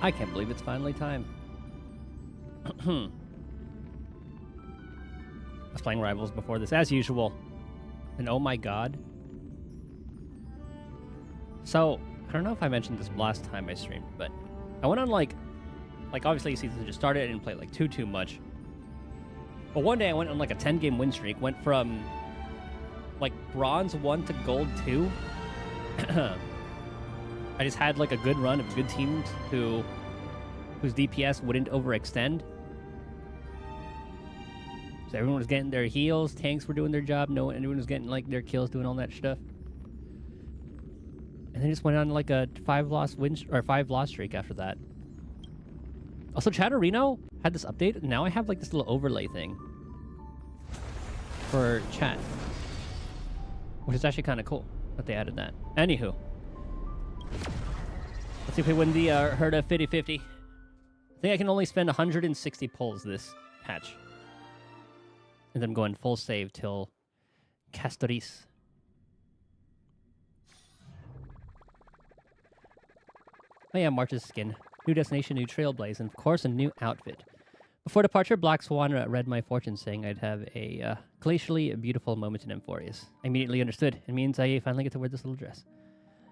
I can't believe it's finally time. I was playing Rivals before this, as usual. And oh my god. So, I don't know if I mentioned this last time I streamed, but I went on like obviously season just started, I didn't play like too much. But one day I went on like a 10-game win streak, went from like bronze 1 to gold 2. I just had like a good run of good teams whose DPS wouldn't overextend. So everyone was getting their heals, tanks were doing their job, everyone was getting like their kills, doing all that stuff. And then just went on like a 5 loss streak after that. Also, Chatterino had this update, and now I have like this little overlay thing for chat, which is actually kind of cool that they added that. Anywho, let's see if we win the Herda 50-50. I think I can only spend 160 pulls this hatch. And then I'm going full save till Castoris. Oh yeah, March's skin. New destination, new trailblaze, and of course a new outfit. Before departure, Black Swan read my fortune, saying I'd have a glacially beautiful moment in AMPHOREUS. I immediately understood. It means I finally get to wear this little dress.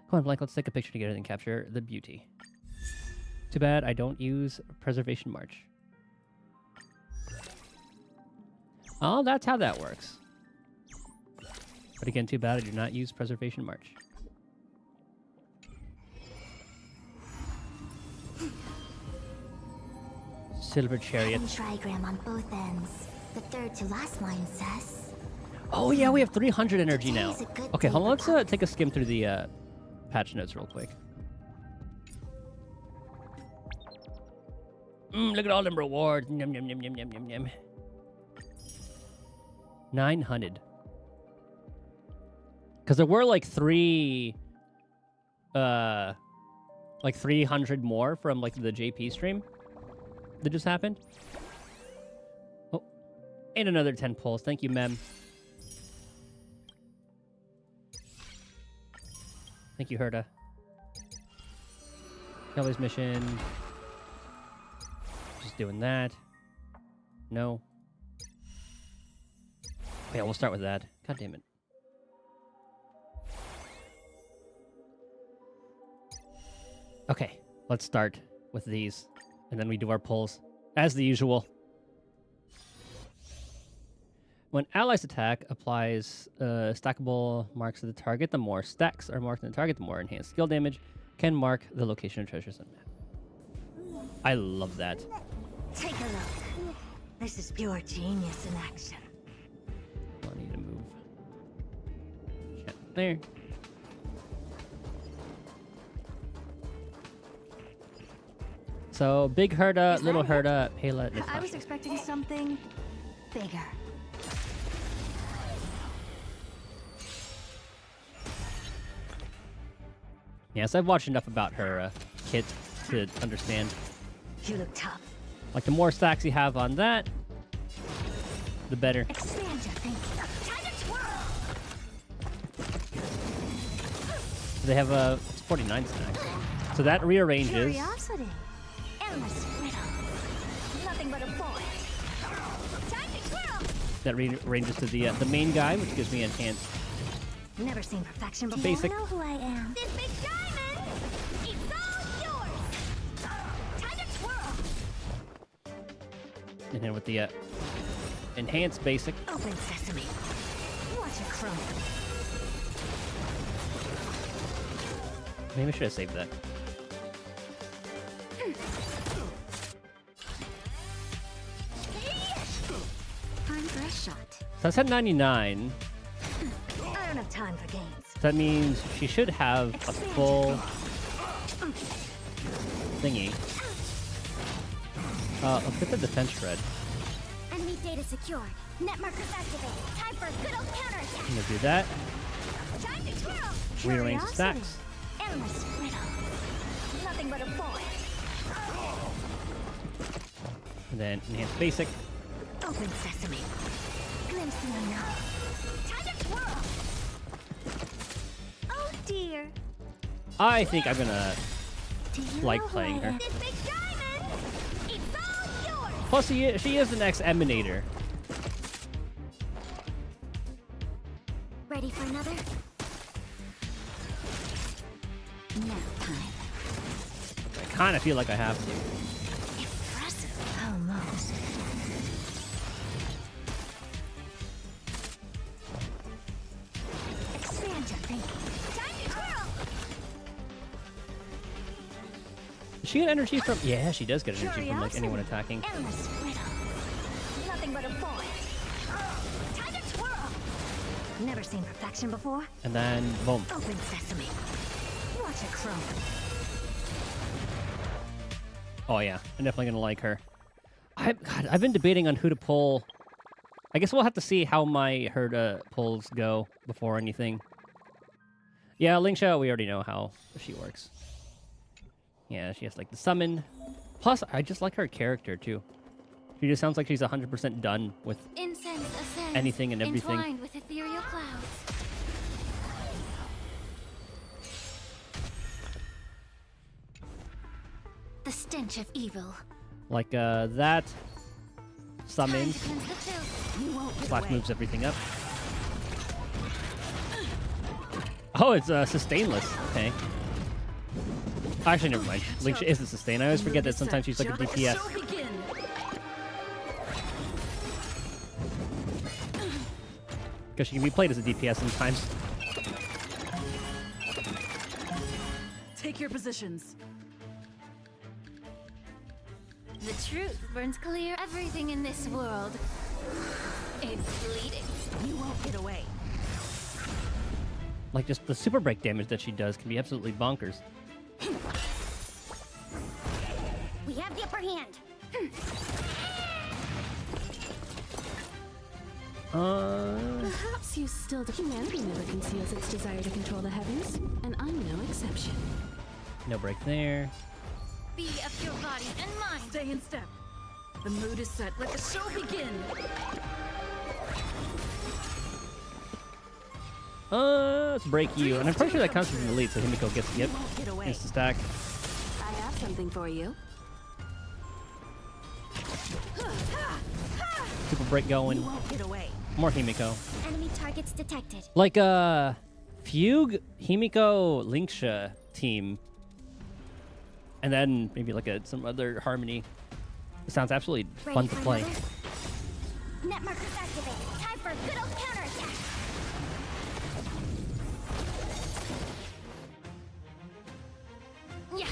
Come on, Blank, let's take a picture together and capture the beauty. Too bad I don't use Preservation March. Oh, that's how that works. But again, too bad I do not use Preservation March. Silver Chariot. Trigram on both ends. The third to last line says. Oh yeah, we have 300 energy now. Okay, hold on. Let's take a skim through the patch notes real quick. Look at all them rewards. Yum, yum, yum, yum, yum, yum, yum. 900. Because there were like 300 more from like the JP stream that just happened. Oh, and another 10 pulls. Thank you, Mem. Thank you, Herda. Kelly's mission. Just doing that. No. Yeah, we'll start with that. God damn it. Okay, let's start with these, and then we do our pulls, as the usual. When allies attack, applies stackable marks to the target. The more stacks are marked on the target, the more enhanced skill damage can mark the location of treasures on the map. I love that. Take a look. This is pure genius in action. I need to move. Chat there. So, big Herda, little Herda, Pela, Natasha. I was expecting something bigger. Yes, I've watched enough about her kit to understand. You look tough. Like, the more stacks you have on that, the better. Expand your thinking. Time to twirl. They have 49 stacks. So that rearranges. Curiosity. Endless riddle. Nothing but a bullet. Time to twirl. That rearranges to the main guy, which gives me enhanced. Never seen perfection before. Basic. You know who I am. This big diamond. It's all yours. Time to twirl. And then with the enhanced basic. Open sesame. Watch it crumble. Maybe I should have saved that. Time for a shot. So that's at 99. I don't have time for games. That means she should have a full thingy. Let's get the defense shred. Enemy data secured. Net markers activated. Time for a good old counterattack. I'm gonna do that. Time to twirl. Rearrange the stacks. Endless riddle. Nothing but a bullet. And then enhance basic. Open sesame. Glimpse the unknown. Time to twirl. Oh dear. I think I'm gonna like playing her. This big diamond, it's all yours. Plus, she is the next Emanator. Ready for another? Nap time. I kind of feel like I have to. Impressive. Almost. Expand your thinking. Time to twirl. Does she get energy from? Yeah, she does get energy from like anyone attacking. Endless riddle. Nothing but a boy. Time to twirl. Never seen perfection before. And then boom. Open sesame. Watch it chrome. Oh yeah, I'm definitely gonna like her. God, I've been debating on who to pull. I guess we'll have to see how my Herda pulls go before anything. Yeah, Lingsha, we already know how she works. Yeah, she has like the summon. Plus, I just like her character too. She just sounds like she's 100% done with Incense ascends, anything and everything. entwined with ethereal clouds. The stench of evil. Like that Time summons to cleanse the filth. You won't get slash away. moves everything up. Oh, it's sustainless. Okay. Actually, never mind. Lingsha is the sustain. I always forget that sometimes she's like a DPS. Because she can be played as a DPS sometimes. Take your positions. The truth burns clear everything in this world. It's bleeding. You won't get away. Like, just the super break damage that she does can be absolutely bonkers. We have the upper hand. Perhaps you still do. Humanity never conceals its desire to control the heavens, and I'm no exception. No break there. Be of your body and mind. Stay in step. The mood is set. Let the show begin. Let's break you. And I'm pretty sure that counts as an elite, so Himiko gets You won't get away. insta stack. I have something for you. Super break You going. won't get away. More Himiko. Enemy targets detected. Like Fugue, Himiko, Lingsha team. And then maybe like some other harmony. It sounds absolutely Ready fun to for play. another? Net markers activated. Time for a good old counterattack. Yeah.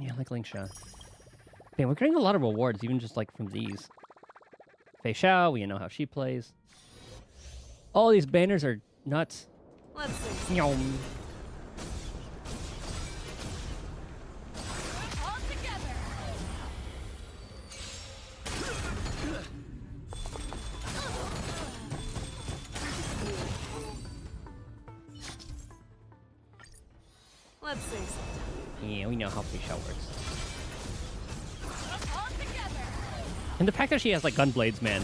Yeah, I like Lingsha. Man, we're getting a lot of rewards, even just like from these. Fei Xiao, we know how she plays. All these banners are nuts. Let's see. Nyom. All together. Let's see. Yeah, we know how Fei Xiao works. All together. And the fact that she has like gunblades, man.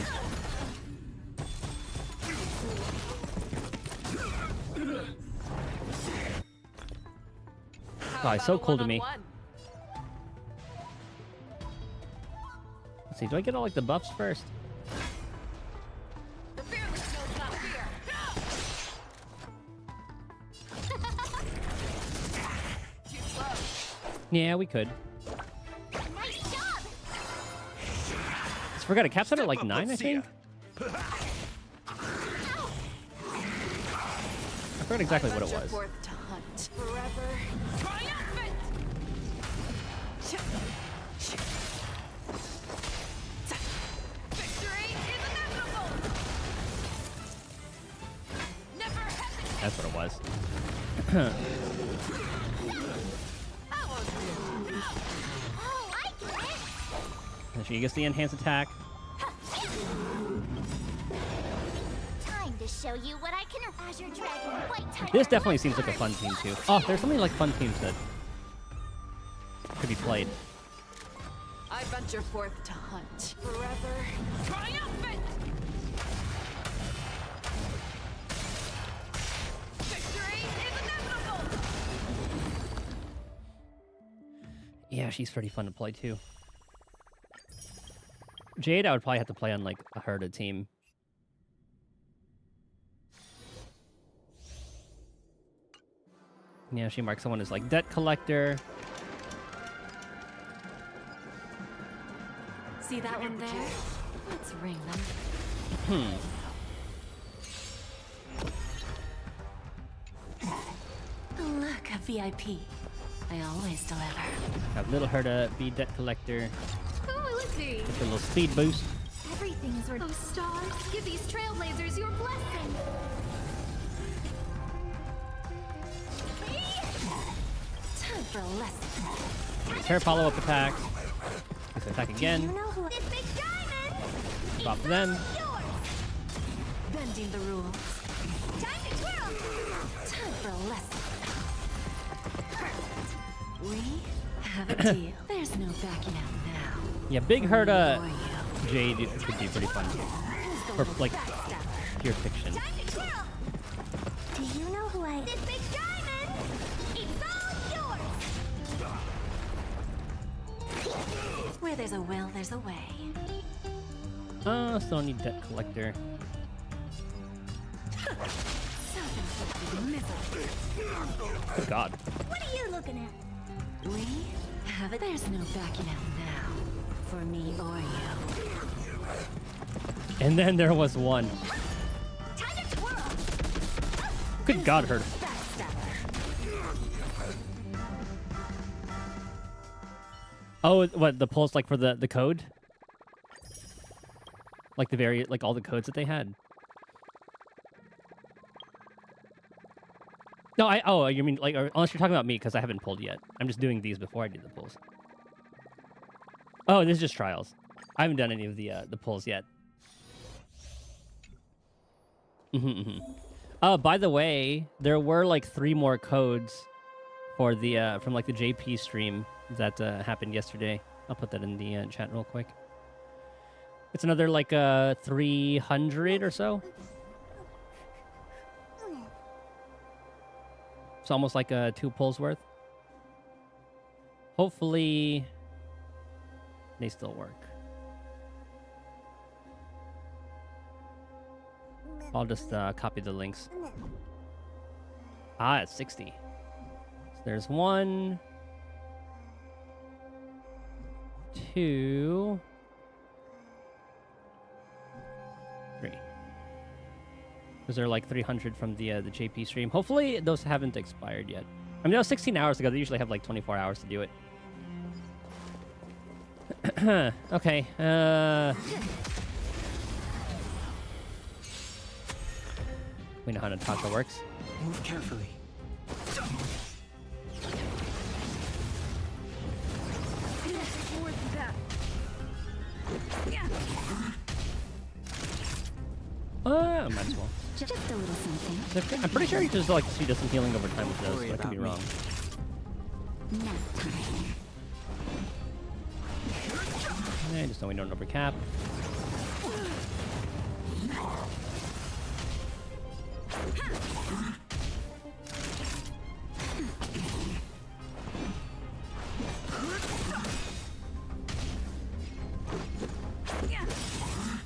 Oh, it's so cool to me. Let's see, do I get all like the buffs first? The fearless knows not fear. Too slow. Yeah, we could. Nice job. I forgot, it caps out at like 9, I think? I forgot exactly what it Venture was. forth to hunt forever. Triumphant. Victory is inevitable. Never hesitate. That's what it was. Oh, I get it. And she gets the enhanced attack. Time to show you what I can. Azure Dragon, White Tiger. This definitely seems like a fun team too. Oh, there's so many like fun teams that could be played. I venture forth to hunt forever. Triumphant. Yeah, she's pretty fun to play too. Jade, I would probably have to play on like a Herda team. Yeah, she marks someone as like debt collector. See that one there? Let's ring them. Look, a VIP. I always deliver. Have little Herda be debt collector. Oh, let's see. Get a little speed boost. Everything is worth. Oh, stars, give these trailblazers your blessing. Time for a lesson. Her follow-up attack. Let's attack You again. know who? This big diamond. Drop It's them. all yours. Bending the rules. Time to twirl. Time for a lesson. Perfect. We have a deal. There's no backing out now. Yeah, big For Herda me or you. Jade could be pretty fun. Who's the Or little like backstabber? pure fiction. Time to twirl. Do you know who I? This big diamond. It's all yours. Where there's a will, there's a way. Still need debt collector. Self-inflicted misery. Good God. What are you looking at? We have it. There's no backing out now. For me or you. And then there was one. Time to twirl. Good God, Herda. Backstabber. Oh, what, the pulse like for the code? Like like all the codes that they had. No, oh, you mean like, unless you're talking about me, because I haven't pulled yet. I'm just doing these before I do the pulls. Oh, this is just trials. I haven't done any of the pulls yet. By the way, there were like 3 more codes for the from like the JP stream that happened yesterday. I'll put that in the chat real quick. It's another like 300 or so. It's almost like 2 pulls worth. Hopefully, they still work. I'll just copy the links. Ah, it's 60. So there's 1, 2, 3. Was there like 300 from the JP stream? Hopefully those haven't expired yet. I mean, that was 16 hours ago. They usually have like 24 hours to do it. Okay. We know how Natasha works. Move carefully. Might as well. Just a little something. I'm pretty sure you just like she does some healing over time with those, but I could be wrong. Nap time. Just so we don't overcap.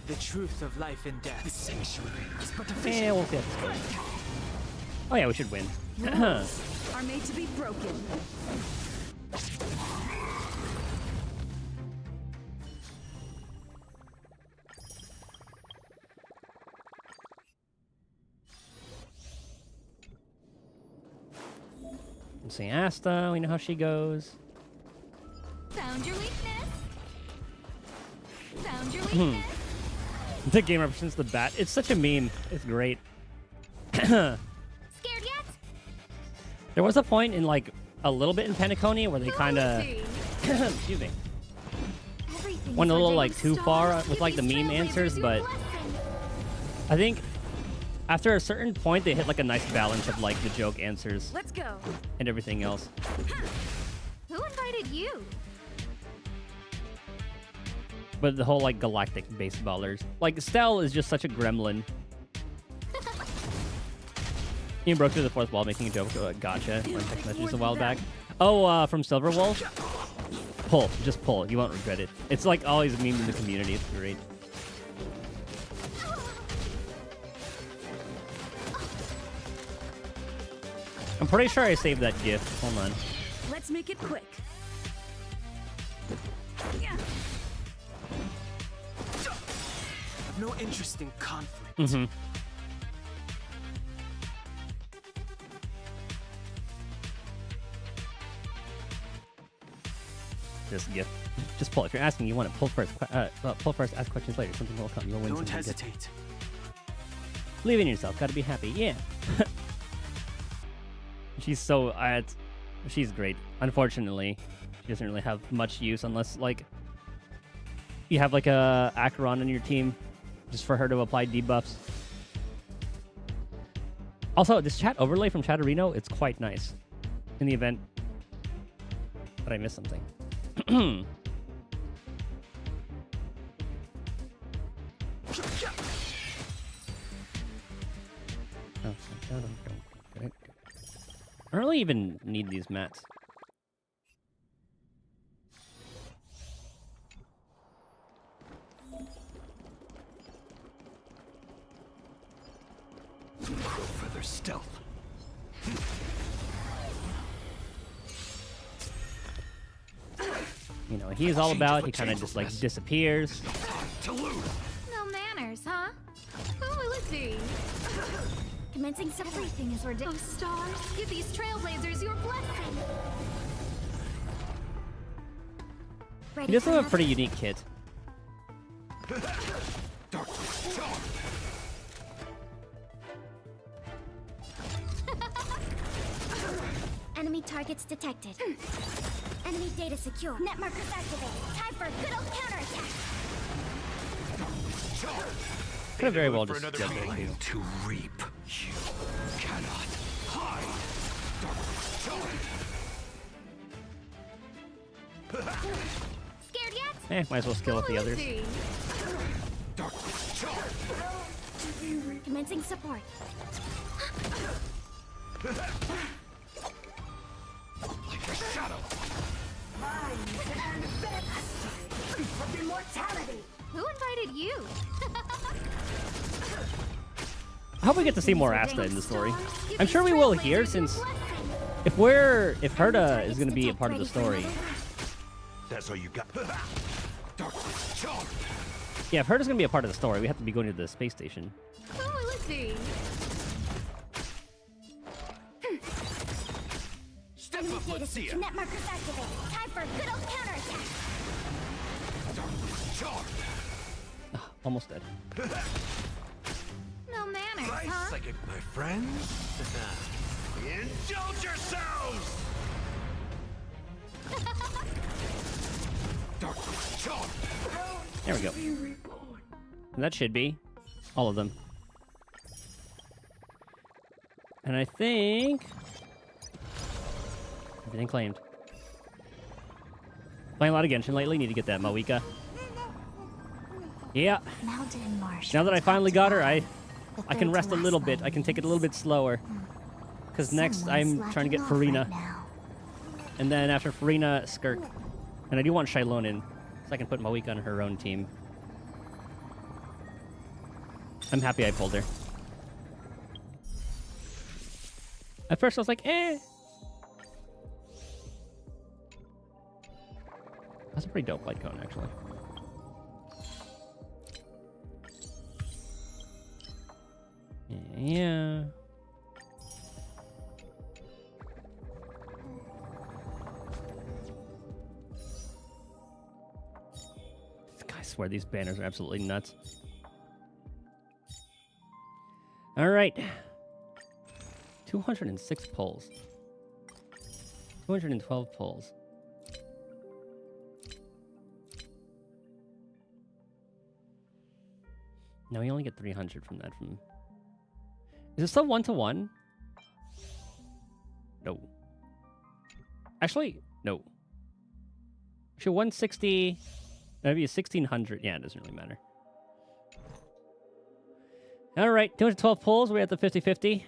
The truth of life and death. The sanctuary is but a Yeah, we'll see how this goes. Oh yeah, we should win. Are made to be broken. Let's see Asta, we know how she goes. Found your weakness. Found your weakness. The game represents the bat. It's such a meme. It's great. Scared yet? There was a point in like a little bit in Penacony where they kind of, excuse me, Everything went a is little worth like too stars. far Give with like the these meme trailblazers answers, your but blessing. I think after a certain point they hit like a nice balance of like the joke answers Let's go. and everything else. Who invited you? But the whole like galactic baseballers, like Stell is just such a gremlin. He broke through the 4th wall, making a joke. Gotcha. On text messages a while back. Oh, from Silverwolf. Pull. Just pull. You won't regret it. It's like always a meme in the community. It's great. I'm pretty sure I saved that GIF. Hold on. Let's make it quick. I've no interest in conflict. Mm-hmm. This GIF. Just pull. If you're asking, you want to pull first. Pull first. Ask questions later. Something will come. You'll win. Don't something good. hesitate. Believe in yourself. Gotta be happy. Yeah. She's so. She's great. Unfortunately, she doesn't really have much use unless like you have like a Acheron on your team, just for her to apply debuffs. Also, this chat overlay from Chatterino, it's quite nice. In the event that I missed something. I don't really even need these mats. For their stealth. You know, he's all about, he kind of just like disappears. To lose. No manners, huh? Who will it be? Commencing everything is ridiculous. Oh, stars, Give these trailblazers your blessing. He does have a pretty unique kit. Enemy targets detected. Enemy data secure. Net markers activated. Time for a good old counterattack. Could have very well For just another jumped it meeting. too. To reap. You cannot hide. Scared yet? Might as well skill with the others. Commencing support. Like a shadow. Who invited you? I hope we get to see more Asta in the story. I'm sure we will here, since if Herta is going to be a part of the story. That's all you got. Yeah, if Herta's going to be a part of the story, we have to be going to the space station. Who will it be? Step Enemy up, data let's see secure. ya. Net markers activated. Time for a good old counterattack. Almost dead. No manners, Nice, huh? psychic, my friends. Indulge yourselves! There we go. And that should be all of them. And I think everything claimed. Playing a lot of Genshin lately. Need to get that Moika. Yeah. Mountain marsh. Now that I finally got her, I can rest a little bit. I can take it a little bit slower. Because next I'm trying to get Farina. And then after Farina, Skirk. And I do want Shylon in, so I can put Moika on her own team. I'm happy I pulled her. At first I was like, eh. That's a pretty dope light cone, actually. Yeah. I swear these banners are absolutely nuts. All right. 206 pulls. 212 pulls. No, we only get 300 from that. Is it still 1-to-1? No. Actually, no. Actually, 160. That'd be a 1600. Yeah, it doesn't really matter. All right, 212 pulls. We're at the 50-50.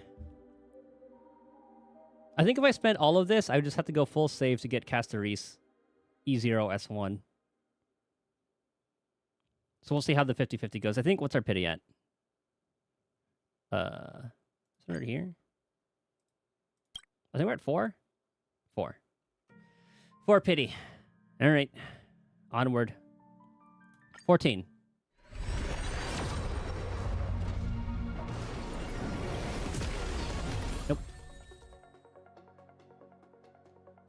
I think if I spent all of this, I would just have to go full save to get Castoris E0S1. So we'll see how the 50-50 goes. I think, what's our pity at? Is it right here? I think we're at 4? 4. 4 pity. All right. Onward. 14. Nope.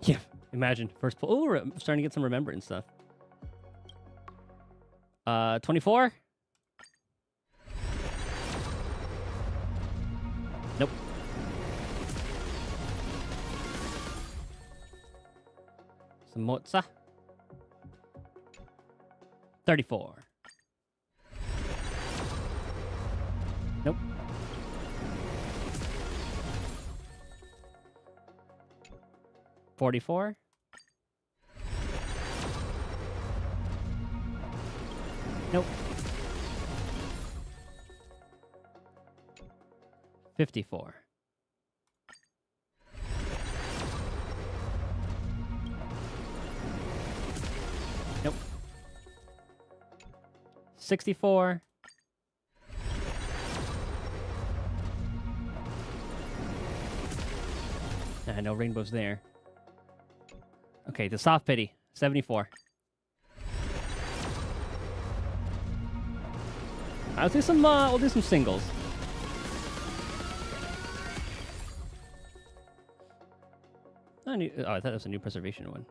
Yeah, imagine. First pull. Oh, we're starting to get some remembrance stuff. 24? Nope. Some mozza. 34. Nope. $44. Nope. 54. Nope. 64. No rainbows there. Okay, the soft pity. 74. We'll do some singles. I thought that was a new preservation one.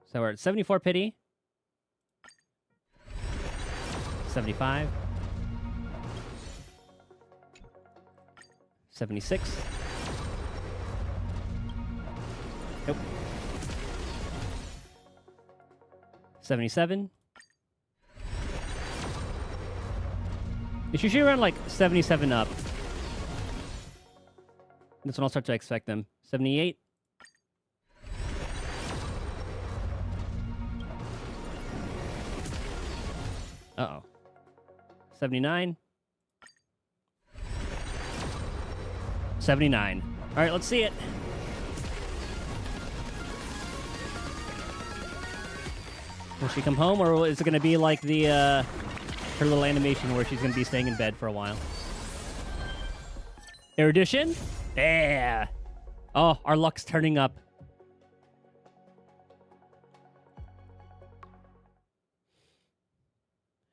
So we're at 74 pity. 75. 76. Nope. 77. It's usually around like 77 up. That's when I'll start to expect them. 78. Uh-oh. 79. 79. All right, let's see it. Will she come home, or is it going to be like the her little animation where she's going to be staying in bed for a while? Erudition? Yeah. Oh, our luck's turning up.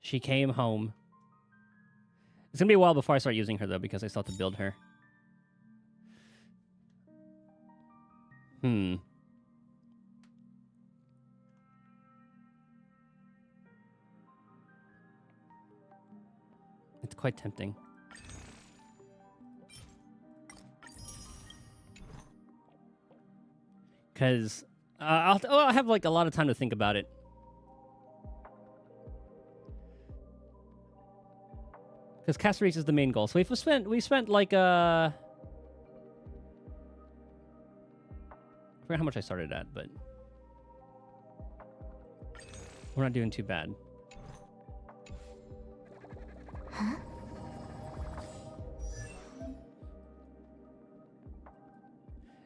She came home. It's going to be a while before I start using her, though, because I still have to build her. It's quite tempting. Because I'll have like a lot of time to think about it. Because Castle Reach is the main goal. So we spent like I forgot how much I started at, but we're not doing too bad. Huh?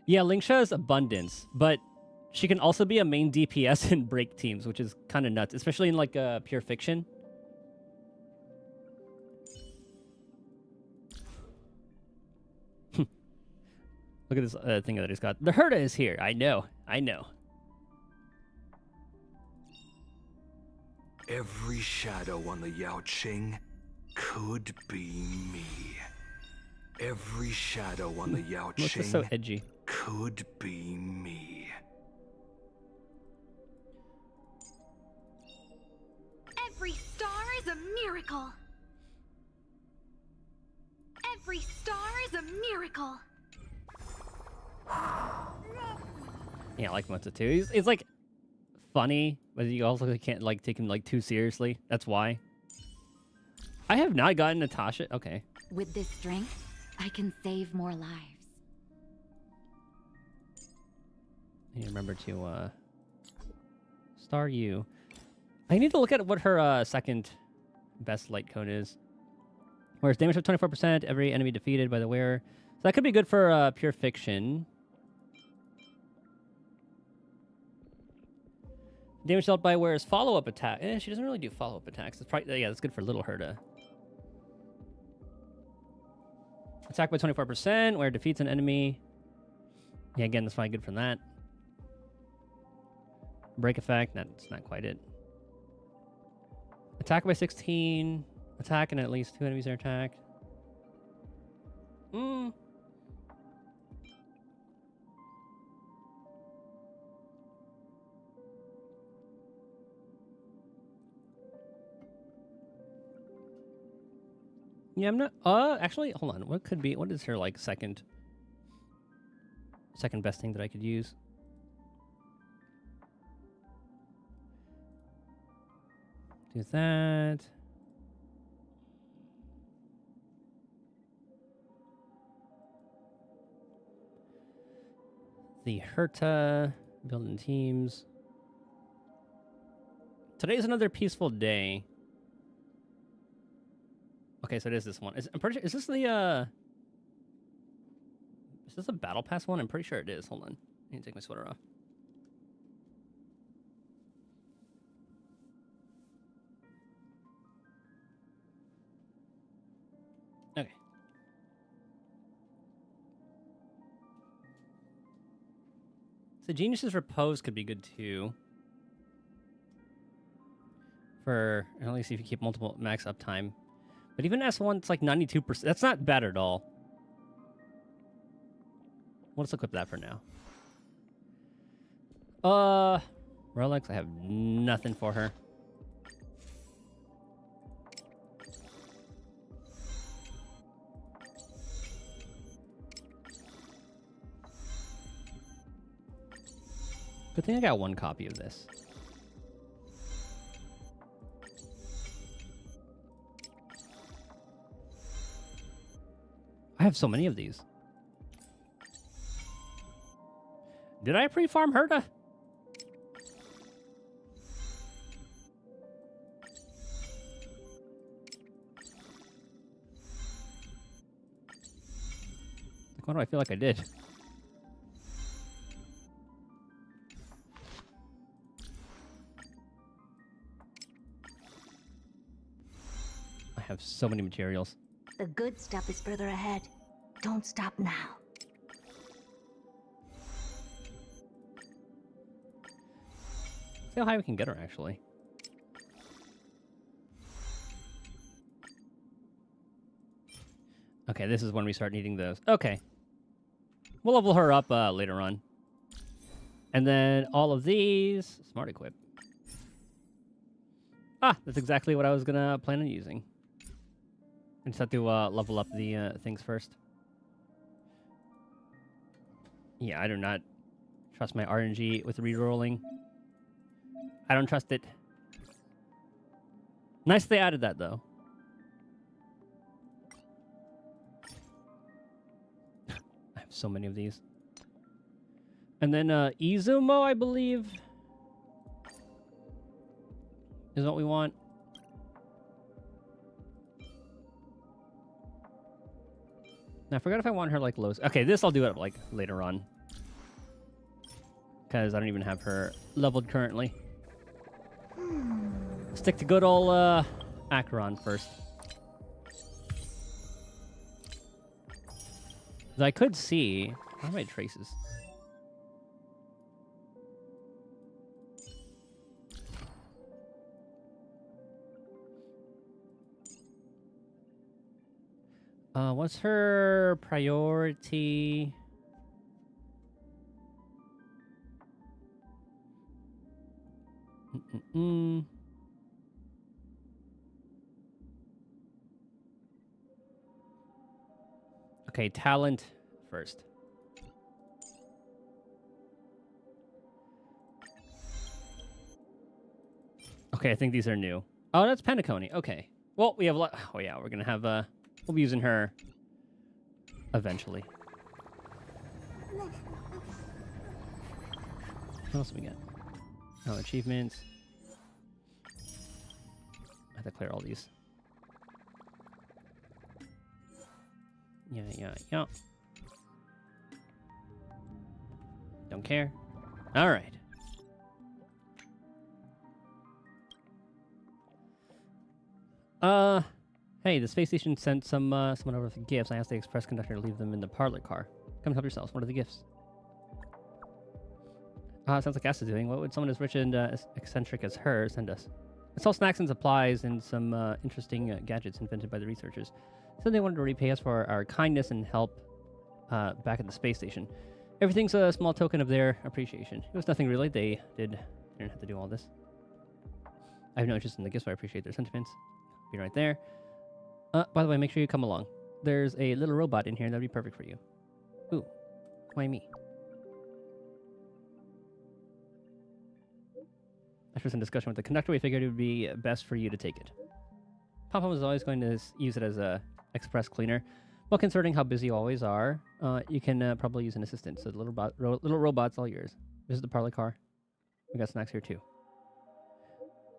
Yeah, Lingsha is abundance, but she can also be a main DPS in break teams, which is kind of nuts, especially in like pure fiction. Look at this thing that he's got. The Herda is here. I know. Every shadow on the Yao Qing could be me. Every shadow on the Yao This is so Qing edgy. could be me. Every star is a miracle. Every star is a miracle. Yeah, I like Motsa too. He's like funny, but you also can't like take him like too seriously. That's why. I have not gotten Natasha. Okay. With this strength, I can save more lives. Yeah, remember to star you. I need to look at what her second best light cone is. Whereas damage of 24%, every enemy defeated by the wearer. So that could be good for pure fiction. Damage dealt by Ware's follow-up attack. She doesn't really do follow-up attacks. It's probably, yeah, that's good for little Herta. Attack by 24%, where it defeats an enemy. Yeah, again, that's probably good for that. Break effect, that's not quite it. Attack by 16. Attack and at least 2 enemies are attacked. Yeah, I'm not. Actually, hold on. What could be? What is her like second best thing that I could use? Do that. The Herta, building teams. Today's another peaceful day. Okay, so it is this one. I'm pretty sure. Is this the Is this a battle pass one? I'm pretty sure it is. Hold on. I need to take my sweater off. Okay. So Genius's Repose could be good too. For at least if you keep multiple max uptime. But even S1, it's like 92%. That's not bad at all. Let's equip that for now. Relics, I have nothing for her. Good thing I got one copy of this. I have so many of these. Did I pre-farm Herta? Why do I feel like I did? I have so many materials. The good stuff is further ahead. Don't stop now. See how high we can get her, actually. Okay, this is when we start needing those. Okay. We'll level her up later on. And then all of these... Smart equip. Ah, that's exactly what I was going to plan on using. I just have to level up the things first. Yeah, I do not trust my RNG with rerolling. I don't trust it. Nice they added that, though. I have so many of these. And then Izumo, I believe, is what we want. Now, I forgot if I want her, like, low... Okay, this I'll do it, like, later on. Because I don't even have her leveled currently. Stick to good old Acheron first. I could see... What are my traces? What's her priority? Okay, talent first. Okay, I think these are new. Oh, that's Pentacone. Okay. Well, we have... Oh, yeah, we're going to have... We'll be using her eventually. What else do we got? Oh, achievements. I have to clear all these. Yeah. Don't care. All right. Hey, the space station sent someone over with gifts. I asked the express conductor to leave them in the parlor car. Come help yourselves. What are the gifts? Sounds like Cass is doing. What would someone as rich and eccentric as her send us? It's all snacks and supplies and some interesting gadgets invented by the researchers. So they wanted to repay us for our kindness and help back at the space station. Everything's a small token of their appreciation. It was nothing really. They didn't have to do all this. I have no interest in the gifts, but I appreciate their sentiments. Be right there. By the way, make sure you come along. There's a little robot in here that'd be perfect for you. Ooh, why me? After some discussion with the conductor, we figured it would be best for you to take it. Pom-Pom was always going to use it as a express cleaner. Well, considering how busy you always are, you can probably use an assistant. So the little robot's all yours. This is the parlor car. We got snacks here too.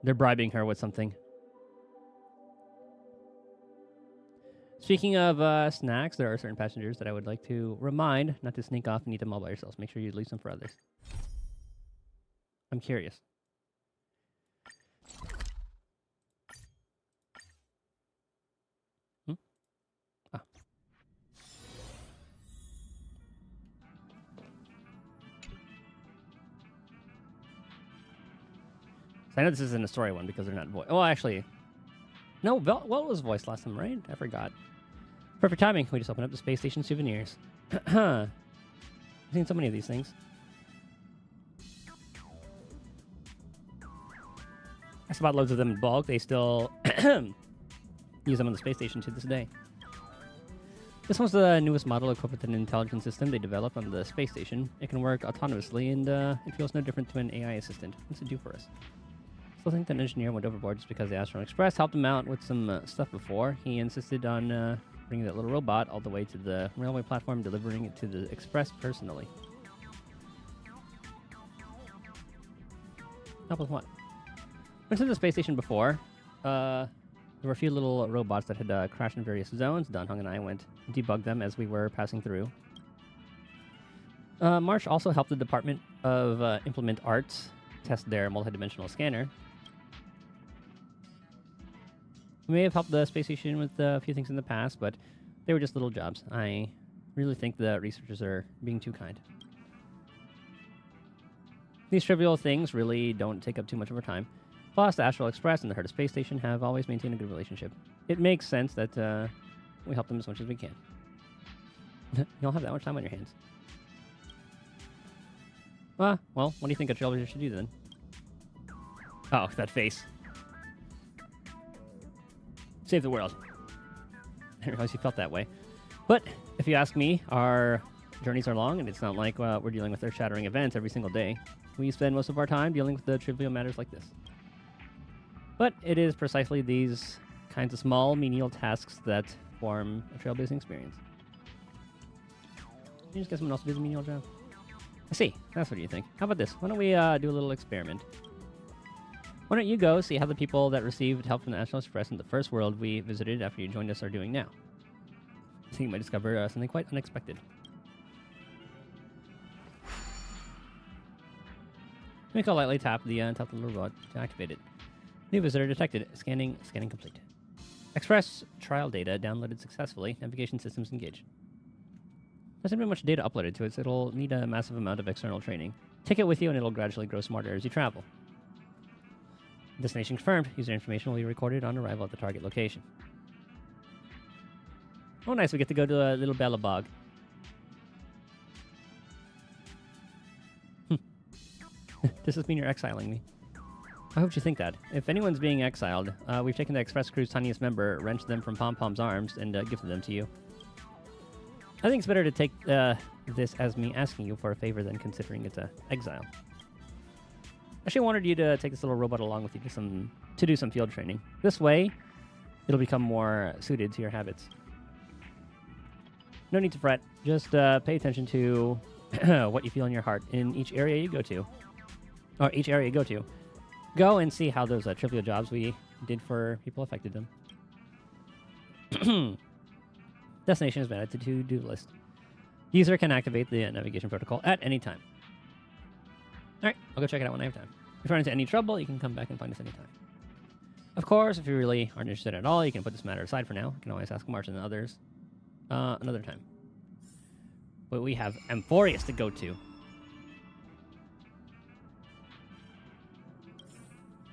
They're bribing her with something. Speaking of snacks, there are certain passengers that I would like to remind not to sneak off and eat them all by yourselves. Make sure you leave some for others. I'm curious. Ah. So I know this isn't a story one because they're not voiced. Oh, actually, no, Walt was voiced last time, right? I forgot. Perfect timing. We just opened up the space station souvenirs. I've seen so many of these things. I bought loads of them in bulk. They still use them on the space station to this day. This one's the newest model equipped with an intelligence system they developed on the space station. It can work autonomously, and it feels no different to an AI assistant. What's it do for us? Still think that an engineer went overboard just because the Astron Express helped him out with some stuff before. He insisted on bringing that little robot all the way to the railway platform, delivering it to the Express personally. Help with what? Went to the space station before. There were a few little robots that had crashed in various zones. Don Hung and I went and debugged them as we were passing through. March also helped the Department of Implement Arts test their multidimensional scanner. We may have helped the space station with a few things in the past, but they were just little jobs. I really think the researchers are being too kind. These trivial things really don't take up too much of our time. Plus, the Astral Express and the Herta Space Station have always maintained a good relationship. It makes sense that we help them as much as we can. You don't have that much time on your hands. Well, what do you think a trailblazer should do then? Oh, that face. Save the world. I didn't realize you felt that way. But if you ask me, our journeys are long, and it's not like we're dealing with earth-shattering events every single day. We spend most of our time dealing with the trivial matters like this. But it is precisely these kinds of small, menial tasks that form a trailblazing experience. You just get someone else to do the menial job. I see. That's what you think. How about this? Why don't we do a little experiment? Why don't you go see how the people that received help from the National Express in the first world we visited after you joined us are doing now? I think you might discover something quite unexpected. Make a lightly tap the little robot to activate it. New visitor detected. Scanning complete. Express trial data downloaded successfully. Navigation systems engaged. There hasn't been much data uploaded to it, so it'll need a massive amount of external training. Take it with you, and it'll gradually grow smarter as you travel. Destination confirmed. User information will be recorded on arrival at the target location. Oh, nice. We get to go to a little Bella Bog. Does this mean you're exiling me? I hope you think that. If anyone's being exiled, we've taken the Express crew's tiniest member, wrenched them from Pom-Pom's arms, and gifted them to you. I think it's better to take this as me asking you for a favor than considering it's an exile. Actually, I wanted you to take this little robot along with you to do some field training. This way, it'll become more suited to your habits. No need to fret. Just pay attention to what you feel in your heart in each area you go to. Or each area you go to. Go and see how those trivial jobs we did for people affected them. Destination has been added to to-do list. User can activate the navigation protocol at any time. Alright, I'll go check it out when I have time. If you run into any trouble, you can come back and find us anytime. Of course, if you really aren't interested at all, you can put this matter aside for now. You can always ask Martin and others another time. But we have AMPHOREUS to go to.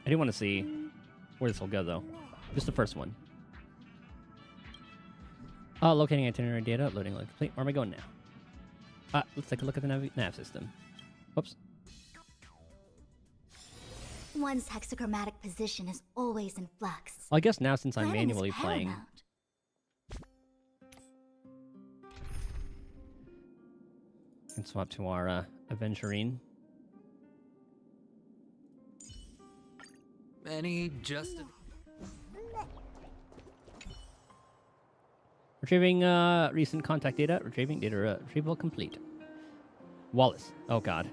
I do want to see where this will go, though. Just the first one. Locating itinerary data, loading like complete. Where am I going now? Let's take a look at the nav system. Whoops. One's hexachromatic position is always in flux. Well, I guess now since I'm Planning is manually playing, paramount. we can swap to our Aventurine. Any just... Retrieving recent contact data. Retrieving data retrieval complete. Wallace. Oh, God.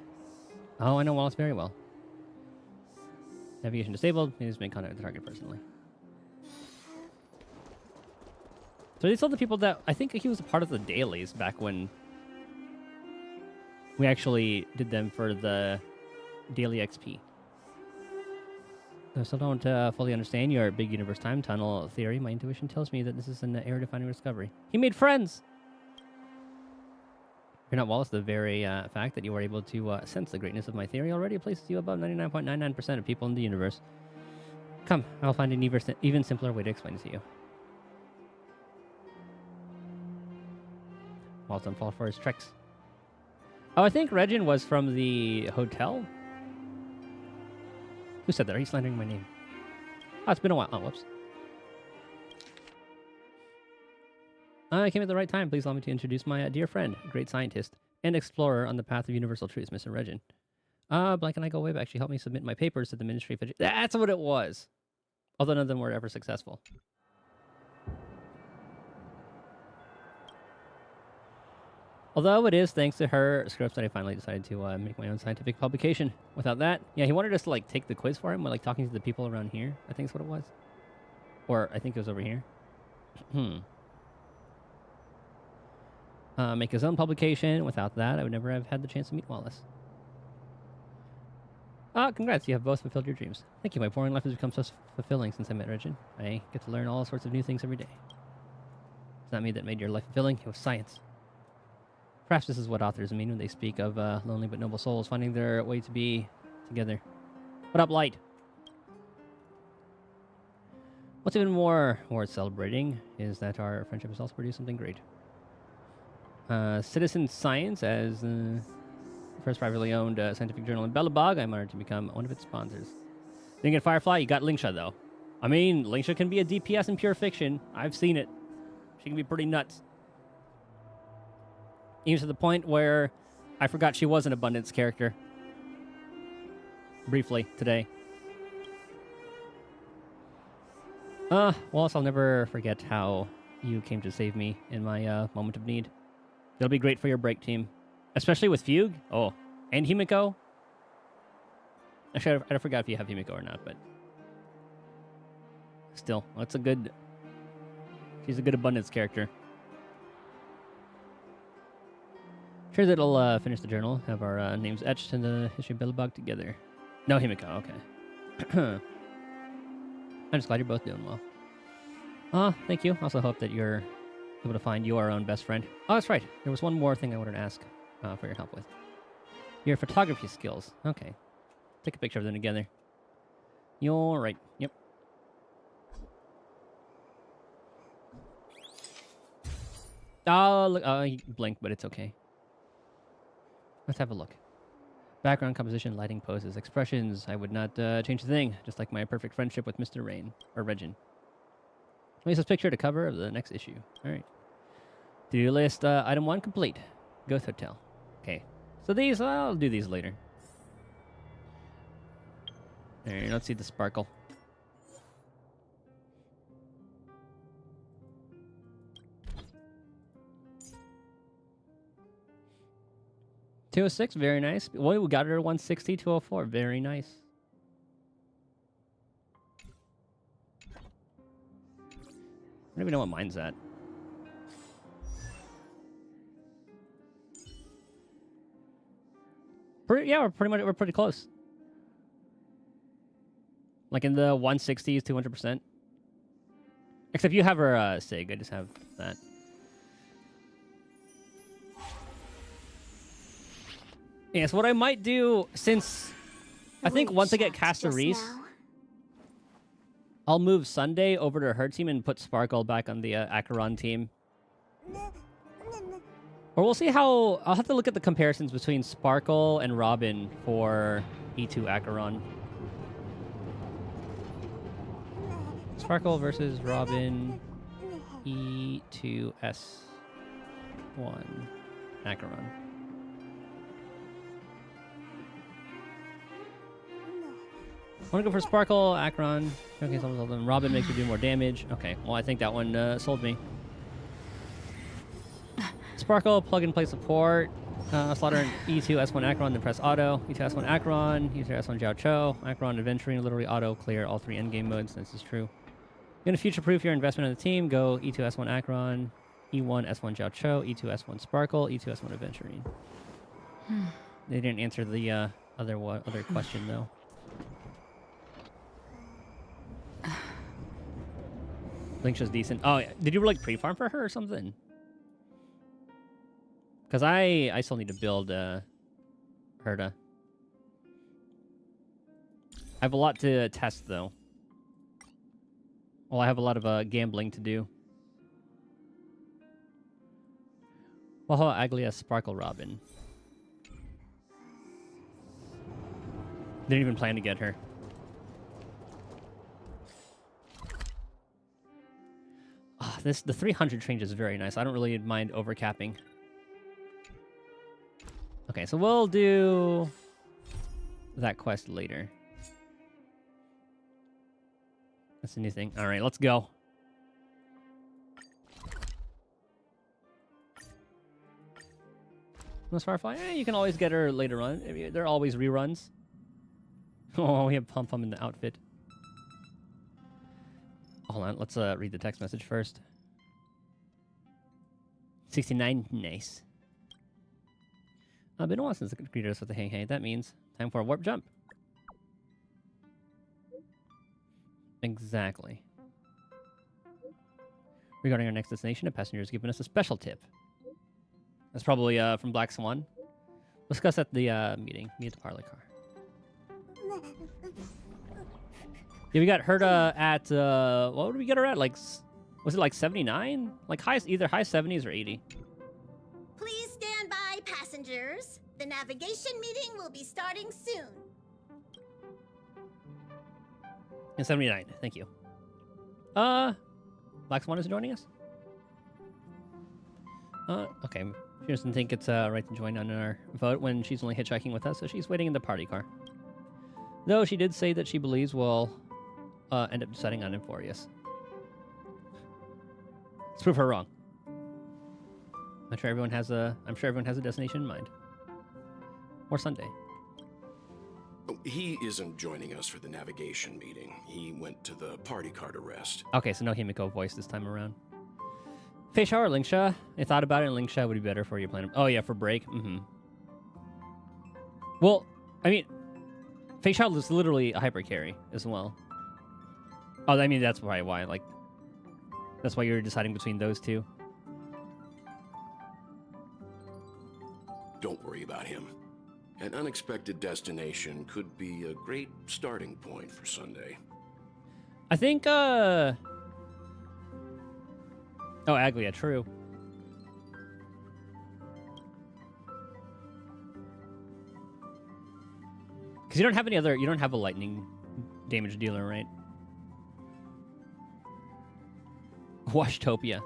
Oh, I know Wallace very well. Navigation disabled. Please make contact with the target personally. So these are the people that... I think he was a part of the dailies back when we actually did them for the daily XP. I still don't fully understand your big universe time tunnel theory. My intuition tells me that this is an era-defining discovery. He made friends! You're not Wallace. The very fact that you were able to sense the greatness of my theory already places you above 99.99% of people in the universe. Come, I'll find an even simpler way to explain it to you. Wallace don't fall for his tricks. Oh, I think Regin was from the hotel? Who said that? Are you slandering my name? Oh, it's been a while. Oh, whoops. I came at the right time. Please allow me to introduce my dear friend, great scientist, and explorer on the path of universal truths, Mr. Regin. Blank and I go way back. She helped me submit my papers to the Ministry of Education. That's what it was! Although none of them were ever successful. Although it is thanks to her scripts that I finally decided to make my own scientific publication. Without that, yeah, he wanted us to like take the quiz for him, like talking to the people around here. I think is what it was, or I think it was over here. Make his own publication. Without that, I would never have had the chance to meet Wallace. Congrats, you have both fulfilled your dreams. Thank you, my boring life has become so fulfilling since I met Regin. I get to learn all sorts of new things every day. It's not me that made your life fulfilling, it was science. Perhaps this is what authors mean when they speak of lonely but noble souls finding their way to be together. What up, Light? What's even more worth celebrating is that our friendship has also produced something great. Citizen Science, as the first privately owned scientific journal in Belobog, I'm honored to become one of its sponsors. Didn't get Firefly, you got Lingsha, though. I mean, Lingsha can be a DPS in pure fiction. I've seen it. She can be pretty nuts. Even to the point where I forgot she was an Abundance character. Briefly, today. Wallace, I'll never forget how you came to save me in my moment of need. It'll be great for your break team. Especially with Fugue. Oh, and Himiko. Actually, I forgot if you have Himiko or not, but... Still, that's a good... She's a good Abundance character. Sure that it'll finish the journal, have our names etched in the history of Belobog together. No, Himiko, okay. I'm just glad you're both doing well. Thank you. Also hope that you're able to find your own best friend. Oh, that's right. There was one more thing I wanted to ask for your help with. Your photography skills. Okay. Take a picture of them together. You're right. Yep. Oh, look. You blinked, but it's okay. Let's have a look. Background composition, lighting, poses, expressions. I would not change a thing, just like my perfect friendship with Mr. Rain, or Regin. Place this picture to cover of the next issue. All right. To-do list, item 1 complete. Ghost Hotel. Okay. So these, I'll do these later. There, let's see the sparkle. $206, very nice. Well, we got her 160, 204, very nice. I don't even know what mine's at. Yeah, we're pretty close. Like in the 160s, 200%. Except you have her SIG. I just have that. Yeah, so what I might do, since I think once I get Caster Reese, I'll move Sunday over to her team and put Sparkle back on the Acheron team. Or we'll see how... I'll have to look at the comparisons between Sparkle and Robin for E2 Acheron. Sparkle versus Robin, E2 S1 Acheron. I want to go for Sparkle, Acheron. Okay, so Robin makes her do more damage. Okay, well, I think that one sold me. Sparkle, plug and play support. Slaughter an E2 S1 Acheron, then press auto. E2 S1 Acheron, E2 S1 Jiao Cho. Acheron Adventuring, literally auto clear all 3 endgame modes. This is true. You're going to future-proof your investment in the team. Go E2 S1 Acheron, E1 S1 Jiao Cho, E2 S1 Sparkle, E2 S1 Adventuring. They didn't answer the other question, though. Linksha's decent. Oh, yeah. Did you like pre-farm for her or something? Because I still need to build Herta. I have a lot to test, though. Well, I have a lot of gambling to do. Well, how Aglia Sparkle Robin? Didn't even plan to get her. Oh, the 300 range is very nice. I don't really mind overcapping. Okay, so we'll do that quest later. That's a new thing. All right, let's go. Miss Firefly, you can always get her later on. I mean, they're always reruns. Oh, we have Pum Pum in the outfit. Hold on, let's read the text message first. 69, nice. Been a while since I greeted us with a hey hey. That means time for a warp jump. Exactly. Regarding our next destination, a passenger has given us a special tip. That's probably from Black Swan. We'll discuss at the meeting. Meet at the parlor car. Yeah, we got Herta at, what did we get her at? Like, was it like 79? Like either high 70s or 80. Please stand by, passengers. The navigation meeting will be starting soon. And 79, thank you. Black Swan is joining us? Okay. She doesn't think it's right to join on our vote when she's only hitchhiking with us, so she's waiting in the party car. Though she did say that she believes we'll end up deciding on AMPHOREUS. Let's prove her wrong. I'm sure everyone has a destination in mind. Or Sunday. He isn't joining us for the navigation meeting. He went to the party car to rest. Okay, so no Himiko voice this time around. Feisha or Lingsha? I thought about it, and Lingsha would be better for your plan. Oh yeah, for break. Well, I mean, Feisha is literally a hyper carry as well. Oh, I mean that's probably why. Like, that's why you're deciding between those two. Don't worry about him. An unexpected destination could be a great starting point for Sunday. I think, Oh, Aglia, true. Because you don't have any other... You don't have a lightning damage dealer, right? Washtopia.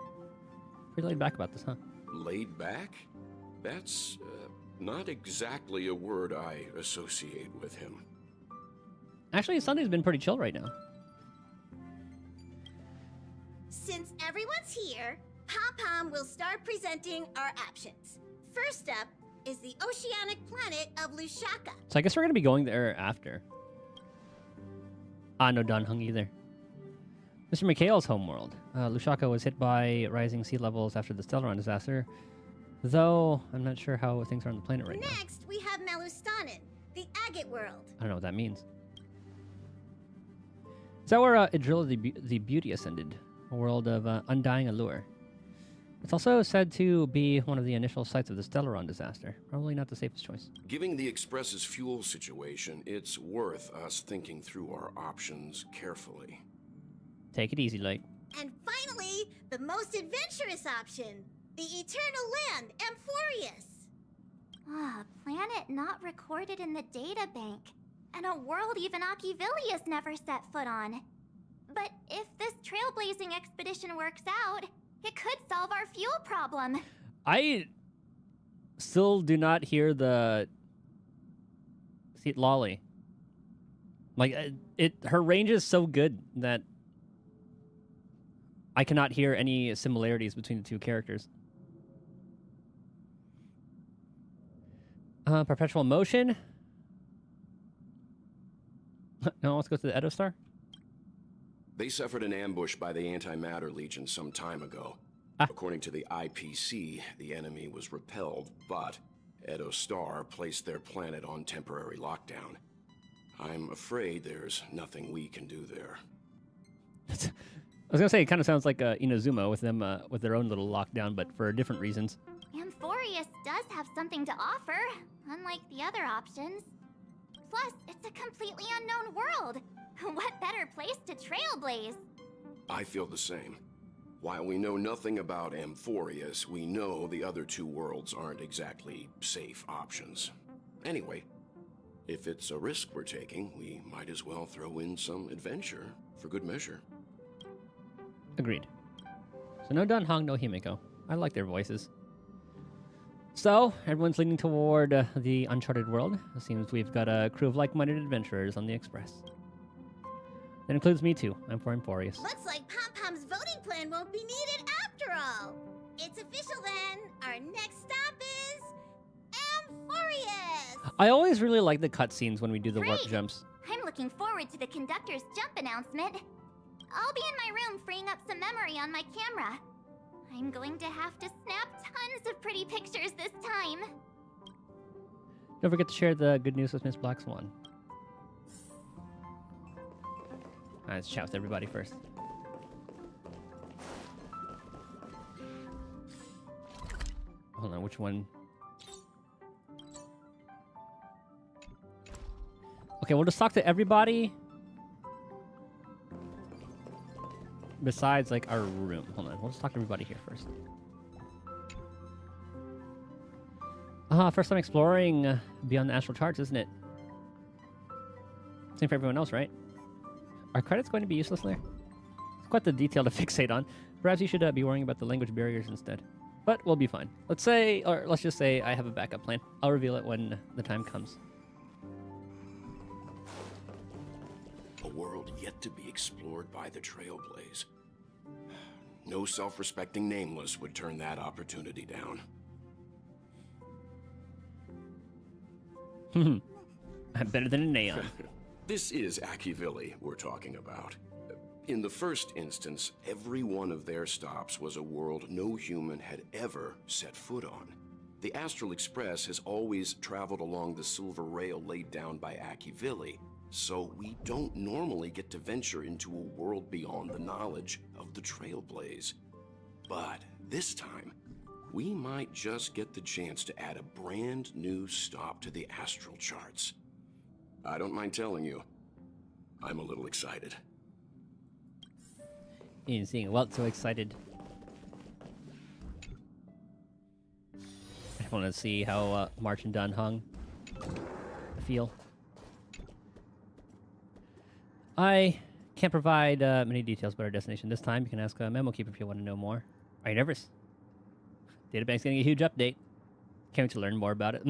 Pretty laid back about this, huh? Laid back? That's not exactly a word I associate with him. Actually, Sunday's been pretty chill right now. Since everyone's here, Pom-Pom will start presenting our options. First up is the oceanic planet of Lushaka. So I guess we're going to be going there after. No Don Hung either. Mr. McHale's homeworld. Lushaka was hit by rising sea levels after the Stellaron disaster. Though, I'm not sure how things are on the planet right now. Next, we have Malustanin, the agate world. I don't know what that means. Is that where Idrilla the Beauty ascended? A world of undying allure. It's also said to be one of the initial sites of the Stellaron disaster. Probably not the safest choice. Given the Express's fuel situation, it's worth us thinking through our options carefully. Take it easy, Light. And finally, the most adventurous option, the eternal land, Amphoreuus. Ah, a planet not recorded in the databank, and a world even Achivilius never set foot on. But if this trailblazing expedition works out, it could solve our fuel problem. I still do not hear the Lolly. Like her range is so good that I cannot hear any similarities between the two characters. Perpetual motion. No, let's go to the Edo Star. They suffered an ambush by the Antimatter Legion some time ago. According to the IPC, the enemy was repelled, but Edo Star placed their planet on temporary lockdown. I'm afraid there's nothing we can do there. I was gonna say it kind of sounds like Inazuma with them with their own little lockdown, but for different reasons. Amphoreuus does have something to offer, unlike the other options. Plus, it's a completely unknown world. What better place to trailblaze? I feel the same. While we know nothing about AMPHOREUS, we know the other two worlds aren't exactly safe options. Anyway, if it's a risk we're taking, we might as well throw in some adventure for good measure. Agreed. So no Dan Hong, no Himiko. I like their voices. So, everyone's leaning toward the uncharted world. It seems we've got a crew of like-minded adventurers on the Express. That includes me too. I'm for AMPHOREUS. Looks like Pom-Pom's voting plan won't be needed after all. It's official then. Our next stop is AMPHOREUS. I always really like the cutscenes when we do the warp Great. jumps. I'm looking forward to the conductor's jump announcement. I'll be in my room freeing up some memory on my camera. I'm going to have to snap tons of pretty pictures this time. Don't forget to share the good news with Miss Black Swan. Alright, let's chat with everybody first. Hold on, which one? Okay, we'll just talk to everybody. Besides, like, our room. Hold on, we'll just talk to everybody here first. First time exploring beyond the astral charts, isn't it? Same for everyone else, right? Are credits going to be useless there? It's quite the detail to fixate on. Perhaps you should be worrying about the language barriers instead. But we'll be fine. Let's just say I have a backup plan. I'll reveal it when the time comes. A world yet to be explored by the Trailblaze. No self-respecting nameless would turn that opportunity down. I'm better than a neon. This is Achivili we're talking about. In the first instance, every one of their stops was a world no human had ever set foot on. The Astral Express has always traveled along the silver rail laid down by Achivili, so we don't normally get to venture into a world beyond the knowledge of the Trailblaze. But this time, we might just get the chance to add a brand new stop to the astral charts. I don't mind telling you, I'm a little excited. Ian seeing well, so excited. I want to see how March and Dan Hong feel. I can't provide many details about our destination this time. You can ask Memo Keeper if you want to know more. Are you nervous? Databank's getting a huge update. Can't wait to learn more about it.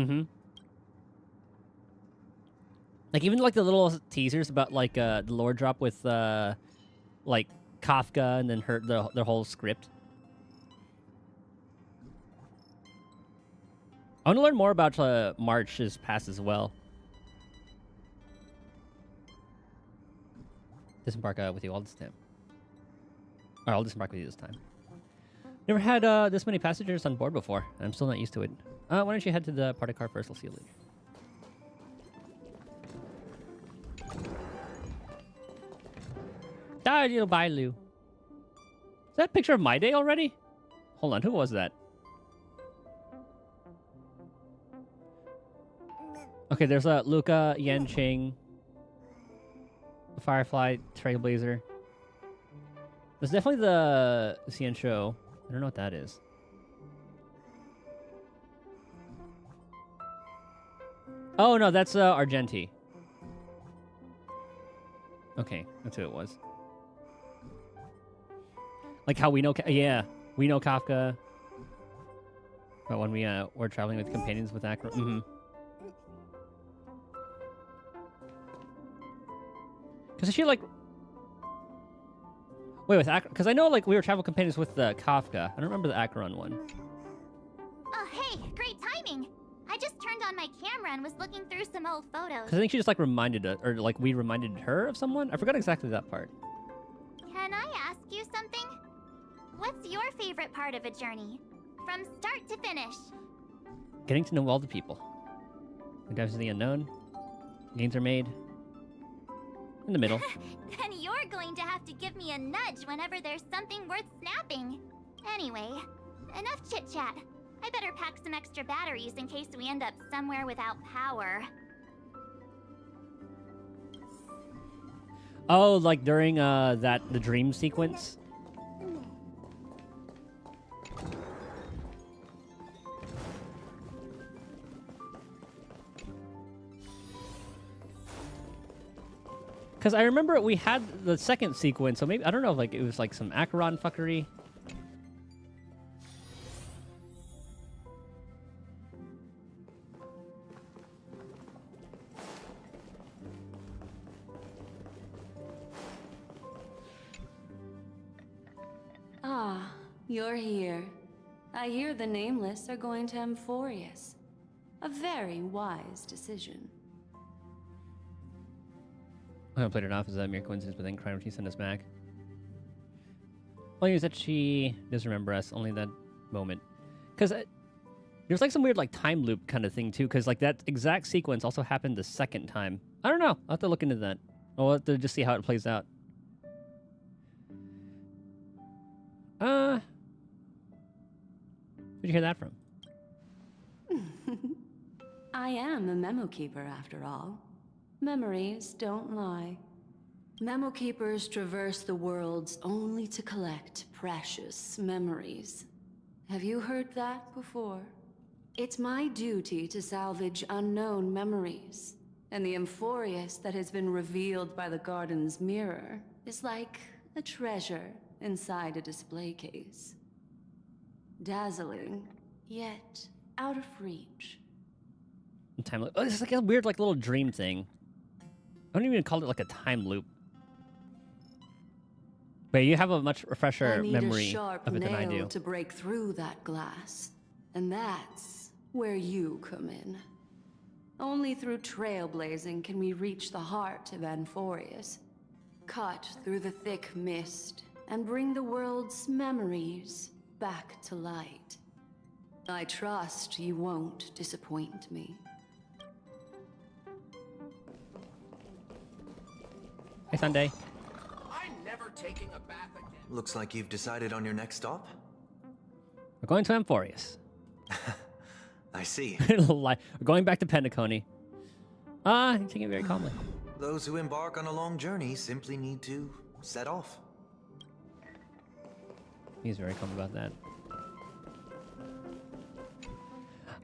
Like, even like the little teasers about like the lore drop with like Kafka and then their whole script. I want to learn more about March's past as well. Disembark with you all this time. Or I'll disembark with you this time. Never had this many passengers on board before. I'm still not used to it. Why don't you head to the party car first? I'll see you later. Die, little Bailu. Is that a picture of my day already? Hold on, who was that? Okay, there's Luca, Yanqing, Firefly, Trailblazer. There's definitely the Xian Show. I don't know what that is. Oh no, that's Argenti. Okay, that's who it was. Like how we know, yeah, we know Kafka. But when we were traveling with companions with Akron. Mm-hmm. Because she like... Wait, with Akron... Because I know like we were travel companions with Kafka. I don't remember the Akron one. Oh, hey, great timing. I just turned on my camera and was looking through some old photos. Because I think she just like reminded us, or like we reminded her of someone. I forgot exactly that part. Can I ask you something? What's your favorite part of a journey? From start to finish. Getting to know all the people. We dive into the unknown. Gains are made. In the middle. Then you're going to have to give me a nudge whenever there's something worth snapping. Anyway, enough chit-chat. I better pack some extra batteries in case we end up somewhere without power. Oh, like during the dream sequence? Because I remember we had the second sequence, so maybe, I don't know if like it was like some Acheron fuckery. Ah, you're here. I hear the Nameless are going to AMPHOREUS. A very wise decision. I'm gonna play it off as a mere coincidence, but then crime she sent us back. Only is that she does remember us, only that moment. Because there's like some weird like time loop kind of thing too, because like that exact sequence also happened the second time. I don't know. I'll have to look into that. I'll have to just see how it plays out. Where'd you hear that from? I am a memo keeper after all. Memories don't lie. Memo keepers traverse the worlds only to collect precious memories. Have you heard that before? It's my duty to salvage unknown memories. And the AMPHOREUS that has been revealed by the garden's mirror is like a treasure inside a display case. Dazzling, yet out of reach. Time loop. Oh, it's like a weird like little dream thing. I don't even call it like a time loop. But you have a much fresher memory of it than I do. To break through that glass. And that's where you come in. Only through trailblazing can we reach the heart of AMPHOREUS. Cut through the thick mist and bring the world's memories back to light. I trust you won't disappoint me. Hey, Sunday. I'm never taking a bath again. Looks like you've decided on your next stop. We're going to AMPHOREUS. I see. We're going back to Pentaconi. I'm taking it very calmly. Those who embark on a long journey simply need to set off. He's very calm about that.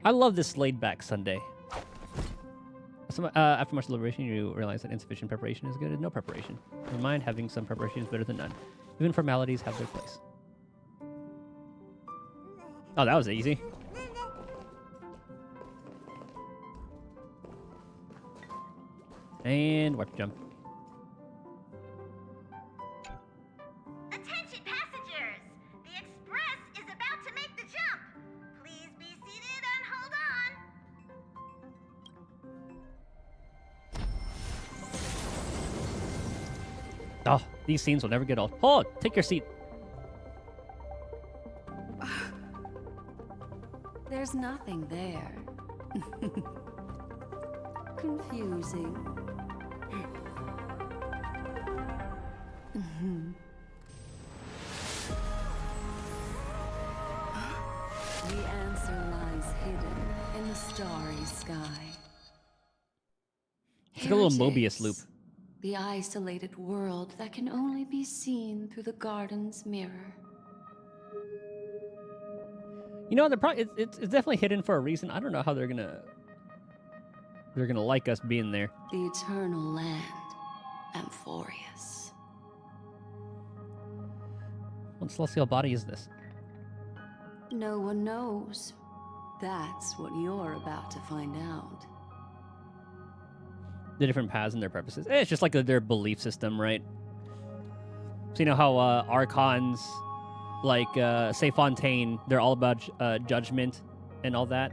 I love this laid-back Sunday. After much deliberation, you realize that insufficient preparation is good as no preparation. In your mind, having some preparation is better than none. Even formalities have their place. Oh, that was easy. And warp jump. Attention passengers! The express is about to make the jump. Please be seated and hold on. Oh, these scenes will never get old. Hold on, take your seat. There's nothing there. Confusing. starry sky. It's like a little Mobius loop. The isolated world that can only be seen through the garden's mirror. You know, it's definitely hidden for a reason. I don't know how they're gonna like us being there. The eternal land, AMPHOREUS. What celestial body is this? No one knows. That's what you're about to find out. The different paths and their purposes. It's just like their belief system, right? So you know how Archons, like say Fontaine, they're all about judgment and all that.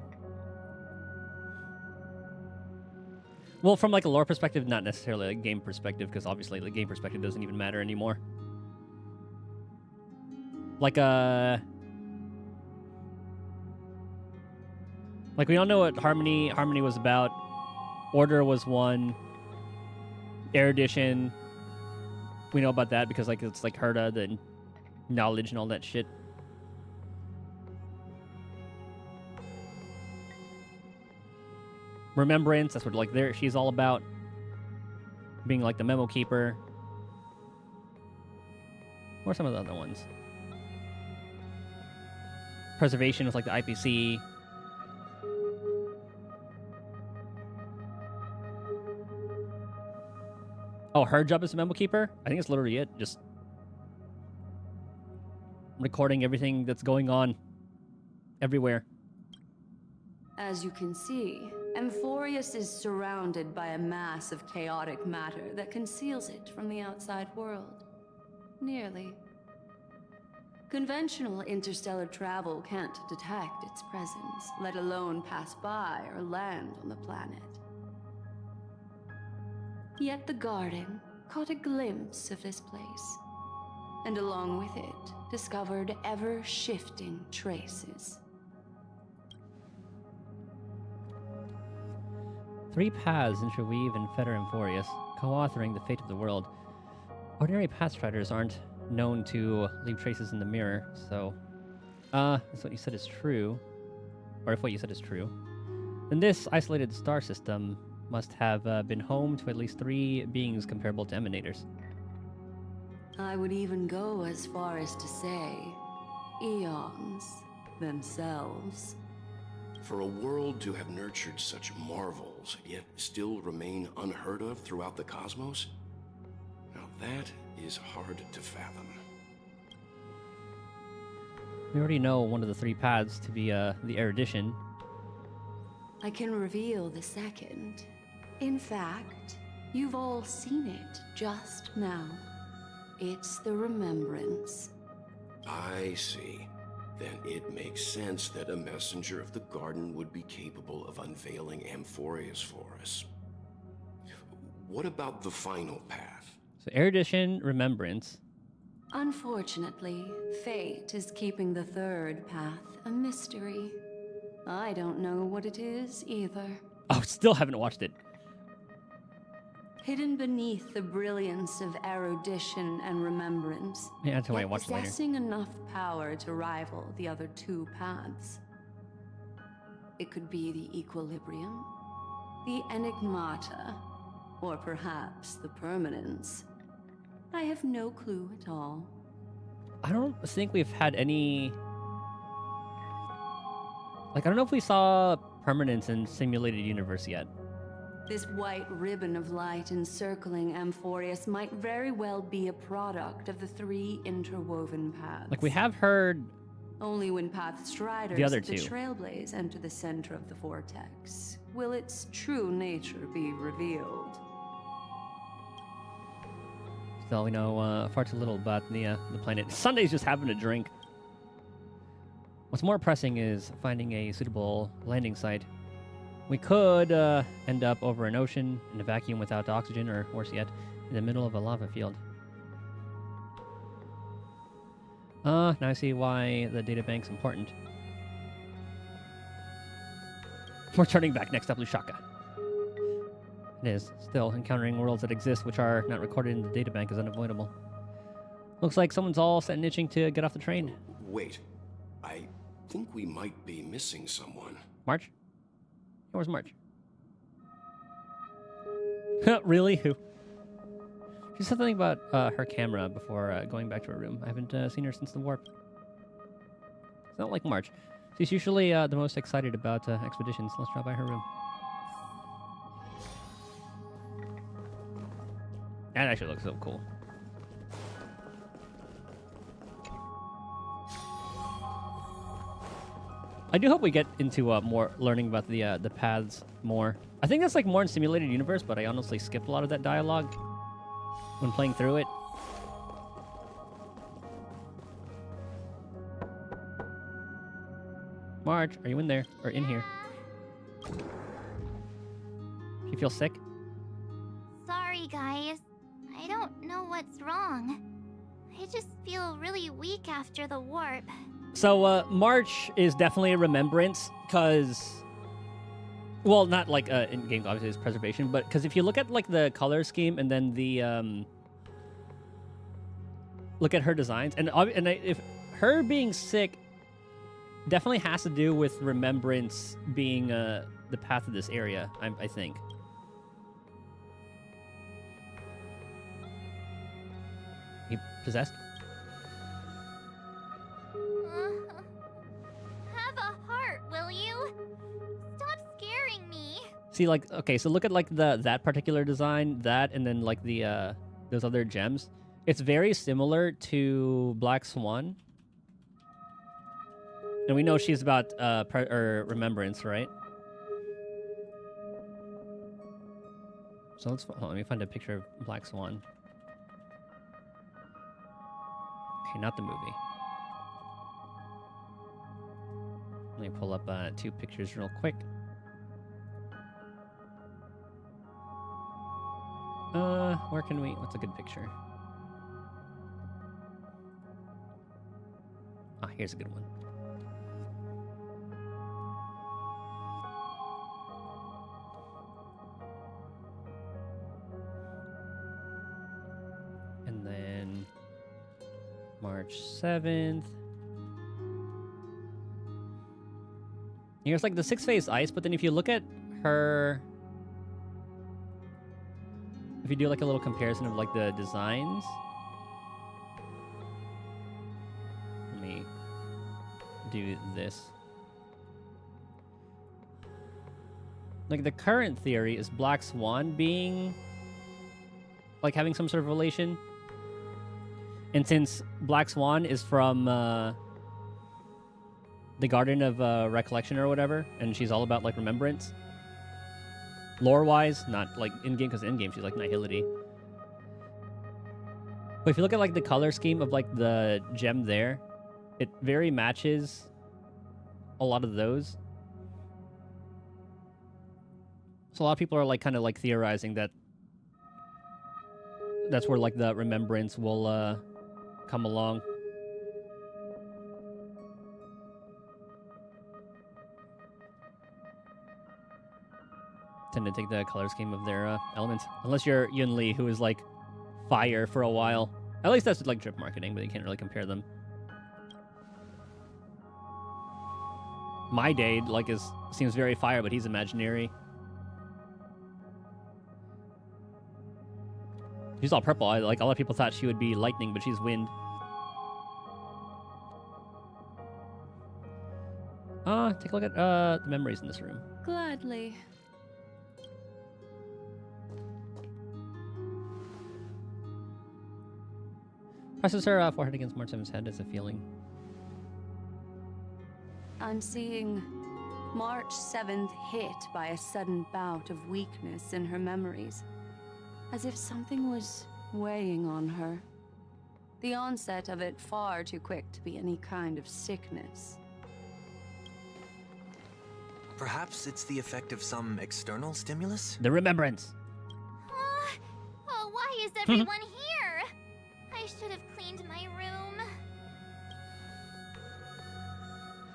Well, from like a lore perspective, not necessarily a game perspective, because obviously the game perspective doesn't even matter anymore. Like we all know what Harmony was about. Order was one. Erudition, we know about that because like it's like Herta, the knowledge and all that shit. Remembrance, that's what like she's all about. Being like the memo keeper. Or some of the other ones. Preservation was like the IPC. Oh, her job as a memo keeper? I think it's literally it. Just recording everything that's going on everywhere. As you can see, AMPHOREUS is surrounded by a mass of chaotic matter that conceals it from the outside world. Nearly. Conventional interstellar travel can't detect its presence, let alone pass by or land on the planet. Yet the garden caught a glimpse of this place, and along with it, discovered ever-shifting traces. 3 paths interweave and fetter AMPHOREUS, co-authoring the fate of the world. Ordinary pathstriders aren't known to leave traces in the mirror, so... that's what you said is true. Or if what you said is true. Then this isolated star system must have been home to at least 3 beings comparable to emanators. I would even go as far as to say, eons themselves. For a world to have nurtured such marvels, yet still remain unheard of throughout the cosmos? Now that is hard to fathom. We already know one of the 3 paths to be the erudition. I can reveal the second. In fact, you've all seen it just now. It's the remembrance. I see. Then it makes sense that a messenger of the garden would be capable of unveiling AMPHOREUS for us. What about the final path? So erudition, remembrance. Unfortunately, fate is keeping the third path a mystery. I don't know what it is either. Oh, still haven't watched it. Hidden beneath the brilliance of erudition and remembrance, Yeah, that's why I yet watch later. possessing enough power to rival the other 2 paths. It could be the equilibrium, the enigmata, or perhaps the permanence. I have no clue at all. I don't think we've had any... Like, I don't know if we saw permanence in Simulated Universe yet. This white ribbon of light encircling AMPHOREUS might very well be a product of the 3 interwoven paths. Like, we have heard... Only when Pathstriders The other of the 2. Trailblaze enter the center of the vortex will its true nature be revealed. Still, we know far too little about the planet. Sunday's just having a drink. What's more pressing is finding a suitable landing site. We could end up over an ocean, in a vacuum without oxygen, or worse yet, in the middle of a lava field. Now I see why the databank's important. We're turning back. Next up, Lushaka. It is. Still, encountering worlds that exist which are not recorded in the databank is unavoidable. Looks like someone's all set and itching to get off the train. Wait, I think we might be missing someone. March? Where's March? Really? Who? She said something about her camera before going back to her room. I haven't seen her since the warp. It's not like March. She's usually the most excited about expeditions. Let's drop by her room. That actually looks so cool. I do hope we get into more learning about the paths more. I think that's like more in Simulated Universe, but I honestly skipped a lot of that dialogue when playing through it. Marge, are you in there? Or in here? You feel sick? Sorry, guys. I don't know what's wrong. I just feel really weak after the warp. So, March is definitely a remembrance, because... Well, not like in games, obviously, it's preservation, but because if you look at like the color scheme and then the... look at her designs, and if her being sick definitely has to do with remembrance being the path of this area, I think. You possessed? Have a heart, will you? Stop scaring me. See, like, okay, so look at like that particular design, that, and then like the those other gems. It's very similar to Black Swan. And we know she's about remembrance, right? So let me find a picture of Black Swan. Okay, not the movie. Let me pull up 2 pictures real quick. Where can we... What's a good picture? Ah, here's a good one. And then March 7th. Here's like the 6-phase ice, but then if you look at her... If you do like a little comparison of like the designs... Let me do this. Like the current theory is Black Swan being... like having some sort of relation. And since Black Swan is from the Garden of Recollection or whatever, and she's all about like remembrance, lore-wise, not like in-game, because in-game she's like nihility. But if you look at like the color scheme of like the gem there, it very matches a lot of those. So a lot of people are like kind of like theorizing that that's where like the remembrance will come along. Tend to take the color scheme of their elements, unless you're Yun Li, who is like fire for a while. At least that's like drip marketing, but you can't really compare them. My Dade like seems very fire, but he's imaginary. She's all purple. Like a lot of people thought she would be lightning, but she's wind. Take a look at the memories in this room. Gladly. Presses her forehead against Martin's head as a feeling. I'm seeing March 7th hit by a sudden bout of weakness in her memories, as if something was weighing on her. The onset of it far too quick to be any kind of sickness. Perhaps it's the effect of some external stimulus? The remembrance. Oh, why is everyone here? I should have cleaned my room.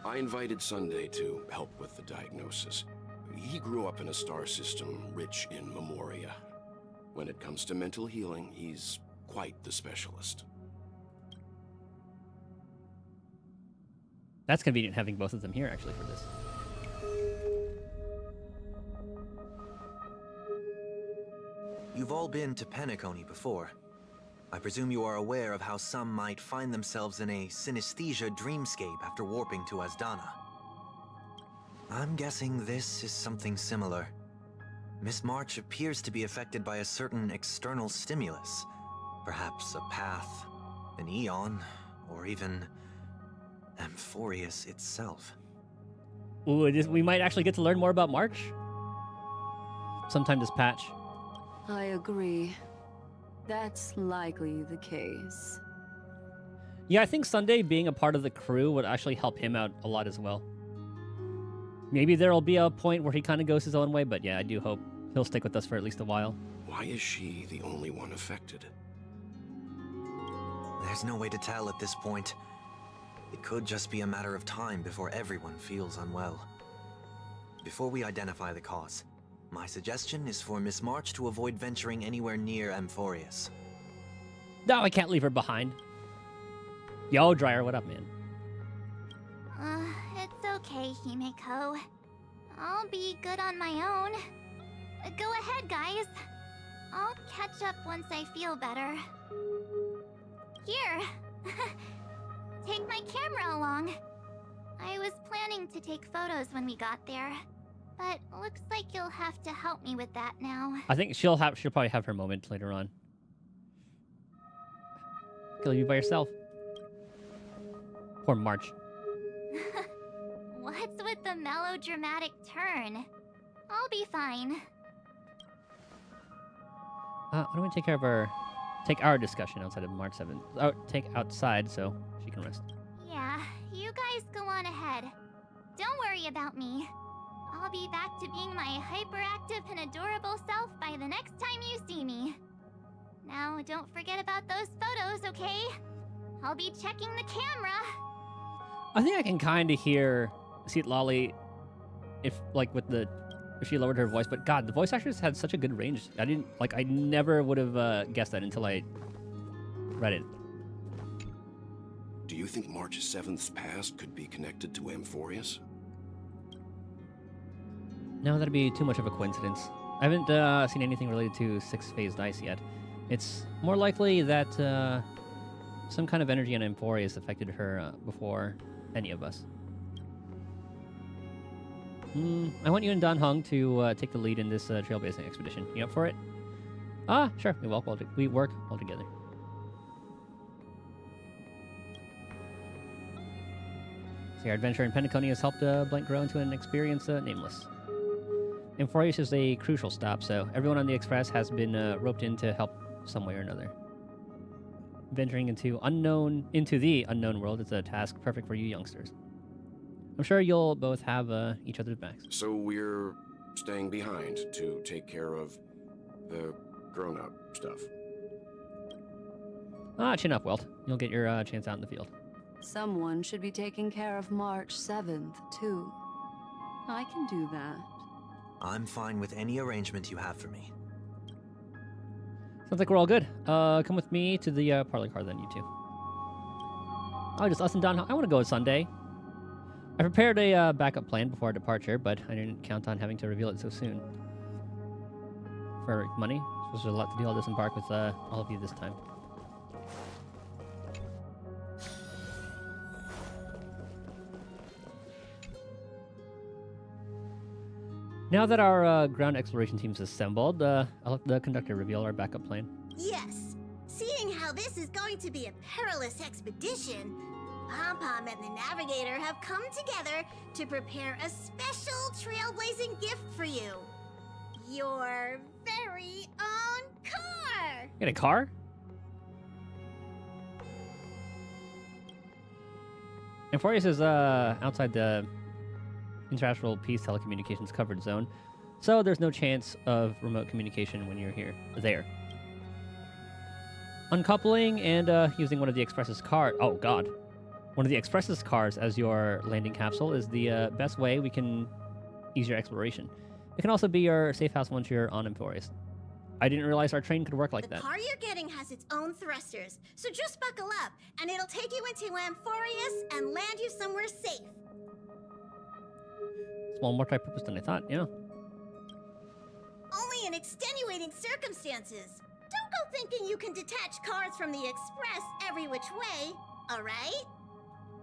I invited Sunday to help with the diagnosis. He grew up in a star system rich in memoria. When it comes to mental healing, he's quite the specialist. That's convenient having both of them here, actually, for this. You've all been to Penacony before. I presume you are aware of how some might find themselves in a synesthesia dreamscape after warping to Asdana. I'm guessing this is something similar. Miss March appears to be affected by a certain external stimulus. Perhaps a path, an eon, or even AMPHOREUS itself. Ooh, we might actually get to learn more about March sometime this patch. I agree. That's likely the case. Yeah, I think Sunday being a part of the crew would actually help him out a lot as well. Maybe there'll be a point where he kind of goes his own way, but yeah, I do hope he'll stick with us for at least a while. Why is she the only one affected? There's no way to tell at this point. It could just be a matter of time before everyone feels unwell. Before we identify the cause, my suggestion is for Miss March to avoid venturing anywhere near AMPHOREUS. No, I can't leave her behind. Yo, Dryer, what up, man? It's okay, Himeko. I'll be good on my own. Go ahead, guys. I'll catch up once I feel better. Here. Take my camera along. I was planning to take photos when we got there, but looks like you'll have to help me with that now. I think she'll probably have her moment later on. Can leave you by yourself. Poor March. What's with the melodramatic turn? I'll be fine. Why don't we take our discussion outside of March 7th? Take outside so she can rest. Yeah, you guys go on ahead. Don't worry about me. I'll be back to being my hyperactive and adorable self by the next time you see me. Now, don't forget about those photos, okay? I'll be checking the camera. I think I can kind of see it Lolly if she lowered her voice, but God, the voice actress had such a good range. I never would have guessed that until I read it. Do you think March 7th's past could be connected to AMPHOREUS? No, that'd be too much of a coincidence. I haven't seen anything related to six-phase dice yet. It's more likely that some kind of energy on AMPHOREUS affected her before any of us. I want you and Dan Hung to take the lead in this trailblazing expedition. You up for it? Sure. We work all together. So our adventure in Penacony has helped Blank grow into an experience nameless. AMPHOREUS is a crucial stop, so everyone on the Express has been roped in to help some way or another. Venturing into the unknown world is a task perfect for you youngsters. I'm sure you'll both have each other's backs. So we're staying behind to take care of the grown-up stuff. Chin up, Welt. You'll get your chance out in the field. Someone should be taking care of March 7th, too. I can do that. I'm fine with any arrangement you have for me. Sounds like we're all good. Come with me to the parlor car then, you two. Oh, just us and Don. I want to go Sunday. I prepared a backup plan before our departure, but I didn't count on having to reveal it so soon. For money, so there's a lot to do. I'll disembark with all of you this time. Now that our ground exploration team's assembled, I'll let the conductor reveal our backup plan. Yes. Seeing how this is going to be a perilous expedition, Pom-Pom and the Navigator have come together to prepare a special trailblazing gift for you. Your very own car! Get a car? AMPHOREUS is outside the International Peace Telecommunications covered zone, so there's no chance of remote communication when you're there. Uncoupling and using one of the Express's cars. Oh God. One of the Express's cars as your landing capsule is the best way we can ease your exploration. It can also be your safe house once you're on AMPHOREUS. I didn't realize our train could work like that. The car you're getting has its own thrusters, so just buckle up, and it'll take you into AMPHOREUS and land you somewhere safe. It's more multi-purpose than I thought, yeah. Only only in extenuating circumstances. Don't go thinking you can detach cars from the express every which way, alright?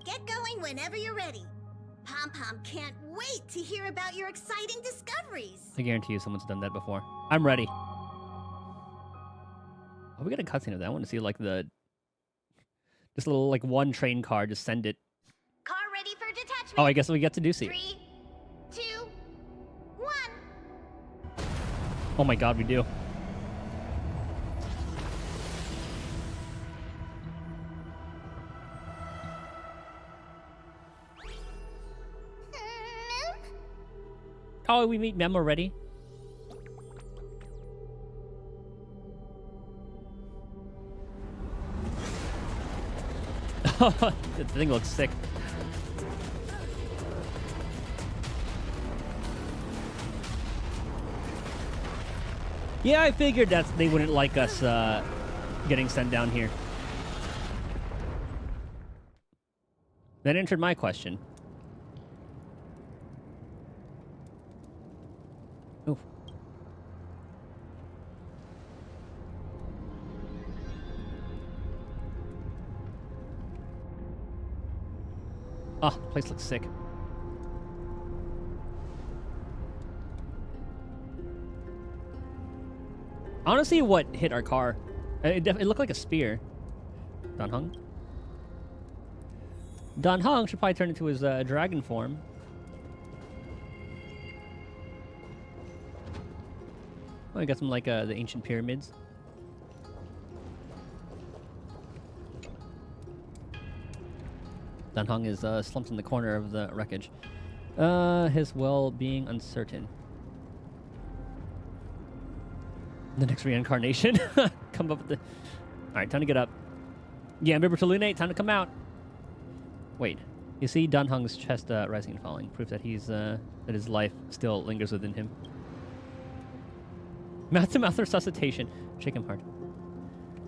Get going whenever you're ready. Pom-Pom can't wait to hear about your exciting discoveries. I guarantee you someone's done that before. I'm ready. Oh, we got a cutscene of that. I want to see like the... Just a little like one train car, just send it. Car ready for detachment. Oh, I guess we get to do see. 3, 2, 1. Oh my god, we do. Oh, we meet Mem already? The thing looks sick. Yeah, I figured that they wouldn't like us getting sent down here. That answered my question. Oof. Ah, the place looks sick. Honestly, what hit our car? It looked like a spear. Dan Heng? Dan Heng should probably turn into his dragon form. Oh, I got some like the ancient pyramids. Dan Heng is slumped in the corner of the wreckage. His well-being uncertain. The next reincarnation. Come up with the... Alright, time to get up. Yeah, remember to lunate, time to come out. Wait. You see Dan Heng's chest rising and falling. Proof that he's that his life still lingers within him. Mouth-to-mouth resuscitation. Shake him hard.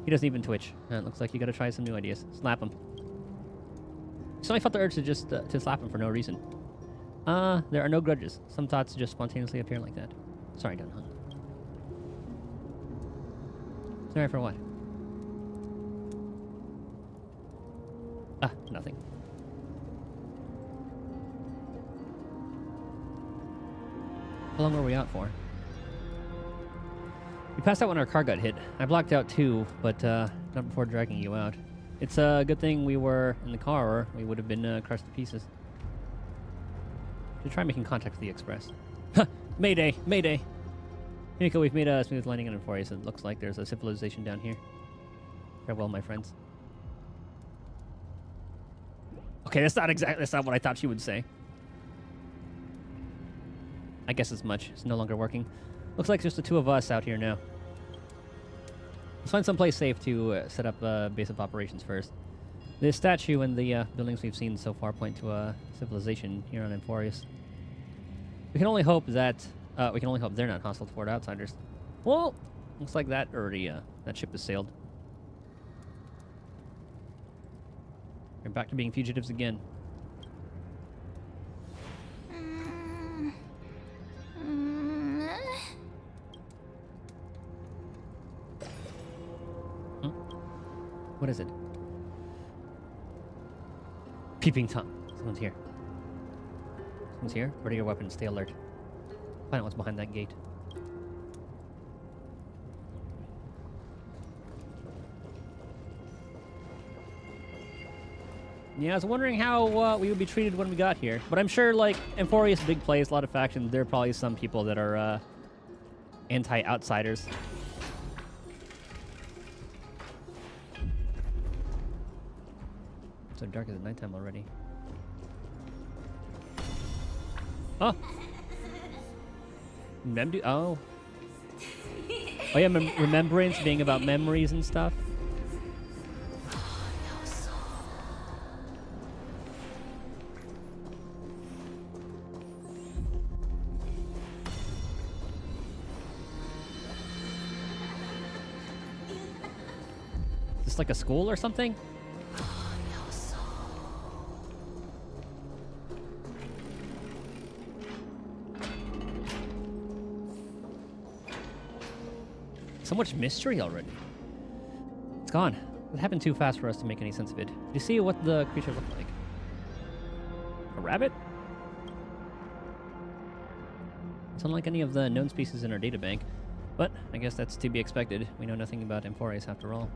He doesn't even twitch. It looks like you gotta try some new ideas. Slap him. Suddenly felt the urge to just to slap him for no reason. There are no grudges. Some thoughts just spontaneously appear like that. Sorry, Dan Heng. Sorry for what? Ah, nothing. How long were we out for? We passed out when our car got hit. I blocked out too, but not before dragging you out. It's a good thing we were in the car, or we would have been crushed to pieces. Should try making contact with the express. Ha! Mayday! Mayday! Himiko, we've made a smooth landing on AMPHOREUS. It looks like there's a civilization down here. Farewell, my friends. Okay, that's not what I thought she would say. I guess as much. It's no longer working. Looks like just the two of us out here now. Let's find someplace safe to set up a base of operations first. The statue and the buildings we've seen so far point to a civilization here on AMPHOREUS. We can only hope that they're not hostile toward outsiders. Well, looks like that already that ship has sailed. We're back to being fugitives again. What is it? Peeping Tom. Someone's here. Someone's here. Ready your weapon. Stay alert. Find out what's behind that gate. Yeah, I was wondering how we would be treated when we got here. But I'm sure, like, AMPHOREUS is a big place, a lot of factions. There are probably some people that are anti-outsiders. It's so dark as nighttime already. Oh! Oh. Oh yeah, remembrance being about memories and stuff. Is this like a school or something? So much mystery already. It's gone. It happened too fast for us to make any sense of it. Do you see what the creature looked like? A rabbit? It's unlike any of the known species in our databank, but I guess that's to be expected. We know nothing about AMPHOREUS after all.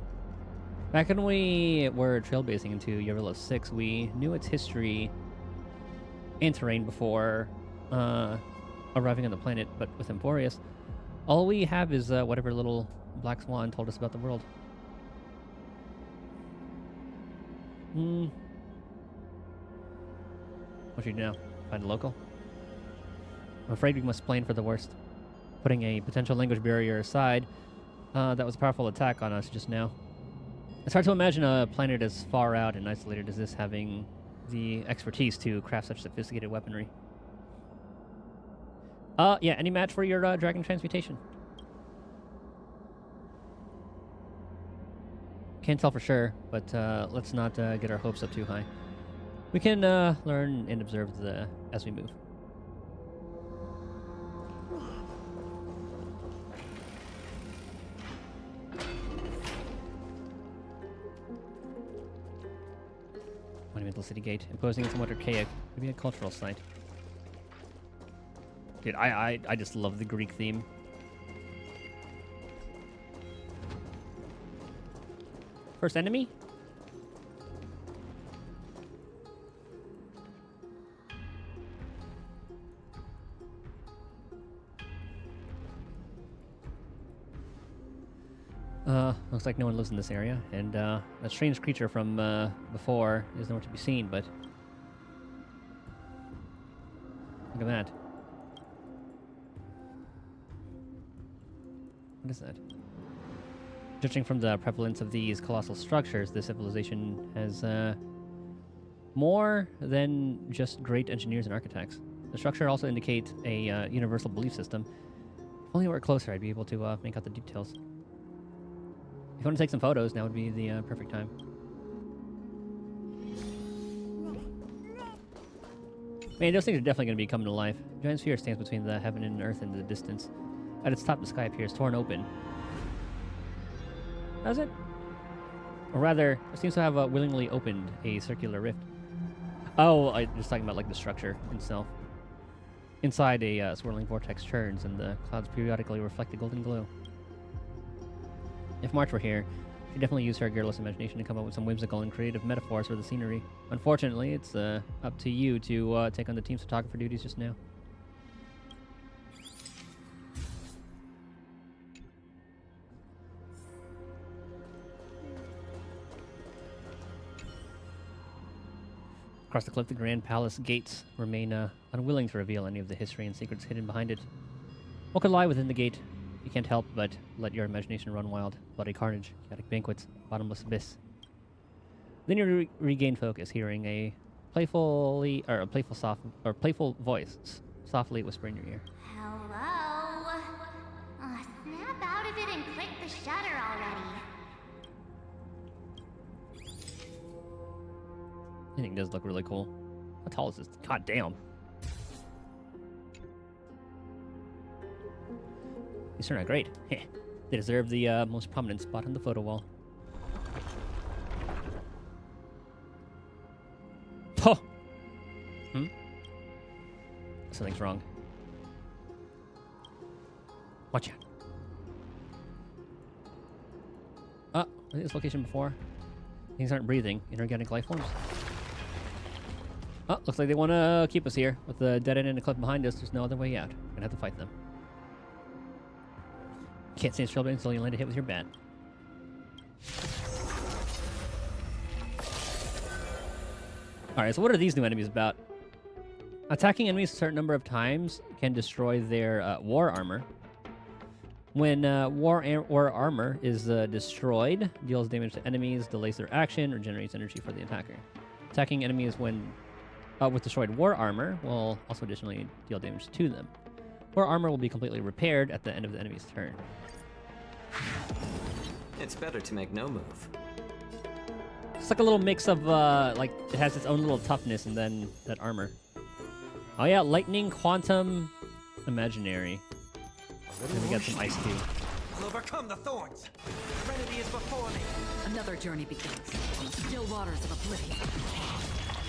Back when we were trailblazing into Yarilla 6, we knew its history and terrain before arriving on the planet, but with AMPHOREUS, all we have is whatever little black swan told us about the world. What should we do now? Find a local? I'm afraid we must plan for the worst. Putting a potential language barrier aside, that was a powerful attack on us just now. It's hard to imagine a planet as far out and isolated as this having the expertise to craft such sophisticated weaponry. Yeah, any match for your dragon transmutation? Can't tell for sure, but let's not get our hopes up too high. We can learn and observe as we move. Monumental city gate, imposing and somewhat archaic, maybe a cultural site. Dude, I just love the Greek theme. First enemy? Looks like no one lives in this area, and that strange creature from before is nowhere to be seen, but look at that. What is that? Judging from the prevalence of these colossal structures, this civilization has more than just great engineers and architects. The structure also indicates a universal belief system. If only I were closer, I'd be able to make out the details. If you want to take some photos, now would be the perfect time. Man, those things are definitely going to be coming to life. Giant sphere stands between the heaven and earth in the distance. At its top, the sky appears torn open. Does it? Or rather, it seems to have willingly opened a circular rift. Oh, I was talking about like the structure itself. Inside, a swirling vortex churns, and the clouds periodically reflect a golden glow. If March were here, she'd definitely use her garrulous imagination to come up with some whimsical and creative metaphors for the scenery. Unfortunately, it's up to you to take on the team's photographer duties just now. Across the cliff, the Grand Palace gates remain unwilling to reveal any of the history and secrets hidden behind it. What could lie within the gate? You can't help but let your imagination run wild. Bloody carnage, chaotic banquets, bottomless abyss. Then you regain focus, hearing a playful voice softly whisper in your ear. Hello? Snap out of it and click the shutter already. I think it does look really cool. How tall is this? God damn. These are not great. Heh. They deserve the most prominent spot on the photo wall. Oh! Something's wrong. Watch out. Was this location before? Things aren't breathing. Inorganic life forms. Oh, looks like they want to keep us here. With the dead end and the cliff behind us, there's no other way out. We're gonna have to fight them. Can't stand trailblazing until you land a hit with your bat. Alright, so what are these new enemies about? Attacking enemies a certain number of times can destroy their war armor. When war armor is destroyed, deals damage to enemies, delays their action, or generates energy for the attacker. Attacking enemies when with destroyed war armor will also additionally deal damage to them. War armor will be completely repaired at the end of the enemy's turn. It's better to make no move. It's like a little mix of, like, it has its own little toughness and then that armor. Oh yeah, lightning, quantum, imaginary. And we got some ice too. I'll overcome the thorns. Serenity is before me. Another journey begins on the still waters of oblivion.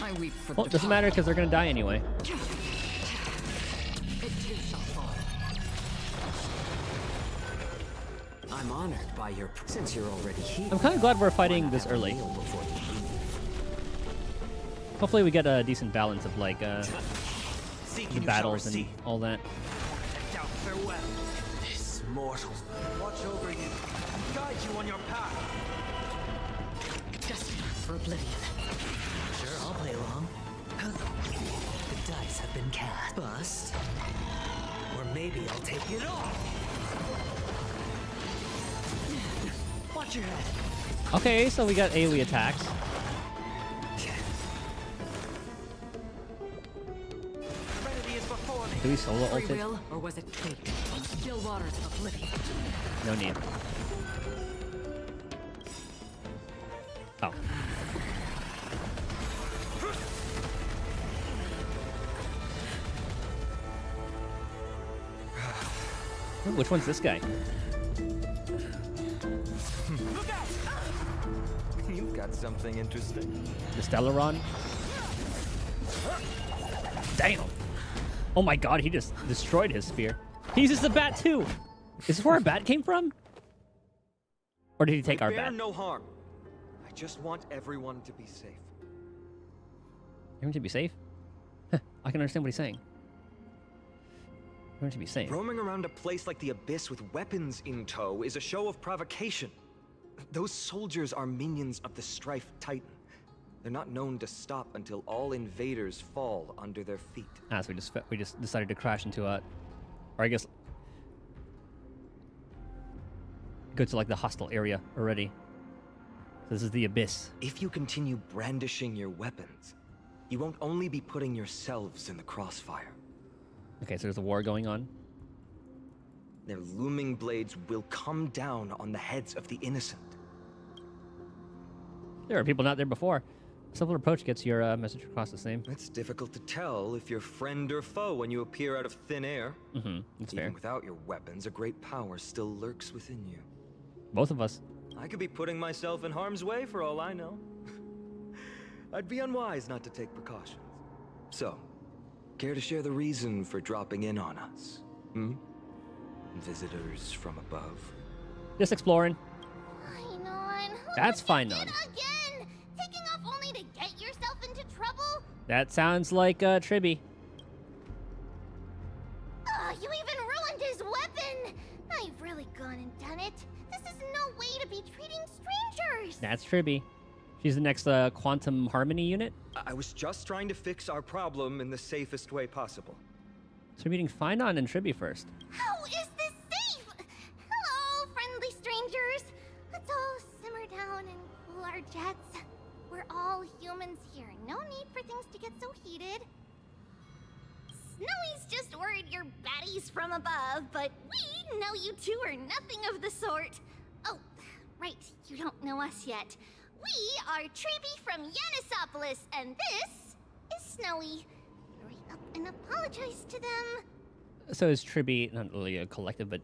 I weep for Well, it doesn't matter because they're gonna die anyway. It too shall fall. I'm honored by your... Since you're already here... I'm kind of glad we're fighting this early. Hopefully we get a decent balance of like the battles and all that. This mortal watch over you, guide you on your path. Destined for oblivion. Sure, I'll play along. The dice have been cast. Bust. Or maybe I'll take it off. Watch your head. Okay, so we got AoE attacks. Do we solo ult Free it? will, or was it fate on the still waters of oblivion? No need. Oh. Ooh, which one's this guy? You've got something interesting. The Stellaron? Damn! Oh my god, he just destroyed his spear. He uses the bat too! Is this where our bat came from? Or did he take our bat? No harm. I just want everyone to be safe. Everyone should be safe? Huh, I can understand what he's saying. Everyone should be safe. Roaming around a place like the Abyss with weapons in tow is a show of provocation. Those soldiers are minions of the Strife Titan. They're not known to stop until all invaders fall under their feet. Ah, so we just decided to crash into a, or I guess go to like the hostile area already. This is the Abyss. If you continue brandishing your weapons, you won't only be putting yourselves in the crossfire. Okay, so there's a war going on. Their looming blades will come down on the heads of the innocent. There are people not there before. Simple approach gets your message across the same. It's difficult to tell if you're friend or foe when you appear out of thin air. Mm-hmm, that's fair. Even without your weapons, a great power still lurks within you. Both of us. I could be putting myself in harm's way for all I know. I'd be unwise not to take precautions. So, care to share the reason for dropping in on us? Hmm? Visitors from above. Just exploring. Fine on. That's fine on. Again! Taking off only to get yourself into trouble? That sounds like Tribby. You even ruined his weapon! Now you've really gone and done it. This is no way to be treating strangers! That's Tribby. She's the next Quantum Harmony unit. I was just trying to fix our problem in the safest way possible. So we're meeting Finon and Tribby first. How is this safe? Hello, friendly strangers. Let's all simmer down and cool our jets. We're all humans here. No need for things to get so heated. Snowy's just worried you're baddies from above, but we know you two are nothing of the sort. Oh, right, you don't know us yet. We are Tribby from Yanisopolis, and this is Snowy. Hurry up and apologize to them. So is Tribby not really a collective, but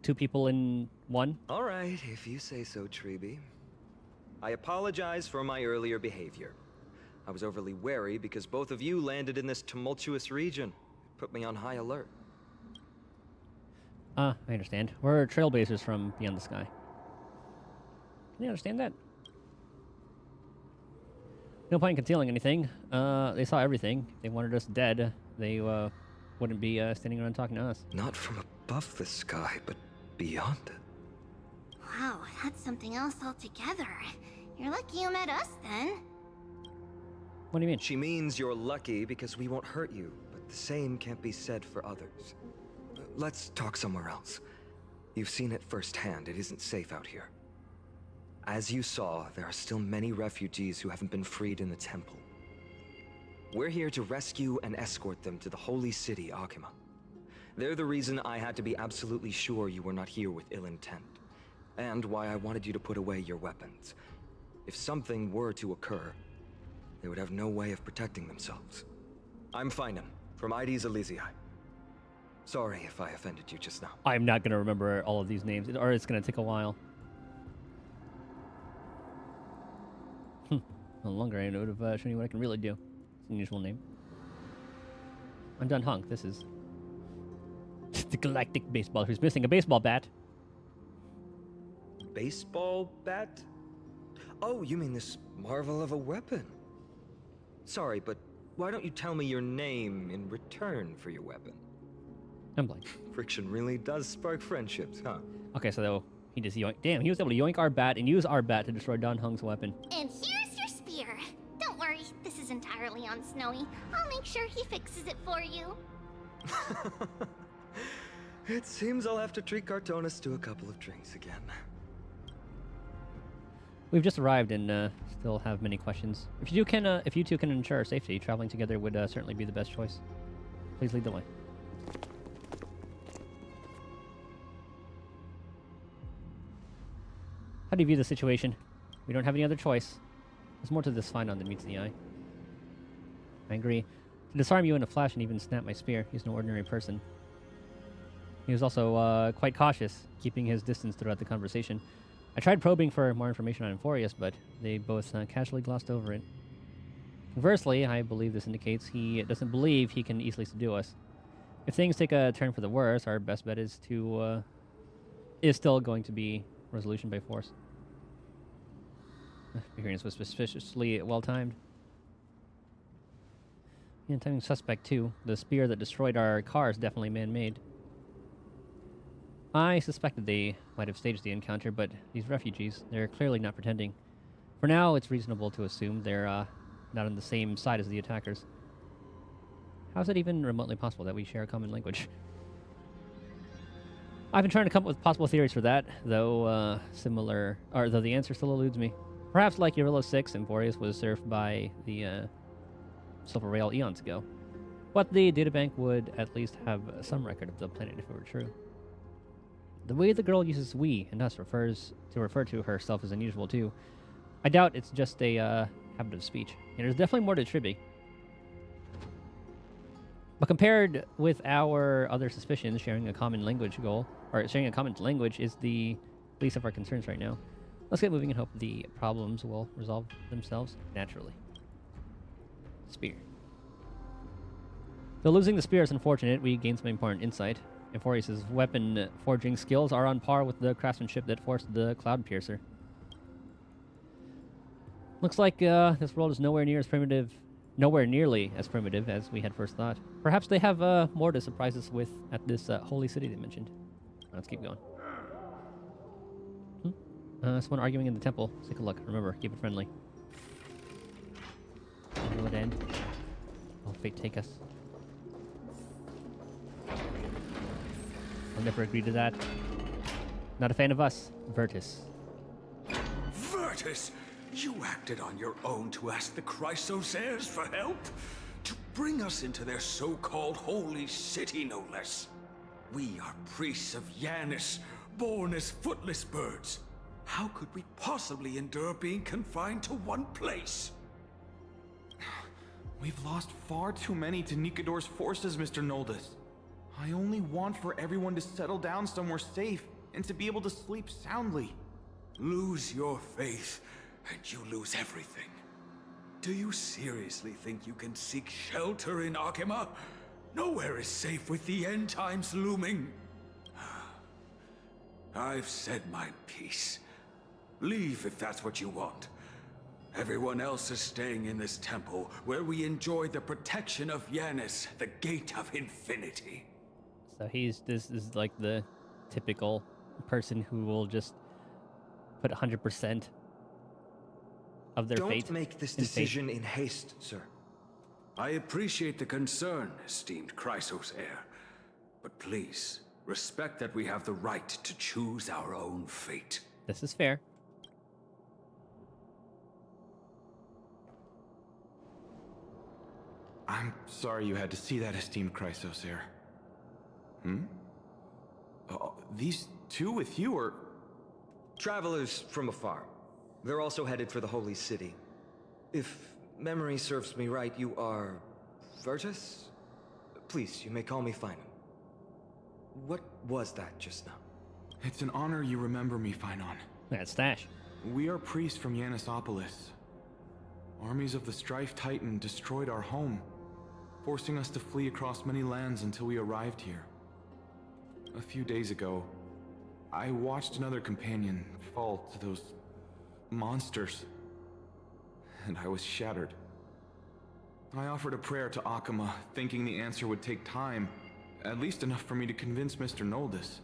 two people in one? All right, if you say so, Tribby. I apologize for my earlier behavior. I was overly wary because both of you landed in this tumultuous region. Put me on high alert. I understand. We're trailblazers from beyond the sky. Can you understand that? No point in concealing anything. They saw everything. They wanted us dead. They wouldn't be standing around talking to us. Not from above the sky, but beyond it. Wow, that's something else altogether. You're lucky you met us, then. What do you mean? She means you're lucky because we won't hurt you, but the same can't be said for others. Let's talk somewhere else. You've seen it firsthand. It isn't safe out here. As you saw, there are still many refugees who haven't been freed in the temple. We're here to rescue and escort them to the holy city, Akima. They're the reason I had to be absolutely sure you were not here with ill intent, and why I wanted you to put away your weapons. If something were to occur, they would have no way of protecting themselves. I'm Finan, from ID's Elysiae. Sorry if I offended you just now. I'm not going to remember all of these names, or it's going to take a while. No longer I would have shown you what I can really do. It's an unusual name. I'm done Hunk. This is the galactic baseball who's missing a baseball bat. Baseball bat? Oh, you mean this marvel of a weapon. Sorry, but why don't you tell me your name in return for your weapon? I'm blank. Friction really does spark friendships, huh? Okay, so he just yoink. Damn, he was able to yoink our bat and use our bat to destroy Don Hung's weapon. And here's your spear. Don't worry, this is entirely on Snowy. I'll make sure he fixes it for you. It seems I'll have to treat Cartonis to a couple of drinks again. We've just arrived and still have many questions. If you two can ensure our safety, traveling together would certainly be the best choice. Please lead the way. How do you view the situation? We don't have any other choice. There's more to this find on than meets the eye. I agree. To disarm you in a flash and even snap my spear, he's no ordinary person. He was also quite cautious, keeping his distance throughout the conversation. I tried probing for more information on AMPHOREUS, but they both casually glossed over it. Conversely, I believe this indicates he doesn't believe he can easily subdue us. If things take a turn for the worse, our best bet is still going to be resolution by force. Appearance was suspiciously well-timed. And timing suspect, too. The spear that destroyed our car is definitely man-made. I suspected they might have staged the encounter, but these refugees, they're clearly not pretending. For now, it's reasonable to assume they're not on the same side as the attackers. How is it even remotely possible that we share a common language? I've been trying to come up with possible theories for that, though though the answer still eludes me. Perhaps like Eurilo 6, AMPHOREUS was served by the Silver Rail eons ago. But the databank would at least have some record of the planet if it were true. The way the girl uses we and us refer to herself as unusual too. I doubt it's just a habit of speech. And there's definitely more to Tribby. But compared with our other suspicions, sharing a common language is the least of our concerns right now. Let's get moving and hope the problems will resolve themselves naturally. Spear. Though losing the spear is unfortunate, we gain some important insight. AMPHOREUS' weapon forging skills are on par with the craftsmanship that forced the Cloud Piercer. Looks like this world is nowhere nearly as primitive as we had first thought. Perhaps they have more to surprise us with at this holy city they mentioned. Let's keep going. Someone arguing in the temple. Let's take a look. Remember, keep it friendly. Will it end? Will fate take us? I'll never agree to that. Not a fan of us. Virtus. Virtus! You acted on your own to ask the Chrysosaires for help? To bring us into their so-called holy city, no less. We are priests of Yanis, born as footless birds. How could we possibly endure being confined to one place? We've lost far too many to Nikador's forces, Mr. Noldus. I only want for everyone to settle down somewhere safe and to be able to sleep soundly. Lose your faith, and you lose everything. Do you seriously think you can seek shelter in Akima? Nowhere is safe with the end times looming. I've said my piece. Leave if that's what you want. Everyone else is staying in this temple, where we enjoy the protection of Yanis, the Gate of Infinity. So this is like the typical person who will just put 100% of their fate. Don't make this decision in haste, sir. I appreciate the concern, esteemed Chrysosaire. But please, respect that we have the right to choose our own fate. This is fair. I'm sorry you had to see that, esteemed Chrysosaire. These two with you are... Travelers from afar. They're also headed for the holy city. If memory serves me right, you are... Virtus? Please, you may call me Finan. What was that just now? It's an honor you remember me, Phynon. That's Stash. We are priests from Yannisopolis. Armies of the Strife Titan destroyed our home, forcing us to flee across many lands until we arrived here. A few days ago, I watched another companion fall to those monsters, and I was shattered. I offered a prayer to Akama, thinking the answer would take time, at least enough for me to convince Mr. Noldus.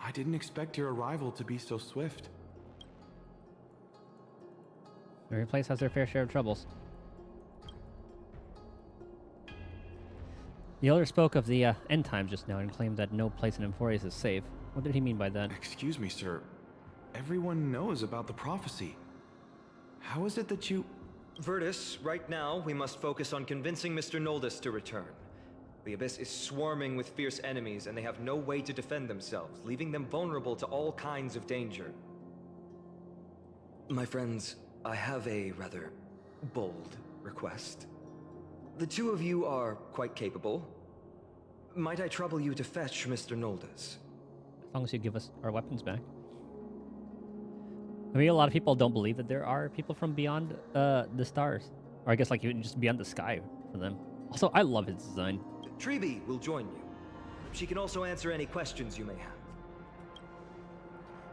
I didn't expect your arrival to be so swift. Every place has their fair share of troubles. The Elder spoke of the end times just now and claimed that no place in AMPHOREUS is safe. What did he mean by that? Excuse me, sir. Everyone knows about the prophecy. How is it that you... Virtus, right now, we must focus on convincing Mr. Noldus to return. The Abyss is swarming with fierce enemies, and they have no way to defend themselves, leaving them vulnerable to all kinds of danger. My friends, I have a rather bold request. The two of you are quite capable. Might I trouble you to fetch Mr. Noldus? As long as you give us our weapons back. I mean, a lot of people don't believe that there are people from beyond the stars. Or I guess like even just beyond the sky for them. Also, I love his design. Treeby will join you. She can also answer any questions you may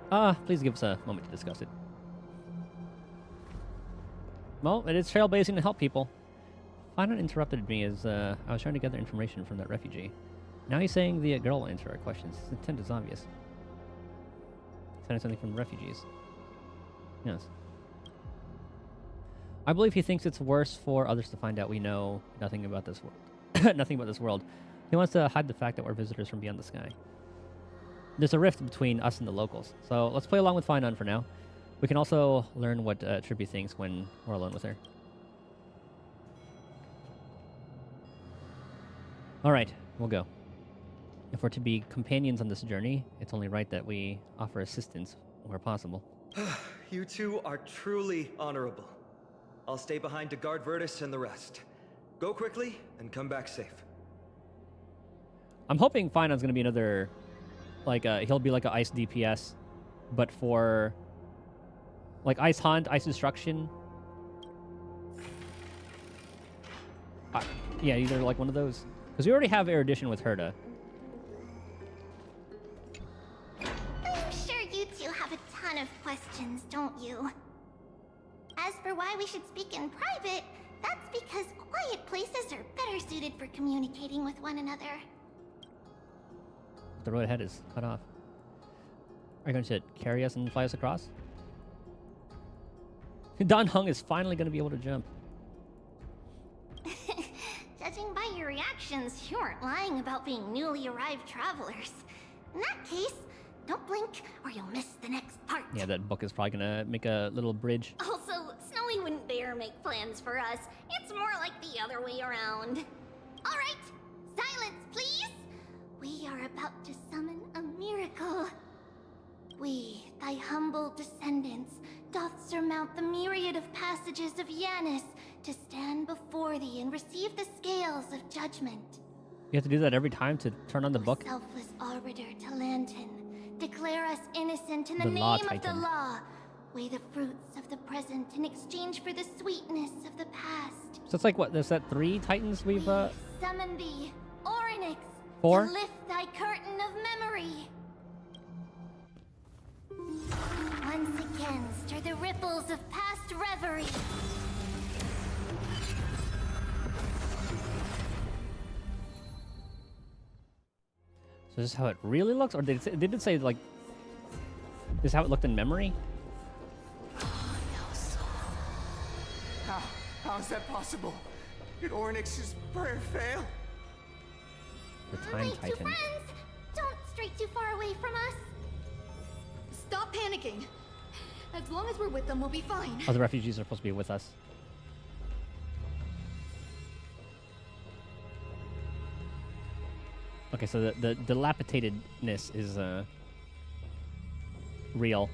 have. Please give us a moment to discuss it. Well, it is trailblazing to help people. Phynon interrupted me as I was trying to gather information from that refugee. Now he's saying the girl will answer our questions. His intent is obvious. He's finding something from the refugees. Yes. I believe he thinks it's worse for others to find out we know nothing about this world. Nothing about this world. He wants to hide the fact that we're visitors from beyond the sky. There's a rift between us and the locals, so let's play along with Phynon for now. We can also learn what Trippy thinks when we're alone with her. Alright, we'll go. If we're to be companions on this journey, it's only right that we offer assistance where possible. You two are truly honorable. I'll stay behind to guard Virtus and the rest. Go quickly and come back safe. I'm hoping Phynon's gonna be another, like, he'll be like an ice DPS, but for, like, ice hunt, ice destruction. Yeah, either like one of those. Because we already have erudition with Herta. I'm sure you two have a ton of questions, don't you? As for why we should speak in private, that's because quiet places are better suited for communicating with one another. The road ahead is cut off. Are you going to carry us and fly us across? Don Hung is finally going to be able to jump. Judging by your reactions, you aren't lying about being newly arrived travelers. In that case, don't blink or you'll miss the next part. Yeah, that book is probably going to make a little bridge. Also, Snowy wouldn't dare make plans for us. It's more like the other way around. All right, silence, please. We are about to summon a miracle. We, thy humble descendants, doth surmount the myriad of passages of Yanis to stand before thee and receive the scales of judgment. You have to do that every time to turn on the book? Selfless arbiter Talantin, declare us innocent in the The law name of the titan. law. Weigh the fruits of the present in exchange for the sweetness of the past. So it's like, what, there's that 3 titans we've, Summon thee, Orynyx, 4? to lift thy curtain of memory. Once again, stir the ripples of past reverie. So this is how it really looks? Or did it say, like, this is how it looked in memory? How is that possible? Did Orynyx's prayer fail? The Time My two Titan. friends, don't stray too far away from us. Stop panicking. As long as we're with them, we'll be fine. Oh, the refugees are supposed to be with us. Okay, so the dilapidatedness is real.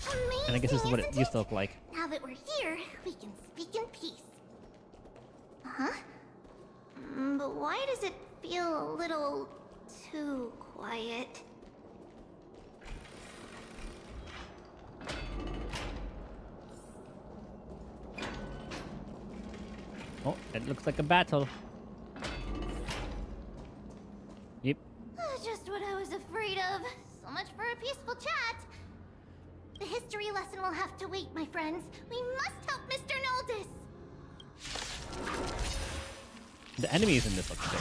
Amazing, And I guess this is what it isn't used to look like. Now that we're here, we can speak in peace. Huh? But why does it feel a little too quiet? Oh, it looks like a battle. Yep. Just what I was afraid of. So much for a peaceful chat. The history lesson will have to wait, my friends. We must help Mr. Noldis. The enemies in this look good.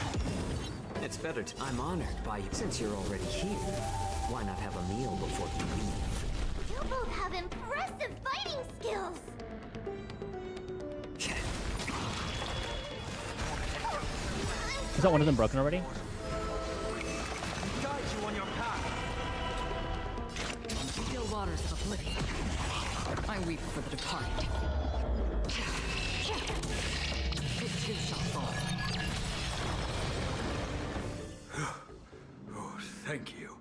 It's better to. I'm honored by you. Since you're already here, why not have a meal before you leave? You both have impressive fighting skills. Is that one of them broken already? Guide you on your path. Still waters of oblivion. I weep for the departed. It too shall fall. Oh, thank you.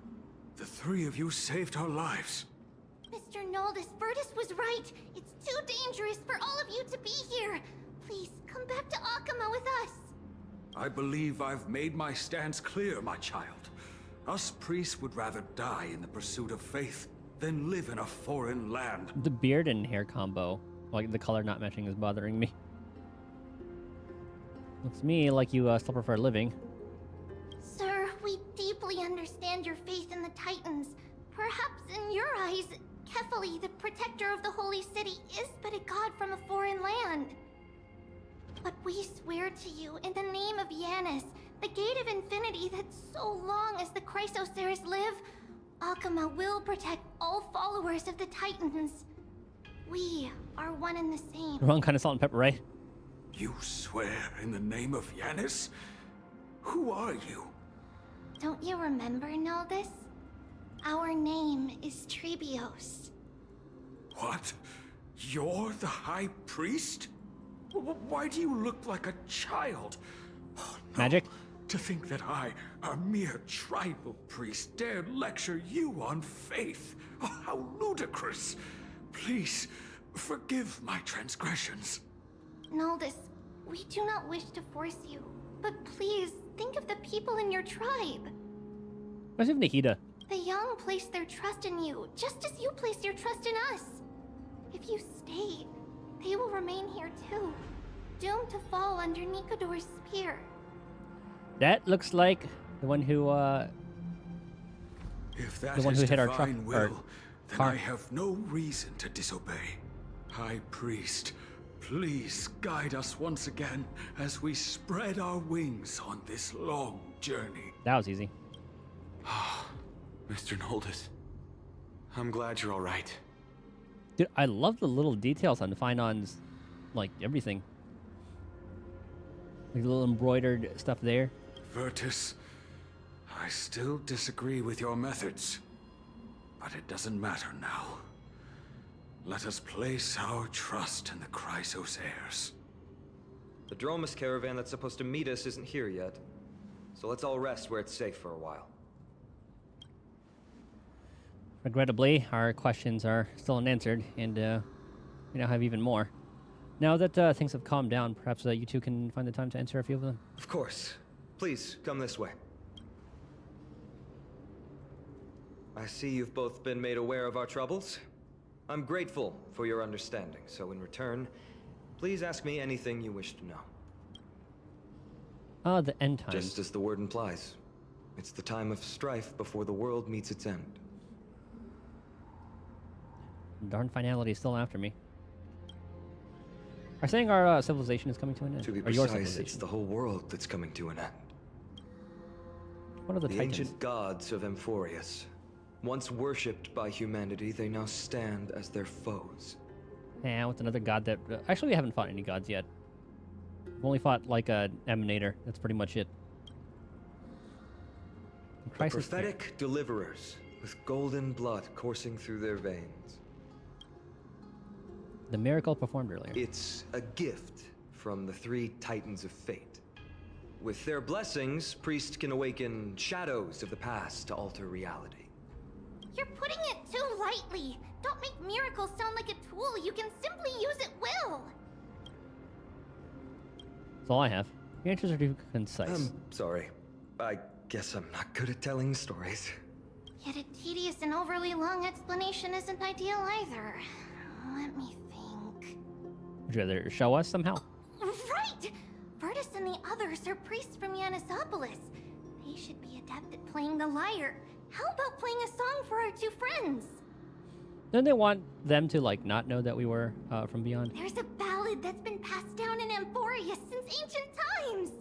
The three of you saved our lives. Mr. Noldis, Virtus was right. It's too dangerous for all of you to be here. Please, come back to Akama with us. I believe I've made my stance clear, my child. Us priests would rather die in the pursuit of faith than live in a foreign land. The beard and hair combo, like the color not matching, is bothering me. Looks to me like you still prefer living. Sir, we deeply understand your faith in the Titans. Perhaps in your eyes, Kefali, the protector of the Holy City, is but a god from a foreign land. But we swear to you, in the name of Yanis, the Gate of Infinity, that so long as the Chrysoceres live, Akama will protect all followers of the Titans. We are one and the same. Wrong kind of salt and pepper, right? You swear in the name of Yanis? Who are you? Don't you remember, Noldis? Our name is Trebios. What? You're the High Priest? Why do you look like a child? Oh, no. Magic? To think that I, a mere tribal priest, dare lecture you on faith. Oh, how ludicrous. Please, forgive my transgressions. Noldis, we do not wish to force you, but please think of the people in your tribe. Where's Nikita? The young place their trust in you, just as you place your trust in us. If you stay, they will remain here too, doomed to fall under Nikador's spear. That looks like the one who, If that the one is who hit our truck, divine or will, then car. I have no reason to disobey. High Priest, please guide us once again as we spread our wings on this long journey. That was easy. Mr. Noldis, I'm glad you're all right. Dude, I love the little details on Finon's, like, everything. Like the little embroidered stuff there. Virtus, I still disagree with your methods, but it doesn't matter now. Let us place our trust in the Chrysoceres. The Dromus caravan that's supposed to meet us isn't here yet, so let's all rest where it's safe for a while. Regrettably, our questions are still unanswered, and we now have even more. Now that things have calmed down, perhaps you two can find the time to answer a few of them. Of course. Please, come this way. I see you've both been made aware of our troubles. I'm grateful for your understanding, so in return, please ask me anything you wish to know. Ah, the end times. Just as the word implies. It's the time of strife before the world meets its end. Darn finality is still after me. Are saying our civilization is coming to an end? To be Or your precise, civilization? it's the whole world that's coming to an end. What are the Titans? ancient gods of AMPHOREUS. Once worshipped by humanity, they now stand as their foes. Yeah, with another god that... actually, we haven't fought any gods yet. We've only fought, like, a Emanator. That's pretty much it. The prophetic deliverers, with golden blood coursing through their veins. The miracle performed earlier. It's a gift from the three Titans of Fate. With their blessings, priests can awaken shadows of the past to alter reality. You're putting it too lightly. Don't make miracles sound like a tool you can simply use at will. That's all I have. Your answers are too concise. I'm sorry. I guess I'm not good at telling stories. Yet a tedious and overly long explanation isn't ideal either. Let me think. Would you rather show us somehow? Right! Virtus and the others are priests from Yanisopolis. They should be adept at playing the lyre. How about playing a song for our two friends? Don't they want them to, like, not know that we were from beyond? There's a ballad that's been passed down in AMPHOREUS since ancient times.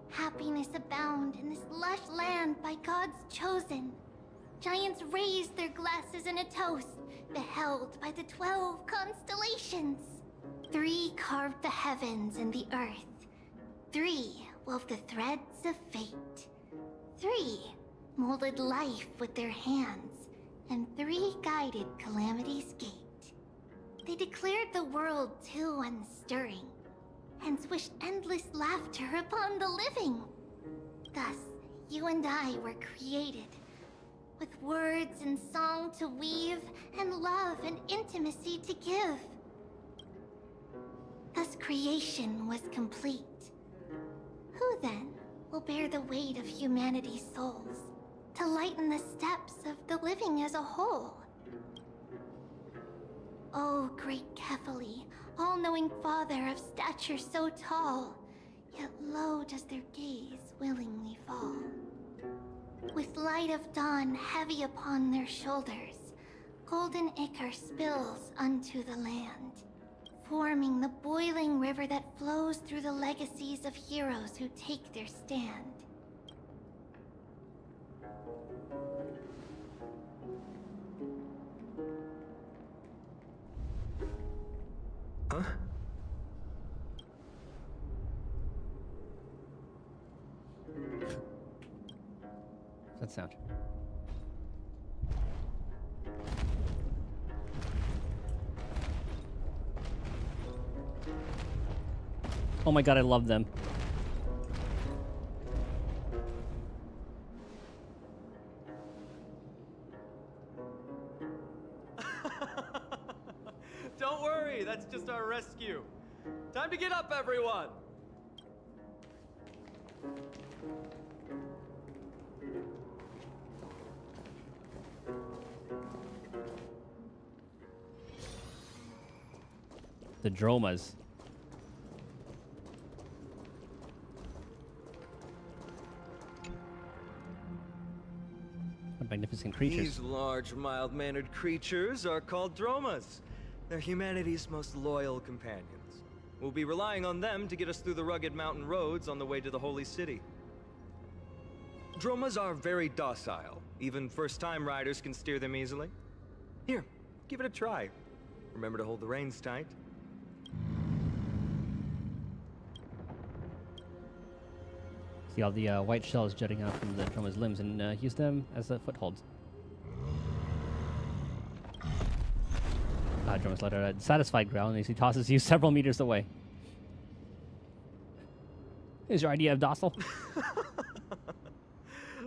Happiness abound in this lush land by God's chosen. Giants raised their glasses in a toast, beheld by the 12 constellations. 3 carved the heavens and the earth. 3 wove the threads of fate. 3 molded life with their hands, and 3 guided calamity's gate. They declared the world too unstirring, hence wished endless laughter upon the living. Thus, you and I were created, with words and song to weave, and love and intimacy to give. Thus creation was complete. Who then will bear the weight of humanity's souls, to lighten the steps of the living as a whole? O great Kephali, all-knowing Father of stature so tall, yet low does their gaze willingly fall. With light of dawn heavy upon their shoulders, golden ichor spills unto the land, forming the boiling river that flows through the legacies of heroes who take their stand. Huh? What's that sound? Oh my god, I love them. Don't worry, that's just our rescue. Time to get up, everyone! The Dromas. What magnificent creatures. These large, mild-mannered creatures are called Dromas. They're humanity's most loyal companions. We'll be relying on them to get us through the rugged mountain roads on the way to the Holy City. Dromas are very docile. Even first-time riders can steer them easily. Here, give it a try. Remember to hold the reins tight. See all the white shells jutting out from the Droma's limbs and use them as footholds. Dromas let out a satisfied growl as he tosses you several meters away. Is your idea of docile?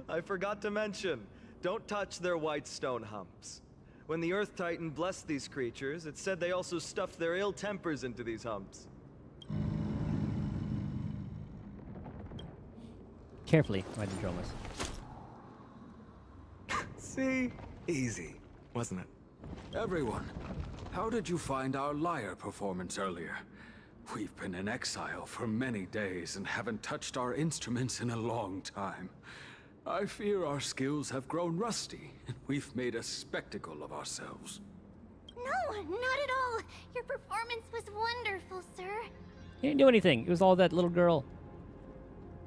I forgot to mention, don't touch their white stone humps. When the Earth Titan blessed these creatures, it said they also stuffed their ill tempers into these humps. Carefully, mighty Dromas. See? Easy, wasn't it? Everyone, how did you find our lyre performance earlier? We've been in exile for many days and haven't touched our instruments in a long time. I fear our skills have grown rusty, and we've made a spectacle of ourselves. No, not at all. Your performance was wonderful, sir. He didn't do anything. It was all that little girl.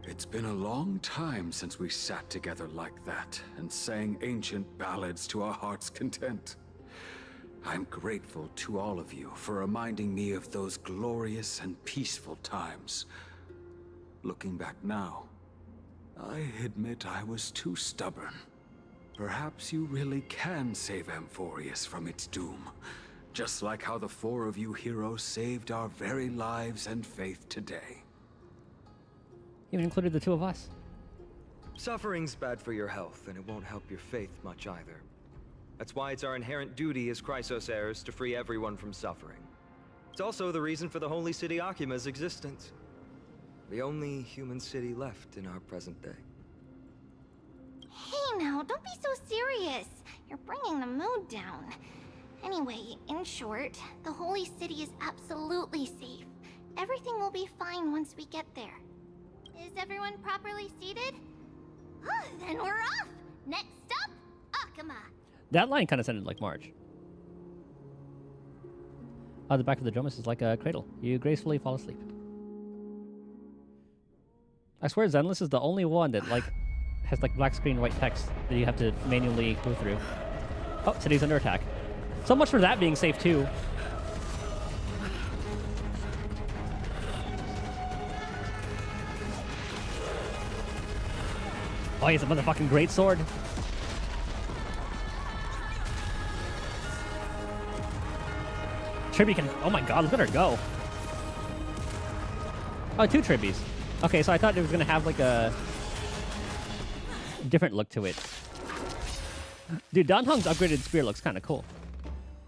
It's been a long time since we sat together like that and sang ancient ballads to our heart's content. I'm grateful to all of you for reminding me of those glorious and peaceful times. Looking back now, I admit I was too stubborn. Perhaps you really can save AMPHOREUS from its doom, just like how the 4 of you heroes saved our very lives and faith today. Even included the two of us. Suffering's bad for your health, and it won't help your faith much either. That's why it's our inherent duty as Chrysos heirs to free everyone from suffering. It's also the reason for the holy city Akima's existence. The only human city left in our present day. Hey now, don't be so serious. You're bringing the mood down. Anyway, in short, the holy city is absolutely safe. Everything will be fine once we get there. Is everyone properly seated? Then we're off! Next up, Akima! That line kind of sounded like March. The back of the drum is like a cradle. You gracefully fall asleep. I swear Zenless is the only one that like has like black screen white text that you have to manually go through. Oh, city's under attack. So much for that being safe too. Oh, he has a motherfucking great sword. Tribby can... Oh my god, look at her go. Oh, 2 Tribbies. Okay, so I thought it was going to have like a different look to it. Dude, Dan Hong's upgraded spear looks kind of cool.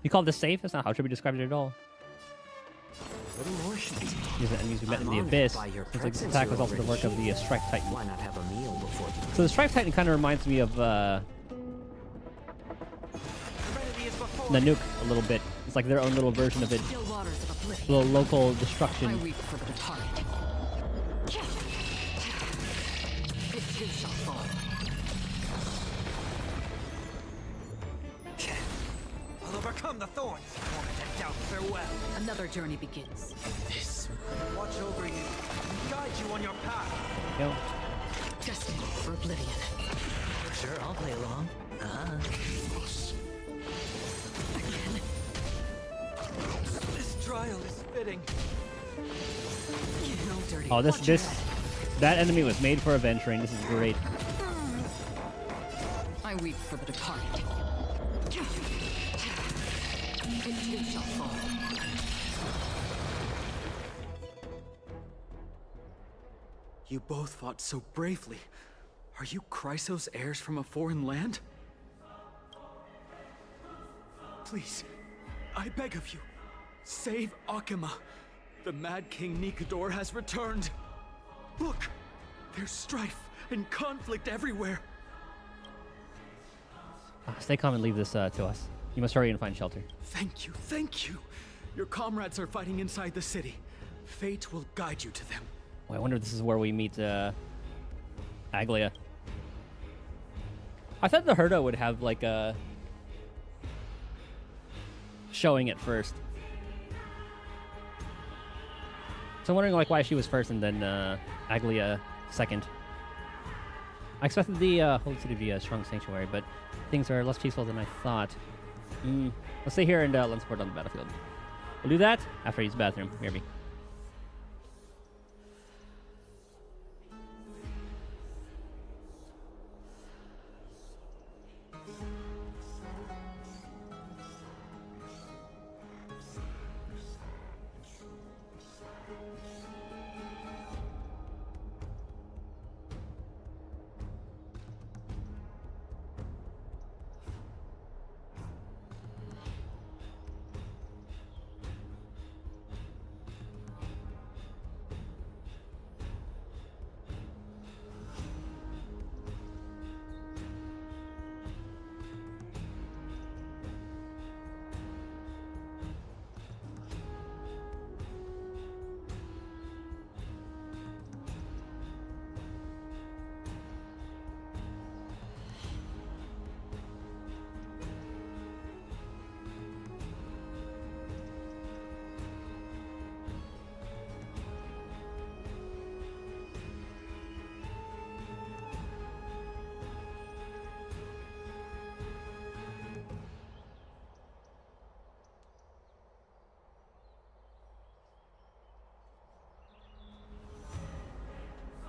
You call this safe? That's not how Tribby described it at all. These are enemies we met in the Abyss. Seems like this attack was also the work of the Strife Titan. Why not have a meal before you... So the Strife Titan kind of reminds me of Nanook a little bit. It's like their own little version of it. A little local destruction. I weep for the departed. It too shall fall. I'll overcome the thorns. I doubt farewell. Another journey begins. This watch over you and guide you on your path. Go. Destined for oblivion. Sure, I'll play along. Again. This trial is fitting. No dirty. Oh, that enemy was made for adventuring. This is great. I weep for the departed. It too shall fall. You both fought so bravely. Are you Chrysos heirs from a foreign land? Please, I beg of you, save Akima. The Mad King Nikador has returned. Look, there's strife and conflict everywhere. Stay calm and leave this to us. You must hurry and find shelter. Thank you, thank you. Your comrades are fighting inside the city. Fate will guide you to them. Oh, I wonder if this is where we meet Aglia. I thought the Herda would have like a showing it first. So I'm wondering like why she was first and then Aglia second. I expected the Holy City to be a strong sanctuary, but things are less peaceful than I thought. Let's stay here and lend support on the battlefield. We'll do that after I use the bathroom. Maybe.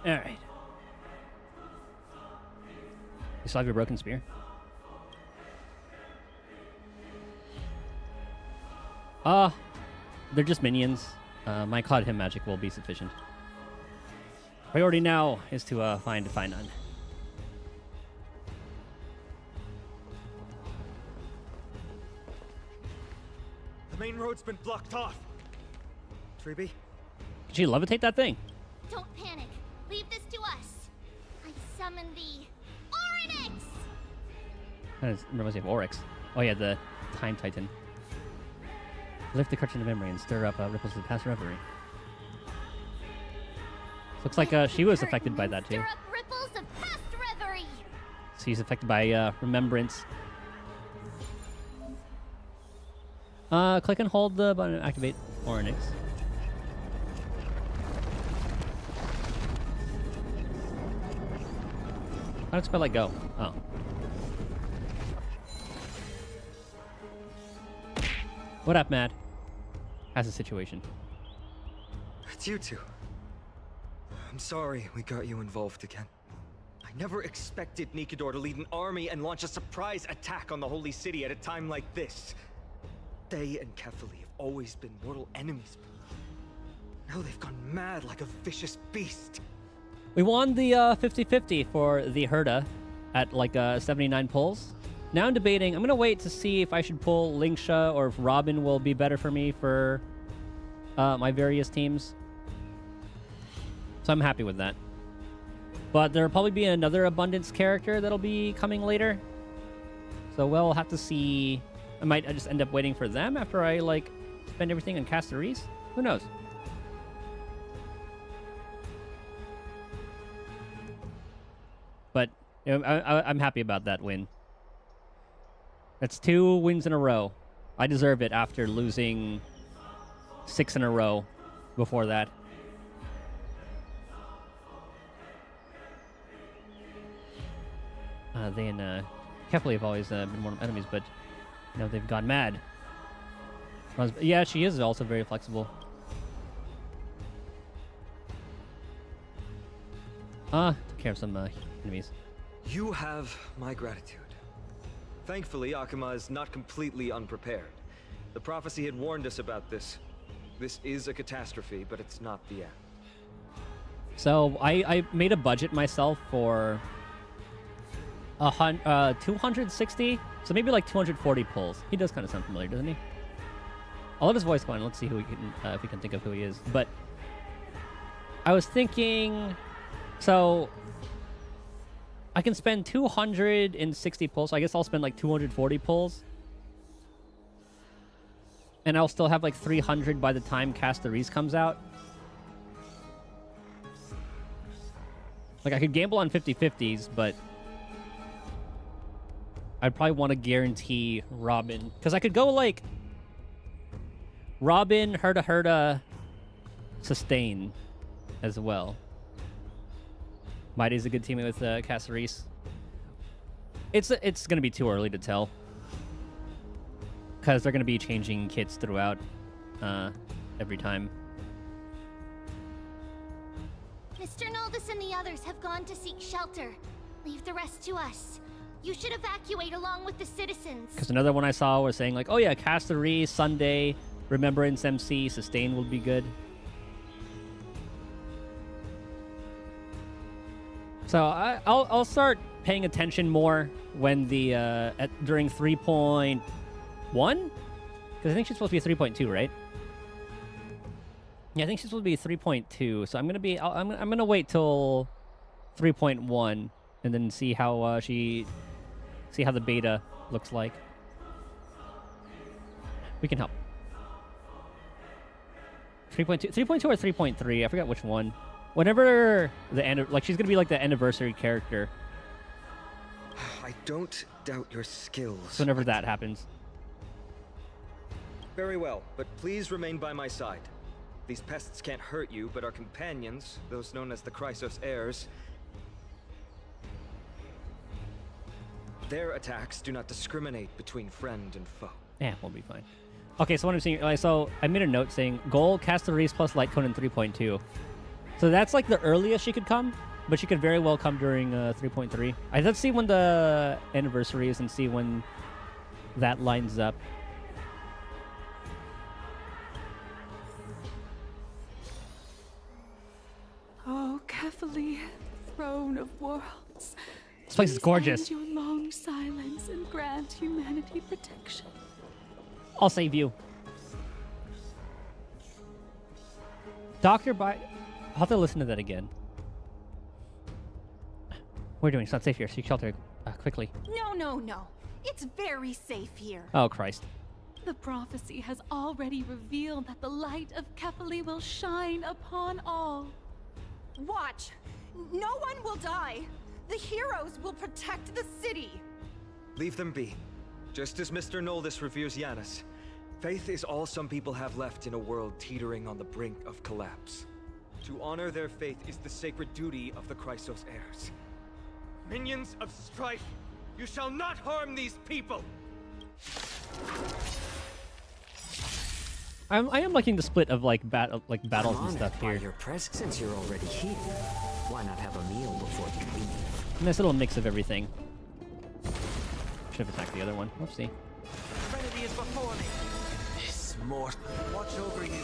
All right. You still have your broken spear? They're just minions. My Cloud Him magic will be sufficient. Priority now is to find none. The main road's been blocked off. Treeby? Can she levitate that thing? Don't panic. Leave this to us. I summon the Oryx! That reminds me of Oryx. Oh yeah, the Time Titan. Lift the curtain of memory and stir up ripples of past reverie. Looks like she was affected by that too. Stir up ripples of past reverie. She's affected by remembrance. Click and hold the button to activate Oryx. How did spell like go? Oh. What up, Matt? How's the situation? It's you two. I'm sorry we got you involved again. I never expected Nikador to lead an army and launch a surprise attack on the Holy City at a time like this. They and Kefali have always been mortal enemies. Now they've gone mad like a vicious beast. We won the 50-50 for the Herda at like 79 pulls. Now I'm debating. I'm going to wait to see if I should pull Linksha or if Robin will be better for me for my various teams. So I'm happy with that. But there'll probably be another Abundance character that'll be coming later. So we'll have to see. I might just end up waiting for them after I like spend everything on Casteries. Who knows? But you know, I'm happy about that win. That's 2 wins in a row. I deserve it after losing 6 in a row before that. They and Kefali have always been mortal enemies, but you know they've gone mad. Yeah, she is also very flexible. Took care of some enemies. You have my gratitude. Thankfully, Akuma is not completely unprepared. The prophecy had warned us about this. This is a catastrophe, but it's not the end. So I made a budget myself for 260, so maybe like 240 pulls. He does kind of sound familiar, doesn't he? I'll let his voice go on. Let's see who we can, if we can think of who he is. But I was thinking, so I can spend 260 pulls. So I guess I'll spend like 240 pulls, and I'll still have like 300 by the time Casteries comes out. Like I could gamble on 50-50s, but I'd probably want to guarantee Robin. Because I could go like Robin, Herda, sustain as well. Mighty's a good teammate with Caceres. It's going to be too early to tell. Because they're going to be changing kits throughout every time. Mr. Noldus and the others have gone to seek shelter. Leave the rest to us. You should evacuate along with the citizens. Because another one I saw was saying like, oh yeah, Casteries, Sunday, Remembrance MC, Sustain will be good. So I'll start paying attention more when the during 3.1, because I think she's supposed to be 3.2, right? Yeah, I think she's supposed to be 3.2. So I'm gonna wait till 3.1 and then see how see how the beta looks like. We can help. 3.2 or 3.3? I forgot which one. Whenever the end, like she's gonna be like the anniversary character. I don't doubt your skills. So whenever that happens. Very well, but please remain by my side. These pests can't hurt you, but our companions, those known as the Chrysos heirs, their attacks do not discriminate between friend and foe. Yeah, we'll be fine. Okay, so what I'm seeing, so I made a note saying goal Casteries plus Light Cone in 3.2. So that's like the earliest she could come, but she could very well come during 3.3. Let's see when the anniversary is and see when that lines up. Oh, Kefali. This place is gorgeous. End your long silence and grant humanity protection. I'll save you. Doctor I'll have to listen to that again. We're doing. It's not safe here. Seek shelter quickly. No. It's very safe here. Oh, Christ. The prophecy has already revealed that the light of Kefali will shine upon all. Watch. No one will die. The heroes will protect the city. Leave them be. Just as Mr. Noldus reveres Yanis, faith is all some people have left in a world teetering on the brink of collapse. To honor their faith is the sacred duty of the Chrysos heirs. Minions of strife, you shall not harm these people! I am liking the split of like battles and stuff here. Your press, since you're already here, why not have a meal before you leave? Nice little mix of everything. Should have attacked the other one. Whoopsie. Trinity is before me. This mortal watch over you,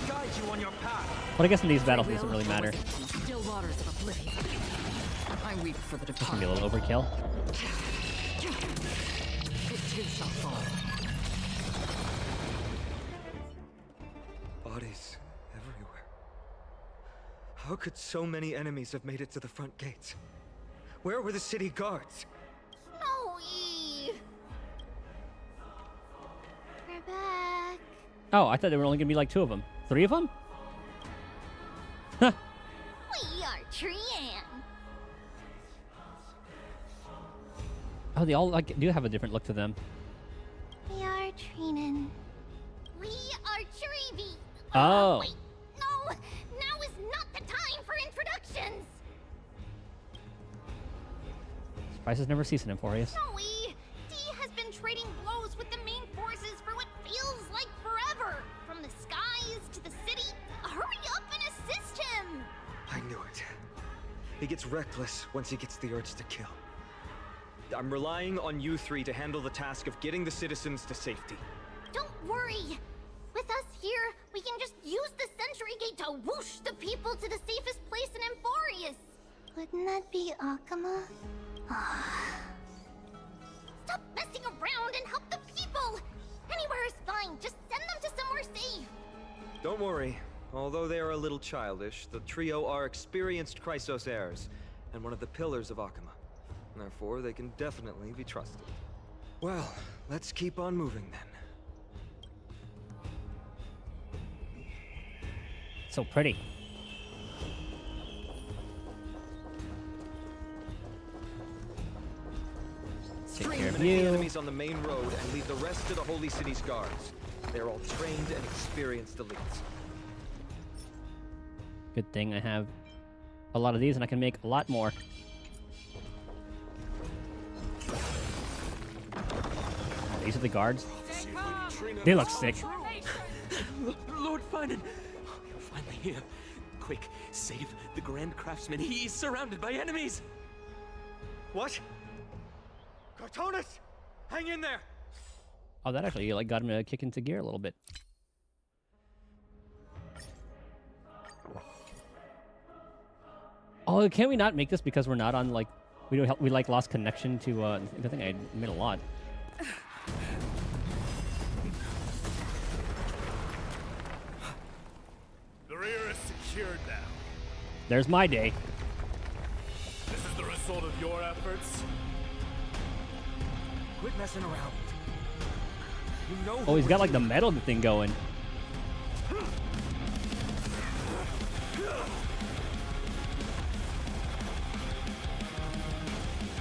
guide you on your path. But I guess in these battles it doesn't really matter. Still waters of oblivion. I weep for the This can departed. be a little overkill. It too shall fall. Bodies everywhere. How could so many enemies have made it to the front gates? Where were the city guards? Snowy! We're back. Oh, I thought there were only gonna be like 2 of them. 3 of them? Huh. We are Trian. Oh, they all like do have a different look to them. We are Trinan. We are Treevy. Oh. Wait, no! Now is not the time for introductions! Surprises never cease in Amphoreus. Snowy! D has been trading blows with the main forces for what feels like forever. From the skies to the city. Hurry up and assist him! I knew it. He gets reckless once he gets the urge to kill. I'm relying on you 3 to handle the task of getting the citizens to safety. Don't worry! With us here, we can just use the Sentry Gate to whoosh the people to the safest place in Amphoreus! Wouldn't that be Akama? Stop messing around and help the people! Anywhere is fine, just send them to somewhere safe! Don't worry. Although they are a little childish, the trio are experienced Chrysos heirs, and one of the pillars of Akama. Therefore, they can definitely be trusted. Well, let's keep on moving then. So pretty. Take care of Eliminate the you. enemies on the main road and leave the rest to the Holy City's guards. They're all trained and experienced elites. Good thing I have a lot of these and I can make a lot more. These are the guards. They look sick. Lord Finan, you're finally here. Quick, save the Grand Craftsman. He's surrounded by enemies. What? Cartonus! Hang in there! Oh, that actually like got him to kick into gear a little bit. Oh, can we not make this because we're not on like we like lost connection to I think I made a lot. The rear is secured now. There's my day. This is the result of your efforts. Quit messing around. You know Oh, he's got like the metal thing going.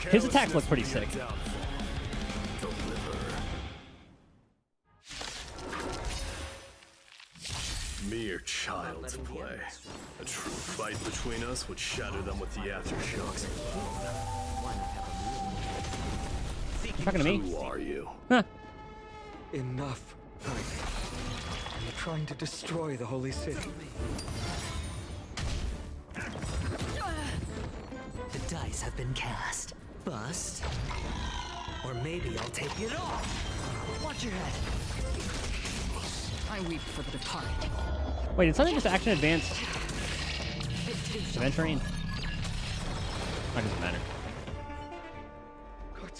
His attacks look pretty sick. Mere child's play. A true fight between us would shatter them with the aftershocks. You talking to me? Who are you? Huh. Enough, Are you trying to destroy the Holy City? The dice have been cast. Bust. Or maybe I'll take it off. Watch your head. I weep for the departed. Wait, did something just action advance? Adventuring? That doesn't matter.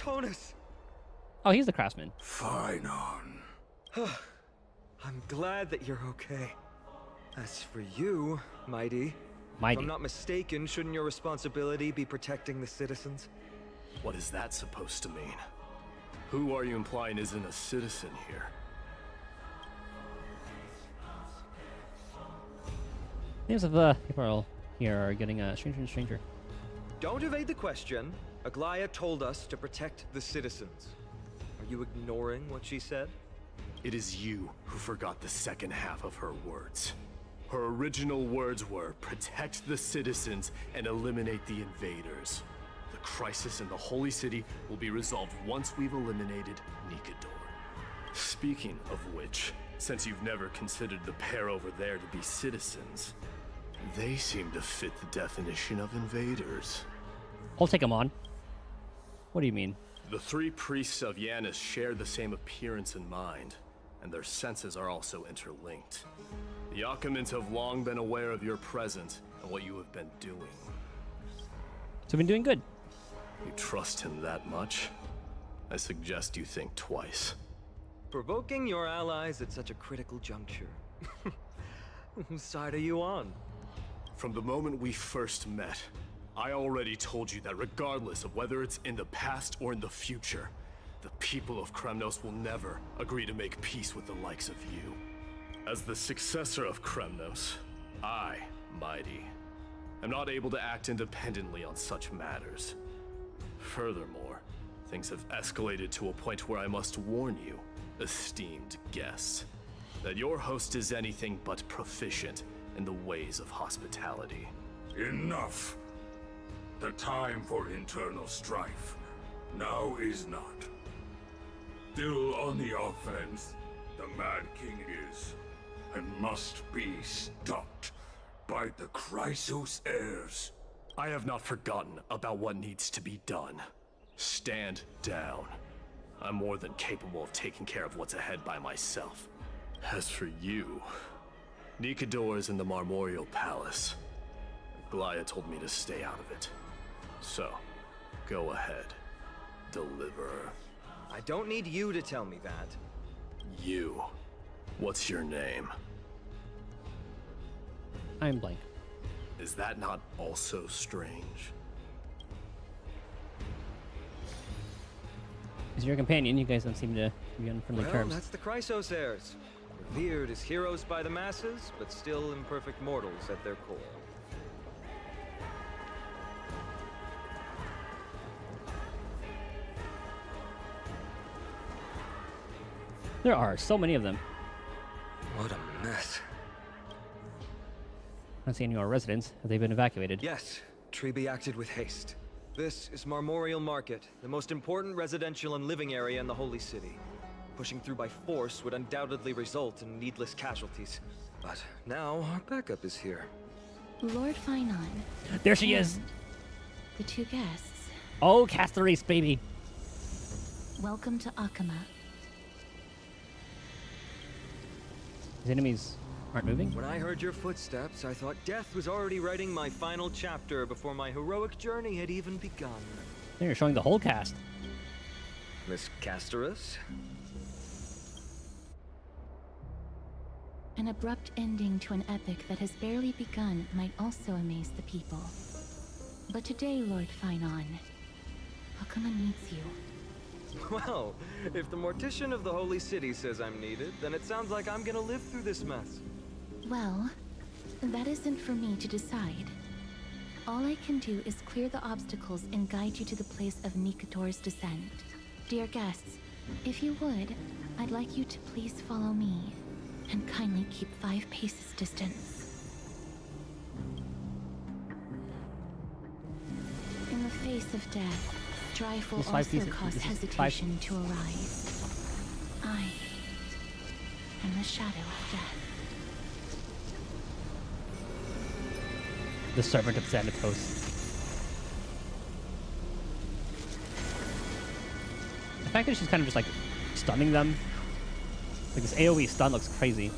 Arconus! Oh, he's the craftsman. Phainon. I'm glad that you're okay. As for you, Mighty, Mighty. if I'm not mistaken, shouldn't your responsibility be protecting the citizens? What is that supposed to mean? Who are you implying isn't a citizen here? Names of the people here are getting stranger and stranger. Don't evade the question. Aglaya told us to protect the citizens. Are you ignoring what she said? It is you who forgot the second half of her words. Her original words were, protect the citizens and eliminate the invaders. The crisis in the Holy City will be resolved once we've eliminated Nikador. Speaking of which, since you've never considered the pair over there to be citizens, they seem to fit the definition of invaders. I'll take him on. What do you mean? The three priests of Yanis share the same appearance and mind, and their senses are also interlinked. The Achaemins have long been aware of your presence and what you have been doing. So we've been doing good. You trust him that much? I suggest you think twice. Provoking your allies at such a critical juncture. Whose side are you on? From the moment we first met, I already told you that regardless of whether it's in the past or in the future, the people of Kremnos will never agree to make peace with the likes of you. As the successor of Kremnos, I, Mighty, am not able to act independently on such matters. Furthermore, things have escalated to a point where I must warn you, esteemed guests, that your host is anything but proficient in the ways of hospitality. Enough. The time for internal strife now is not. Still on the offense, the Mad King is, and must be stopped by the Chrysos heirs. I have not forgotten about what needs to be done. Stand down. I'm more than capable of taking care of what's ahead by myself. As for you, Nikador is in the Marmorial Palace. Glaya told me to stay out of it. So, go ahead. Deliver. I don't need you to tell me that. You. What's your name? I'm blank. Is that not also strange? As your companion, you guys don't seem to be on friendly Well, terms. that's the Chrysos heirs. Revered as heroes by the masses, but still imperfect mortals at their core. There are so many of them. What a mess. I don't see any more residents. Have they been evacuated? Yes, Treeby acted with haste. This is Marmorial Market, the most important residential and living area in the Holy City. Pushing through by force would undoubtedly result in needless casualties. But now our backup is here. Lord Phainon. There she is! The two guests. Oh, Castareece, baby! Welcome to Achaema. His enemies aren't moving? When I heard your footsteps, I thought death was already writing my final chapter before my heroic journey had even begun. Then you're showing the whole cast. Miss Castareece? An abrupt ending to an epic that has barely begun might also amaze the people. But today, Lord Phainon, Achaema needs you. Well, if the Mortician of the Holy City says I'm needed, then it sounds like I'm gonna live through this mess. Well, that isn't for me to decide. All I can do is clear the obstacles and guide you to the place of Nikador's descent. Dear guests, if you would, I'd like you to please follow me, and kindly keep 5 paces distance. In the face of death, strife will also cause hesitation to arise. I am the shadow of death. The servant of Xanatos. The fact that she's kind of just like stunning them. Like this AoE stun looks crazy.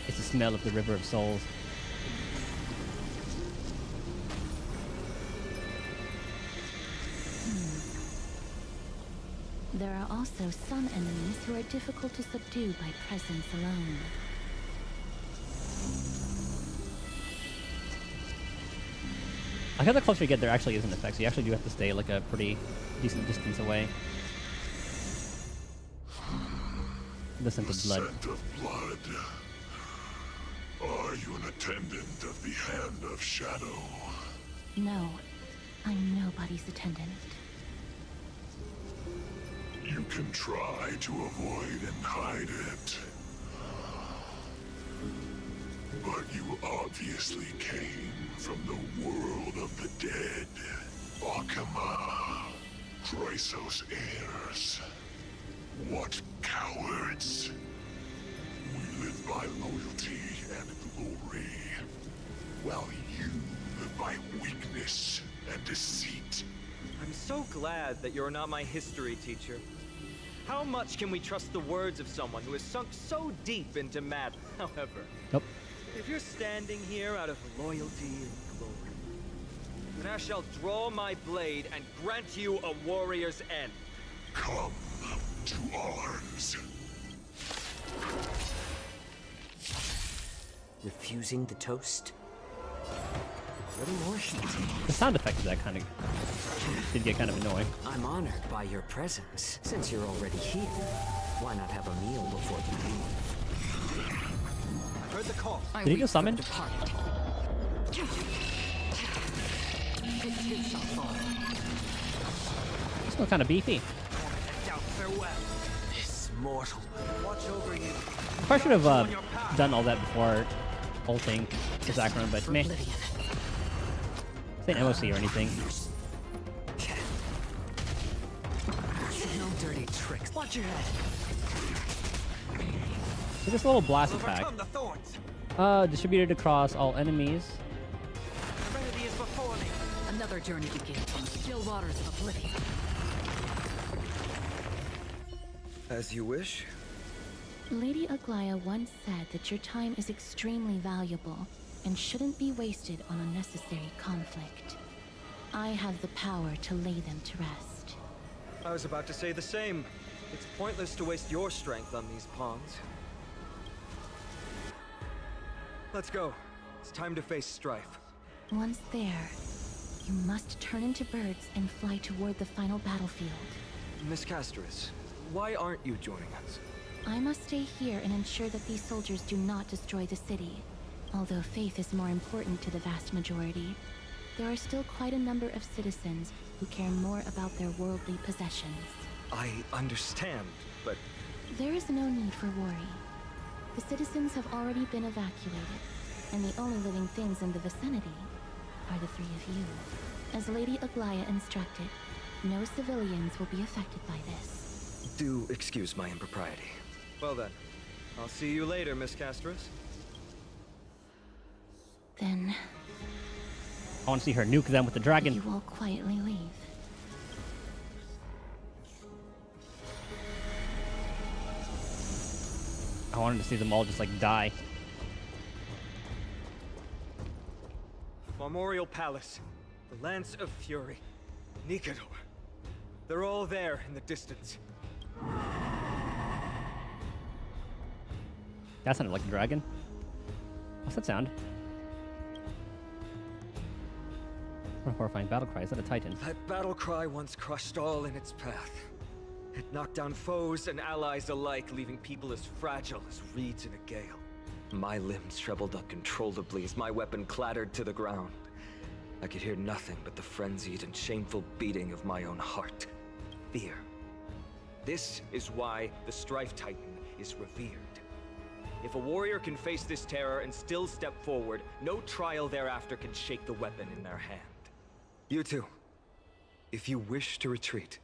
It's the smell of the River of Souls. There are also some enemies who are difficult to subdue by presence alone. I hear the closer you get, there actually is an effect, so you actually do have to stay like a pretty decent distance away. The scent of blood. Scent of blood. Are you an attendant of the Hand of Shadow? No, I'm nobody's attendant. You can try to avoid and hide it. But you obviously came from the world of the dead. Akama, Chrysos heirs. What cowards! We live by loyalty and glory, while you live by weakness and deceit. I'm so glad that you're not my history teacher. How much can we trust the words of someone who has sunk so deep into matter? However, if you're standing here out of loyalty and glory, then I shall draw my blade and grant you a warrior's end. Come to arms. Refusing the toast? A little more heat. The sound effect of that kind of did get kind of annoying. I'm honored by your presence. Since you're already here, why not have a meal before you leave? I heard the call. Did he just summon? Still kind of beefy. This mortal. Watch over you. Probably should have done all that before ulting the Zacharon, but meh. This ain't MOC or anything. No dirty tricks. Watch your head. So this little blast attack. Distributed across all enemies. Serenity is before me. Another journey begins on the still waters of oblivion. As you wish. Lady Aglaya once said that your time is extremely valuable and shouldn't be wasted on unnecessary conflict. I have the power to lay them to rest. I was about to say the same. It's pointless to waste your strength on these pawns. Let's go. It's time to face strife. Once there, you must turn into birds and fly toward the final battlefield. Miss Castris, why aren't you joining us? I must stay here and ensure that these soldiers do not destroy the city. Although faith is more important to the vast majority, there are still quite a number of citizens who care more about their worldly possessions. I understand, but... There is no need for worry. The citizens have already been evacuated, and the only living things in the vicinity are the three of you. As Lady Aglaya instructed, no civilians will be affected by this. Do excuse my impropriety. Well then, I'll see you later, Miss Castris. Then... I want to see her nuke them with the dragon. You will quietly leave. I wanted to see them all just like die. Memorial Palace, the Lance of Fury, Nikador. They're all there in the distance. That sounded like a dragon. What's that sound? What a horrifying battle cry. Is that a titan? That battle cry once crushed all in its path. It knocked down foes and allies alike, leaving people as fragile as reeds in a gale. My limbs trembled uncontrollably as my weapon clattered to the ground. I could hear nothing but the frenzied and shameful beating of my own heart. Fear. This is why the Strife Titan is revered. If a warrior can face this terror and still step forward, no trial thereafter can shake the weapon in their hand. You two, if you wish to retreat,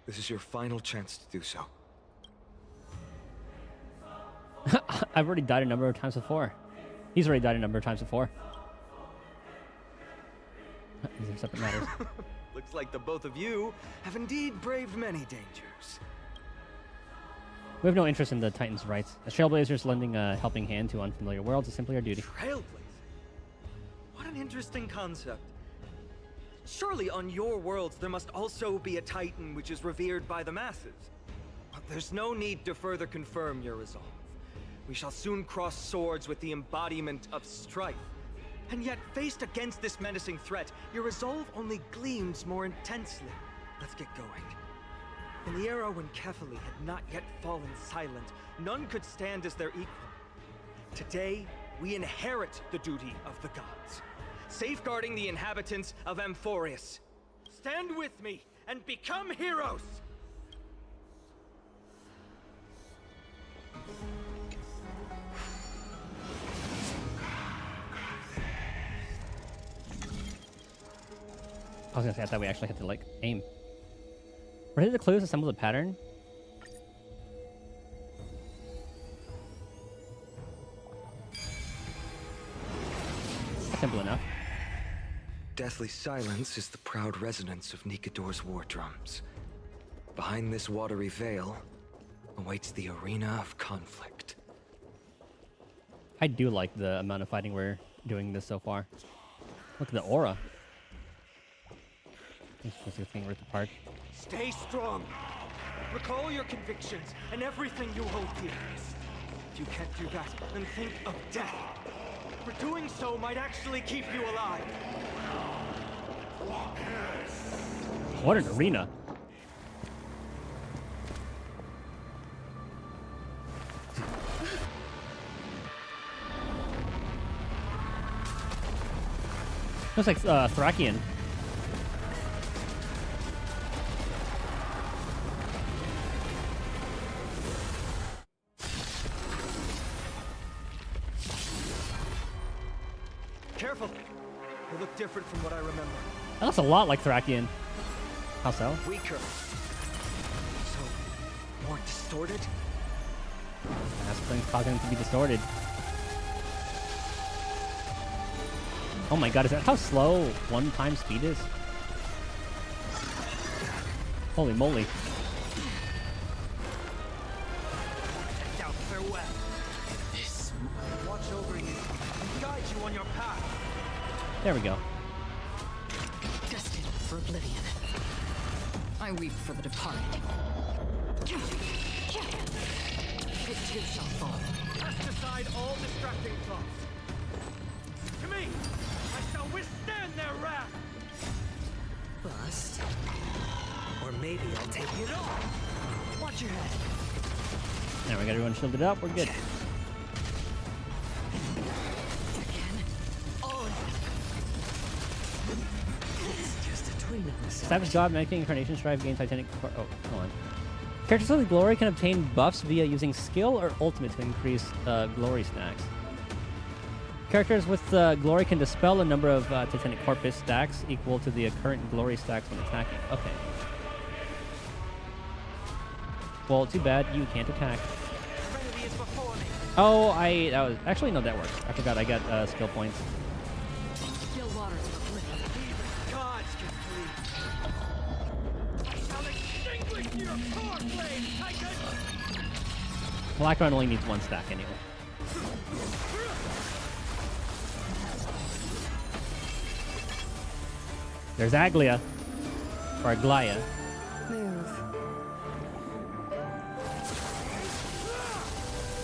this is your final chance to do so. I've already died a number of times before. He's already died a number of times before. These are separate matters. Looks like the both of you have indeed braved many dangers. We have no interest in the Titan's rights. As Trailblazers, lending a helping hand to unfamiliar worlds is simply our duty. Trailblazer? What an interesting concept. Surely on your worlds there must also be a Titan which is revered by the masses. But there's no need to further confirm your resolve. We shall soon cross swords with the embodiment of strife. And yet, faced against this menacing threat, your resolve only gleams more intensely. Let's get going. In the era when Kefali had not yet fallen silent, none could stand as their equal. Today, we inherit the duty of the gods, safeguarding the inhabitants of AMPHOREUS. Stand with me and become heroes! I was gonna say, I thought we actually had to, like, aim. Ready the clues, assemble the pattern. Simple enough. Deathly silence is the proud resonance of Nikador's war drums. Behind this watery veil awaits the arena of conflict. I do like the amount of fighting we're doing this so far. Look at the aura. This is being ripped apart. Stay strong. Recall your convictions and everything you hold dear. If you can't do that, then think of death. For doing so might actually keep you alive. What an arena. Looks like Thracian. Careful. They look different from what I remember. That looks a lot like Thracian. How so? Weaker. So, more distorted? That's things causing them to be distorted. Oh my god, is that how slow 1 speed is? Holy moly. Down farewell. Watch over you and guide you on your path. There we go. Destined for oblivion. I weep for the departed. It too shall fall. Cast aside all distracting thoughts. To me, I shall withstand their wrath. Bust. Or maybe I'll take it all. Watch your head. Now we got everyone shielded up. We're good. Savage God, Making Incarnation, Strive, Gain Titanic. Oh, come on. Characters with glory can obtain buffs via using skill or ultimate to increase glory stacks. Characters with glory can dispel a number of Titanic Corpus stacks equal to the current glory stacks when attacking. Okay. Well, too bad you can't attack. Oh, that was actually no, that works. I forgot I got skill points. Still waters of oblivion. Gods can flee. I shall extinguish your core flame, Titan! Blackron only needs 1 stack anyway. There's Aglia. Or Aglia. Move.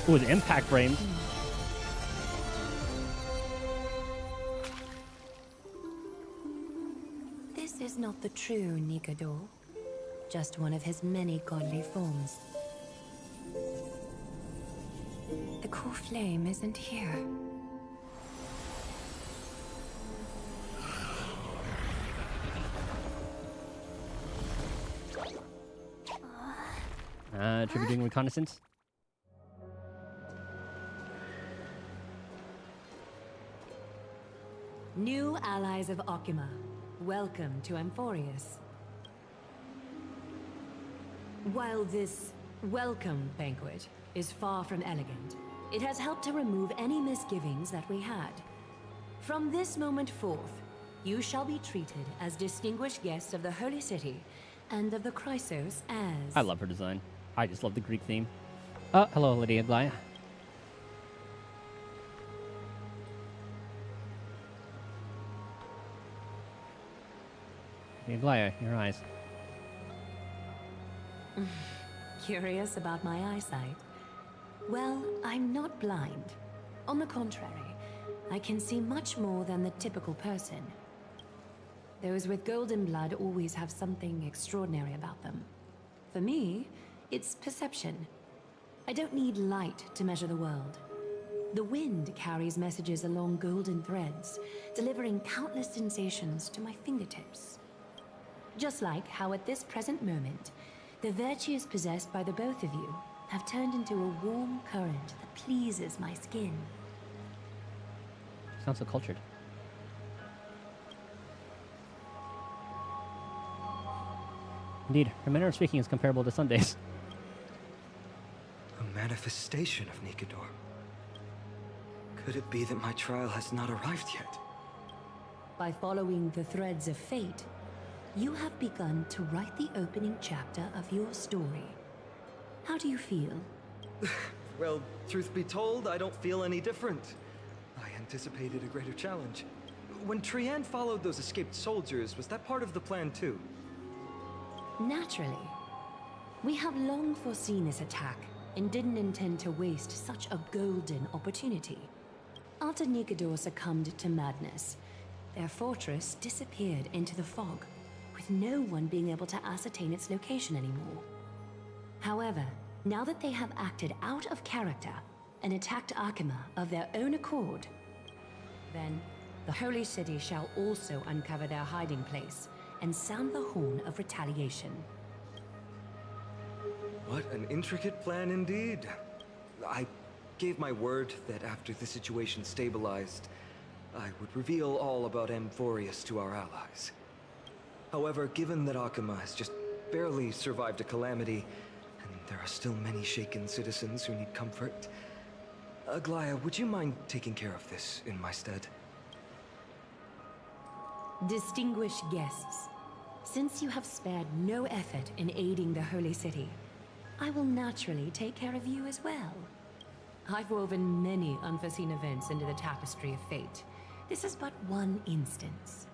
Ooh, the impact frames. This is not the true Nikador. Just one of his many godly forms. The core flame isn't here. Should we be doing reconnaissance? New allies of Okima, welcome to AMPHOREUS. While this welcome banquet is far from elegant, it has helped to remove any misgivings that we had. From this moment forth, you shall be treated as distinguished guests of the Holy City and of the Chrysos as... I love her design. I just love the Greek theme. Hello, Lady Aglia. Glaya, your eyes. Curious about my eyesight? Well, I'm not blind. On the contrary, I can see much more than the typical person. Those with golden blood always have something extraordinary about them. For me, it's perception. I don't need light to measure the world. The wind carries messages along golden threads, delivering countless sensations to my fingertips. Just like how at this present moment, the virtues possessed by the both of you have turned into a warm current that pleases my skin. Sounds so cultured. Indeed, her manner of speaking is comparable to Sunday's. A manifestation of Nikador. Could it be that my trial has not arrived yet? By following the threads of fate, you have begun to write the opening chapter of your story. How do you feel? Well, truth be told, I don't feel any different. I anticipated a greater challenge. When Trianne followed those escaped soldiers, was that part of the plan too? Naturally. We have long foreseen this attack and didn't intend to waste such a golden opportunity. After Nikador succumbed to madness, their fortress disappeared into the fog, with no one being able to ascertain its location anymore. However, now that they have acted out of character and attacked Akima of their own accord, then the Holy City shall also uncover their hiding place and sound the horn of retaliation. What an intricate plan indeed. I gave my word that after the situation stabilized, I would reveal all about AMPHOREUS to our allies. However, given that Akima has just barely survived a calamity, and there are still many shaken citizens who need comfort, Glaya, would you mind taking care of this in my stead? Distinguished guests, since you have spared no effort in aiding the Holy City, I will naturally take care of you as well. I've woven many unforeseen events into the tapestry of fate. This is but one instance.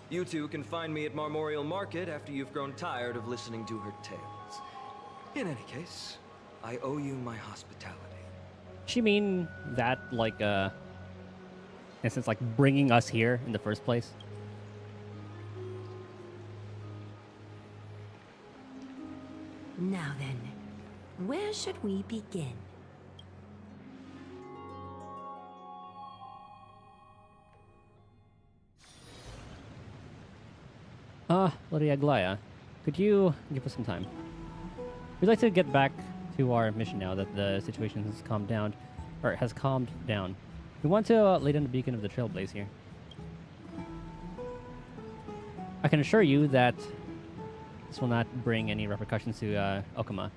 You two can find me at Marmorial Market after you've grown tired of listening to her tales. In any case, I owe you my hospitality. She mean that, like, in a sense, like bringing us here in the first place? Now then, where should we begin? Lady Aglaya, could you give us some time? We'd like to get back to our mission now that the situation has calmed down, or has calmed down. We want to lay down the beacon of the Trailblaze here. I can assure you that this will not bring any repercussions to Okama.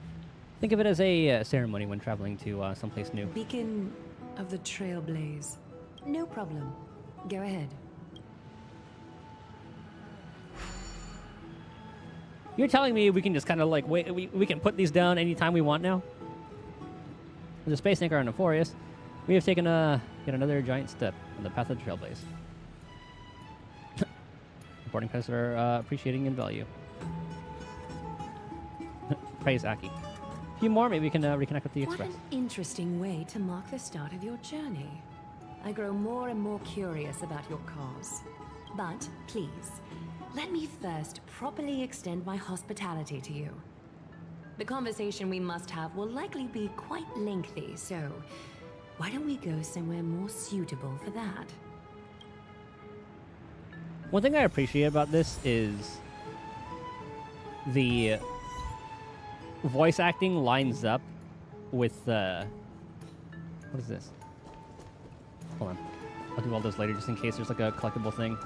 Think of it as a ceremony when traveling to someplace new. Beacon of the Trailblaze. No problem. Go ahead. You're telling me we can just kind of like wait? We can put these down anytime we want now? With a space anchor on AMPHOREUS, we have taken yet another giant step on the path of the Trailblaze. Boarding passes are appreciating in value. Praise Aki. A few more, maybe we can reconnect with the Express. What an interesting way to mark the start of your journey. I grow more and more curious about your cause. But please, let me first properly extend my hospitality to you. The conversation we must have will likely be quite lengthy, so why don't we go somewhere more suitable for that? One thing I appreciate about this is the voice acting lines up with what is this? Hold on. I'll do all those later just in case there's like a collectible thing.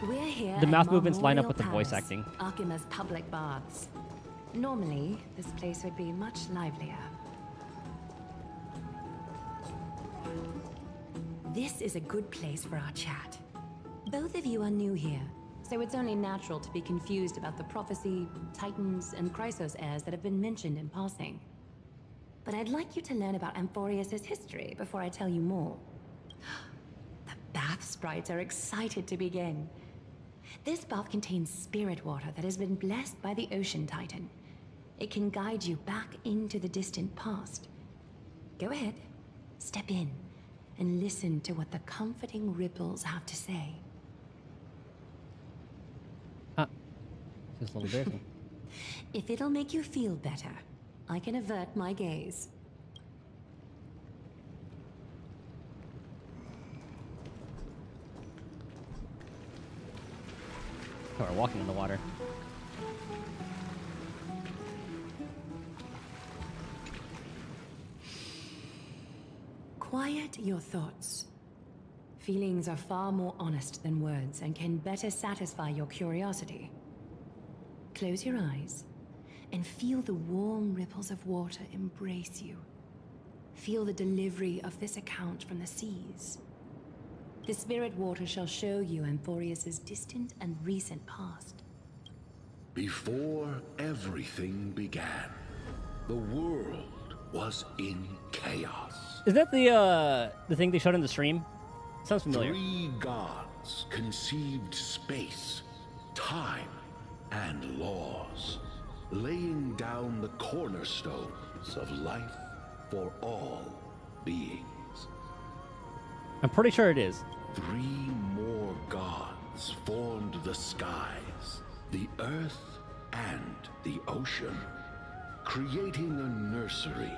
We're here The mouth at movements line up Marmorial with the voice Palace, acting. Akima's public baths. Normally, this place would be much livelier. This is a good place for our chat. Both of you are new here, so it's only natural to be confused about the prophecy, titans, and Chrysos heirs that have been mentioned in passing. But I'd like you to learn about AMPHOREUS' history before I tell you more. The bath sprites are excited to begin. This bath contains spirit water that has been blessed by the Ocean Titan. It can guide you back into the distant past. Go ahead, step in, and listen to what the comforting ripples have to say. Just a little bit. If it'll make you feel better, I can avert my gaze. Oh, we're walking in the water. Quiet your thoughts. Feelings are far more honest than words and can better satisfy your curiosity. Close your eyes and feel the warm ripples of water embrace you. Feel the delivery of this account from the seas. The spirit water shall show you AMPHOREUS' distant and recent past. Before everything began, the world was in chaos. Is that the thing they showed in the stream? Sounds familiar. 3 gods conceived space, time, and laws, laying down the cornerstones of life for all beings. I'm pretty sure it is. 3 more gods formed the skies, the earth, and the ocean, creating a nursery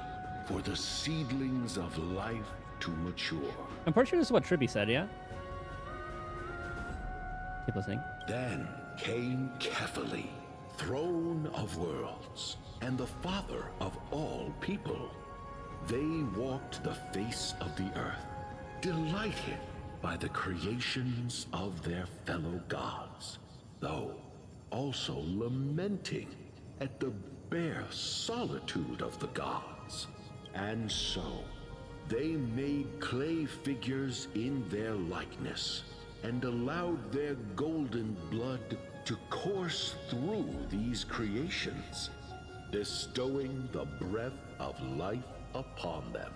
for the seedlings of life to mature. I'm pretty sure this is what Tribby said, yeah? Keep listening. Then came Kefali, throne of worlds, and the father of all people. They walked the face of the earth, delighted by the creations of their fellow gods, though also lamenting at the bare solitude of the gods. And so, they made clay figures in their likeness, and allowed their golden blood to course through these creations, bestowing the breath of life upon them.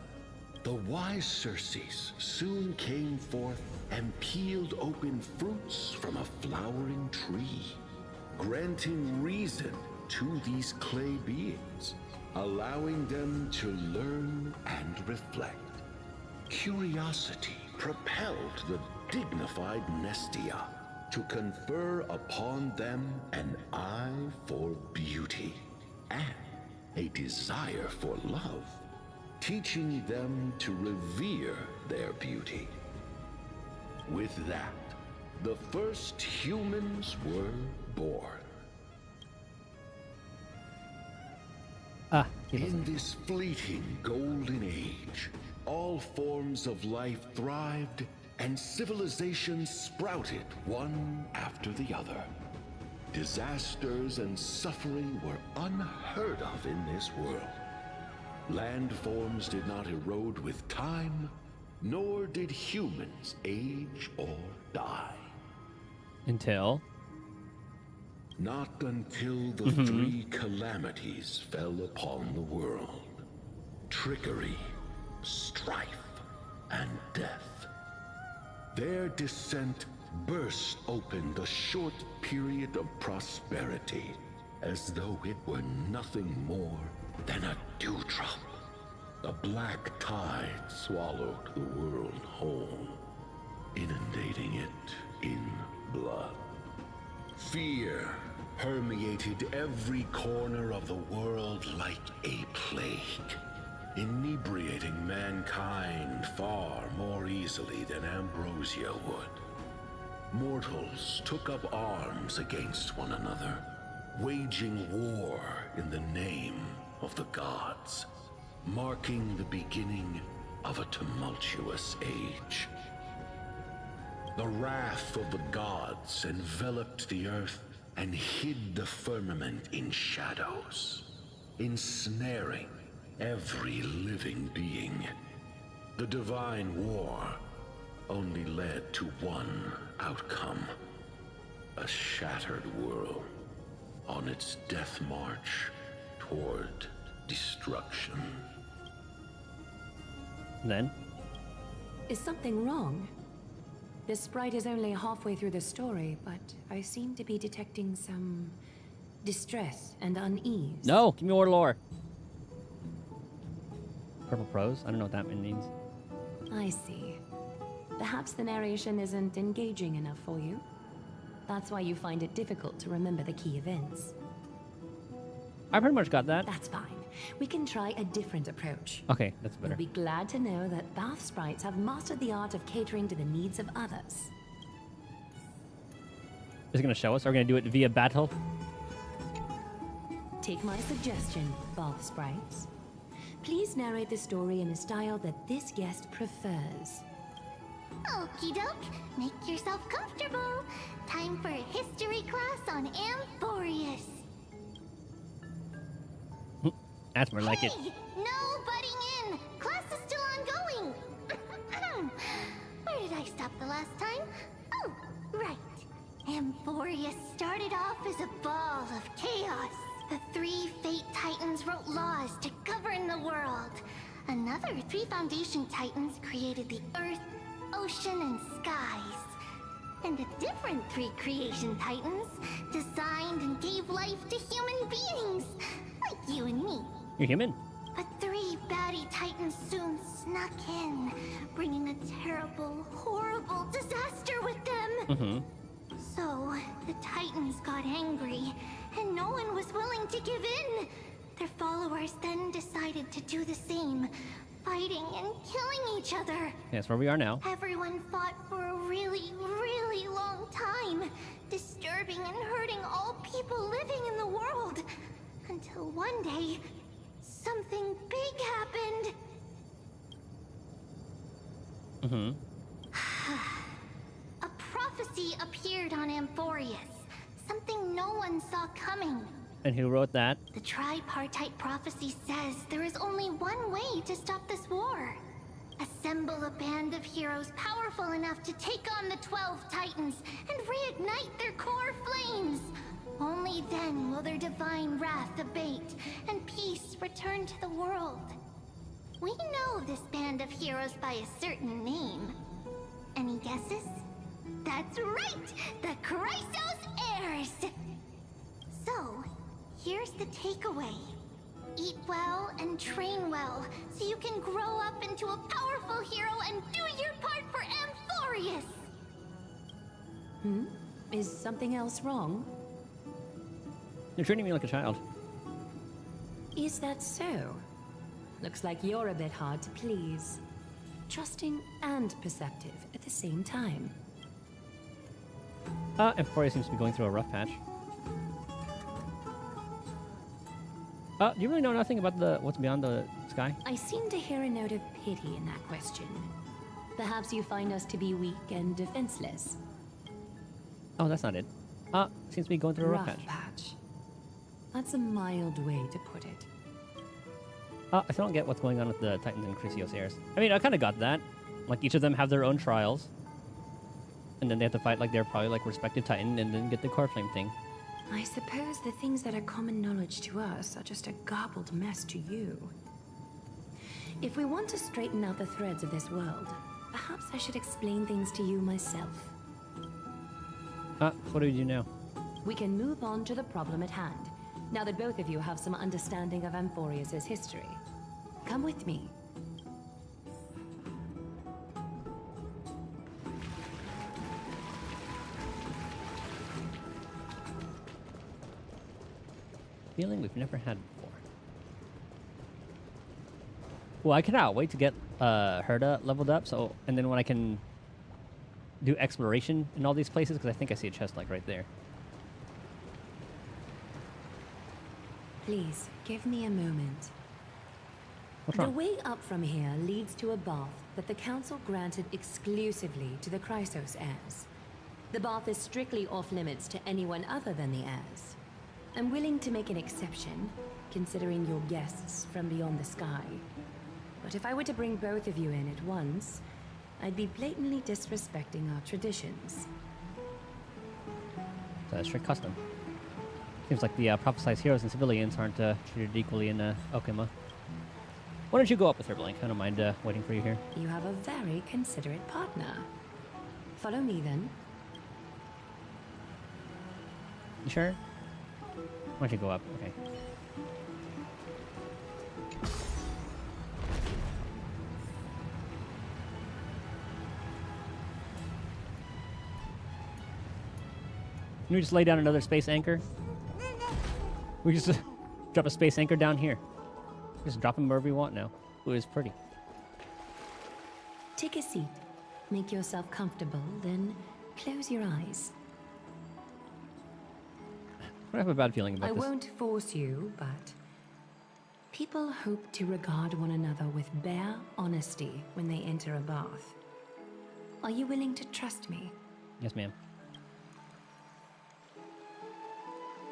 The wise Circes soon came forth and peeled open fruits from a flowering tree, granting reason to these clay beings, allowing them to learn and reflect. Curiosity propelled the dignified Nestia to confer upon them an eye for beauty and a desire for love, teaching them to revere their beauty. With that, the first humans were born. In this fleeting golden age, all forms of life thrived and civilizations sprouted one after the other. Disasters and suffering were unheard of in this world. Landforms did not erode with time, nor did humans age or die. Until? Not until the 3 calamities fell upon the world. Trickery, strife, and death. Their descent burst open the short period of prosperity, as though it were nothing more than a dewdrop. The black tide swallowed the world whole, inundating it in blood. Fear permeated every corner of the world like a plague, inebriating mankind far more easily than ambrosia would. Mortals took up arms against one another, waging war in the name of the gods, marking the beginning of a tumultuous age. The wrath of the gods enveloped the earth and hid the firmament in shadows, ensnaring every living being. The divine war only led to one outcome: a shattered world on its death march toward destruction. Then? Is something wrong? This sprite is only halfway through the story, but I seem to be detecting some distress and unease. No, give me more lore. Purple prose? I don't know what that means. I see. Perhaps the narration isn't engaging enough for you. That's why you find it difficult to remember the key events. I pretty much got that. That's fine. We can try a different approach. Okay, that's better. You'll be glad to know that bath sprites have mastered the art of catering to the needs of others. Is it going to show us? Are we going to do it via battle? Take my suggestion, bath sprites. Please narrate the story in a style that this guest prefers. Okie doke, make yourself comfortable. Time for a history class on AMPHOREUS. That's more like it. No butting in! Class is still ongoing! Where did I stop the last time? Oh, right. AMPHOREUS started off as a ball of chaos. The 3 Fate Titans wrote laws to govern the world. Another 3 Foundation Titans created the Earth, Ocean, and Skies. And a different 3 Creation Titans designed and gave life to human beings, like you and me. You're human. But 3 baddie Titans soon snuck in, bringing a terrible, horrible disaster with them. So, the Titans got angry, and no one was willing to give in. Their followers then decided to do the same, fighting and killing each other. Yeah, that's where we are now. Everyone fought for a really, really long time, disturbing and hurting all people living in the world. Until one day, something big happened. A prophecy appeared on AMPHOREUS. Something no one saw coming. And who wrote that? The tripartite prophecy says there is only one way to stop this war. Assemble a band of heroes powerful enough to take on the 12 Titans and reignite their core flames. Only then will their divine wrath abate and peace return to the world. We know this band of heroes by a certain name. Any guesses? That's right! The Chrysos Heirs! So, here's the takeaway. Eat well and train well, so you can grow up into a powerful hero and do your part for AMPHOREUS! Is something else wrong? You're treating me like a child. Is that so? Looks like you're a bit hard to please. Trusting and perceptive at the same time. AMPHOREUS seems to be going through a rough patch. Do you really know nothing about what's beyond the sky? I seem to hear a note of pity in that question. Perhaps you find us to be weak and defenseless. Oh, that's not it. Seems to be going through a rough patch. That's a mild way to put it. I still don't get what's going on with the Titans and Chrysos Heirs. I mean, I kind of got that. Like, each of them have their own trials. And then they have to fight like they're probably like respective Titan and then get the core flame thing. I suppose the things that are common knowledge to us are just a garbled mess to you. If we want to straighten out the threads of this world, perhaps I should explain things to you myself. What do we do now? We can move on to the problem at hand, now that both of you have some understanding of AMPHOREUS' history. Come with me. Feeling we've never had before. Well, I cannot wait to get Herda leveled up, and then when I can do exploration in all these places, because I think I see a chest like right there. Please, give me a moment. What's The wrong? way up from here leads to a bath that the Council granted exclusively to the Chrysos Heirs. The bath is strictly off-limits to anyone other than the heirs. I'm willing to make an exception, considering your guests from beyond the sky. But if I were to bring both of you in at once, I'd be blatantly disrespecting our traditions. It's a strict custom. Seems like the prophesized heroes and civilians aren't treated equally in Okima. Why don't you go up with her, Blank? I don't mind waiting for you here. You have a very considerate partner. Follow me then. You sure? Why don't you go up? Okay. Can we just lay down another space anchor? We just drop a space anchor down here. Just drop him wherever we want now. Ooh, it's pretty. Take a seat. Make yourself comfortable, then close your eyes. I have a bad feeling about I this. won't force you, but people hope to regard one another with bare honesty when they enter a bath. Are you willing to trust me? Yes, ma'am.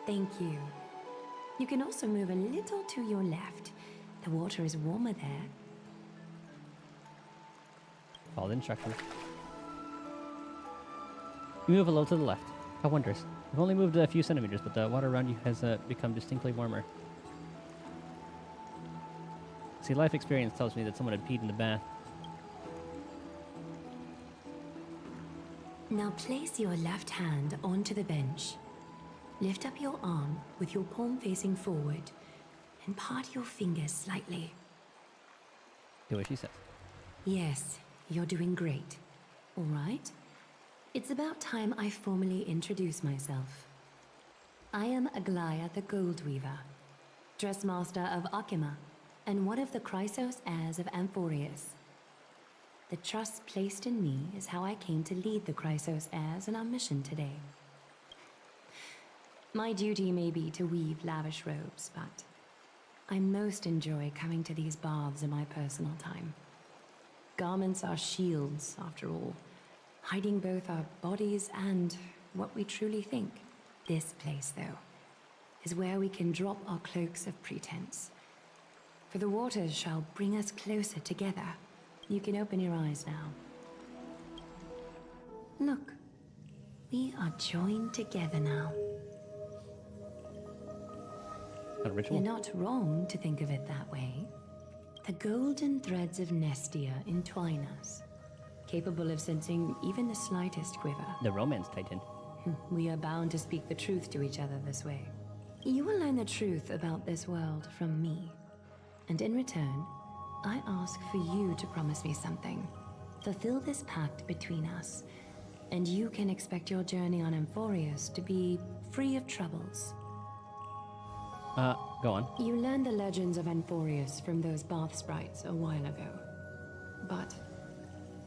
Thank you. You can also move a little to your left. The water is warmer there. Follow the instructions. You move a little to the left. How wondrous. You've only moved a few centimeters, but the water around you has become distinctly warmer. See, life experience tells me that someone had peed in the bath. Now place your left hand onto the bench. Lift up your arm with your palm facing forward and part your fingers slightly. Do what she says. Yes, you're doing great. All right. It's about time I formally introduce myself. I am Aglaya the Gold Weaver, Dressmaster of Akima, and one of the Chrysos heirs of AMPHOREUS. The trust placed in me is how I came to lead the Chrysos heirs in our mission today. My duty may be to weave lavish robes, but I most enjoy coming to these baths in my personal time. Garments are shields, after all, hiding both our bodies and what we truly think. This place, though, is where we can drop our cloaks of pretense. For the waters shall bring us closer together. You can open your eyes now. Look, we are joined together now. A ritual? You're not wrong to think of it that way. The golden threads of Nestia entwine us, capable of sensing even the slightest quiver. The romance titan. We are bound to speak the truth to each other this way. You will learn the truth about this world from me. And in return, I ask for you to promise me something. Fulfill this pact between us, and you can expect your journey on AMPHOREUS to be free of troubles. Go on. You learned the legends of AMPHOREUS from those bath sprites a while ago. But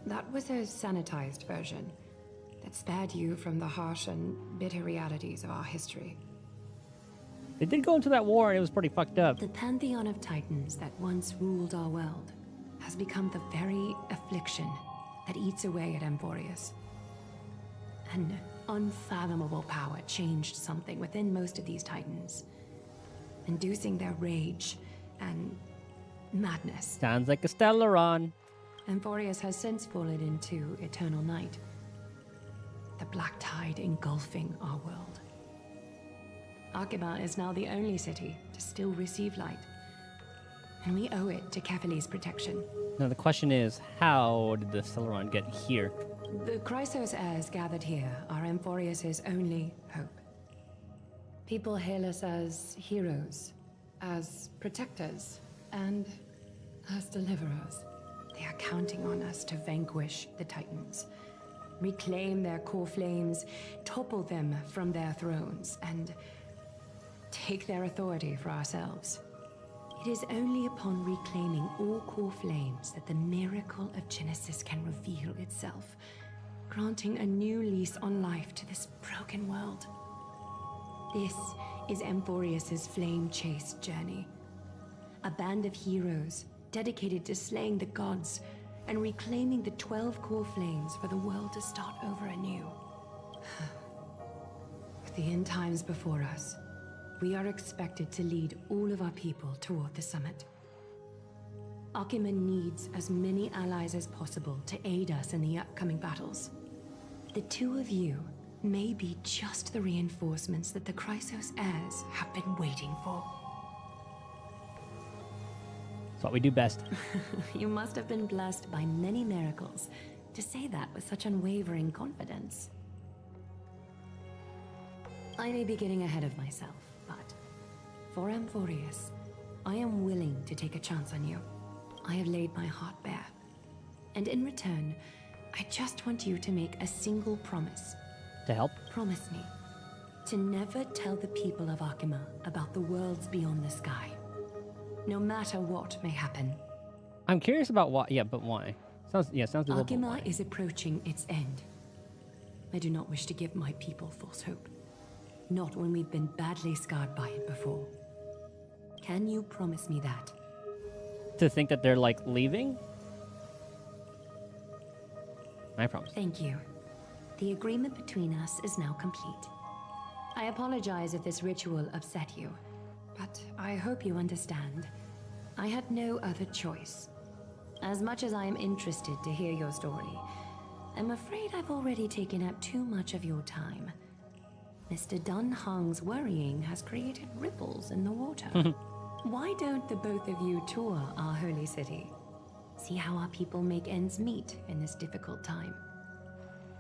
that was a sanitized version that spared you from the harsh and bitter realities of our history. They did go into that war and it was pretty fucked up. The pantheon of titans that once ruled our world has become the very affliction that eats away at AMPHOREUS. An unfathomable power changed something within most of these titans, inducing their rage and madness. Sounds like a Stellaron. AMPHOREUS has since fallen into eternal night, the black tide engulfing our world. Akima is now the only city to still receive light, and we owe it to Kefali's protection. Now the question is, how did the Stellaron get here? The Chrysos heirs gathered here are AMPHOREUS' only hope. People hail us as heroes, as protectors, and as deliverers. They are counting on us to vanquish the Titans, reclaim their core flames, topple them from their thrones, and take their authority for ourselves. It is only upon reclaiming all core flames that the miracle of Genesis can reveal itself, granting a new lease on life to this broken world. This is AMPHOREUS' flame-chased journey. A band of heroes dedicated to slaying the gods and reclaiming the 12 core flames for the world to start over anew. With the end times before us, we are expected to lead all of our people toward the summit. Akima needs as many allies as possible to aid us in the upcoming battles. The two of you may be just the reinforcements that the Chrysos heirs have been waiting for. That's what we do best. You must have been blessed by many miracles to say that with such unwavering confidence. I may be getting ahead of myself, but for AMPHOREUS, I am willing to take a chance on you. I have laid my heart bare. And in return, I just want you to make a single promise. To help? Promise me to never tell the people of Akima about the worlds beyond the sky, no matter what may happen. I'm curious about why. Yeah, but why? Sounds doable. Akima is approaching its end. I do not wish to give my people false hope. Not when we've been badly scarred by it before. Can you promise me that? To think that they're like leaving? I promise. Thank you. The agreement between us is now complete. I apologize if this ritual upset you, but I hope you understand. I had no other choice. As much as I am interested to hear your story, I'm afraid I've already taken up too much of your time. Mr. Dunhung's worrying has created ripples in the water. Why don't the both of you tour our holy city? See how our people make ends meet in this difficult time.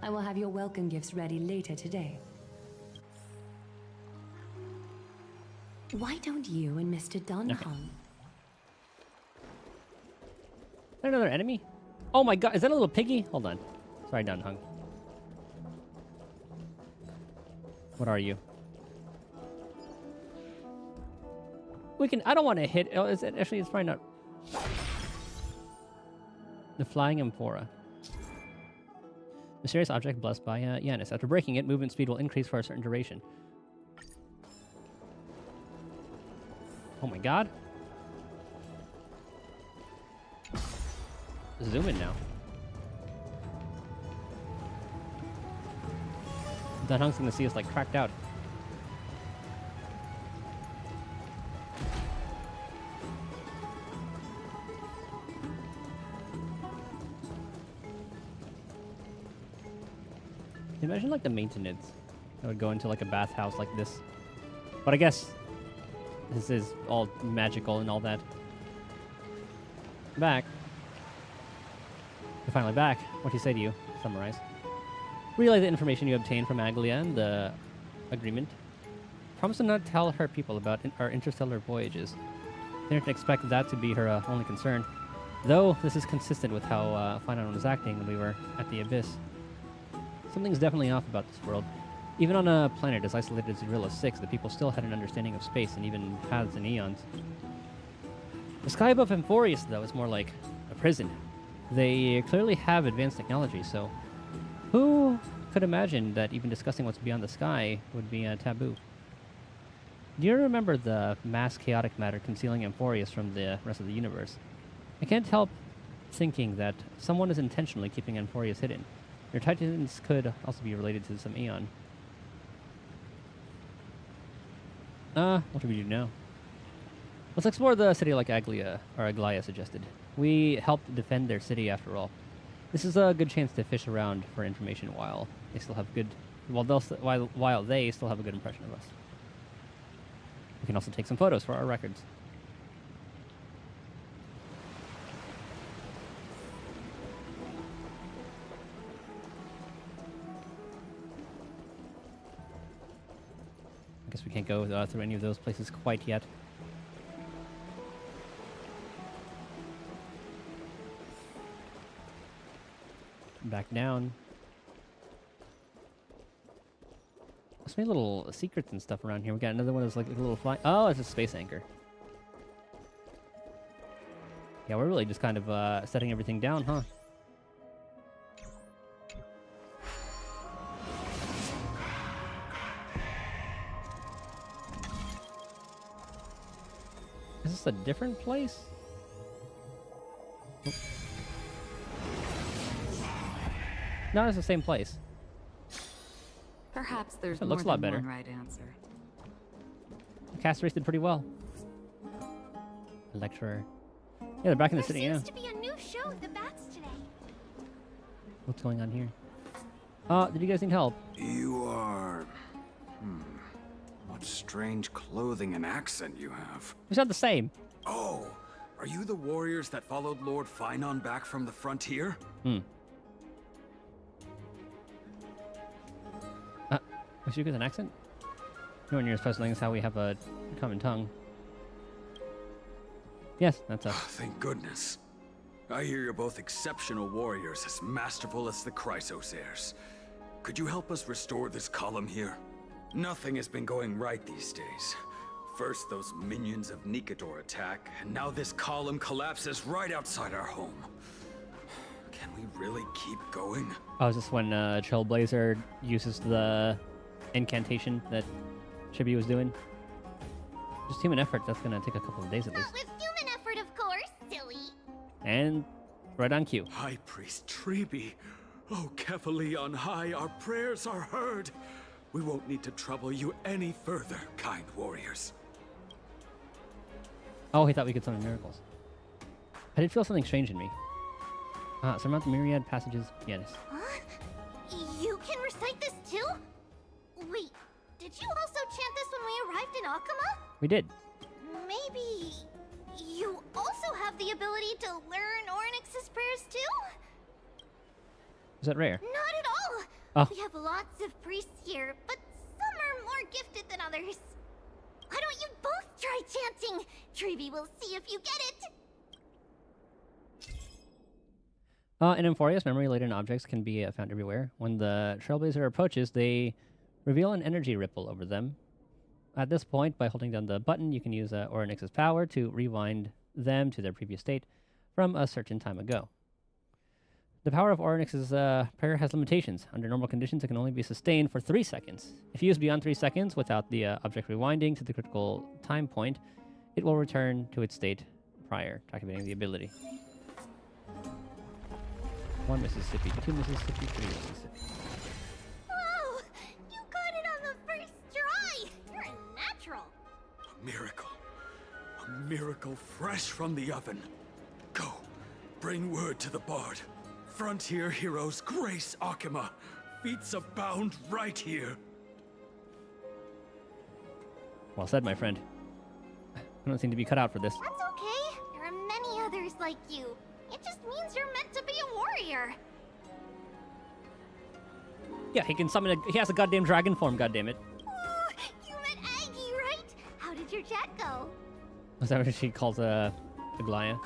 I will have your welcome gifts ready later today. Why don't you and Mr. Dunhung... Okay. Is that another enemy? Oh my god, is that a little piggy? Hold on. Sorry, Dunhung. What are you? We can... I don't want to hit... Oh, is it, actually, it's probably not... The flying amphora. Mysterious object blessed by Yanis. After breaking it, movement speed will increase for a certain duration. Oh my god. Zoom in now. Dunhung's gonna see us like cracked out. Imagine like the maintenance that would go into like a bathhouse like this. But I guess this is all magical and all that. Back. You're finally back. What do you say to you? Summarize. Relay the information you obtained from Aglia and the agreement. Promise to not tell her people about our interstellar voyages. They didn't expect that to be her only concern. Though this is consistent with how Finon was acting when we were at the Abyss. Something's definitely off about this world. Even on a planet as isolated as Zerilla 6, the people still had an understanding of space and even paths and eons. The sky above AMPHOREUS, though, is more like a prison. They clearly have advanced technology, so who could imagine that even discussing what's beyond the sky would be taboo? Do you remember the mass chaotic matter concealing AMPHOREUS from the rest of the universe? I can't help thinking that someone is intentionally keeping AMPHOREUS hidden. Your titans could also be related to some Aeon. What do we do now? Let's explore the city like Aglia suggested. We helped defend their city after all. This is a good chance to fish around for information while they still have good... while they still have a good impression of us. We can also take some photos for our records. I guess we can't go through any of those places quite yet. Back down. There's many little secrets and stuff around here. We got another one that's like a little fly. Oh, it's a space anchor. Yeah, we're really just kind of setting everything down, huh? Is this a different place? Oh. No, it's the same place. Perhaps there's it looks a more lot than better. one right answer. The cast race did pretty well. Lecturer. Yeah, they're back in the city, yeah. There seems to be a new show at the Bats today. What's going on here? Did you guys need help? You are... What strange clothing and accent you have. It's not the same. Oh, are you the warriors that followed Lord Finon back from the frontier? Was you with an accent? No one near as puzzling as how we have a common tongue. Yes, that's us. Thank goodness. I hear you're both exceptional warriors, as masterful as the Chrysos heirs. Could you help us restore this column here? Nothing has been going right these days. First those minions of Nicator attack, and now this column collapses right outside our home. Can we really keep going? Oh, is this when Trailblazer uses the incantation that Chibi was doing? Just human effort, that's gonna take a couple of days at least. Not with human effort, of course, silly. And right on cue. High Priest Tribi, oh Kefali on high, our prayers are heard. We won't need to trouble you any further, kind warriors. Oh, he thought we could summon miracles. I did feel something strange in me. Surmount the myriad passages, Yanis. Huh? You can recite this too? Wait, did you also chant this when we arrived in Akama? We did. Maybe you also have the ability to learn Ornyx's prayers too? Is that rare? Not at all! Oh. We have lots of priests here, but some are more gifted than others. Why don't you both try chanting? Tribi will see if you get it! In AMPHOREUS, memory-laden objects can be found everywhere. When the Trailblazer approaches, they reveal an energy ripple over them. At this point, by holding down the button, you can use Ornyx's power to rewind them to their previous state from a certain time ago. The power of Ornyx's prayer has limitations. Under normal conditions, it can only be sustained for 3 seconds. If used beyond 3 seconds without the object rewinding to the critical time point, it will return to its state prior to activating the ability. 1 Mississippi, 2 Mississippi, 3 Mississippi. Whoa! You got it on the first try! You're a natural! A miracle. A miracle fresh from the oven. Go, bring word to the bard. Frontier heroes grace Akama. Feats abound right here. Well said, my friend. I don't seem to be cut out for this. That's okay. There are many others like you. It just means you're meant to be a warrior. Yeah, he can summon he has a goddamn dragon form, goddammit. Ooh, you met Aggie, right? How did your chat go? Is that what she calls Aglaya?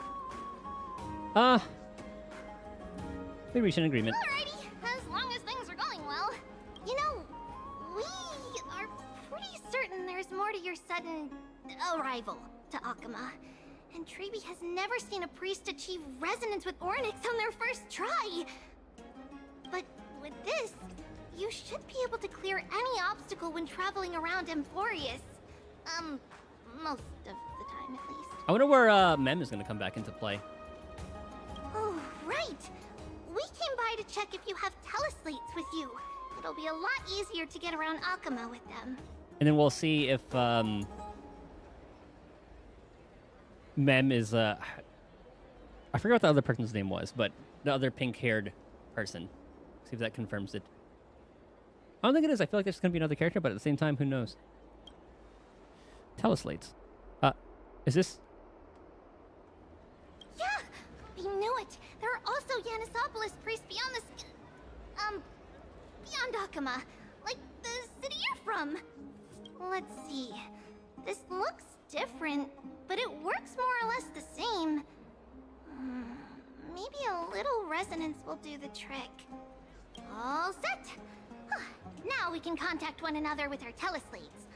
We reached an agreement. Alrighty, as long as things are going well. You know, we are pretty certain there's more to your sudden arrival to Akama. And Tribi has never seen a priest achieve resonance with Ornyx on their first try. But with this, you should be able to clear any obstacle when traveling around AMPHOREUS. Most of the time at least. I wonder where Mem is going to come back into play. Oh, right. We came by to check if you have teleslates with you. It'll be a lot easier to get around Akama with them. And then we'll see if Mem is I forget what the other person's name was, but the other pink-haired person. See if that confirms it. I don't think it is. I feel like there's going to be another character, but at the same time, who knows? Teleslates. Is this? Yeah, we knew it. There are also Yanisopolis priests beyond this, beyond Akama, like the city you're from. Let's see. This looks different, but it works more or less the same. Maybe a little resonance will do the trick. All set. Now we can contact one another with our teleslates.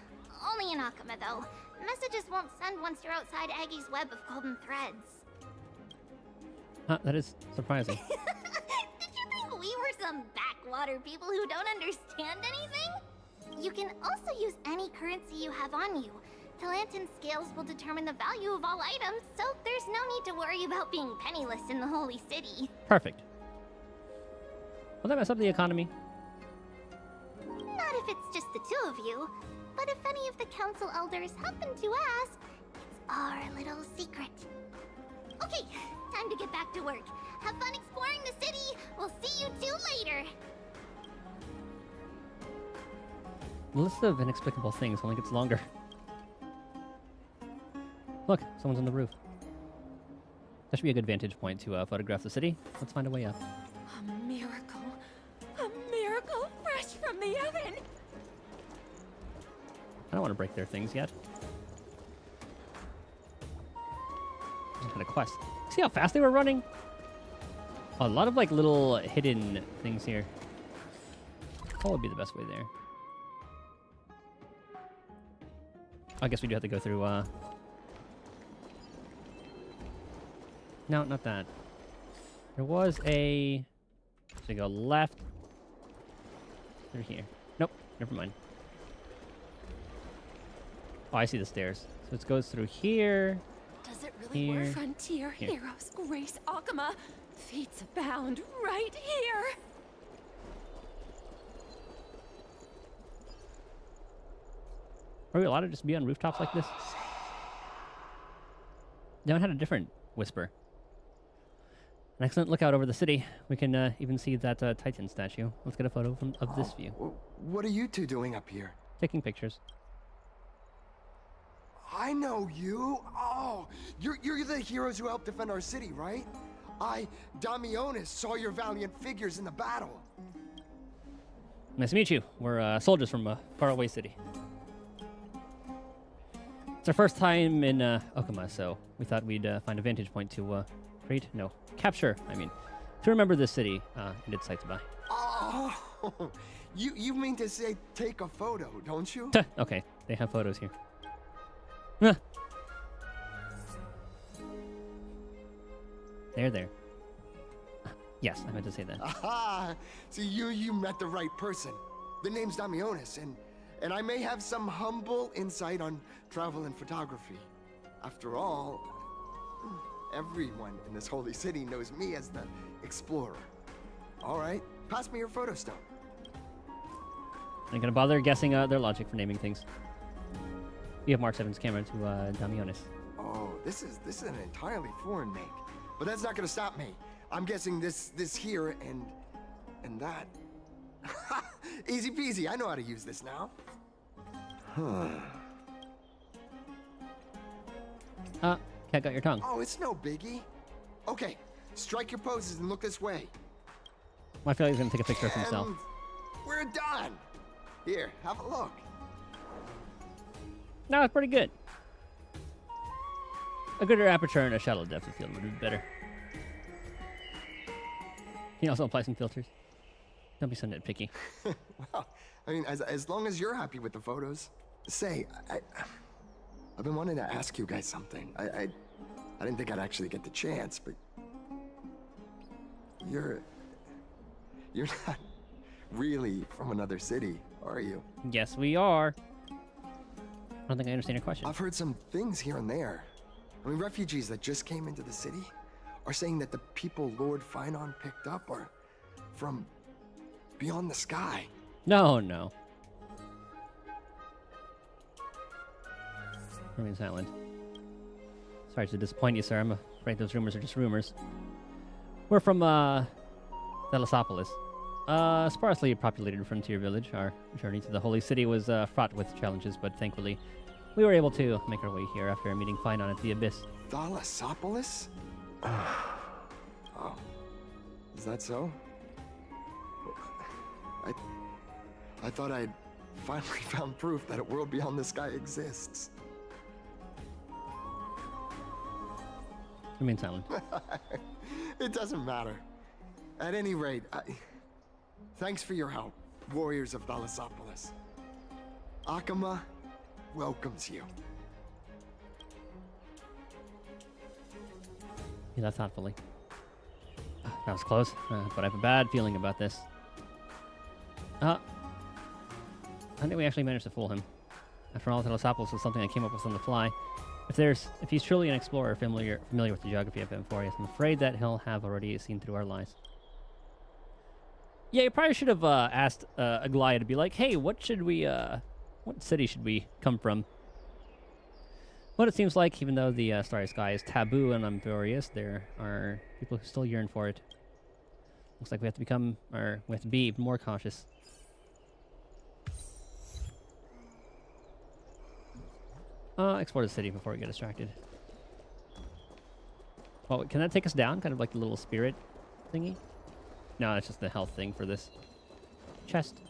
Only in Akama, though. Messages won't send once you're outside Aggie's web of golden threads. That is surprising. Did you think we were some backwater people who don't understand anything? You can also use any currency you have on you. Talantan scales will determine the value of all items, so there's no need to worry about being penniless in the Holy City. Perfect. Will that mess up the economy? Not if it's just the two of you, but if any of the council elders happen to ask, it's our little secret. Okay, time to get back to work. Have fun exploring the city. We'll see you two later. The list of inexplicable things only gets longer. Look, someone's on the roof. That should be a good vantage point to photograph the city. Let's find a way up. A miracle. A miracle fresh from the oven. to break their things yet. Just had a quest. See how fast they were running? Oh, a lot of like little hidden things here. What would be the best way there? I guess we do have to go through, No, not that. There was a... So we go left. Through here. Nope, never mind. Oh, I see the stairs. So it goes through here. Does it really here, work? Frontier here. heroes, Grace Akama. Feats abound right here. Are we allowed to just be on rooftops like this? That one had a different whisper. An excellent lookout over the city. We can even see that Titan statue. Let's get a photo of this view. What are you two doing up here? Taking pictures. I know you. Oh, you're the heroes who helped defend our city, right? Damionis, saw your valiant figures in the battle. Nice to meet you. We're soldiers from a faraway city. It's our first time in Okama, so we thought we'd find a vantage point to capture, to remember this city and its sights by. Oh, you mean to say take a photo, don't you? Okay, they have photos here. Huh. There. Yes, I meant to say that. Aha! See, you met the right person. The name's Damionis, and I may have some humble insight on travel and photography. After all, everyone in this holy city knows me as the explorer. All right, pass me your photo stone. I'm gonna bother guessing their logic for naming things. We have Mark 7's camera to Damionis. Oh, this is an entirely foreign make, but that's not gonna stop me. I'm guessing this here and that. Easy peasy. I know how to use this now. Cat got your tongue. Oh, it's no biggie. Okay, strike your poses and look this way. I feel like he's gonna take a picture of himself. And we're done. Here, have a look. No, it's pretty good. A greater aperture and a shallow depth of field would be better. Can you also apply some filters? Don't be so nitpicky. Well, as long as you're happy with the photos. Say, I've been wanting to ask you guys something. I didn't think I'd actually get the chance, but you're not really from another city, are you? Yes, we are. I don't think I understand your question. I've heard some things here and there. Refugees that just came into the city are saying that the people Lord Finon picked up are from beyond the sky. No. Remain silent. Sorry to disappoint you, sir. I'm afraid those rumors are just rumors. We're from, Thalasopolis. A sparsely populated frontier village. Our journey to the Holy City was fraught with challenges, but thankfully we were able to make our way here after meeting Finon at the Abyss. Thalasopolis? Oh. Is that so? I thought I'd finally found proof that a world beyond the sky exists. Remain silent. It doesn't matter. At any rate, thanks for your help, warriors of Thalasopolis. Akama welcomes you. He left thoughtfully. That was close, but I have a bad feeling about this. I think we actually managed to fool him. After all, Thalasopolis was something I came up with on the fly. If he's truly an explorer familiar with the geography of AMPHOREUS, I'm afraid that he'll have already seen through our lies. Yeah, you probably should have asked Aglaia to be like, hey, what city should we come from? What it seems like, even though the Starry Sky is taboo in AMPHOREUS, there are people who still yearn for it. Looks like we have to be more cautious. Explore the city before we get distracted. Oh, can that take us down? Kind of like the little spirit thingy? No, it's just the health thing for this chest.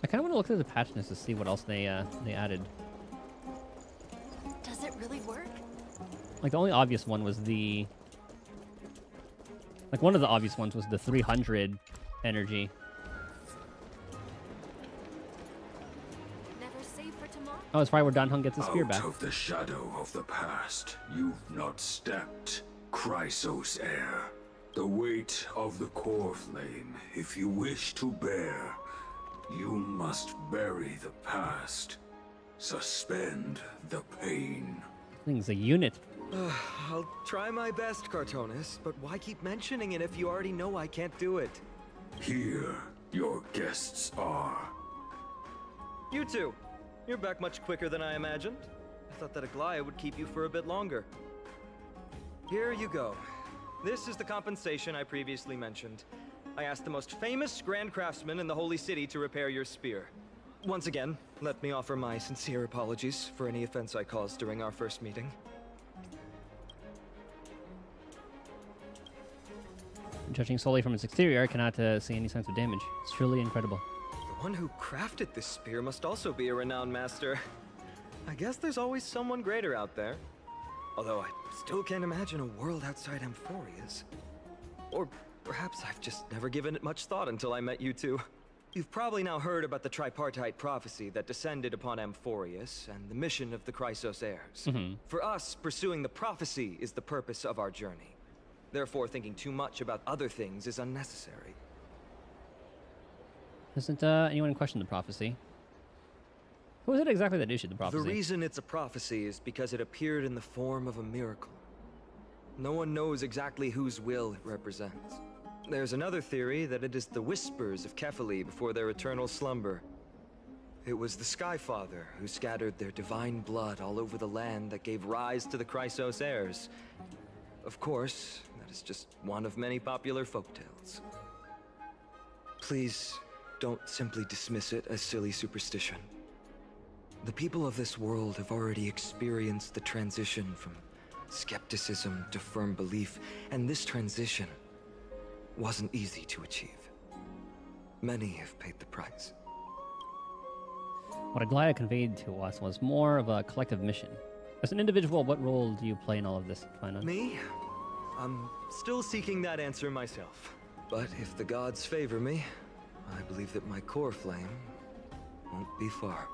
I kind of want to look at the patch notes to see what else they added. Does it really work? Like the only obvious one was the... Like one of the obvious ones was the 300 energy. Never save for tomorrow. Oh, it's probably where Dan Hung gets his spear Out back. of the shadow of the past, you've not stepped. Chrysos heir. The weight of the core flame, if you wish to bear, you must bury the past. Suspend the pain. Thing's a unit. I'll try my best, Cartonis, but why keep mentioning it if you already know I can't do it? Here, your guests are. You two, you're back much quicker than I imagined. I thought that Aglaya would keep you for a bit longer. Here you go. This is the compensation I previously mentioned. I asked the most famous Grand Craftsman in the Holy City to repair your spear. Once again, let me offer my sincere apologies for any offense I caused during our first meeting. Judging solely from its exterior, I cannot see any signs of damage. It's truly incredible. The one who crafted this spear must also be a renowned master. I guess there's always someone greater out there. Although I still can't imagine a world outside AMPHOREUS. Or perhaps I've just never given it much thought until I met you two. You've probably now heard about the tripartite prophecy that descended upon AMPHOREUS and the mission of the Chrysos heirs. For us, pursuing the prophecy is the purpose of our journey. Therefore, thinking too much about other things is unnecessary. Doesn't anyone question the prophecy? Who was it exactly that issued the prophecy? The reason it's a prophecy is because it appeared in the form of a miracle. No one knows exactly whose will it represents. There's another theory that it is the whispers of Kefali before their eternal slumber. It was the Skyfather who scattered their divine blood all over the land that gave rise to the Chrysos heirs. Of course, that is just one of many popular folktales. Please, don't simply dismiss it as silly superstition. The people of this world have already experienced the transition from skepticism to firm belief, and this transition wasn't easy to achieve. Many have paid the price. What Aglaya conveyed to us was more of a collective mission. As an individual, what role do you play in all of this, Finon? Me? I'm still seeking that answer myself. But if the gods favor me, I believe that my core flame won't be far.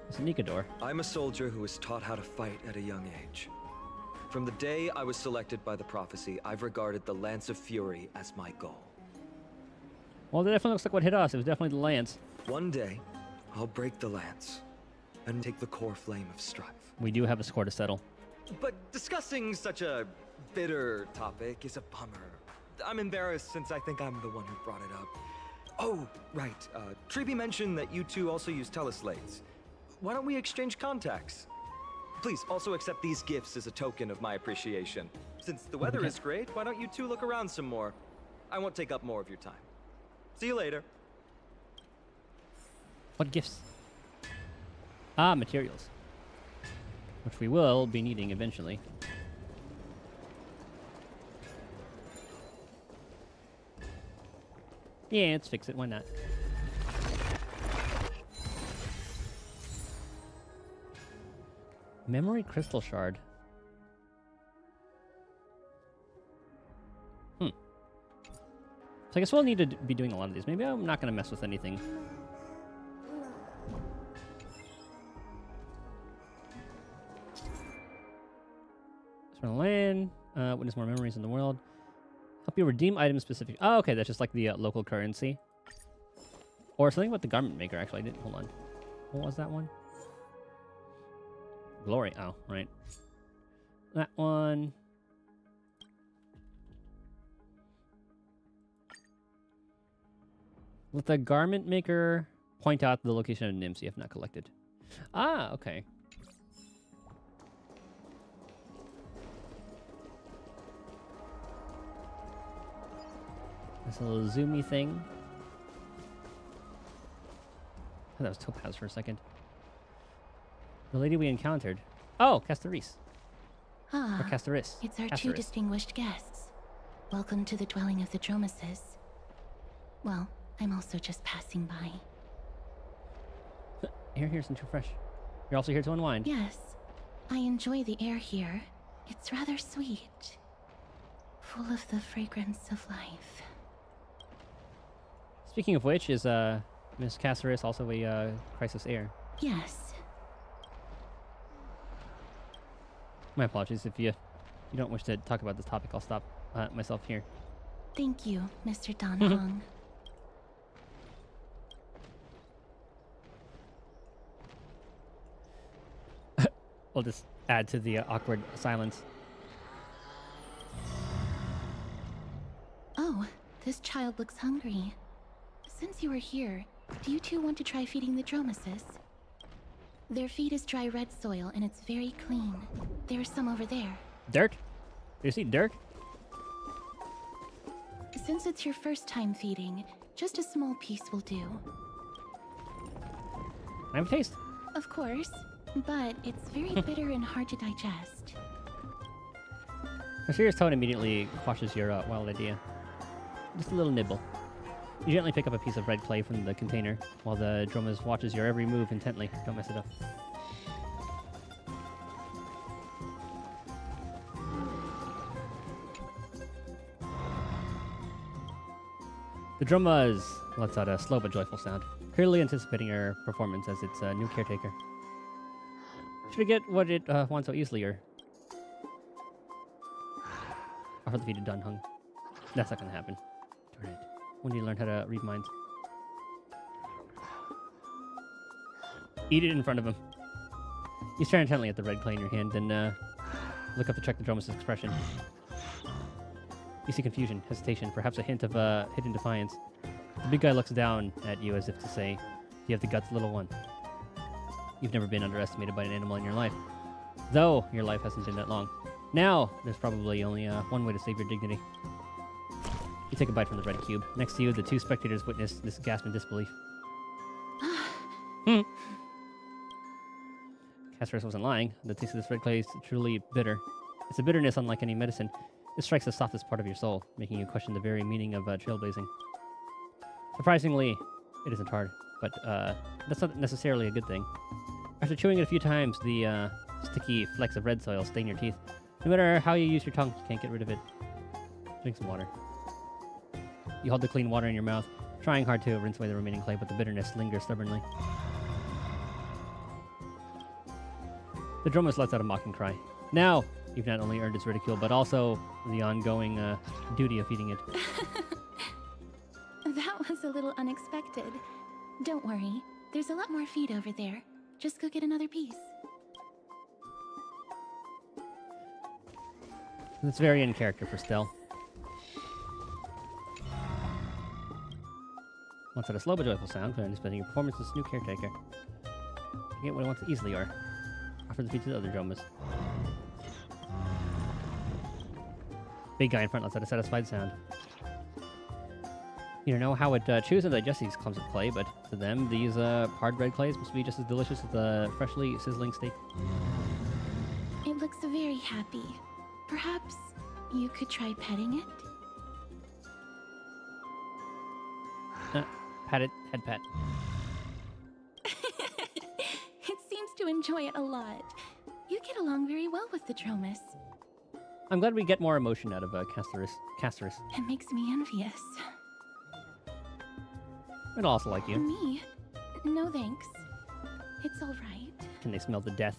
It's a Nikador. I'm a soldier who was taught how to fight at a young age. From the day I was selected by the prophecy, I've regarded the Lance of Fury as my goal. Well, that definitely looks like what hit us. It was definitely the lance. One day, I'll break the lance and take the core flame of strife. We do have a score to settle. But discussing such a bitter topic is a bummer. I'm embarrassed since I think I'm the one who brought it up. Oh, right. Treeby mentioned that you two also use teleslates. Why don't we exchange contacts? Please also accept these gifts as a token of my appreciation. Since the weather is great, why don't you two look around some more? I won't take up more of your time. See you later. What gifts? Ah, materials. Which we will be needing eventually. Yeah, let's fix it. Why not? Memory crystal shard. So I guess we'll need to be doing a lot of these. Maybe I'm not going to mess with anything. Surround land. Witness more memories in the world. Help you redeem items specific. Oh, okay. That's just like the local currency. Or something about the garment maker, actually. I didn't. Hold on. What was that one? Glory. Oh, right. That one. Let the garment maker point out the location of nymphs you have not collected. Ah, okay. This little zoomy thing. Oh, that was Topaz for a second. The lady we encountered. Oh, Castaris. Ah, Or Castaris. it's our two Castaris. distinguished guests. Welcome to the dwelling of the Dromases. Well, I'm also just passing by. Air here isn't too fresh. You're also here to unwind. Yes, I enjoy the air here. It's rather sweet. Full of the fragrance of life. Speaking of which, is Miss Caceres also a crisis heir? Yes. My apologies if you don't wish to talk about this topic. I'll stop myself here. Thank you, Mr. Dan Hong. We'll just add to the awkward silence. Oh, this child looks hungry. Since you are here, do you two want to try feeding the Dromases? Their feed is dry red soil and it's very clean. There's some over there. Dirt? Do you see dirt? Since it's your first time feeding, just a small piece will do. I have a taste. Of course, but it's very bitter and hard to digest. Her serious tone immediately quashes your wild idea. Just a little nibble. You gently pick up a piece of red clay from the container, while the Dromas watches your every move intently. Don't mess it up. The Dromas lets out a slow but joyful sound, clearly anticipating your performance as its new caretaker. Should it get what it wants so easily, or offer the feed to Dan Hung? That's not gonna happen. Darn it. When do you learn how to read minds? Eat it in front of him. You stare intently at the red clay in your hand, then look up to check the Dromas' expression. You see confusion, hesitation, perhaps a hint of hidden defiance. The big guy looks down at you as if to say, "You have the guts, little one." You've never been underestimated by an animal in your life. Though your life hasn't been that long. Now, there's probably only one way to save your dignity. You take a bite from the red cube. Next to you, the two spectators witness this gasp in disbelief. Caceres wasn't lying. The taste of this red clay is truly bitter. It's a bitterness unlike any medicine. It strikes the softest part of your soul, making you question the very meaning of trailblazing. Surprisingly, it isn't hard, but that's not necessarily a good thing. After chewing it a few times, the sticky flecks of red soil stain your teeth. No matter how you use your tongue, you can't get rid of it. Drink some water. You hold the clean water in your mouth, trying hard to rinse away the remaining clay, but the bitterness lingers stubbornly. The Dromas lets out a mocking cry. Now, you've not only earned its ridicule, but also the ongoing duty of feeding it. That was a little unexpected. Don't worry, there's a lot more feed over there. Just go get another piece. That's very in character for Stell. Once at a slow but joyful sound, clearly anticipating your performance as new caretaker. You get what it wants easily, or offer the feed to the other Dromas. Big guy in front lets out a satisfied sound. You don't know how it chews and digests these clumps of clay, but to them, these hard red clays must be just as delicious as the freshly sizzling steak. It looks very happy. Perhaps you could try petting it? Pat it, head pat. It seems to enjoy it a lot. You get along very well with the Dromas. I'm glad we get more emotion out of Caceres. It makes me envious. It'll also like you. Me? No thanks. It's all right. Can they smell the death?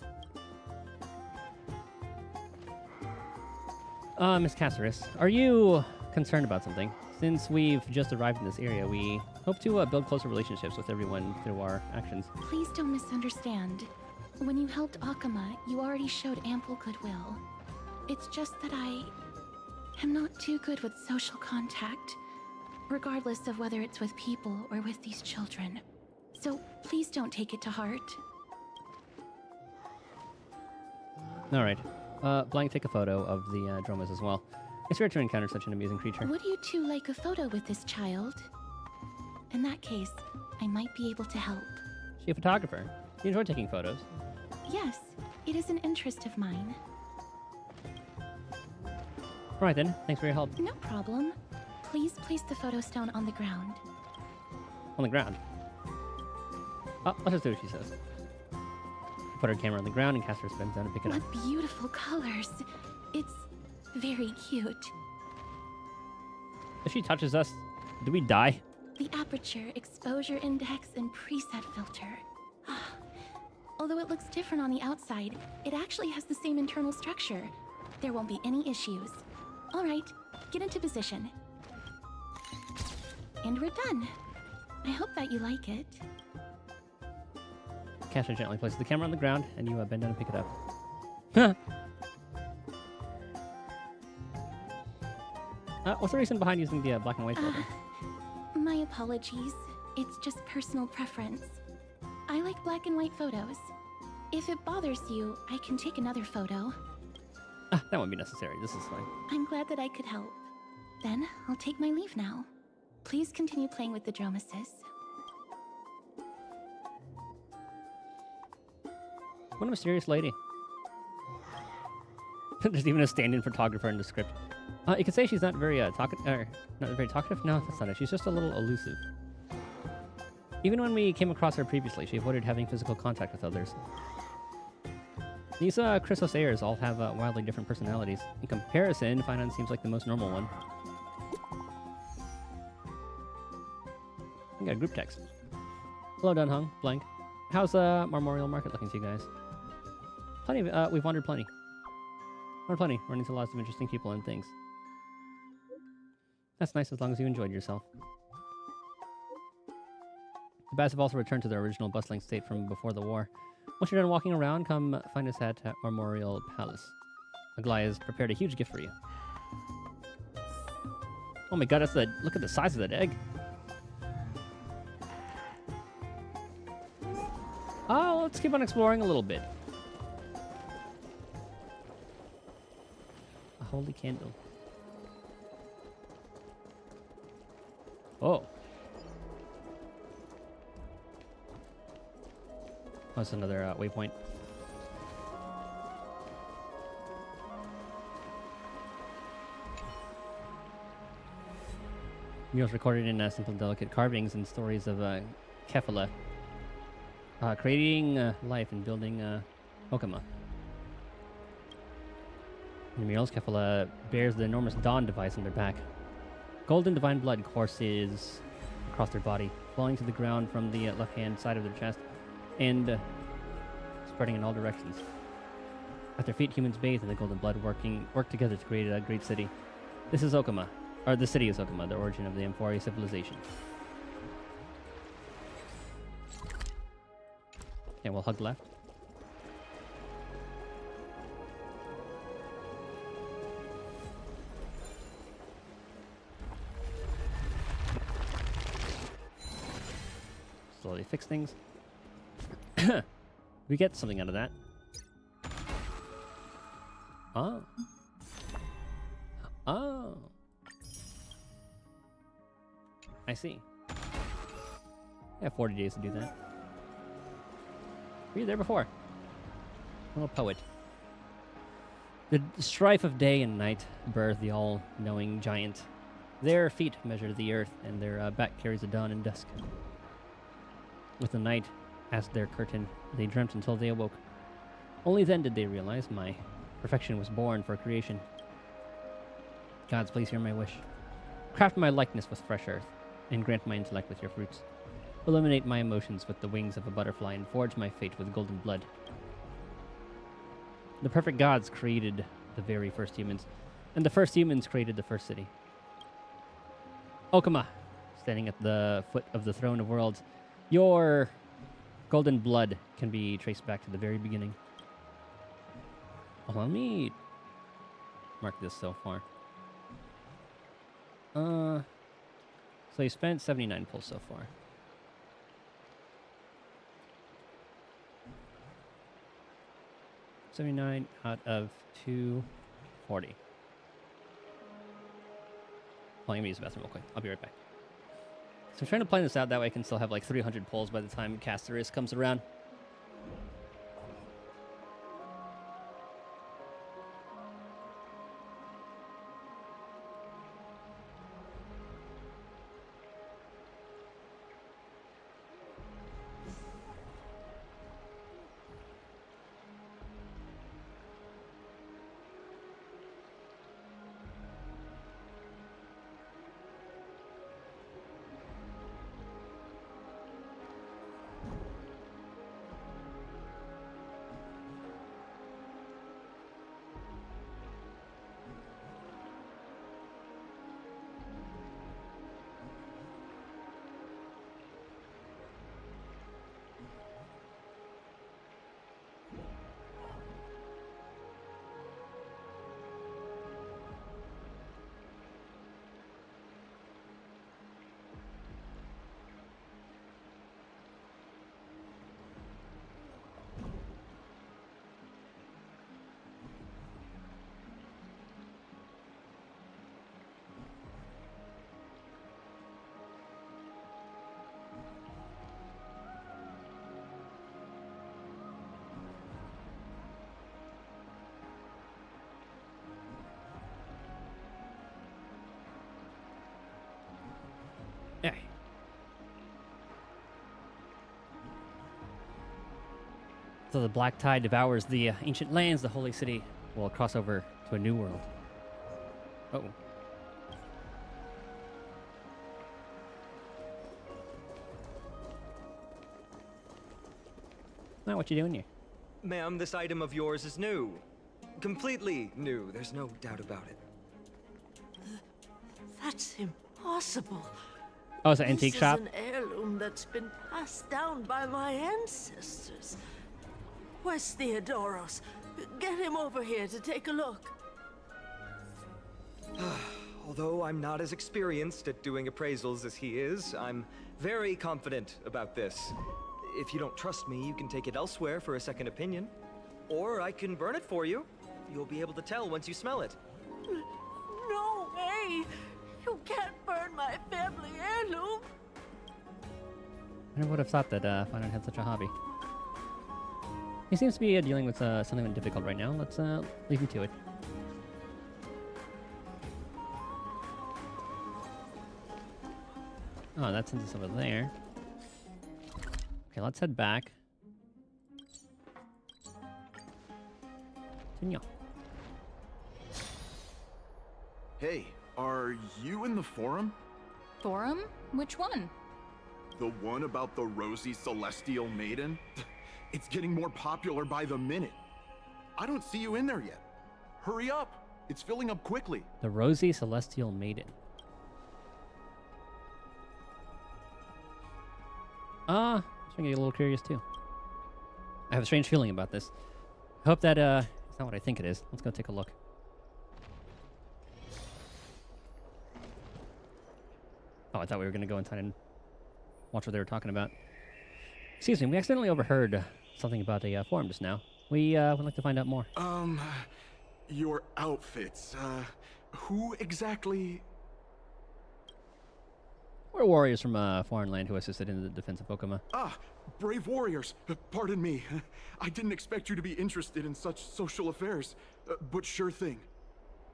Miss Caceres, are you concerned about something? Since we've just arrived in this area, we hope to build closer relationships with everyone through our actions. Please don't misunderstand. When you helped Akama, you already showed ample goodwill. It's just that I am not too good with social contact, regardless of whether it's with people or with these children. So please don't take it to heart. All right. Blank, take a photo of the Dromas as well. It's rare to encounter such an amusing creature. Would you two like a photo with this child? In that case, I might be able to help. Is she a photographer? You enjoy taking photos? Yes, it is an interest of mine. All right then. Thanks for your help. No problem. Please place the photo stone on the ground. On the ground. Oh, let's just do what she says. Put her camera on the ground and cast her spins down and pick it up. What beautiful colors. It's very cute. If she touches us, do we die? The aperture, exposure index, and preset filter. Although it looks different on the outside, it actually has the same internal structure. There won't be any issues. All right, get into position. And we're done. I hope that you like it. Casher gently places the camera on the ground, and you bend down and pick it up. What's the reason behind using the black and white photo? My apologies. It's just personal preference. I like black and white photos. If it bothers you, I can take another photo. That won't be necessary. This is fine. I'm glad that I could help. Then, I'll take my leave now. Please continue playing with the Dromesis. What a mysterious lady. There's even a stand-in photographer in the script. You could say she's not very talkative. Not very talkative? No, that's not it. She's just a little elusive. Even when we came across her previously, she avoided having physical contact with others. These Chrysosayers all have wildly different personalities. In comparison, Finon seems like the most normal one. We got a group text. Hello, Dunhung. Blank. How's Memorial Market looking to you guys? Plenty of, we've wandered plenty. Run into lots of interesting people and things. That's nice as long as you enjoyed yourself. The bats have also returned to their original bustling state from before the war. Once you're done walking around, come find us at Memorial Palace. Aglaya has prepared a huge gift for you. Oh my god, look at the size of that egg. Oh, let's keep on exploring a little bit. A holy candle. Oh. That's another waypoint. Murals recorded in simple, delicate carvings and stories of Kefala, creating life and building Okama. In the murals, Kefala bears the enormous Dawn device on their back. Golden divine blood courses across their body, flowing to the ground from the left-hand side of their chest, and spreading in all directions. At their feet, humans bathe in the golden blood, work together to create a great city. This is Okama, or the city is Okama, the origin of the AMPHOREUS civilization. Okay, we'll hug left. Slowly fix things. We get something out of that. Oh. Oh. I see. I have 40 days to do that. Were you there before? I'm a poet. The strife of day and night birth the all-knowing giant. Their feet measure the earth, and their back carries the dawn and dusk. With the night as their curtain, they dreamt until they awoke. Only then did they realize my perfection was born for creation. Gods, please hear my wish. Craft my likeness with fresh earth, and grant my intellect with your fruits. Illuminate my emotions with the wings of a butterfly, and forge my fate with golden blood. The perfect gods created the very first humans, and the first humans created the first city. Okama, standing at the foot of the throne of worlds, your golden blood can be traced back to the very beginning. Let me mark this so far. So you spent 79 pulls so far. $79 out of 240. Let me use the bathroom real quick. I'll be right back. So I'm trying to plan this out, that way I can still have like 300 pulls by the time AMPHOREUS comes around. So the black tide devours the ancient lands. The holy city will cross over to a new world. Uh-oh. Now, what you doing here? Ma'am, this item of yours is new. Completely new. There's no doubt about it. That's impossible. Oh, it's an antique shop? This is an heirloom that's been passed down by my ancestors. Where's Theodoros? Get him over here to take a look. Although I'm not as experienced at doing appraisals as he is, I'm very confident about this. If you don't trust me, you can take it elsewhere for a second opinion. Or I can burn it for you. You'll be able to tell once you smell it. No way! You can't burn my family heirloom! I never would have thought that Finan had such a hobby. He seems to be dealing with something difficult right now. Let's leave him to it. Oh, that sends us over there. Okay, let's head back. Continue. Hey, are you in the forum? Forum? Which one? The one about the rosy celestial maiden? It's getting more popular by the minute. I don't see you in there yet. Hurry up. It's filling up quickly. The Rosy Celestial Maiden. I'm getting a little curious too. I have a strange feeling about this. I hope that it's not what I think it is. Let's go take a look. Oh, I thought we were going to go inside and watch what they were talking about. Excuse me, we accidentally overheard something about a forum just now. We would like to find out more. Your outfits, who exactly? We're warriors from a foreign land who assisted in the defense of Okama. Ah, brave warriors. Pardon me. I didn't expect you to be interested in such social affairs, but sure thing.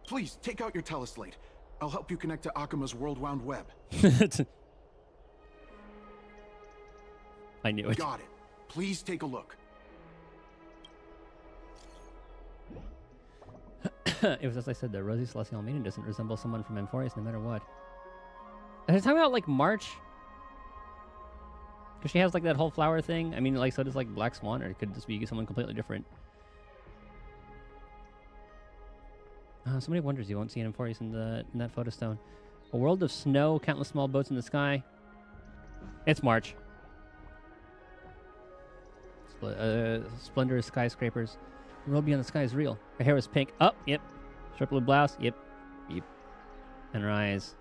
Please, take out your teleslate. I'll help you connect to Akuma's World Wound Web. I knew it. Got it. Please take a look. It was as I said, the Rosy Celestial Maiden doesn't resemble someone from AMPHOREUS no matter what. Are they talking about, like, March? Because she has, like, that whole flower thing. I mean, like, so does, like, Black Swan, or it could just be someone completely different. So many wonders you won't see in AMPHOREUS in that photo stone. A world of snow, countless small boats in the sky. It's March. Splendorous skyscrapers. The world beyond the sky is real. Her hair was pink. Oh, yep. Short blue blouse. Yep. Yep. And her eyes.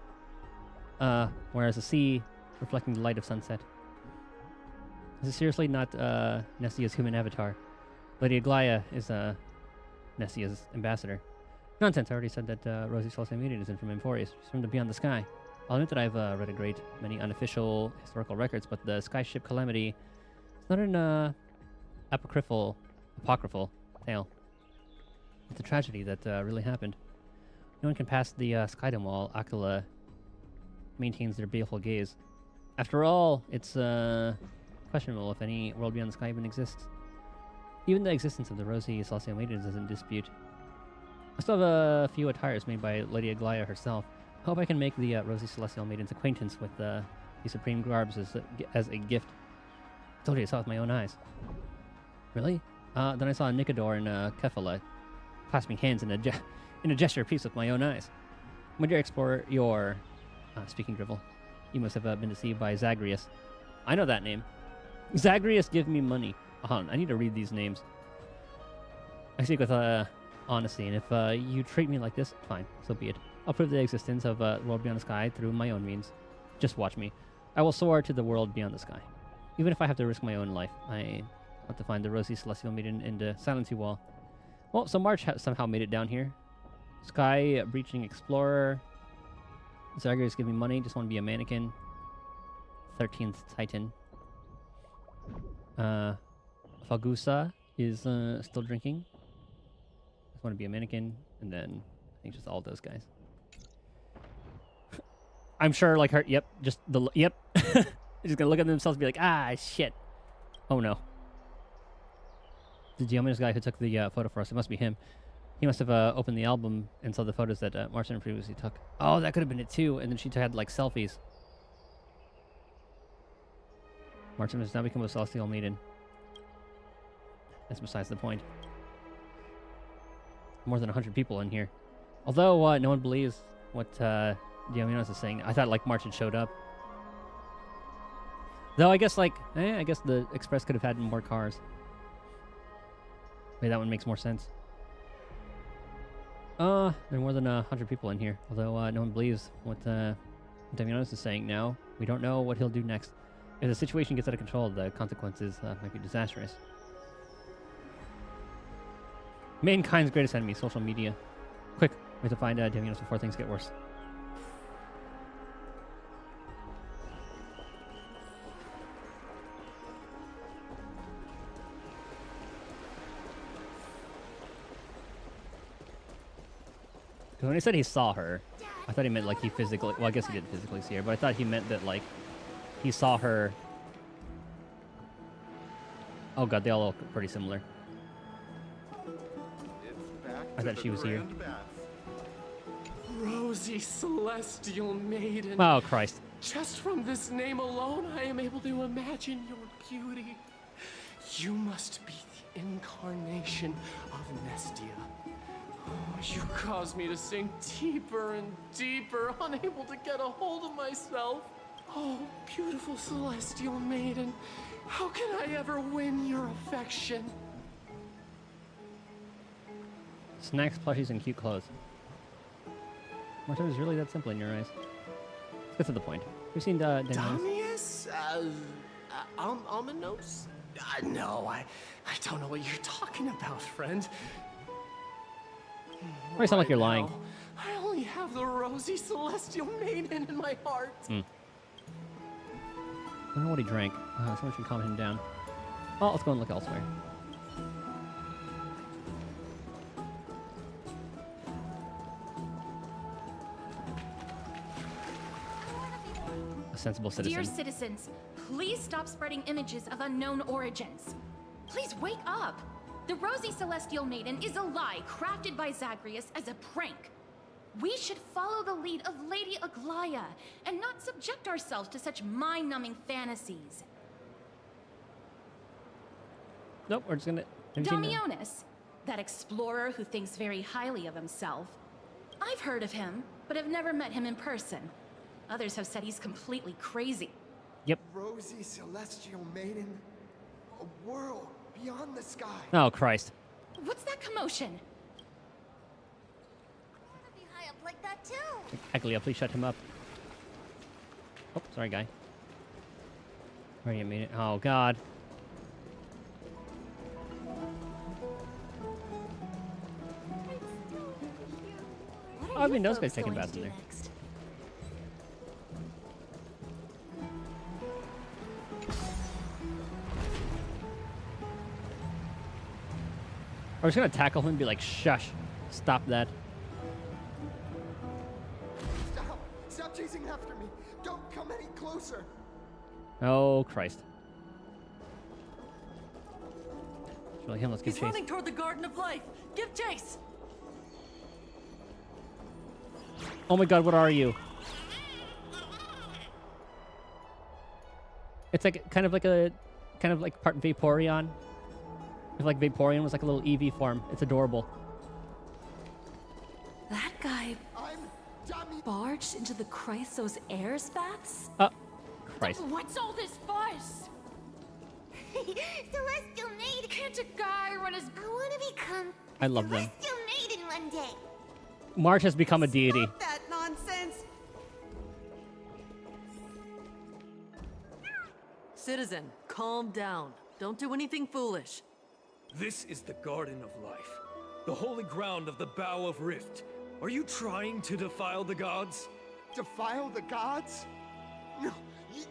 Whereas the sea reflecting the light of sunset. This is seriously not Nestia's human avatar. Lady Aglaya is Nestia's ambassador. Nonsense, I already said that Rosy Celestial Maiden isn't from AMPHOREUS. She's from the Beyond the Sky. I'll admit that I've read a great many unofficial historical records, but the skyship Calamity is not an apocryphal tale. It's a tragedy that really happened. No one can pass the Skydome while Aquila maintains their baleful gaze. After all, it's questionable if any world beyond the sky even exists. Even the existence of the Rosy Celestial Maiden is in dispute. I still have a few attires made by Lady Aglaya herself. I hope I can make the Rosy Celestial Maiden's acquaintance with the supreme garbs as a gift. I told you I saw it with my own eyes. Really? Then I saw Nicodor and Kefala clasping hands in a gesture of peace with my own eyes. My dear explorer, your speaking drivel, you must have been deceived by Zagreus. I know that name. Zagreus, give me money. I need to read these names. I speak with honesty, and if you treat me like this, fine, so be it. I'll prove the existence of world beyond the sky through my own means. Just watch me. I will soar to the world beyond the sky. Even if I have to risk my own life, I want to find the Rosy Celestial Maiden in the Silency Wall. Well, so March somehow made it down here. Sky breaching explorer. Zagreus, give me money. Just want to be a mannequin. 13th Titan. Fagusa is still drinking. Just want to be a mannequin, and then I think just all those guys. I'm sure, like her. Yep, just the yep. They're just gonna look at themselves and be like, ah, shit. Oh no. the Diomedes guy who took the photo for us. It must be him. He must have opened the album and saw the photos that Martin previously took. Oh, that could have been it too. And then she had like selfies. Martin has now become a celestial maiden. That's besides the point. More than 100 people in here. Although no one believes what Diomedes is saying. I thought like Martin showed up. Though I guess like, I guess the Express could have had more cars. Maybe that one makes more sense. There are more than 100 people in here. Although no one believes what Diomedes is saying now. We don't know what he'll do next. If the situation gets out of control, the consequences might be disastrous. Mankind's greatest enemy, social media. Quick, we have to find Diomedes before things get worse. When he said he saw her, I thought he meant like he physically... Well, I guess he didn't physically see her, but I thought he meant that like he saw her... Oh god, they all look pretty similar. I thought she was here. Rosy Celestial Maiden. Oh, Christ. Just from this name alone, I am able to imagine your beauty. You must be the incarnation of Nestia. Oh, you caused me to sink deeper and deeper, unable to get a hold of myself. Oh, beautiful Celestial Maiden, how can I ever win your affection? Snacks, plushies, and cute clothes. Martin is really that simple in your eyes. Let's get to the point. We've seen Damius? Almanos? No, I don't know what you're talking about, friend. Or you sound like you're lying. I only have the rosy Celestial Maiden in my heart. I don't know what he drank. Someone should calm him down. Well, let's go and look elsewhere. A sensible citizen. Dear citizens, please stop spreading images of unknown origins. Please wake up. The Rosy Celestial Maiden is a lie crafted by Zagreus as a prank. We should follow the lead of Lady Aglaya and not subject ourselves to such mind-numbing fantasies. Nope, we're just gonna... Damianis, that explorer who thinks very highly of himself. I've heard of him, but have never met him in person. Others have said he's completely crazy. Yep. Rosy Celestial Maiden, a world beyond the sky. Oh, Christ. What's that commotion? Be high up like that too. Aglia, please shut him up. Oh, sorry, guy. Where you made it? Oh, God. Oh, I mean, those guys taking baths in there. I was gonna tackle him and be like, shush, stop that. Stop chasing after me. Don't come any closer. Oh, Christ. It's really him, let's give He's chase. running toward the Garden of Life. Give chase. Oh my god, what are you? It's like kind of like part Vaporeon. If like Vaporeon was like a little EV form. It's adorable. That guy barged into the Chrysos air spats? Christ. What's all this fuss? Celestial Maiden. Can't a guy run his... I want to become I love them. Celestial Maiden one day. March has become a deity. Stop that nonsense! Citizen, calm down. Don't do anything foolish. This is the Garden of Life, the holy ground of the Bow of Rift. Are you trying to defile the gods? Defile the gods? No,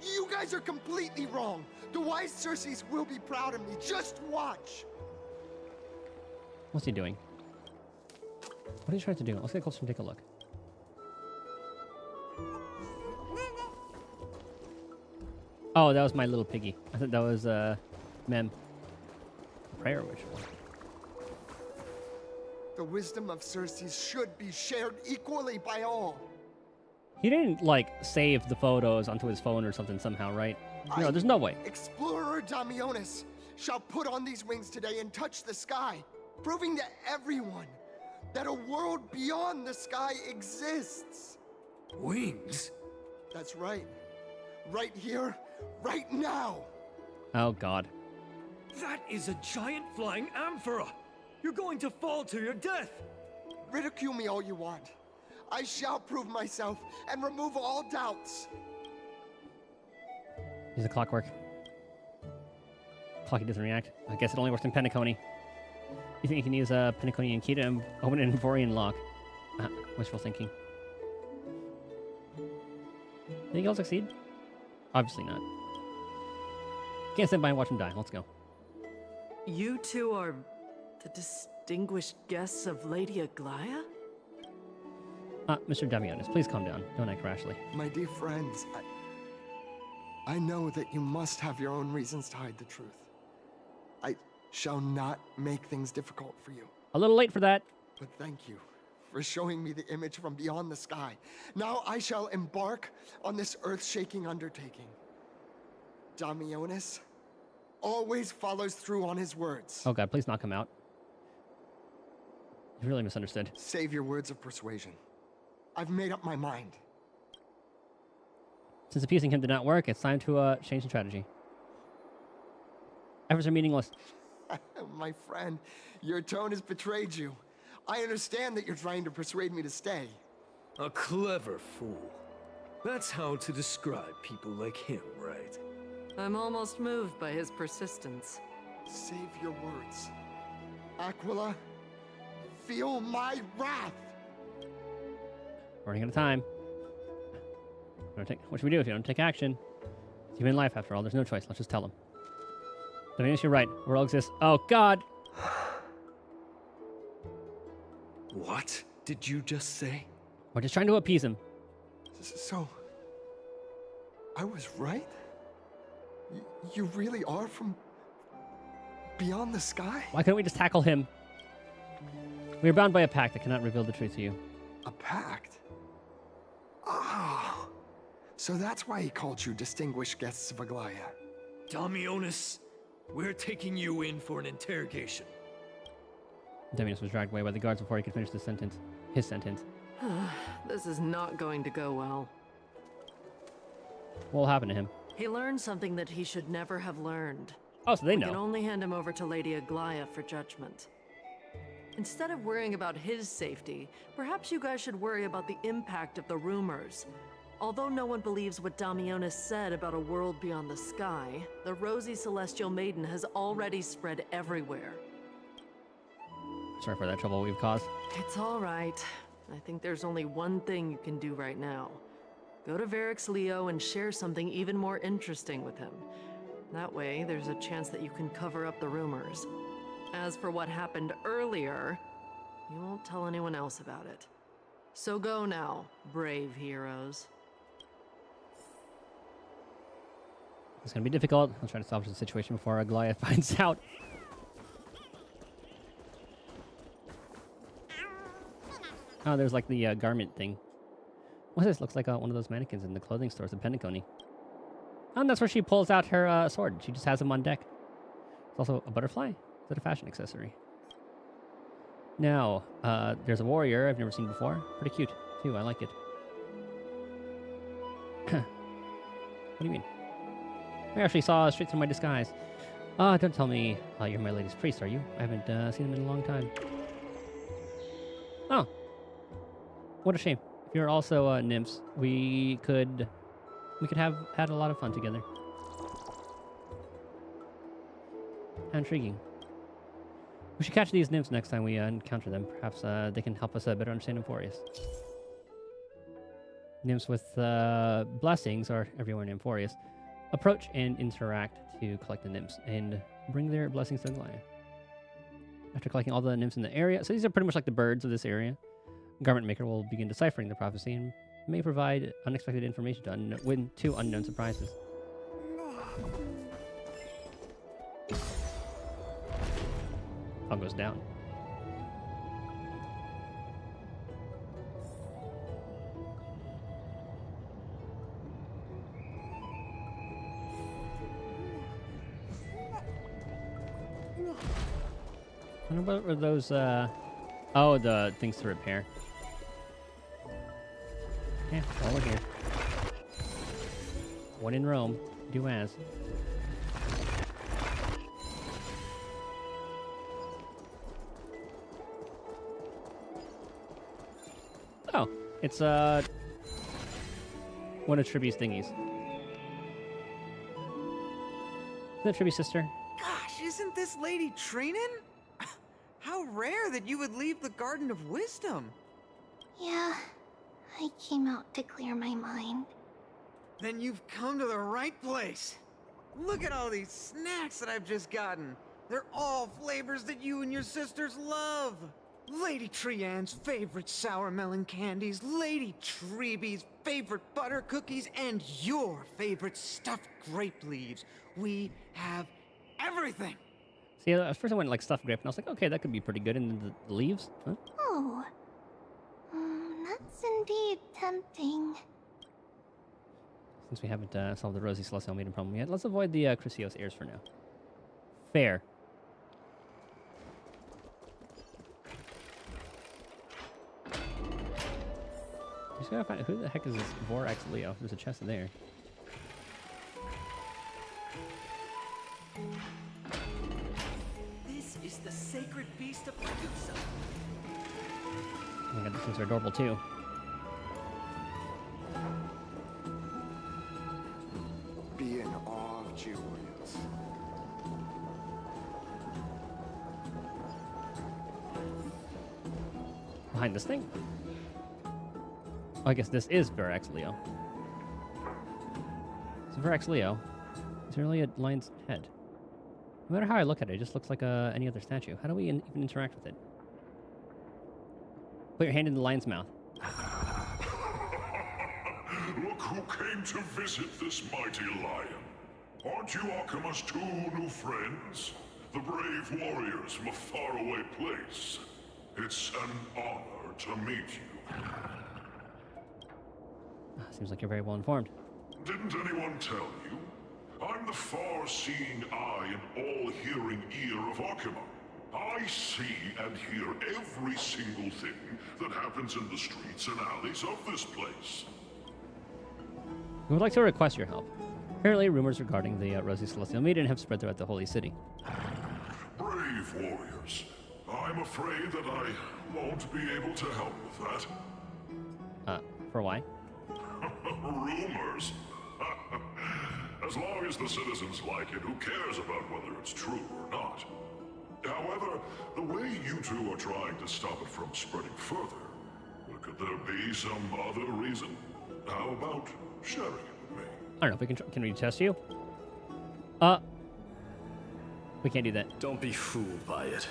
you guys are completely wrong. The wise Circes will be proud of me. Just watch. What's he doing? What are you trying to do? Let's get closer and take a look. Oh, that was my little piggy. I thought that was Mem. prayer ritual. The wisdom of Circes should be shared equally by all. He didn't, like, save the photos onto his phone or something somehow, right? No, there's no way. Explorer Damionis shall put on these wings today and touch the sky, proving to everyone that a world beyond the sky exists. Wings? That's right. Right here, right now. Oh, God. That is a giant flying amphora! You're going to fall to your death! Ridicule me all you want. I shall prove myself and remove all doubts. Use the clockwork. Clocky doesn't react. I guess it only works in Penacony. You think you can use a Penaconian key to open an Amphorian lock? Wishful thinking. Think he'll succeed? Obviously not. Can't stand by and watch him die. Let's go. You two are the distinguished guests of Lady Aglaya? Mr. Damionis, please calm down. Don't act rashly. My dear friends, I know that you must have your own reasons to hide the truth. I shall not make things difficult for you. A little late for that. But thank you for showing me the image from beyond the sky. Now I shall embark on this earth-shaking undertaking. Damionis always follows through on his words. Oh God, please knock him out. You really misunderstood. Save your words of persuasion. I've made up my mind. Since appeasing him did not work, it's time to change the strategy. Efforts are meaningless. My friend, your tone has betrayed you. I understand that you're trying to persuade me to stay. A clever fool. That's how to describe people like him, right? I'm almost moved by his persistence. Save your words. Aquila, feel my wrath! Running out of time. What should we do if you don't take action? It's human life, after all. There's no choice. Let's just tell him. Dominius, you're right. World exists. Oh, God! What did you just say? We're just trying to appease him. So, I was right? You really are from beyond the sky? Why couldn't we just tackle him? We are bound by a pact that cannot reveal the truth to you. A pact? Ah, so that's why he called you distinguished guests of Aglaya. Damionis, we're taking you in for an interrogation. Damionis was dragged away by the guards before he could finish his sentence. This is not going to go well. What will happen to him? He learned something that he should never have learned. Oh, so they know. We can only hand him over to Lady Aglaya for judgment. Instead of worrying about his safety, perhaps you guys should worry about the impact of the rumors. Although no one believes what Damionis said about a world beyond the sky, the rosy celestial maiden has already spread everywhere. Sorry for that trouble we've caused. It's all right. I think there's only one thing you can do right now. Go to Varix Leo and share something even more interesting with him. That way, there's a chance that you can cover up the rumors. As for what happened earlier, you won't tell anyone else about it. So go now, brave heroes. It's gonna be difficult. I'll try to salvage the situation before Aglaya finds out. Oh, there's like the garment thing. What's this? Looks like one of those mannequins in the clothing stores in Penacony. Oh, and that's where she pulls out her sword. She just has him on deck. It's also a butterfly. Is that a fashion accessory? Now, there's a warrior I've never seen before. Pretty cute, too. I like it. What do you mean? I actually saw straight through my disguise. Don't tell me you're my latest priest, are you? I haven't seen him in a long time. Oh. What a shame. If you're also nymphs, we could have had a lot of fun together. How intriguing. We should catch these nymphs next time we encounter them. Perhaps they can help us better understand AMPHOREUS. Nymphs with blessings are everywhere in AMPHOREUS. Approach and interact to collect the nymphs and bring their blessings to Aglaya. After collecting all the nymphs in the area, so these are pretty much like the birds of this area, Garment Maker will begin deciphering the prophecy and may provide unexpected information to unknown surprises. All goes down. I wonder what were those, oh, the things to repair. Yeah, all over here. One in Rome. Do as. Oh, it's, one of Triby's thingies. Is that Triby's sister? Gosh, isn't this lady Trinin? How rare that you would leave the Garden of Wisdom. Yeah, I came out to clear my mind. Then you've come to the right place. Look at all these snacks that I've just gotten. They're all flavors that you and your sisters love. Lady Trianne's favorite sour melon candies, Lady Treeby's favorite butter cookies, and your favorite stuffed grape leaves. We have everything. See, at first I went like stuffed grape, and I was like, okay, that could be pretty good. And then the leaves? Huh? Oh, that's indeed tempting. Since we haven't solved the Rosy Celestial Maiden problem yet, let's avoid the Chrysios heirs for now. Fair. Just gotta find who the heck is this Vorax Leo? There's a chest in there. This is the sacred beast of Medusa. Oh my god, these things are adorable too. Be in awe of Julius. Behind this thing? Oh, I guess this is Verax Leo. So Verax Leo is really a lion's head. No matter how I look at it, it just looks like any other statue. How do we even interact with it? Put your hand in the lion's mouth. Look who came to visit this mighty lion. Aren't you Akima's two new friends? The brave warriors from a faraway place. It's an honor to meet you. Seems like you're very well informed. Didn't anyone tell you? I'm the far-seeing eye and all-hearing ear of Akima. I see and hear every single thing that happens in the streets and alleys of this place. We would like to request your help. Apparently, rumors regarding the Rosy Celestial Maiden have spread throughout the Holy City. Brave warriors. I'm afraid that I won't be able to help with that. For why? Rumors? As long as the citizens like it, who cares about whether it's true or not? However, the way you two are trying to stop it from spreading further, could there be some other reason? How about sharing it with me? I don't know if we can we test you? We can't do that. Don't be fooled by it.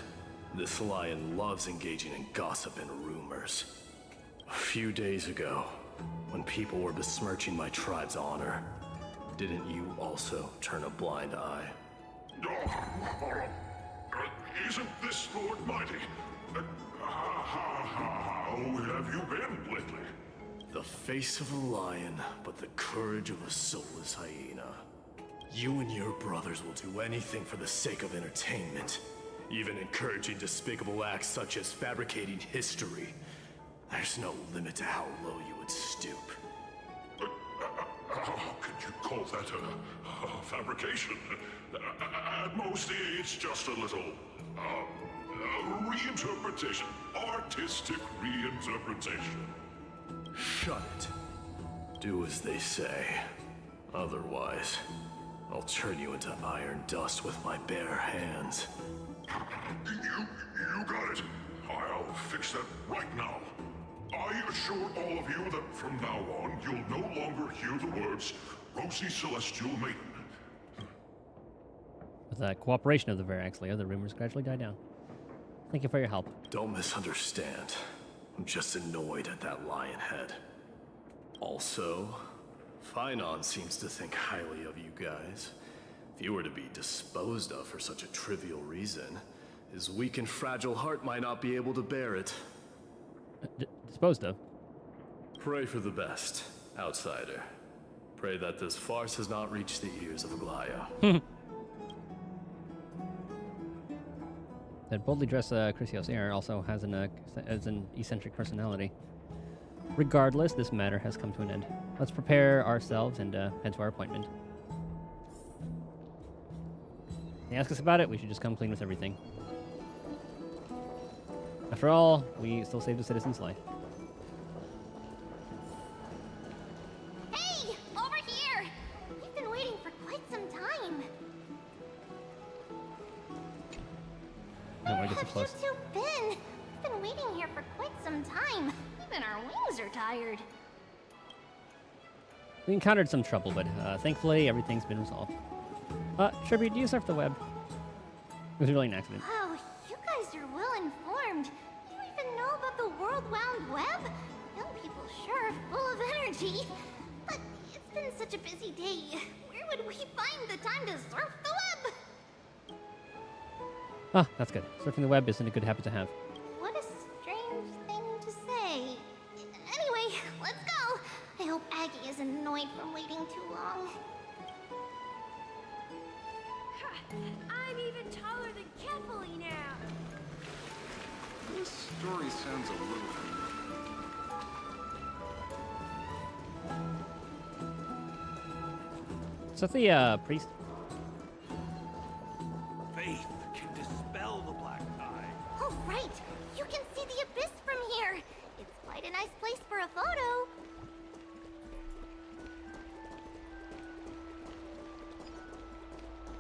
This lion loves engaging in gossip and rumors. A few days ago, when people were besmirching my tribe's honor, didn't you also turn a blind eye? Isn't this Lord Mighty? How have you been lately? The face of a lion, but the courage of a soulless hyena. You and your brothers will do anything for the sake of entertainment, even encouraging despicable acts such as fabricating history. There's no limit to how low you would stoop. How could you call that a fabrication? At most, it's just a little reinterpretation, artistic reinterpretation. Shut it. Do as they say. Otherwise, I'll turn you into iron dust with my bare hands. You got it. I'll fix that right now. I assure all of you that from now on, you'll no longer hear the words Rosy Celestial Maiden. With the cooperation of the Verax Leo, the rumors gradually die down. Thank you for your help. Don't misunderstand. I'm just annoyed at that lion head. Also, Finon seems to think highly of you guys. If you were to be disposed of for such a trivial reason, His weak and fragile heart might not be able to bear it. Disposed of. Pray for the best, outsider. Pray that this farce has not reached the ears of Aglaya. That boldly dressed Chrysios heir also has an eccentric personality. Regardless, this matter has come to an end. Let's prepare ourselves and head to our appointment. They ask us about it, we should just come clean with everything. After all, we still saved a citizen's life. Hey! Over here! We've been waiting for quite some time. Don't want to get too Where close. have you two been? We've been waiting here for quite some time. Even our wings are tired. We encountered some trouble, but thankfully everything's been resolved. Sherby, do you surf the web? It was really an accident. Wow, you guys are well informed. You even know about the World Wound Web? Young people sure are full of energy. But it's been such a busy day. Where would we find the time to surf the web? Ah, that's good. Surfing the web isn't a good habit to have. What a strange thing to say. Anyway, let's go. I hope Aggie isn't annoyed from waiting too long. I'm even taller than Kefali now. This story sounds a little Is that the priest? Faith can dispel the black eye. Oh, right. You can see the abyss from here. It's quite a nice place for a photo.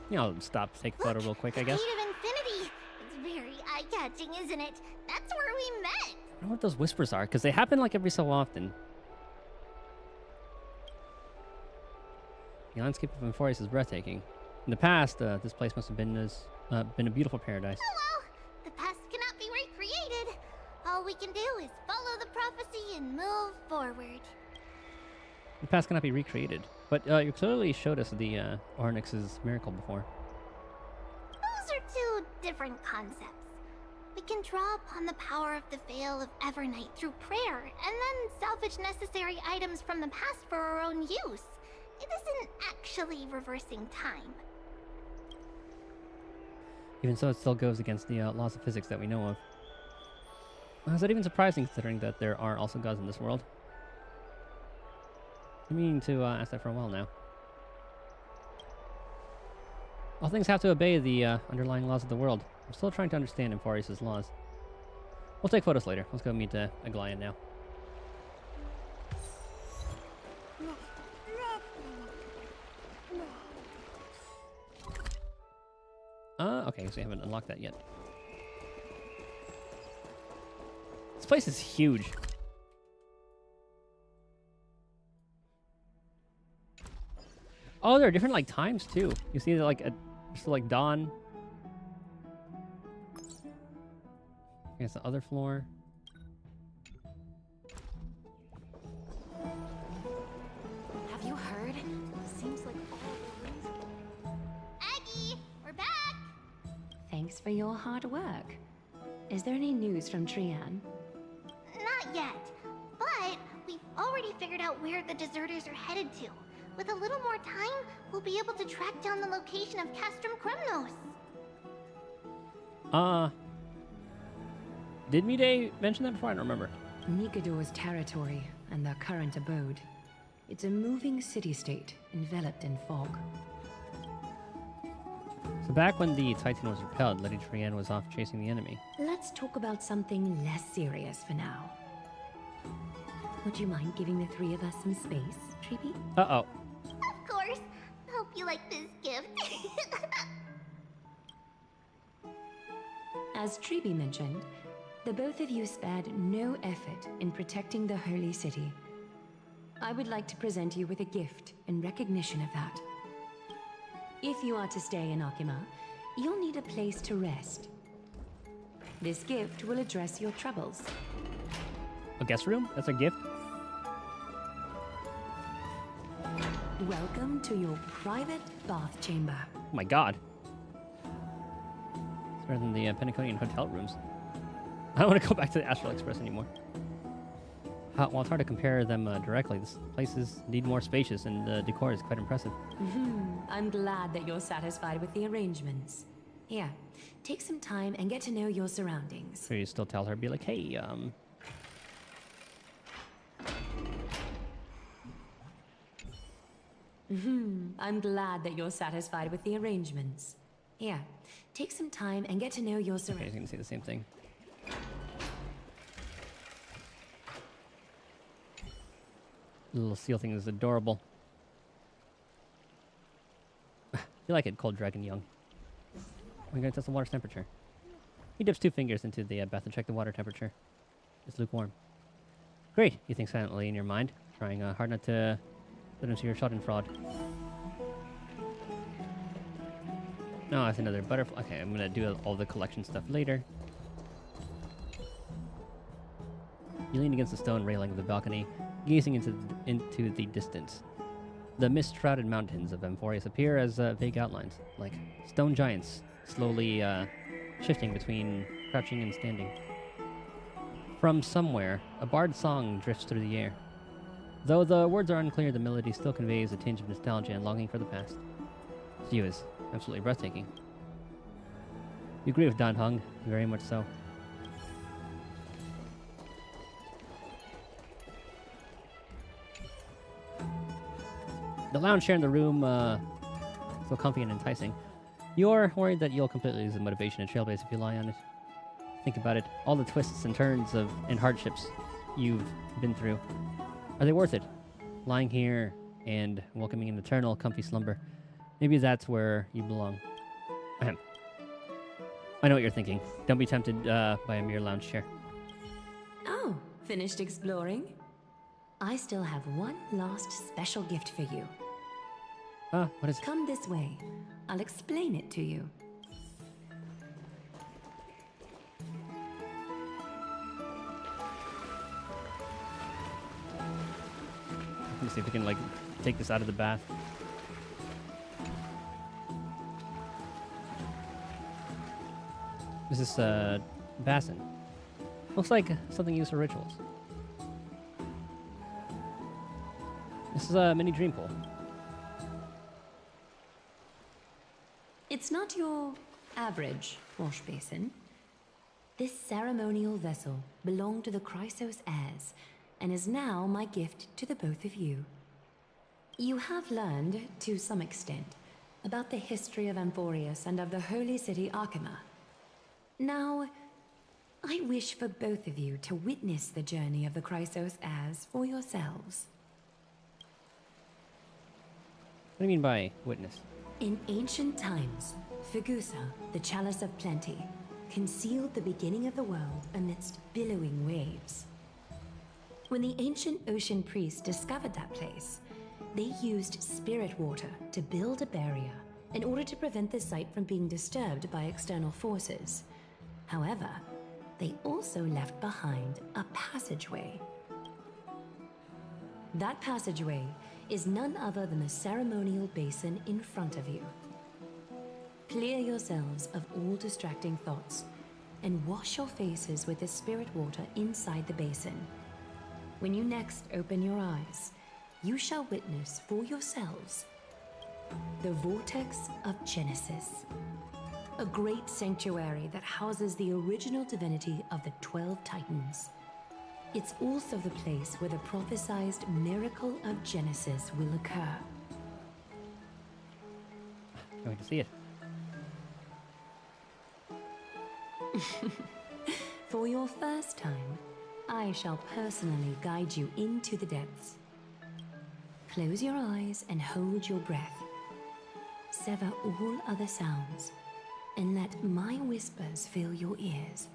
Yeah, I'll stop, take a photo real quick, I guess. Gate of Infinity. It's very eye-catching, isn't it? That's where we met. I don't know what those whispers are, because they happen like every so often. The landscape of AMPHOREUS is breathtaking. In the past, this place must have been a beautiful paradise. Oh well, the past cannot be recreated. All we can do is follow the prophecy and move forward. The past cannot be recreated, but you clearly showed us the Ornyx's miracle before. Those are two different concepts. We can draw upon the power of the Veil of Evernight through prayer, and then salvage necessary items from the past for our own use. It isn't actually reversing time. Even so, it still goes against the laws of physics that we know of. Is that even surprising, considering that there are also gods in this world? I've been meaning to ask that for a while now. All things have to obey the underlying laws of the world. I'm still trying to understand AMPHOREUS' laws. We'll take photos later. Let's go meet Aglaya now. Okay, so we haven't unlocked that yet. This place is huge. Oh, there are different like times too. You see like just like dawn. I guess the other floor. Have you heard? Seems like Aggie, we're back. Thanks for your hard work. Is there any news from Trian? Not yet, but we've already figured out where the deserters are headed to. With a little more time, we'll be able to track down the location of Castrum Kremnos. Did Mide mention that before? I don't remember. Nikador's territory and their current abode. It's a moving city-state enveloped in fog. So back when the Titan was repelled, Lady Trian was off chasing the enemy. Let's talk about something less serious for now. Would you mind giving the three of us some space, Treeby? Uh-oh. Of course. Hope you like this gift. As Treeby mentioned, the both of you spared no effort in protecting the Holy City. I would like to present you with a gift in recognition of that. If you are to stay in Akima, you'll need a place to rest. This gift will address your troubles. A guest room? That's a gift? Welcome to your private bath chamber. Oh my god. It's Better than the Penaconian hotel rooms. I don't want to go back to the Astral Express anymore. Well, it's hard to compare them directly. This places need more spacious, and the decor is quite impressive. I'm glad that you're satisfied with the arrangements. Here, take some time and get to know your surroundings. So you still tell her, be like, hey, I'm glad that you're satisfied with the arrangements. Here, take some time and get to know your okay, surroundings. he's gonna say the same thing. The little seal thing is adorable. You like it, Cold Dragon Young. We're gonna test the water's temperature. He dips 2 fingers into the bath and check the water temperature. It's lukewarm. Great, you think silently in your mind, trying hard not to let him see your schadenfreude. No, that's another butterfly. Okay, I'm gonna do all the collection stuff later. You lean against the stone railing of the balcony, gazing into the distance. The mist-shrouded mountains of AMPHOREUS appear as vague outlines, like stone giants, slowly shifting between crouching and standing. From somewhere, a bard's song drifts through the air. Though the words are unclear, the melody still conveys a tinge of nostalgia and longing for the past. This view is absolutely breathtaking. You agree with Dan Heng, very much so. The lounge chair in the room, so comfy and enticing. You're worried that you'll completely lose the motivation to trailblaze if you lie on it. Think about it. All the twists and turns and hardships you've been through. Are they worth it? Lying here and welcoming an eternal, comfy slumber. Maybe that's where you belong. Ahem. I know what you're thinking. Don't be tempted by a mere lounge chair. Oh, finished exploring? I still have one last special gift for you. What is it? Come this way. I'll explain it to you. Let me see if we can, like, take this out of the bath. This is a basin. Looks like something used for rituals. This is a mini dream pool. It's not your average wash basin. This ceremonial vessel belonged to the Chrysos heirs and is now my gift to the both of you. You have learned, to some extent, about the history of AMPHOREUS and of the holy city Arkema. Now, I wish for both of you to witness the journey of the Chrysos heirs for yourselves. What do you mean by witness? In ancient times, Fegusa, the Chalice of Plenty, concealed the beginning of the world amidst billowing waves. When the ancient ocean priests discovered that place, they used spirit water to build a barrier in order to prevent the site from being disturbed by external forces. However, they also left behind a passageway. That passageway is none other than the ceremonial basin in front of you. Clear yourselves of all distracting thoughts and wash your faces with the spirit water inside the basin. When you next open your eyes, you shall witness for yourselves the Vortex of Genesis, a great sanctuary that houses the original divinity of the 12 Titans. It's also the place where the prophesized miracle of Genesis will occur. I'm going to see it. For your first time, I shall personally guide you into the depths. Close your eyes and hold your breath. Sever all other sounds and let my whispers fill your ears.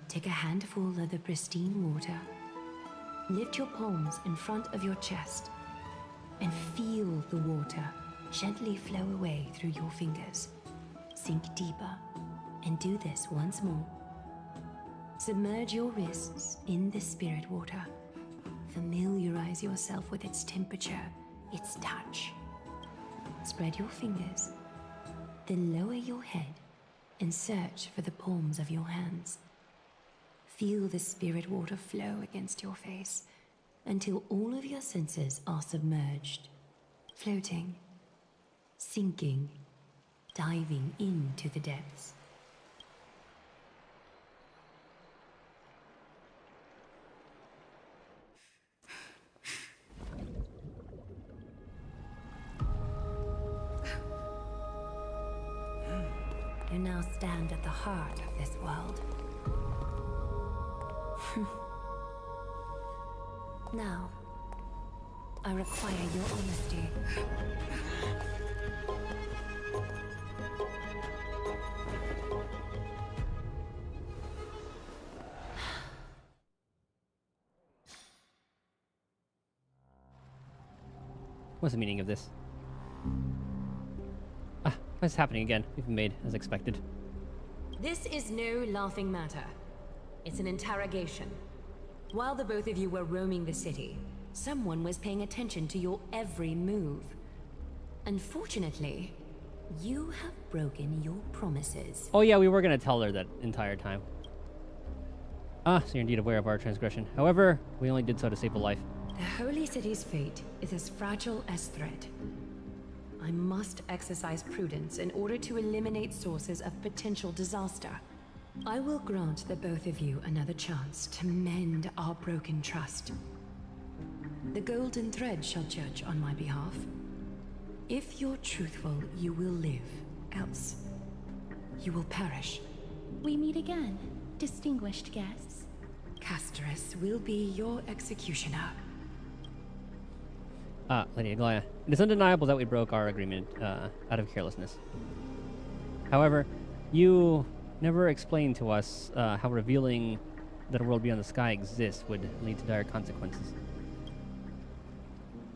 Take a handful of the pristine water. Lift your palms in front of your chest and feel the water gently flow away through your fingers. Sink deeper and do this once more. Submerge your wrists in the spirit water. Familiarize yourself with its temperature, its touch. Spread your fingers, then lower your head and search for the palms of your hands. Feel the spirit water flow against your face until all of your senses are submerged, floating, sinking, diving into the depths. You now stand at the heart of this world. Now, I require your honesty. What's the meaning of this? Ah, what's happening again? We've been made as expected. This is no laughing matter. It's an interrogation. While the both of you were roaming the city, someone was paying attention to your every move. Unfortunately, you have broken your promises. Oh yeah, we were gonna tell her that entire time. Ah, so you're indeed aware of our transgression. However, we only did so to save a life. The Holy City's fate is as fragile as thread. I must exercise prudence in order to eliminate sources of potential disaster. I will grant the both of you another chance to mend our broken trust. The golden thread shall judge on my behalf. If you're truthful, you will live. Else, you will perish. We meet again, distinguished guests. Castress will be your executioner. Lady Aglaya, it is undeniable that we broke our agreement out of carelessness. However, you never explained to us how revealing that a world beyond the sky exists would lead to dire consequences.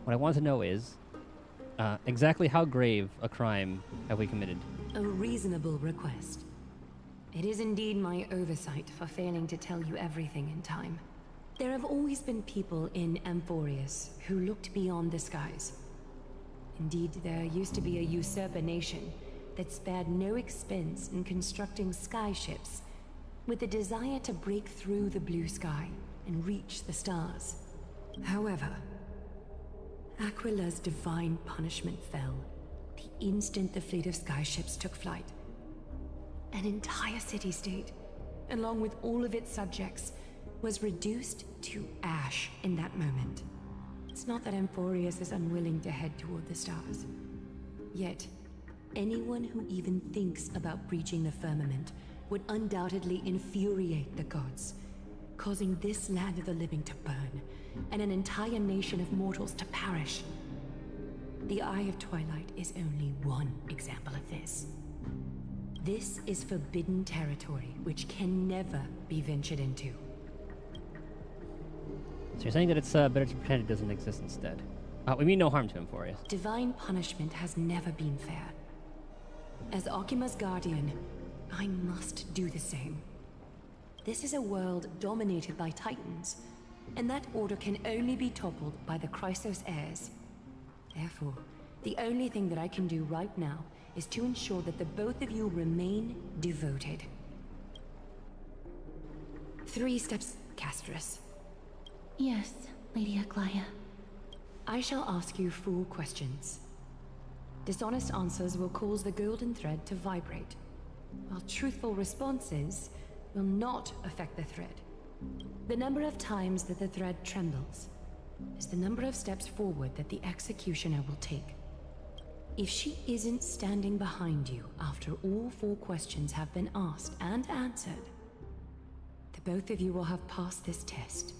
What I want to know is, exactly how grave a crime have we committed? A reasonable request. It is indeed my oversight for failing to tell you everything in time. There have always been people in AMPHOREUS who looked beyond the skies. Indeed, there used to be a usurper nation that spared no expense in constructing skyships with the desire to break through the blue sky and reach the stars. However, Aquila's divine punishment fell the instant the fleet of skyships took flight. An entire city-state, along with all of its subjects, was reduced to ash in that moment. It's not that AMPHOREUS is unwilling to head toward the stars. Yet, anyone who even thinks about breaching the firmament would undoubtedly infuriate the gods, causing this land of the living to burn, and an entire nation of mortals to perish. The Eye of Twilight is only one example of this. This is forbidden territory which can never be ventured into. So you're saying that it's better to pretend it doesn't exist instead. We mean no harm to AMPHOREUS. Divine punishment has never been fair. As Akima's guardian, I must do the same. This is a world dominated by Titans, and that order can only be toppled by the Chrysos heirs. Therefore, the only thing that I can do right now is to ensure that the both of you remain devoted. 3 steps, Castress. Yes, Lady Aglaya. I shall ask you 4 questions. Dishonest answers will cause the golden thread to vibrate, while truthful responses will not affect the thread. The number of times that the thread trembles is the number of steps forward that the executioner will take. If she isn't standing behind you after all 4 questions have been asked and answered, the both of you will have passed this test.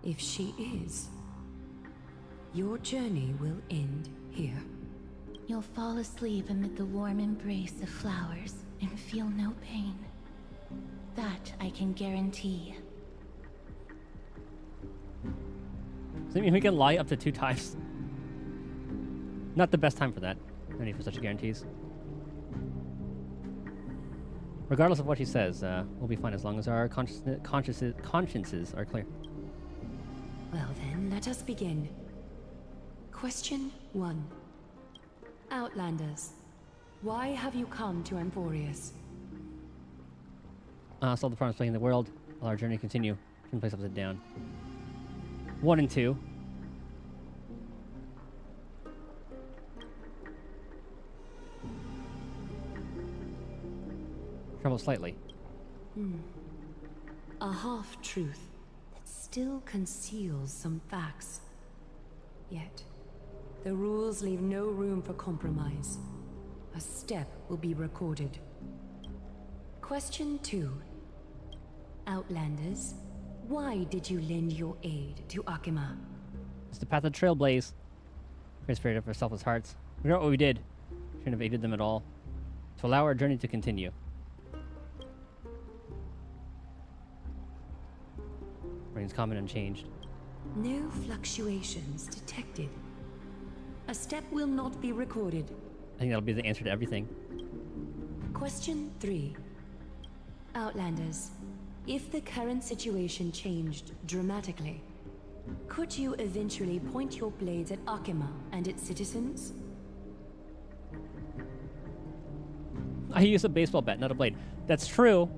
If she is, your journey will end here. You'll fall asleep amid the warm embrace of flowers and feel no pain. That I can guarantee. Does that mean we can lie up to 2 times? Not the best time for that. No need for such guarantees. Regardless of what she says, we'll be fine as long as our consciences are clear. Well then, let us begin. Question 1. Outlanders, Why have you come to AMPHOREUS? Solve the problems plaguing the world. While our journey continue. Turn the place upside down. 1 and 2. Trouble slightly. A half-truth that still conceals some facts. Yet, the rules leave no room for compromise. A step will be recorded. Question 2. Outlanders, why did you lend your aid to Akima? It's the path of Trailblaze. Pray spirit of our selfless hearts. We know what we did. Shouldn't have aided them at all. To allow our journey to continue. Remains common unchanged. No fluctuations detected. A step will not be recorded. I think that'll be the answer to everything. Question 3. Outlanders, if the current situation changed dramatically, could you eventually point your blades at Akima and its citizens? I use a baseball bat, not a blade. That's true.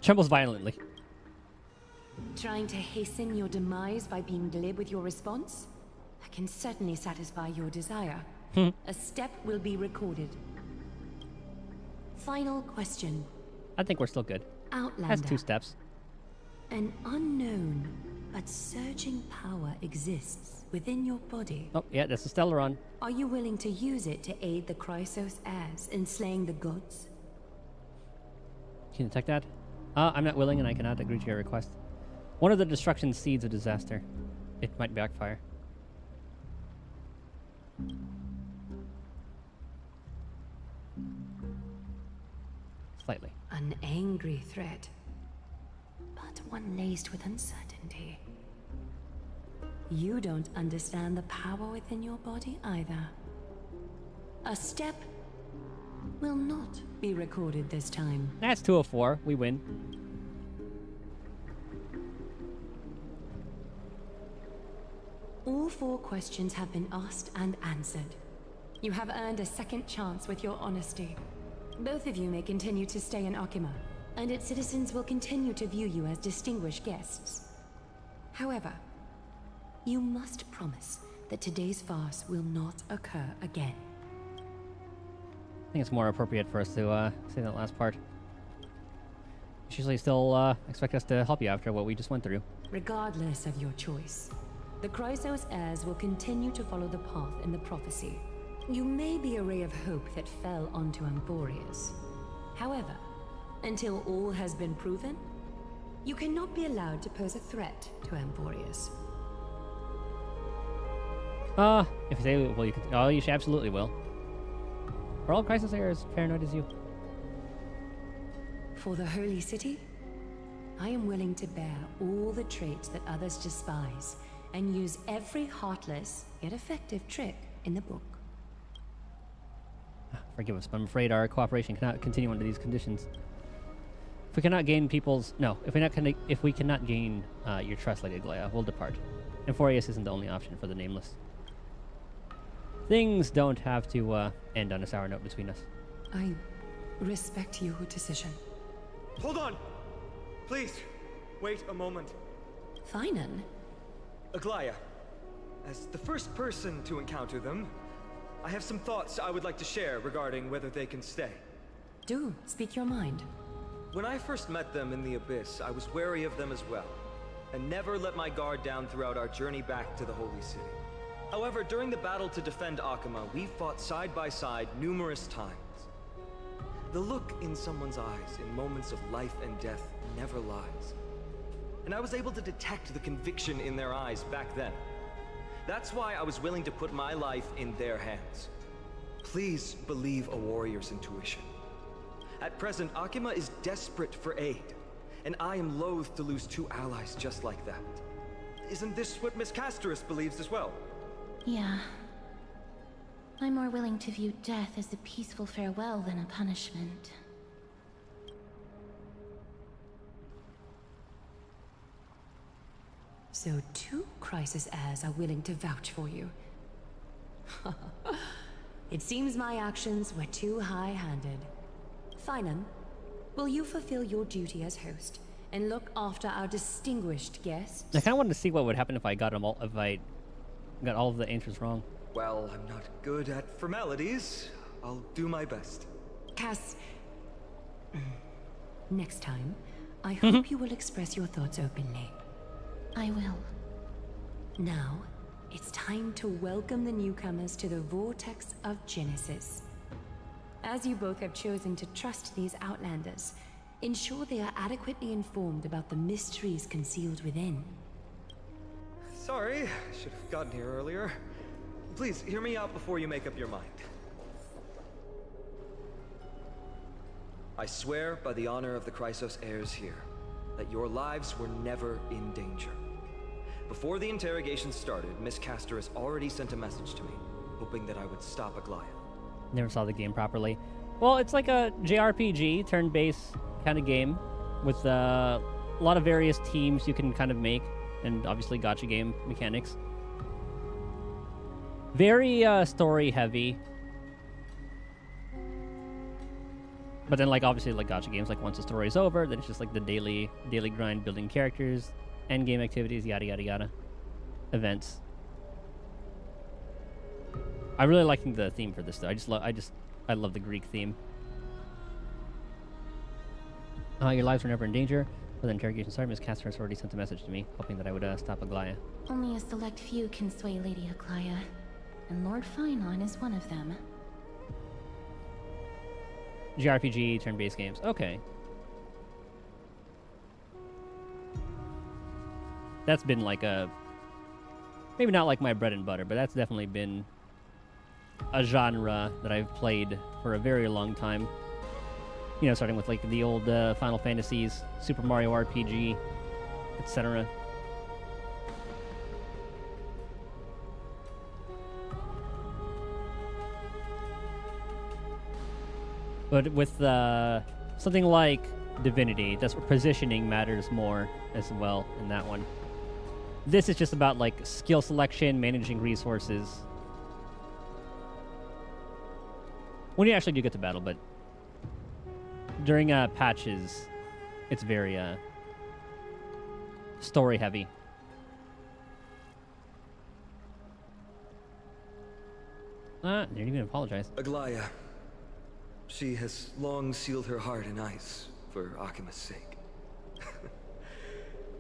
Trembles violently. Trying to hasten your demise by being glib with your response? I can certainly satisfy your desire. A step will be recorded. Final question. I think we're still good. Outlander. That's 2 steps. An unknown but surging power exists within your body. Oh, yeah, that's a Stellaron. Are you willing to use it to aid the Chrysos heirs in slaying the gods? Can you detect that? I'm not willing and I cannot agree to your request. One of the destruction seeds of disaster. It might backfire. Slightly. An angry threat, but one laced with uncertainty. You don't understand the power within your body either. A step will not be recorded this time. That's 2 of 4. We win. All 4 questions have been asked and answered. You have earned a second chance with your honesty. Both of you may continue to stay in Akima, and its citizens will continue to view you as distinguished guests. However, you must promise that today's farce will not occur again. I think it's more appropriate for us to say that last part. You usually still expect us to help you after what we just went through. Regardless of your choice, the Chrysos heirs will continue to follow the path in the prophecy. You may be a ray of hope that fell onto AMPHOREUS. However, until all has been proven, you cannot be allowed to pose a threat to AMPHOREUS. If you say, well, you can. Oh, you absolutely will. Are all Chrysos heirs as paranoid as you? For the Holy City, I am willing to bear all the traits that others despise and use every heartless yet effective trick in the book. Forgive us, but I'm afraid our cooperation cannot continue under these conditions. If we cannot gain if we cannot gain your trust, Lady Aglaia, we'll depart. AMPHOREUS isn't the only option for the Nameless. Things don't have to end on a sour note between us. I respect your decision. Hold on! Please, wait a moment. Finan? Aglaia, as the first person to encounter them, I have some thoughts I would like to share regarding whether they can stay. Do, speak your mind. When I first met them in the Abyss, I was wary of them as well, and never let my guard down throughout our journey back to the Holy City. However, during the battle to defend Akima, we fought side by side numerous times. The look in someone's eyes in moments of life and death never lies. And I was able to detect the conviction in their eyes back then. That's why I was willing to put my life in their hands. Please believe a warrior's intuition. At present, Akima is desperate for aid, and I am loath to lose 2 allies just like that. Isn't this what Miss Casterus believes as well? Yeah. I'm more willing to view death as a peaceful farewell than a punishment. So 2 Crisis heirs are willing to vouch for you. It seems my actions were too high-handed. Finan, will you fulfill your duty as host and look after our distinguished guests? I kind of wanted to see what would happen if I got them all, if I got all of the answers wrong. Well, I'm not good at formalities. I'll do my best. Cass, next time, I hope you will express your thoughts openly. I will. Now, it's time to welcome the newcomers to the Vortex of Genesis. As you both have chosen to trust these Outlanders, ensure they are adequately informed about the mysteries concealed within. Sorry, I should have gotten here earlier. Please, hear me out before you make up your mind. I swear by the honor of the Chrysos heirs here, that your lives were never in danger. Before the interrogation started, Miss Castor has already sent a message to me, hoping that I would stop Aglaya. Never saw the game properly. Well, it's like a JRPG, turn-based kind of game with a lot of various teams you can kind of make, and obviously gacha game mechanics. Very story-heavy. But then, like, obviously, like gacha games, like once the story is over, then it's just like the daily grind, building characters, end game activities, yada yada yada, events. I really like the theme for this though. I love the Greek theme. Your lives were never in danger. When the interrogation started, Miss Castor has already sent a message to me, hoping that I would stop Aglaya. Only a select few can sway Lady Aglaya, and Lord Finon is one of them. JRPG, turn-based games. Okay. That's been like a... Maybe not like my bread and butter, but that's definitely been a genre that I've played for a very long time. You know, starting with like the old Final Fantasies, Super Mario RPG, etc. But with something like Divinity, that's where positioning matters more as well in that one. This is just about like skill selection, managing resources. When you actually do get to battle, but during patches, it's very story heavy. Didn't even apologize. Aglaya. She has long sealed her heart in ice for Akima's sake.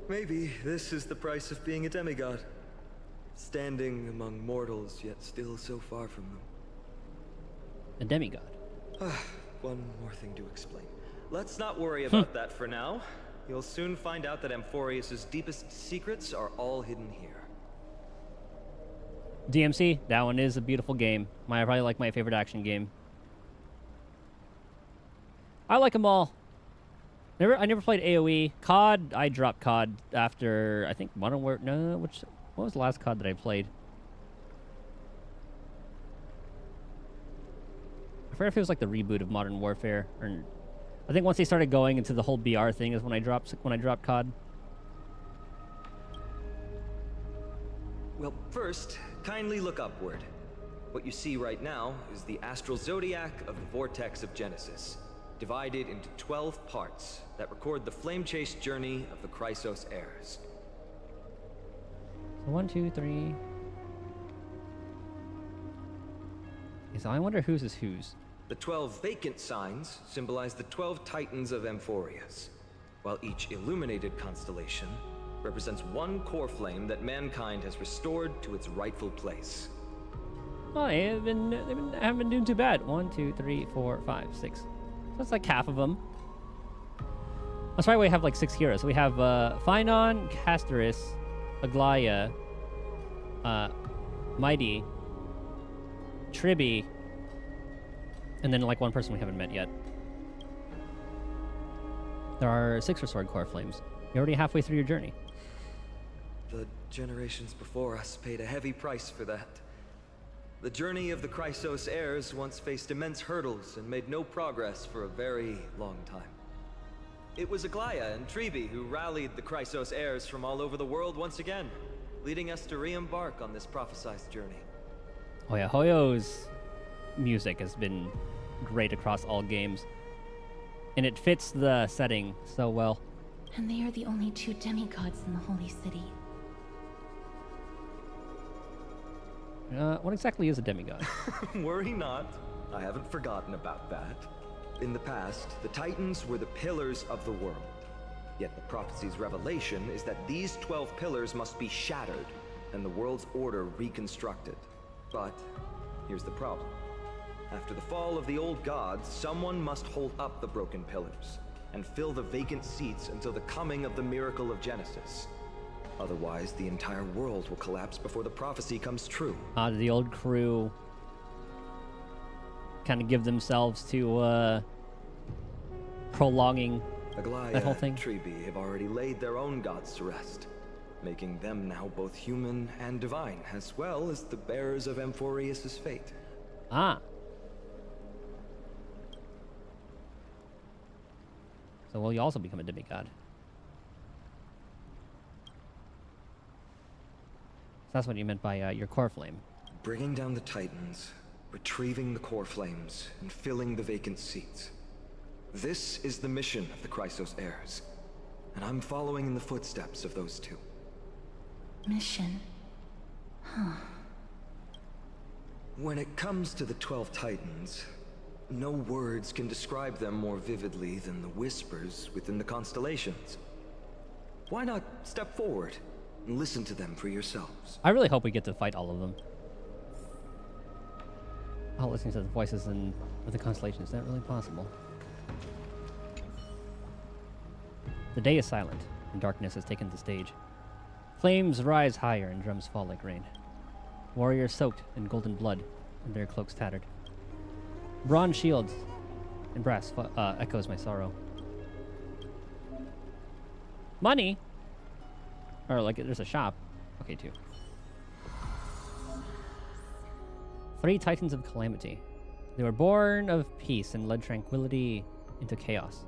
Maybe this is the price of being a demigod. Standing among mortals, yet still so far from them. A demigod? One more thing to explain. Let's not worry about that for now. You'll soon find out that AMPHOREUS' deepest secrets are all hidden here. DMC, that one is a beautiful game. Probably like my favorite action game. I like them all. I never played AoE. COD, I dropped COD after, I think, Modern Warfare. No, what was the last COD that I played? I forget if it was like the reboot of Modern Warfare, or I think once they started going into the whole BR thing is when I dropped COD. Well, first, kindly look upward. What you see right now is the astral zodiac of the Vortex of Genesis, divided into 12 parts that record the flame-chased journey of the Chrysos heirs. So 1, 2, 3. Okay, so I wonder whose is whose. The 12 vacant signs symbolize the 12 titans of AMPHOREUS, while each illuminated constellation represents one core flame that mankind has restored to its rightful place. Well, they haven't been doing too bad. 1, 2, 3, 4, 5, 6. That's like half of them. That's why we have like 6 heroes. So we have Finon, Castoris, Aglaya, Mighty, Tribby, and then like one person we haven't met yet. There are 6 restored core flames. You're already halfway through your journey. The generations before us paid a heavy price for that. The journey of the Chrysos heirs once faced immense hurdles and made no progress for a very long time. It was Aglaya and Treeby who rallied the Chrysos heirs from all over the world once again, leading us to re-embark on this prophesized journey. Oh yeah, Hoyo's music has been great across all games. And it fits the setting so well. And they are the only 2 demigods in the Holy City. What exactly is a demigod? Worry not. I haven't forgotten about that. In the past, the Titans were the pillars of the world. Yet the prophecy's revelation is that these 12 pillars must be shattered and the world's order reconstructed. But here's the problem. After the fall of the old gods, someone must hold up the broken pillars and fill the vacant seats until the coming of the miracle of Genesis. Otherwise, the entire world will collapse before the prophecy comes true. The old crew kind of give themselves to prolonging that whole thing. And Treeby have already laid their own gods to rest, making them now both human and divine, as well as the bearers of AMPHOREUS' fate. Ah. So will you also become a demigod? So that's what you meant by your core flame. Bringing down the Titans, retrieving the core flames, and filling the vacant seats. This is the mission of the Chrysos heirs, and I'm following in the footsteps of those 2. Mission? Huh. When it comes to the 12 Titans, no words can describe them more vividly than the whispers within the constellations. Why not step forward and listen to them for yourselves? I really hope we get to fight all of them. Oh, listening to the voices in the constellations, is that really possible? The day is silent, and darkness has taken the stage. Flames rise higher, and drums fall like rain. Warriors soaked in golden blood, and their cloaks tattered. Bronze shields and brass echoes my sorrow. Money? Or like, there's a shop. Okay, 2. 3 Titans of Calamity. They were born of peace and led tranquility into chaos.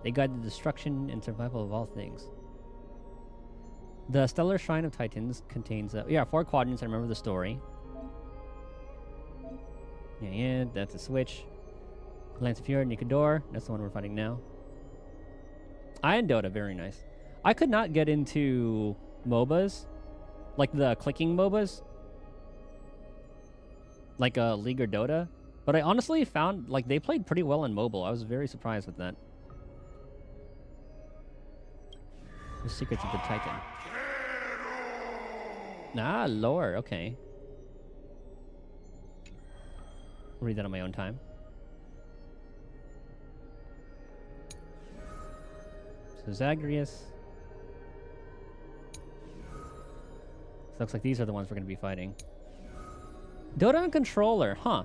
They guide the destruction and survival of all things. The Stellar Shrine of Titans contains 4 quadrants. I remember the story. Yeah, that's a switch. Lance of Fury, Nikador. That's the one we're fighting now. Iron Dota, very nice. I could not get into MOBAs, like the clicking MOBAs, like League or Dota. But I honestly found like they played pretty well on mobile. I was very surprised with that. The Secrets of the Titan. Ah, lore. Okay. I'll read that on my own time. So Zagreus. So looks like these are the ones we're going to be fighting. Dota and controller, huh?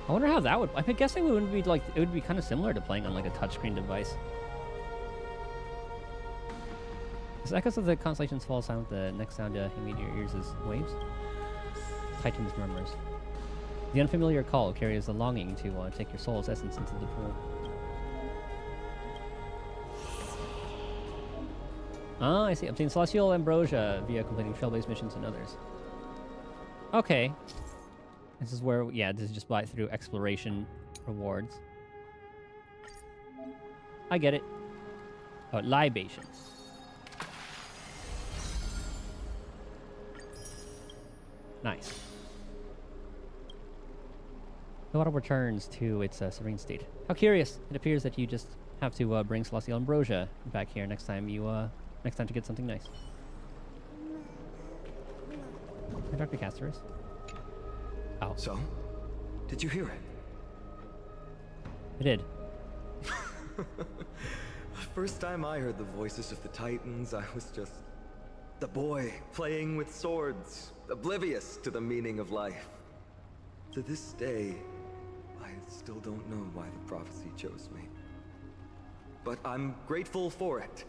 I wonder how that would. I'm guessing it would be like it would be kind of similar to playing on like a touchscreen device. As echoes of the constellations fall silent, the next sound to immediate your ears is waves. Titan's murmurs. The unfamiliar call carries the longing to take your soul's essence into the pool. Ah, I see. Obtain celestial ambrosia via completing trail-based missions and others. Okay. This is where, yeah, this is just by through exploration rewards. I get it. Oh, libation. Nice. The water returns to its serene state. How curious! It appears that you just have to bring celestial ambrosia back here next time you next time to get something nice. Hey, Dr. Casterus. Oh. So, did you hear it? I did. The first time I heard the voices of the Titans, I was just the boy playing with swords, oblivious to the meaning of life. To this day, I still don't know why the prophecy chose me. But I'm grateful for it.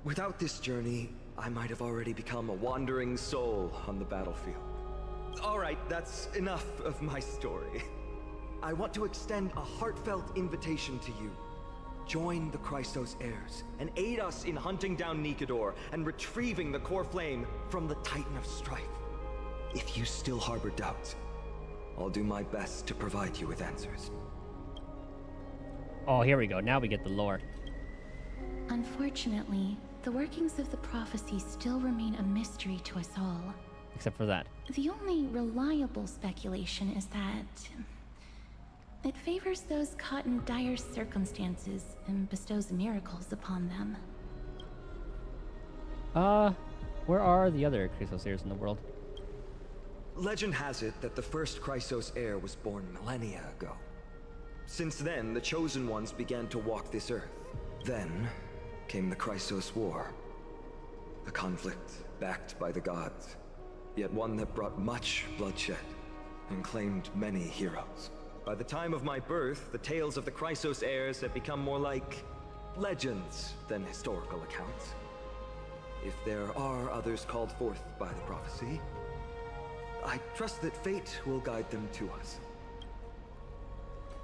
Without this journey, I might have already become a wandering soul on the battlefield. All right, that's enough of my story. I want to extend a heartfelt invitation to you. Join the Chrysos heirs and aid us in hunting down Nikador and retrieving the core flame from the Titan of Strife. If you still harbor doubts, I'll do my best to provide you with answers. Oh, here we go. Now we get the lore. Unfortunately, the workings of the prophecy still remain a mystery to us all. Except for that. The only reliable speculation is that it favors those caught in dire circumstances and bestows miracles upon them. Where are the other Chrysos heirs in the world? Legend has it that the first Chrysos heir was born millennia ago. Since then, the Chosen Ones began to walk this earth. Then came the Chrysos War. A conflict backed by the gods, yet one that brought much bloodshed and claimed many heroes. By the time of my birth, the tales of the Chrysos heirs had become more like legends than historical accounts. If there are others called forth by the prophecy, I trust that fate will guide them to us.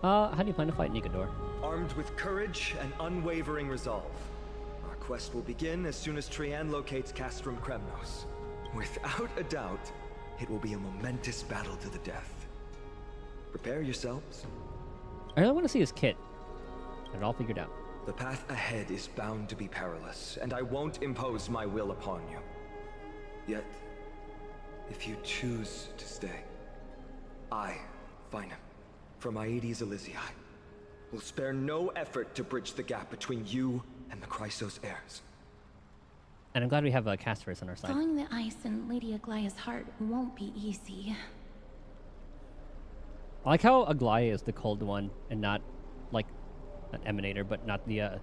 How do you plan to fight Nikador? Armed with courage and unwavering resolve. Our quest will begin as soon as Trian locates Castrum Kremnos. Without a doubt, it will be a momentous battle to the death. Prepare yourselves. I really want to see his kit. Got it all figured out. The path ahead is bound to be perilous, and I won't impose my will upon you. Yet, if you choose to stay, I, Finam, from Aedes Elysiae, will spare no effort to bridge the gap between you and the Chrysos heirs. And I'm glad we have Castorus on our side. Thawing the ice in Lady Aglaya's heart won't be easy. I like how Aglaya is the cold one and not, like, not Emanator, but not the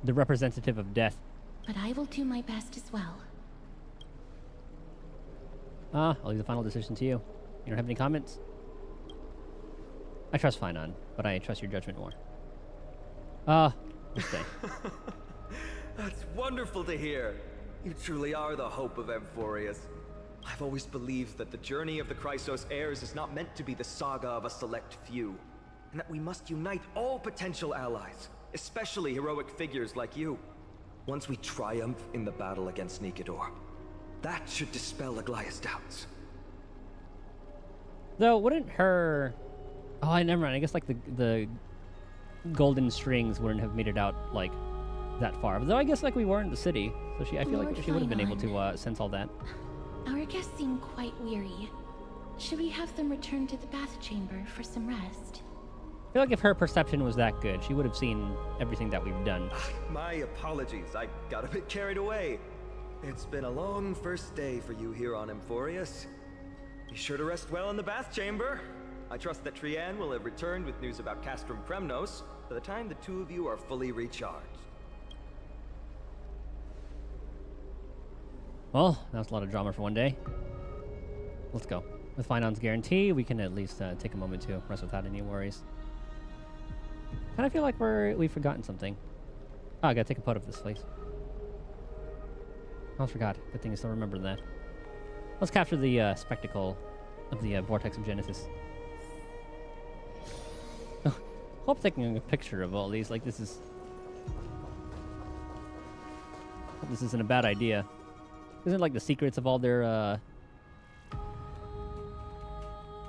representative of death. But I will do my best as well. I'll leave the final decision to you. You don't have any comments? I trust Finon, but I trust your judgment more. We'll stay. That's wonderful to hear. You truly are the hope of AMPHOREUS. I've always believed that the journey of the Chrysos heirs is not meant to be the saga of a select few, and that we must unite all potential allies, especially heroic figures like you. Once we triumph in the battle against Nikador, that should dispel Aglaya's doubts. Though, wouldn't her... Oh, never mind. I guess, like, the golden strings wouldn't have made it out, like, that far. Though I guess, like, we were in the city, so I feel like she would have been able to sense all that. Our guests seem quite weary. Should we have them return to the bath chamber for some rest? I feel like if her perception was that good, she would have seen everything that we've done. My apologies. I got a bit carried away. It's been a long first day for you here on AMPHOREUS. Be sure to rest well in the bath chamber. I trust that Trian will have returned with news about Castrum Kremnos by the time the two of you are fully recharged. Well, that was a lot of drama for one day. Let's go. With Finon's guarantee, we can at least take a moment to rest without any worries. Kind of feel like we've forgotten something. Oh, I gotta take a photo of this place. I almost forgot. Good thing I still remember that. Let's capture the spectacle of the Vortex of Genesis. Hope taking a picture of all these. Like, this isn't a bad idea. Isn't like the secrets of all their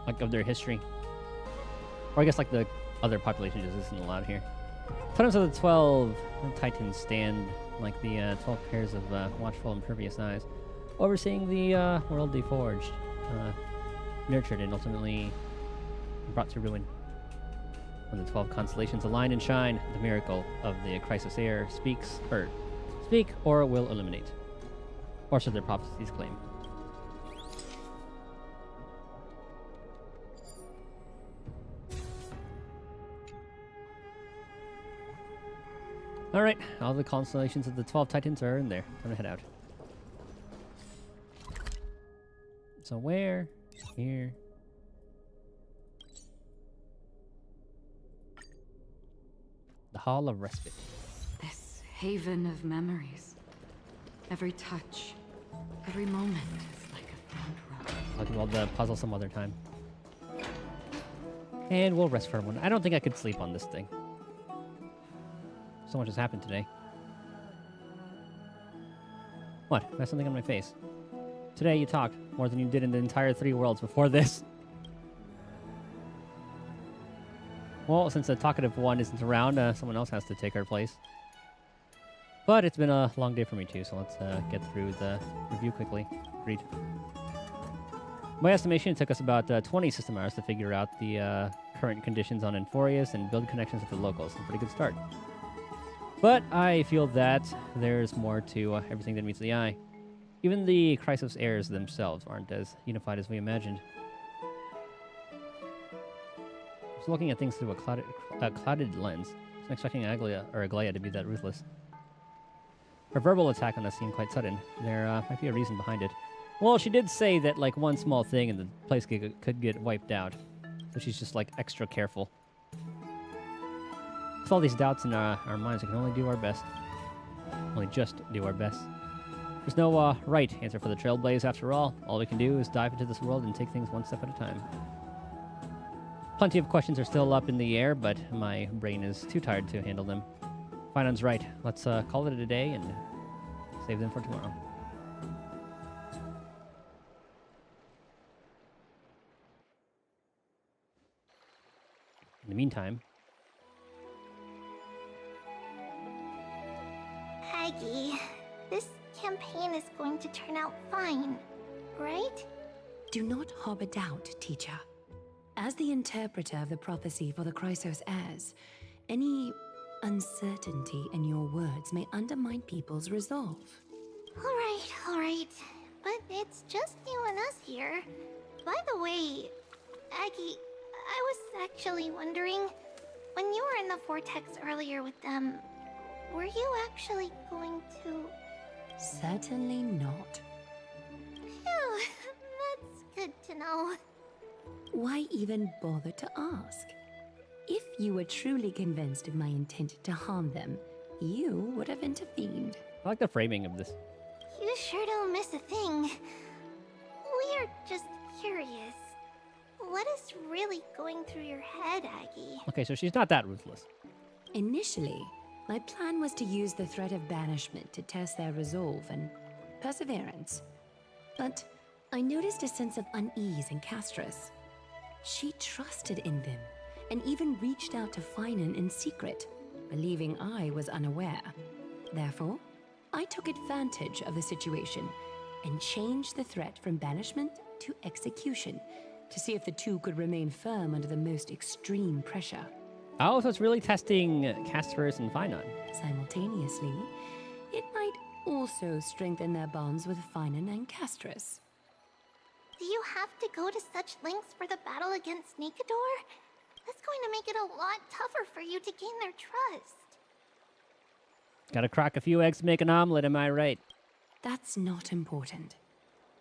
like of their history, or I guess like the other population just isn't allowed here. Totems of the 12 Titans stand like the 12 pairs of watchful and impervious eyes, overseeing the world they forged, nurtured and ultimately brought to ruin. When the 12 constellations align and shine, the miracle of the Chrysos heir speak or will eliminate. Or so their prophecies claim. Alright, all the constellations of the 12 Titans are in there. Time to head out. So where? Here. The Hall of Respite. This haven of memories. Every touch, every moment is like a front row. I'll do all the puzzle some other time. And we'll rest for a moment. I don't think I could sleep on this thing. So much has happened today. What? I have something on my face. Today you talked more than you did in the entire 3 worlds before this. Well, since the talkative one isn't around, someone else has to take her place. But it's been a long day for me too, so let's get through the review quickly. Agreed. By estimation, it took us about 20 system hours to figure out the current conditions on AMPHOREUS and build connections with the locals. A pretty good start. But I feel that there's more to everything that meets the eye. Even the Chrysos heirs themselves aren't as unified as we imagined. Just looking at things through a clouded lens, I was expecting Aglaia to be that ruthless. Her verbal attack on us seemed quite sudden. There might be a reason behind it. Well, she did say that like one small thing and the place could get wiped out. So she's just like extra careful. With all these doubts in our minds, we can only do our best. Only just do our best. There's no right answer for the Trailblaze after all. All we can do is dive into this world and take things one step at a time. Plenty of questions are still up in the air, but my brain is too tired to handle them. Finon's right. Let's call it a day and save them for tomorrow. In the meantime... Aggie, this campaign is going to turn out fine, right? Do not harbor doubt, teacher. As the interpreter of the prophecy for the Chrysos heirs, any uncertainty in your words may undermine people's resolve. All right. But it's just you and us here. By the way, Aggie, I was actually wondering, when you were in the vortex earlier with them, were you actually going to... Certainly not. Phew, that's good to know. Why even bother to ask? If you were truly convinced of my intent to harm them, you would have intervened. I like the framing of this. You sure don't miss a thing. We're just curious. What is really going through your head, Aggie? Okay, so she's not that ruthless. Initially, my plan was to use the threat of banishment to test their resolve and perseverance. But I noticed a sense of unease in Castris. She trusted in them, and even reached out to Finan in secret, believing I was unaware. Therefore, I took advantage of the situation and changed the threat from banishment to execution to see if the two could remain firm under the most extreme pressure. Oh, so it's really testing Castris and Finan. Simultaneously, it might also strengthen their bonds with Finan and Castris. Do you have to go to such lengths for the battle against Nikador? That's going to make it a lot tougher for you to gain their trust. Gotta crack a few eggs to make an omelet, am I right? That's not important.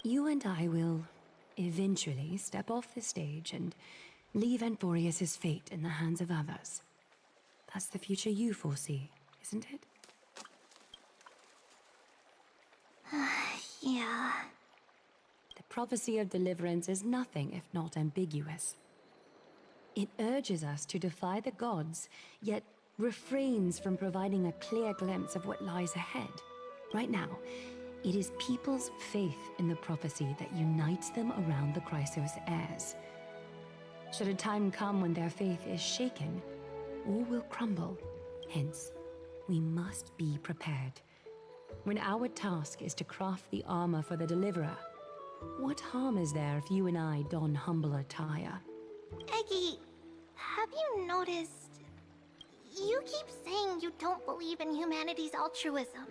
You and I will eventually step off the stage and leave AMPHOREUS' fate in the hands of others. That's the future you foresee, isn't it? Yeah. The prophecy of deliverance is nothing if not ambiguous. It urges us to defy the gods, yet refrains from providing a clear glimpse of what lies ahead. Right now, it is people's faith in the prophecy that unites them around the Chrysos heirs. Should a time come when their faith is shaken, all will crumble. Hence, we must be prepared. When our task is to craft the armor for the deliverer, what harm is there if you and I don humble attire? Eggie, have you noticed... You keep saying you don't believe in humanity's altruism,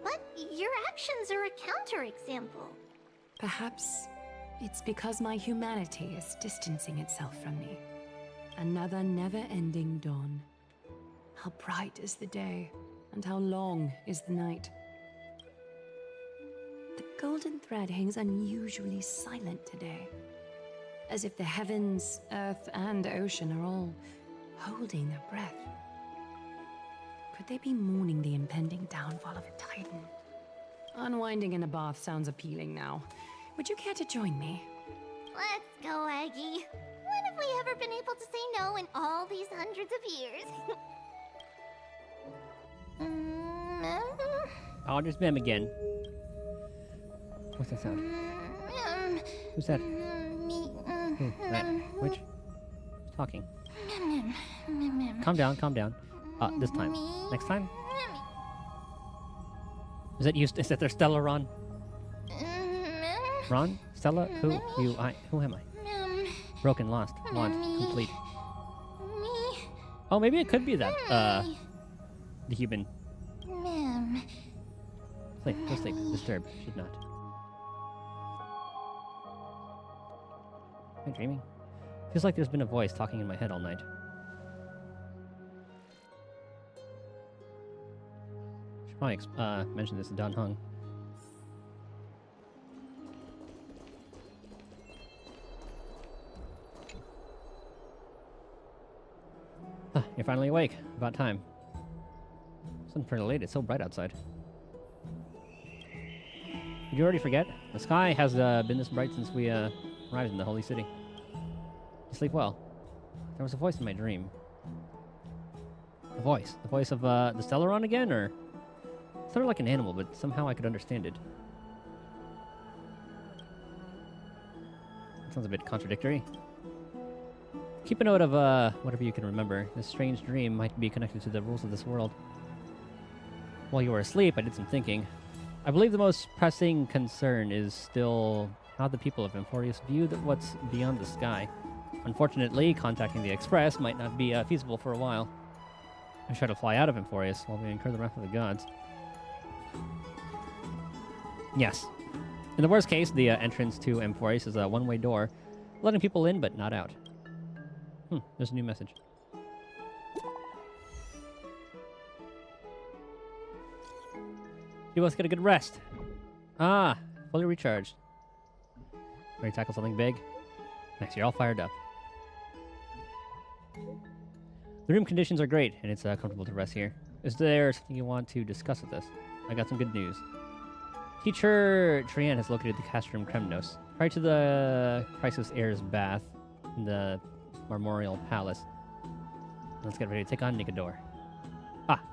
but your actions are a counterexample. Perhaps it's because my humanity is distancing itself from me. Another never-ending dawn. How bright is the day, and how long is the night. The golden thread hangs unusually silent today, as if the heavens, earth, and ocean are all holding their breath. Could they be mourning the impending downfall of a titan? Unwinding in a bath sounds appealing now. Would you care to join me? Let's go, Aggie. When have we ever been able to say no in all these hundreds of years? Oh, there's Mem again. What's that sound? Who's that? Who? That? Which? Who's talking? Calm down, calm down. This time. Next time? Is that you? Is that their Stella, Ron? Ron? Stella? Who? You? I? Who am I? Broken, lost, want, complete. Oh, maybe it could be that, the human. Sleep, go sleep. Disturb. Should not. Am I dreaming? Feels like there's been a voice talking in my head all night. Should probably mention this to Don Hung. You're finally awake. About time. It's getting pretty late. It's so bright outside. Did you already forget? The sky has been this bright since we arrived in the holy city. You sleep well. There was a voice in my dream. The voice. The voice of the Stellaron again, or? It sounded like an animal, but somehow I could understand it. That sounds a bit contradictory. Keep a note of whatever you can remember. This strange dream might be connected to the rules of this world. While you were asleep, I did some thinking. I believe the most pressing concern is still how the people of AMPHOREUS view what's beyond the sky. Unfortunately, contacting the Express might not be feasible for a while. I try to fly out of AMPHOREUS while we incur the wrath of the gods. Yes. In the worst case, the entrance to AMPHOREUS is a one-way door, letting people in but not out. There's a new message. You must get a good rest. Ah, fully recharged. Ready to tackle something big? Nice, you're all fired up. The room conditions are great, and it's comfortable to rest here. Is there something you want to discuss with us? I got some good news. Teacher Trian has located the Castrum Kremnos. Prior to the Chrysos Heir's bath in the Marmorial Palace. Let's get ready to take on Nicodor.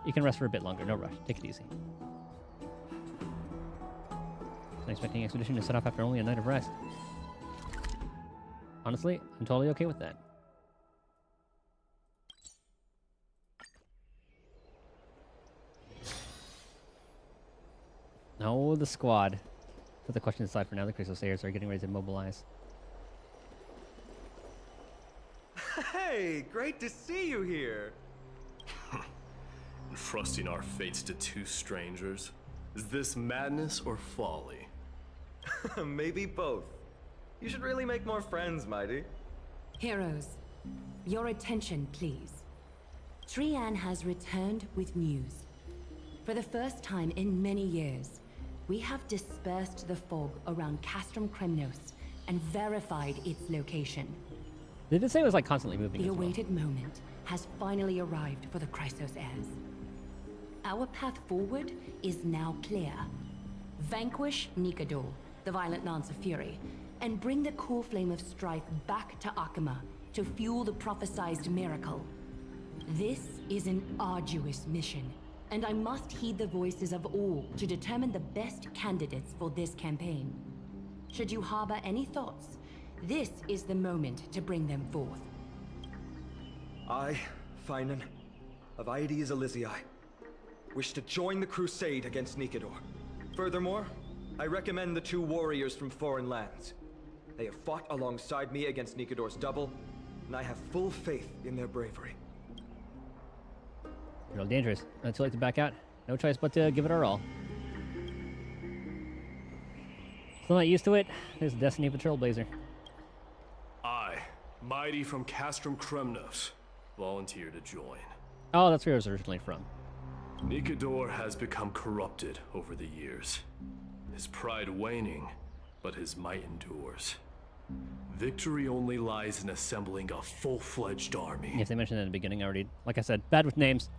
You can rest for a bit longer. No rush. Take it easy. Unexpected expedition to set off after only a night of rest. Honestly, I'm totally okay with that. No, the squad. Put the question aside for now. The Chrysos Heirs are getting ready to mobilize. Hey, great to see you here. Entrusting our fates to two strangers? Is this madness or folly? Maybe both. You should really make more friends, Mighty. Heroes, your attention, please. Trian has returned with news. For the first time in many years, we have dispersed the fog around Castrum Kremnos and verified its location. They did say it was like constantly moving. The awaited moment has finally arrived for the Chrysos heirs. Our path forward is now clear. Vanquish Nicodor, the violent Lance of Fury, and bring the core flame of strife back to Akama to fuel the prophesized miracle. This is an arduous mission, and I must heed the voices of all to determine the best candidates for this campaign. Should you harbor any thoughts, this is the moment to bring them forth. I, Finan, of Aedes Elysiae, wish to join the crusade against Nicodor. Furthermore, I recommend the two warriors from foreign lands. They have fought alongside me against Nicodor's double, and I have full faith in their bravery. Real dangerous. Not too late to back out. No choice but to give it our all. Still not used to it. There's the destiny of a trailblazer. I, Mighty from Castrum Kremnos, volunteer to join. Oh, that's where I was originally from. Nicodor has become corrupted over the years. His pride waning, but his might endures. Victory only lies in assembling a full-fledged army. Yes, they mentioned that in the beginning already. Like I said, bad with names.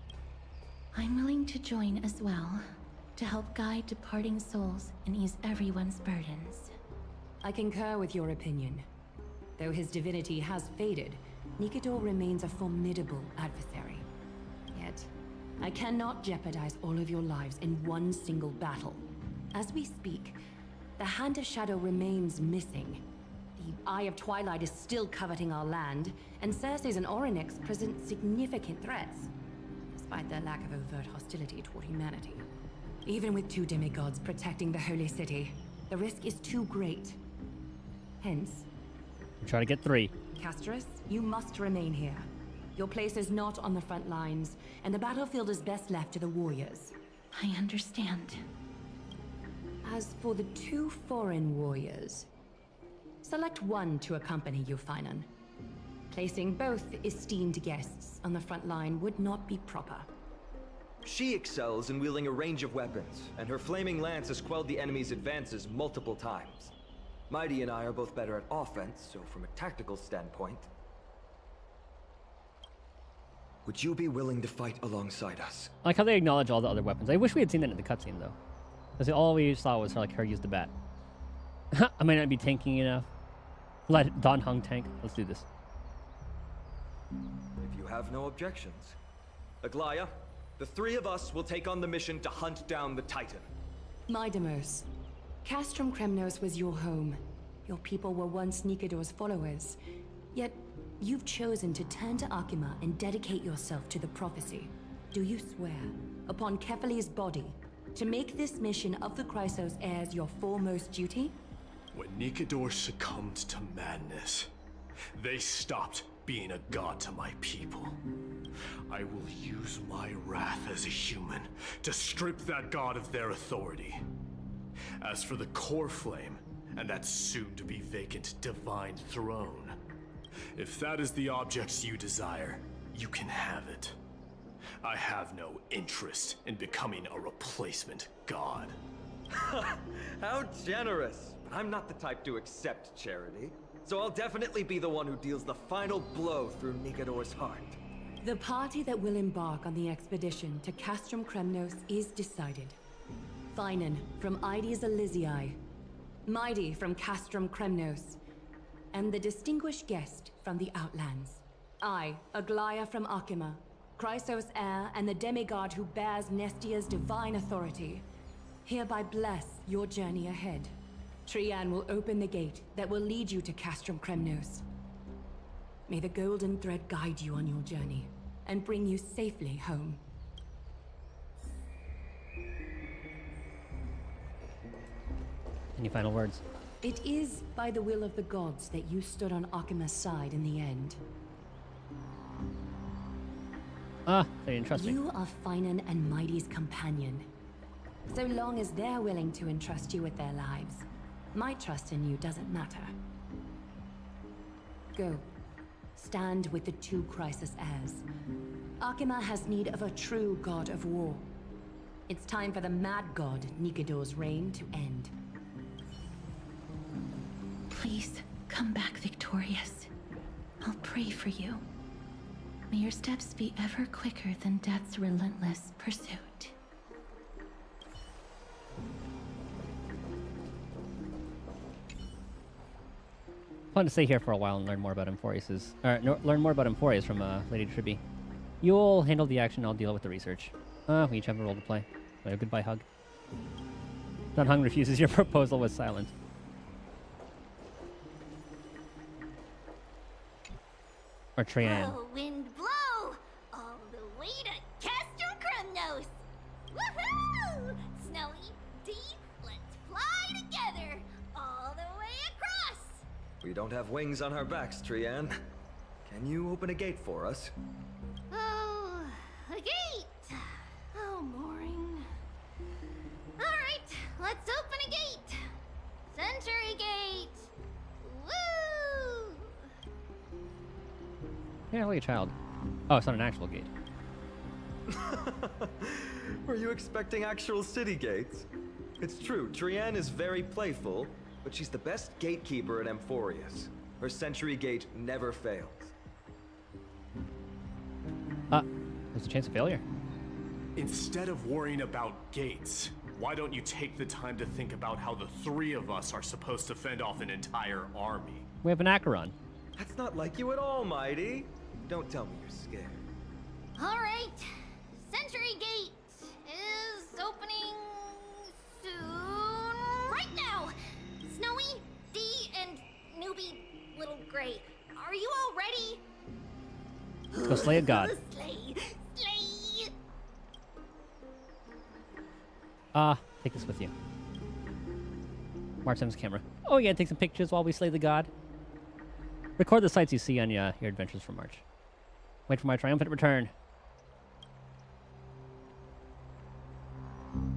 I'm willing to join as well, to help guide departing souls and ease everyone's burdens. I concur with your opinion. Though his divinity has faded, Nikador remains a formidable adversary. Yet, I cannot jeopardize all of your lives in one single battle. As we speak, the Hand of Shadow remains missing. The Eye of Twilight is still coveting our land, and Circes and Orynyx present significant threats, despite their lack of overt hostility toward humanity. Even with 2 demigods protecting the Holy City, the risk is too great. Hence, I'm trying to get 3. Castrus, you must remain here. Your place is not on the front lines, and the battlefield is best left to the warriors. I understand. As for the 2 foreign warriors, select one to accompany you, Finan. Placing both esteemed guests on the front line would not be proper. She excels in wielding a range of weapons, and her flaming lance has quelled the enemy's advances multiple times. Mighty and I are both better at offense, so from a tactical standpoint... Would you be willing to fight alongside us? I like how they acknowledge all the other weapons. I wish we had seen that in the cutscene, though. Because all we saw was like her use the bat. I might not be tanking enough. Let Don Hung tank. Let's do this. If you have no objections. Aglaya, the 3 of us will take on the mission to hunt down the Titan. Midamos, Castrum Kremnos was your home. Your people were once Nikador's followers. Yet, you've chosen to turn to Akima and dedicate yourself to the prophecy. Do you swear, upon Kefali's body, to make this mission of the Chrysos heirs your foremost duty? When Nikador succumbed to madness, they stopped being a god to my people. I will use my wrath as a human to strip that god of their authority. As for the core flame, and that soon-to-be vacant divine throne, if that is the object you desire, you can have it. I have no interest in becoming a replacement god. How generous! But I'm not the type to accept charity, so I'll definitely be the one who deals the final blow through Nikador's heart. The party that will embark on the expedition to Castrum Kremnos is decided. Finan from Ides Elysiae, Mighty from Castrum Kremnos, and the distinguished guest from the Outlands. I, Aglaya from Akima, Chrysos heir and the demigod who bears Nestia's divine authority, hereby bless your journey ahead. Trian will open the gate that will lead you to Castrum Kremnos. May the golden thread guide you on your journey and bring you safely home. Any final words? It is by the will of the gods that you stood on Akima's side in the end. Ah, they didn't trust me. You are Finan and Mighty's companion. So long as they're willing to entrust you with their lives, my trust in you doesn't matter. Go. Stand with the 2 Chrysos heirs. Akima has need of a true god of war. It's time for the mad god Nikador's reign to end. Please, come back victorious. I'll pray for you. May your steps be ever quicker than death's relentless pursuit. Fun to stay here for a while and learn more about AMPHOREUS. Learn more about AMPHOREUS from Lady Tribby. You'll handle the action, I'll deal with the research. We each have a role to play. A goodbye hug. Don Hung refuses your proposal with silent. Or Trian. Blow, wind, blow! All the way to Castrum Kremnos! Woohoo! Snowy, deep, let's fly together! All the way across! We don't have wings on our backs, Trian. Can you open a gate for us? Oh, a gate! Oh, boring. Alright, let's open a gate! Century Gate! Woo! Yeah, like a child. Oh, it's not an actual gate. Were you expecting actual city gates? It's true, Trian is very playful, but she's the best gatekeeper at AMPHOREUS. Her Century Gate never fails. There's a chance of failure. Instead of worrying about gates, why don't you take the time to think about how the three of us are supposed to fend off an entire army? We have an Acheron. That's not like you at all, Mighty. Don't tell me you're scared. All right. Century Gate is opening soon. Right now. Snowy, Dee, and newbie Little Gray. Are you all ready? Let's go slay a god. Slay. Take this with you. Mark Sims' camera. Oh yeah, take some pictures while we slay the god. Record the sights you see on your adventures from March. Wait for my triumphant return.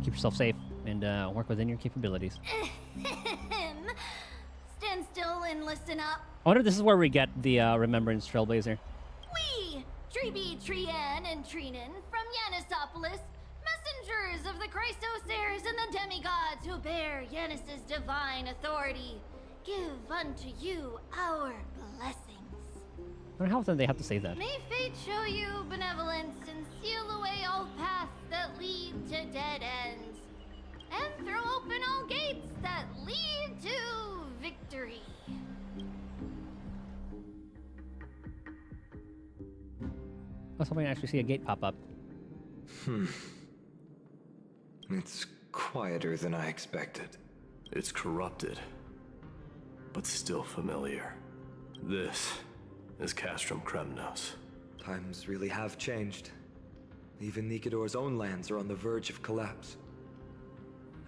Keep yourself safe and work within your capabilities. Stand still and listen up. I wonder if this is where we get the Remembrance Trailblazer. We, Treeby, Trian, and Trinan from Yanisopolis, messengers of the Chrysosares and the demigods who bear Yanis's divine authority, give unto you our blessings. I wonder how often they have to say that. May fate show you benevolence and seal away all paths that lead to dead ends, and throw open all gates that lead to victory. I was hoping to actually see a gate pop up. It's quieter than I expected. It's corrupted, but still familiar. This is Castrum Kremnos. Times really have changed. Even Nikador's own lands are on the verge of collapse.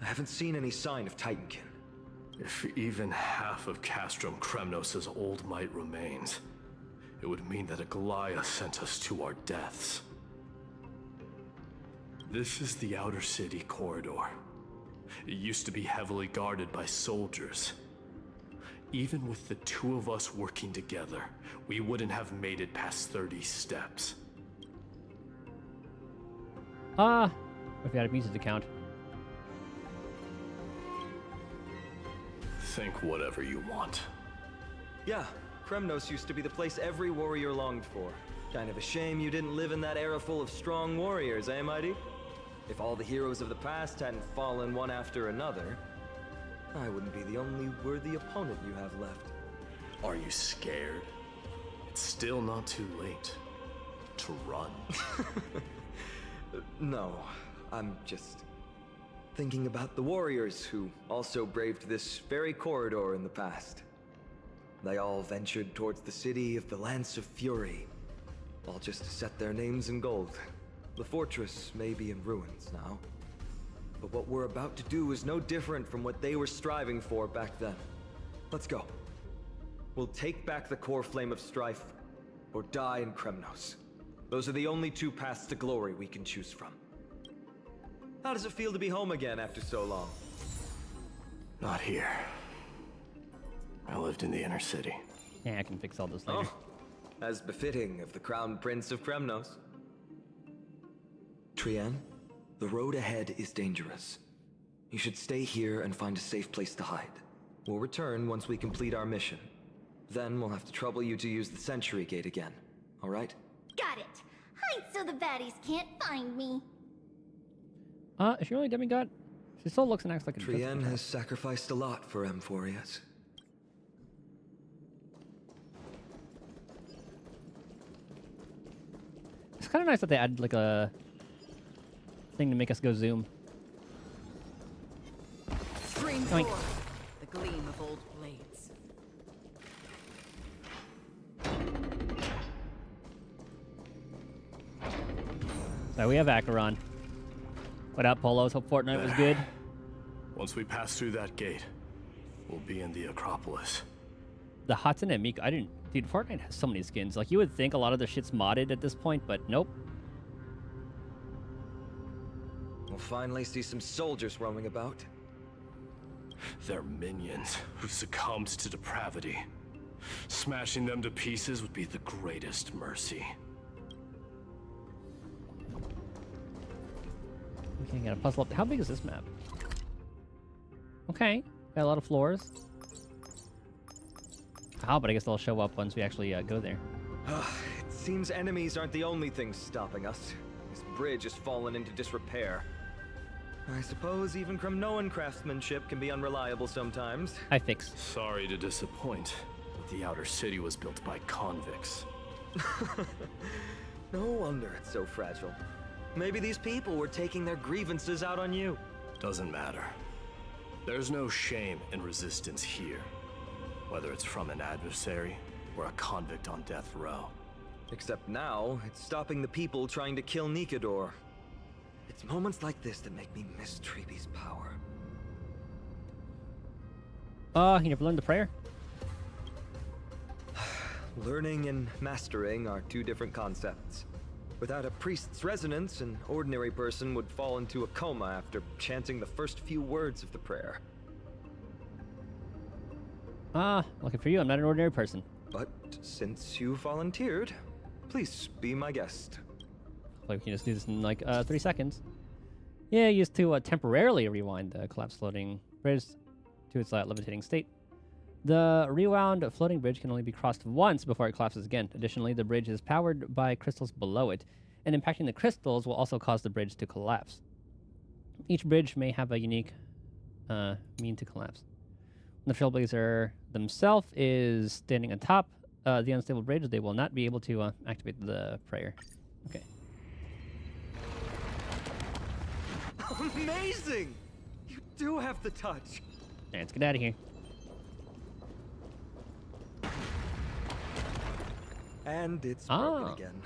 I haven't seen any sign of Titankin. If even half of Castrum Kremnos' old might remains, it would mean that Aglaya sent us to our deaths. This is the outer city corridor. It used to be heavily guarded by soldiers. Even with the two of us working together, we wouldn't have made it past 30 steps. If you had a music to count. Think whatever you want. Yeah, Kremnos used to be the place every warrior longed for. Kind of a shame you didn't live in that era full of strong warriors, eh, Mighty? If all the heroes of the past hadn't fallen one after another, I wouldn't be the only worthy opponent you have left. Are you scared? It's still not too late to run. No, I'm just thinking about the warriors who also braved this very corridor in the past. They all ventured towards the city of the Lance of Fury, all just to set their names in gold. The fortress may be in ruins now, but what we're about to do is no different from what they were striving for back then. Let's go. We'll take back the core flame of strife, or die in Kremnos. Those are the only two paths to glory we can choose from. How does it feel to be home again after so long? Not here. I lived in the inner city. Yeah, I can fix all this later. As befitting of the Crown Prince of Kremnos. Trian, the road ahead is dangerous. You should stay here and find a safe place to hide. We'll return once we complete our mission. Then we'll have to trouble you to use the Century Gate again, all right? Got it. Hide so the baddies can't find me. Is she really a demigod? She still looks and acts like a Trian has sacrificed a lot for AMPHOREUS. It's kind of nice that they added like a thing to make us go zoom. Stream Oink. forth, the gleam of old blades. So we have Acheron. What up, Polos? Hope Fortnite was good. Once we pass through that gate, we'll be in the Acropolis. The Hatsune and Miku. Dude, Fortnite has so many skins. Like, you would think a lot of the shit's modded at this point, but nope. We'll finally see some soldiers roaming about. They're minions who succumbed to depravity. Smashing them to pieces would be the greatest mercy. Okay, gotta puzzle up. How big is this map? Okay, got a lot of floors. But I guess they'll show up once we actually go there. It seems enemies aren't the only things stopping us. This bridge has fallen into disrepair. I suppose even Kremnoan craftsmanship can be unreliable sometimes. I fix. Sorry to disappoint, but the outer city was built by convicts. No wonder it's so fragile. Maybe these people were taking their grievances out on you. Doesn't matter. There's no shame in resistance here, whether it's from an adversary or a convict on death row. Except now, it's stopping the people trying to kill Nikador. It's moments like this that make me miss Treeby's power. You never learned the prayer? Learning and mastering are two different concepts. Without a priest's resonance, an ordinary person would fall into a coma after chanting the first few words of the prayer. Lucky for you, I'm not an ordinary person. But since you volunteered, please be my guest. Like, we can just do this in like 3 seconds. Yeah, used to temporarily rewind the collapsed floating bridge to its levitating state. The rewound floating bridge can only be crossed once before it collapses again. Additionally, the bridge is powered by crystals below it, and impacting the crystals will also cause the bridge to collapse. Each bridge may have a unique mean to collapse. When the Trailblazer themselves is standing atop the unstable bridge, they will not be able to activate the prayer. Okay. Amazing! You do have the touch. Right, let's get out of here. And it's broken again.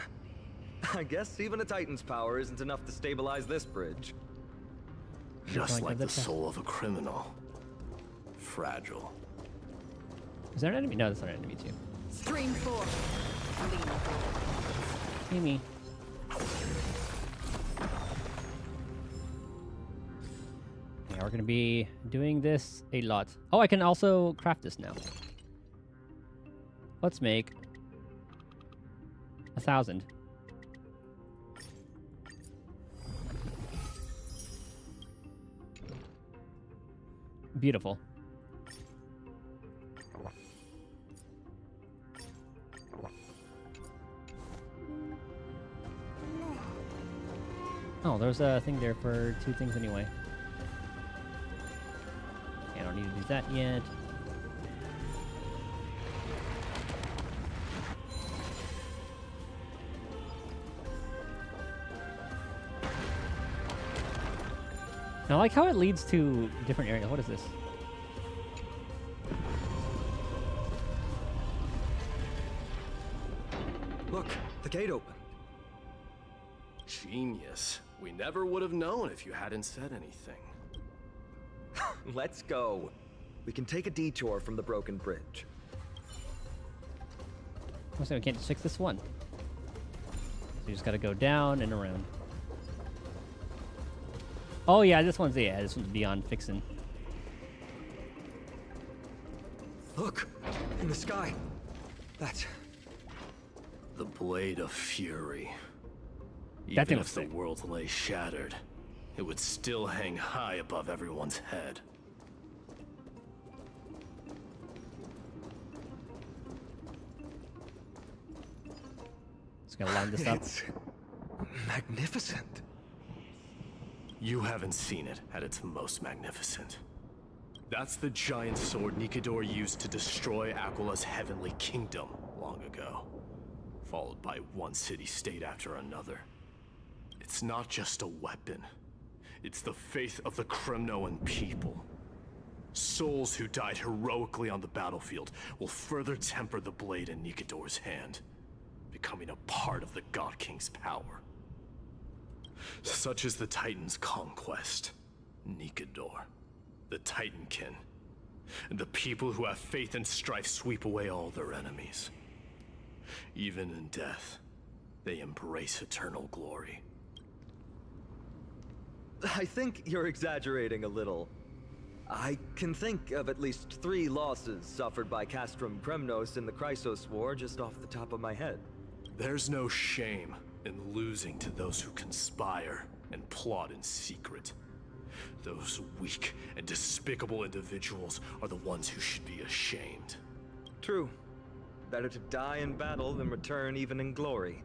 I guess even a Titan's power isn't enough to stabilize this bridge. Just like the soul of a criminal. Fragile. Is there an enemy? No, that's not an enemy too. Stream 4. Lean forward. Hear me. Yeah, we're gonna be doing this a lot. Oh, I can also craft this now. Let's make 1,000. Beautiful. Oh, there's a thing there for 2 things anyway. I don't need to do that yet. I like how it leads to different areas. What is this? Look, the gate opened. Genius. We never would have known if you hadn't said anything. Let's go. We can take a detour from the broken bridge. I'm saying we can't just fix this one. So you just gotta go down and around. Oh yeah, this one's beyond fixing. Look, in the sky. That's the Blade of Fury. That Even if the world lay shattered, it would still hang high above everyone's head. Just gonna line this up. It's magnificent. You haven't seen it at its most magnificent. That's the giant sword Nikador used to destroy Aquila's heavenly kingdom long ago, followed by one city-state after another. It's not just a weapon. It's the faith of the Kremnoan people. Souls who died heroically on the battlefield will further temper the blade in Nikador's hand, becoming a part of the God King's power. Such is the Titan's conquest. Nikador, the Titankin, and the people who have faith and strife sweep away all their enemies. Even in death, they embrace eternal glory. I think you're exaggerating a little. I can think of at least 3 losses suffered by Castrum Kremnos in the Chrysos War just off the top of my head. There's no shame in losing to those who conspire and plot in secret. Those weak and despicable individuals are the ones who should be ashamed. True. Better to die in battle than return even in glory.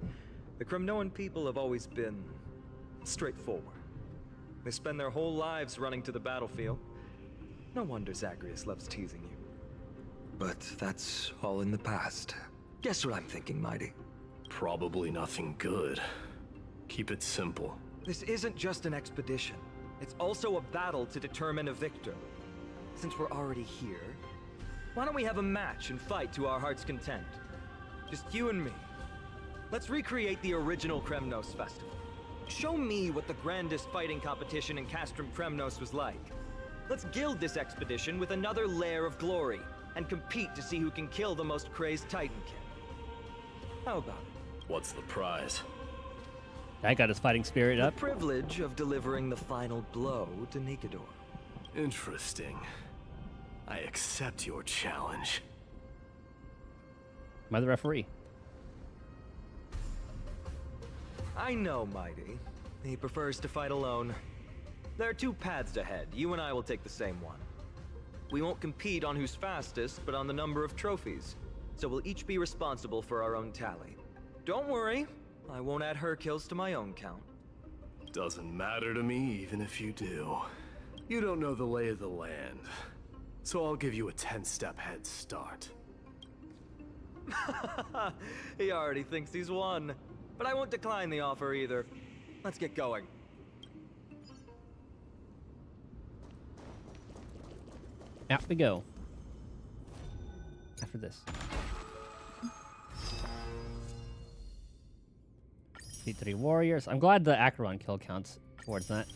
The Kremnoan people have always been straightforward. They spend their whole lives running to the battlefield. No wonder Zagreus loves teasing you. But that's all in the past. Guess what I'm thinking, Mighty? Probably nothing good. Keep it simple. This isn't just an expedition. It's also a battle to determine a victor. Since we're already here, why don't we have a match and fight to our heart's content? Just you and me. Let's recreate the original Kremnos festival. Show me what the grandest fighting competition in Castrum Kremnos was like. Let's gild this expedition with another layer of glory, and compete to see who can kill the most crazed Titankin. How about it? What's the prize? I got his fighting spirit up. The privilege of delivering the final blow to Nikador. Interesting. I accept your challenge. Am I the referee? I know, Mighty. He prefers to fight alone. There are two paths ahead. You and I will take the same one. We won't compete on who's fastest, but on the number of trophies. So we'll each be responsible for our own tally. Don't worry, I won't add her kills to my own count. Doesn't matter to me, even if you do. You don't know the lay of the land. So I'll give you a 10-step head start. He already thinks he's won. But I won't decline the offer either. Let's get going. Out we go. After this. Defeat 3 warriors. I'm glad the Acheron kill counts towards that.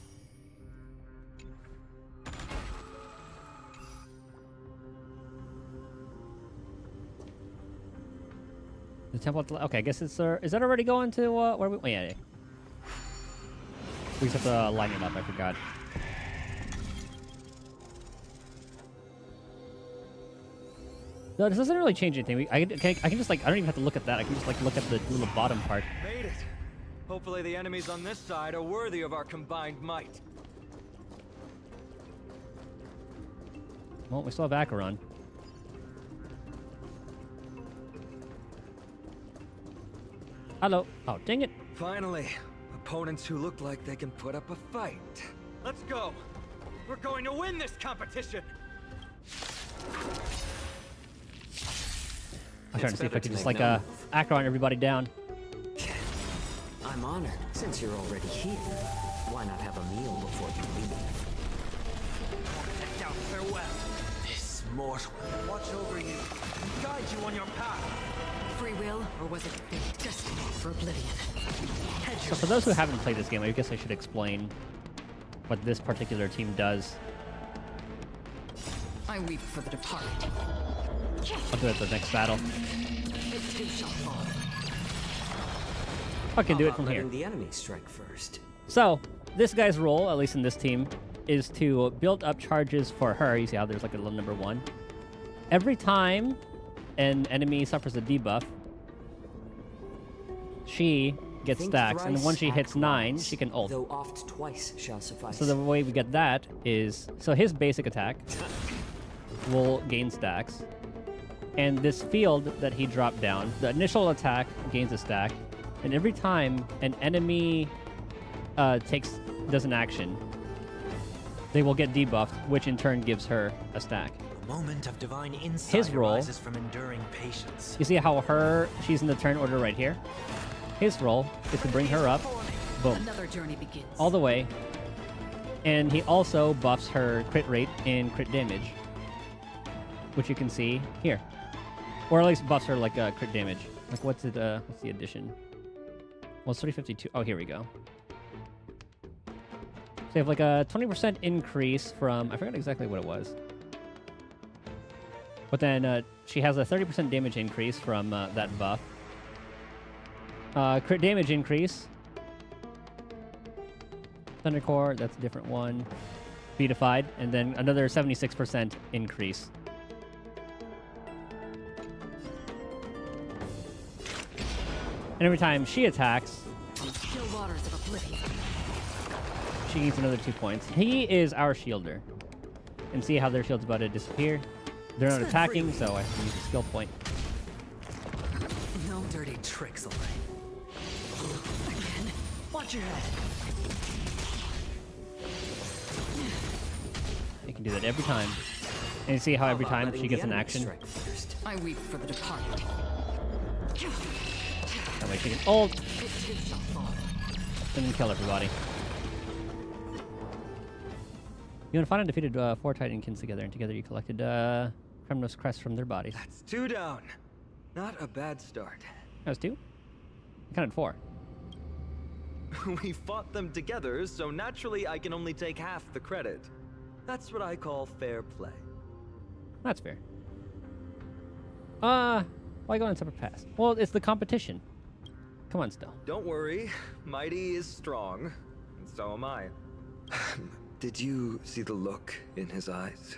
The temple. Okay, I guess it's. Is that already going to where we? Oh, yeah. We just have to line it up. I forgot. No, this doesn't really change anything. I can just like I don't even have to look at that. I can just like look at the little bottom part. Made it. Hopefully the enemies on this side are worthy of our combined might. Well, we still have Acheron. Hello. Oh, dang it. Finally, opponents who look like they can put up a fight. Let's go. We're going to win this competition. I'm trying to see if I can just like Acheron everybody down. I'm honored. Since you're already here, why not have a meal before you leave? Down, farewell. This mortal. Watch over you and guide you on your path. Free will, or was it fate? Destiny for oblivion? So for those who haven't played this game, I guess I should explain what this particular team does. I weep for the departed. I'll do it at the next battle. It too shall fall. I can do it from here. The enemy strike first. So this guy's role, at least in this team, is to build up charges for her. You see how there's like a little number 1. Every time an enemy suffers a debuff, she gets stacks, and once she hits 9, she can ult. Though oft twice shall suffice. So the way we get that is, so his basic attack will gain stacks, and this field that he dropped down, the initial attack gains a stack, and every time an enemy does an action, they will get debuffed, which in turn gives her a stack. Moment of divine insight His role arises from enduring patience. You see how she's in the turn order right here? His role is to bring her up, boom, Another journey begins. all the way, and he also buffs her crit rate and crit damage, which you can see here, or at least buffs her like crit damage. Like what's the addition? Well, it's 352. Oh, here we go. So you have like a 20% increase from, I forgot exactly what it was. But then she has a 30% damage increase from that buff. Crit damage increase. Thundercore, that's a different one. Beatified, and then another 76% increase. And every time she attacks, Still waters of oblivion. she gains another 2 points. He is our shielder. And see how their shield's about to disappear? They're not attacking, so I have to use a skill point. No dirty tricks, Elaine. Again? What Watch your head. You can do that every time. And you see how every time she gets an action? I weep for the departed. That way she can ult. And then kill everybody. You and Fauna defeated 4 Titankins together, and together you collected Kremnos crests from their bodies. That's 2 down. Not a bad start. That was 2? I counted 4. We fought them together, so naturally I can only take half the credit. That's what I call fair play. That's fair. Why go on separate paths? Well, it's the competition. Come on, still. Don't worry, Mighty is strong, and so am I. Did you see the look in his eyes?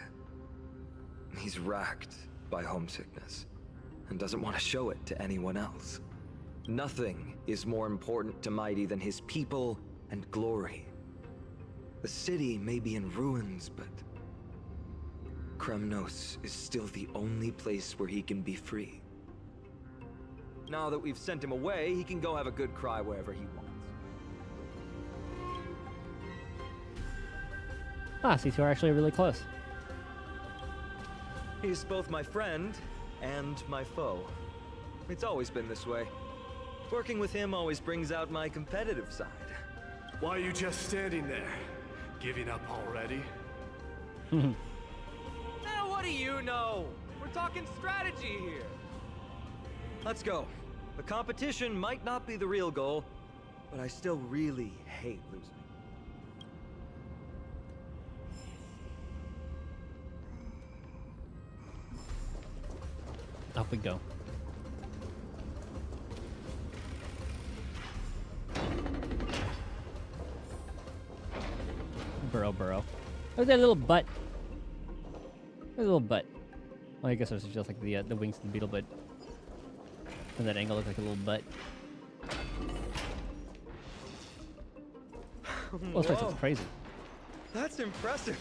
He's racked by homesickness, and doesn't want to show it to anyone else. Nothing is more important to Mighty than his people and glory. The city may be in ruins, but Kremnos is still the only place where he can be free. Now that we've sent him away, he can go have a good cry wherever he wants. Ah, so you two are actually really close. He's both my friend and my foe. It's always been this way. Working with him always brings out my competitive side. Why are you just standing there? Giving up already? Now what do you know? We're talking strategy here. Let's go. The competition might not be the real goal, but I still really hate losing. Off we go. Burrow. Oh, that little butt. That little butt. Well, I guess it was just like the wings of the beetle, but from that angle, looked like a little butt. Well, that's crazy. That's impressive.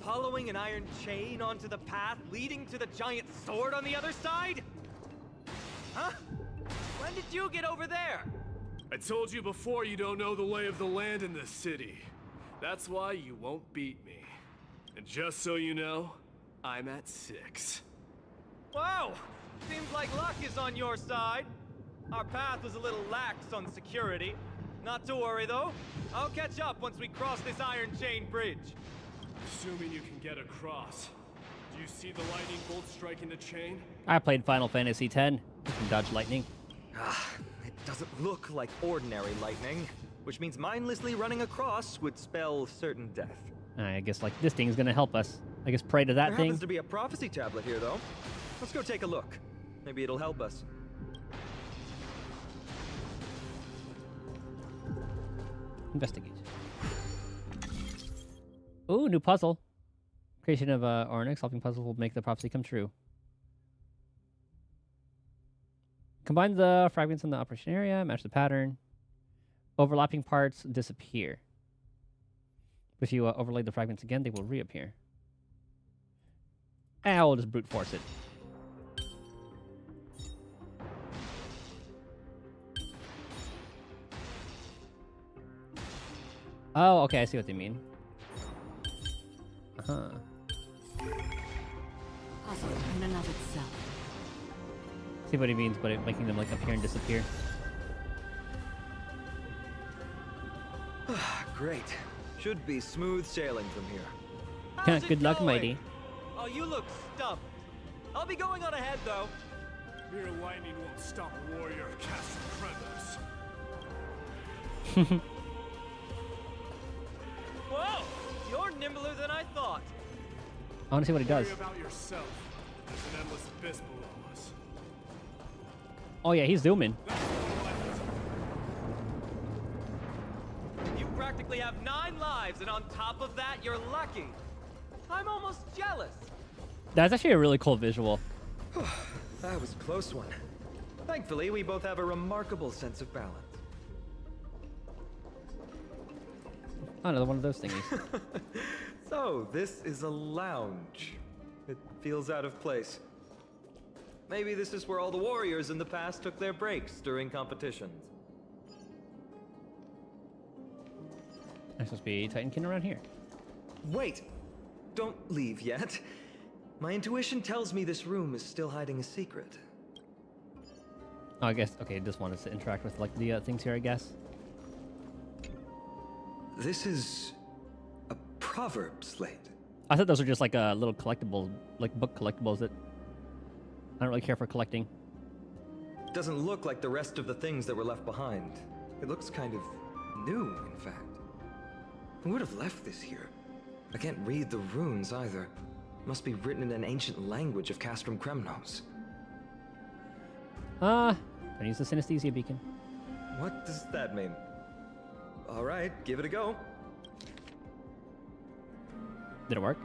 Following an iron chain onto the path leading to the giant sword on the other side? Huh? When did you get over there? I told you before, you don't know the lay of the land in this city. That's why you won't beat me. And just so you know, I'm at 6. Wow! Seems like luck is on your side. Our path was a little lax on security. Not to worry, though. I'll catch up once we cross this iron chain bridge. Assuming you can get across. Do you see the lightning bolt striking the chain? I played Final Fantasy X. You can dodge lightning. It doesn't look like ordinary lightning, which means mindlessly running across would spell certain death. I guess like this thing is gonna help us. I guess pray to that There thing. happens to be a prophecy tablet here, though. Let's go take a look. Maybe it'll help us. Investigate. Ooh, new puzzle. Creation of Ornyx. Solving puzzle will make the prophecy come true. Combine the fragments in the operation area. Match the pattern. Overlapping parts disappear. If you overlay the fragments again, they will reappear. And I'll just brute force it. Oh, okay, I see what they mean. Uh-huh. Puzzle in and of itself. See what he means, but it making them like appear and disappear. Great. Should be smooth sailing from here. How's Good it luck, going? Mighty. Oh, you look stumped. I'll be going on ahead, though. Mere lightning won't stop a warrior of Castle Kremnos. Whoa! You're nimbler than I thought. I want to see what he does. Worry about yourself. There's an endless abyss below us. Oh yeah, he's zooming. You practically have 9 lives, and on top of that, you're lucky. I'm almost jealous. That's actually a really cool visual. That was a close one. Thankfully, we both have a remarkable sense of balance. Another one of those thingies. So, this is a lounge. It feels out of place. Maybe this is where all the warriors in the past took their breaks during competitions. There's supposed to be Titankin around here. Wait! Don't leave yet. My intuition tells me this room is still hiding a secret. Oh, I guess, okay, this one is to interact with, like, the things here, I guess. This is a proverb slate. I thought those were just, like, little collectibles, like, book collectibles that I don't really care for collecting. Doesn't look like the rest of the things that were left behind. It looks kind of new, in fact. Who would have left this here? I can't read the runes either. Must be written in an ancient language of Castrum Kremnos. I use the synesthesia beacon. What does that mean? All right, give it a go. Did it work?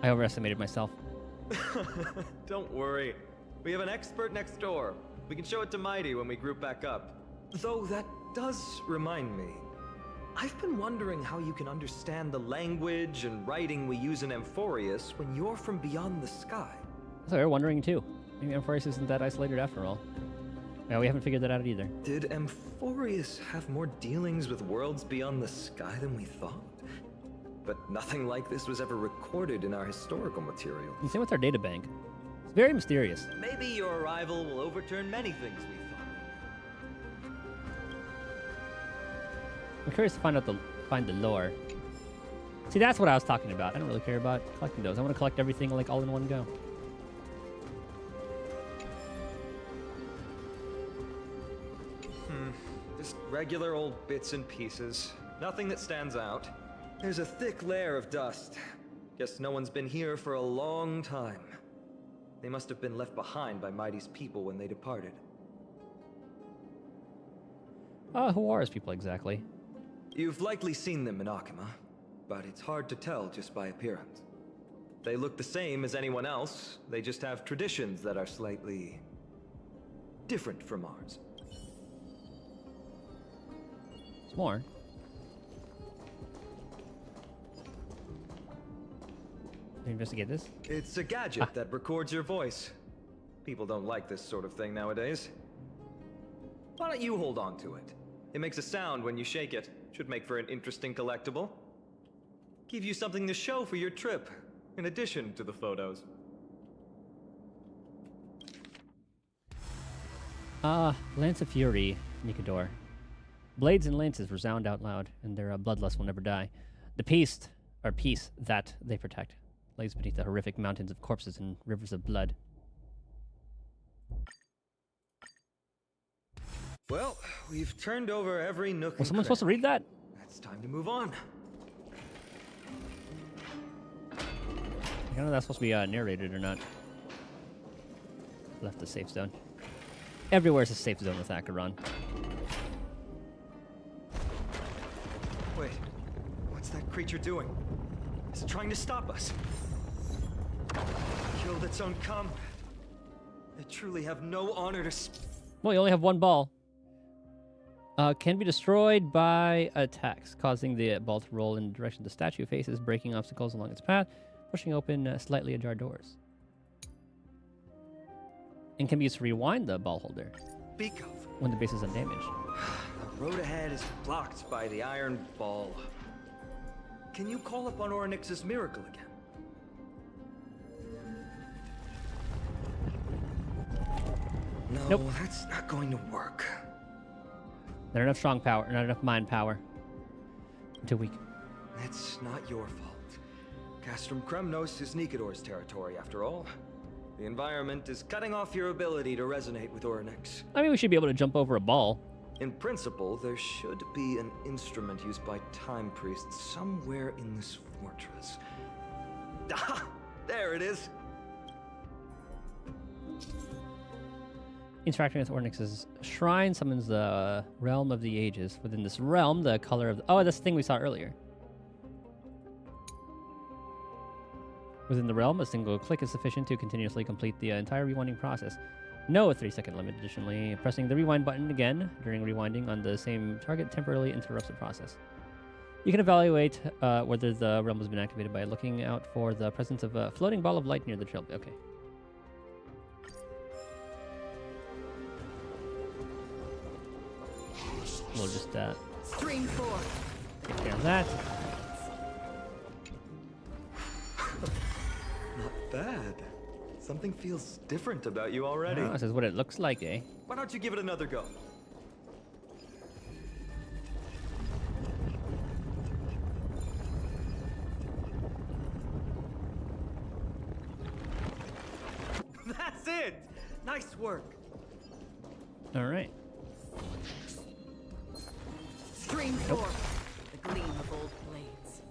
I overestimated myself. Don't worry. We have an expert next door. We can show it to Mighty when we group back up. Though that does remind me. I've been wondering how you can understand the language and writing we use in AMPHOREUS when you're from beyond the sky. So we're wondering too. Maybe AMPHOREUS isn't that isolated after all. Yeah, we haven't figured that out either. Did AMPHOREUS have more dealings with worlds beyond the sky than we thought? But nothing like this was ever recorded in our historical material. And same with our data bank. It's very mysterious. Maybe your arrival will overturn many things we thought. I'm curious to find the lore. See, that's what I was talking about. I don't really care about collecting those. I want to collect everything like all in one go. Just regular old bits and pieces. Nothing that stands out. There's a thick layer of dust. Guess no one's been here for a long time. They must have been left behind by Mighty's people when they departed. Who are his people exactly? You've likely seen them in Akima, but it's hard to tell just by appearance. They look the same as anyone else, they just have traditions that are slightly different from ours. It's more. Investigate this? It's a gadget that records your voice. People don't like this sort of thing nowadays. Why don't you hold on to it? It makes a sound when you shake it. Should make for an interesting collectible. Give you something to show for your trip, in addition to the photos. Lance of Fury, Nikador. Blades and lances resound out loud, and their bloodlust will never die. The peace that they protect lays beneath the horrific mountains of corpses and rivers of blood. Well, we've turned over every nook. Was someone supposed to read that? It's time to move on. I don't know if that's supposed to be narrated or not. Left the safe zone. Everywhere's a safe zone with Acheron. Wait, what's that creature doing? Is it trying to stop us? Killed its own comrade. They truly have no honor to. Well, you only have one ball. Can be destroyed by attacks, causing the ball to roll in the direction the statue faces, breaking obstacles along its path, pushing open slightly ajar doors. And can be used to rewind the ball holder Speak of. when the base is undamaged. The road ahead is blocked by the iron ball. Can you call upon Orynyx's miracle again? No, nope. That's not going to work. Not enough strong power, not enough mind power. I'm too weak. It's not your fault. Castrum Kremnos is Nikador's territory, after all. The environment is cutting off your ability to resonate with Orynyx. I mean, we should be able to jump over a ball. In principle, there should be an instrument used by time priests somewhere in this fortress. Ah, there it is. Interacting with Orynyx's shrine summons the realm of the ages. Within this realm, the color of the... Oh, that's the thing we saw earlier. Within the realm, a single click is sufficient to continuously complete the entire rewinding process. No 3-second limit. Additionally, pressing the rewind button again during rewinding on the same target temporarily interrupts the process. You can evaluate whether the realm has been activated by looking out for the presence of a floating ball of light near the trail. Okay. we'll just Stream 4. take care of that. Not bad. Something feels different about you already. Oh, this is what it looks like, eh? Why don't you give it another go? That's it! Nice work. All right. Stream 4. The gleam of old blades.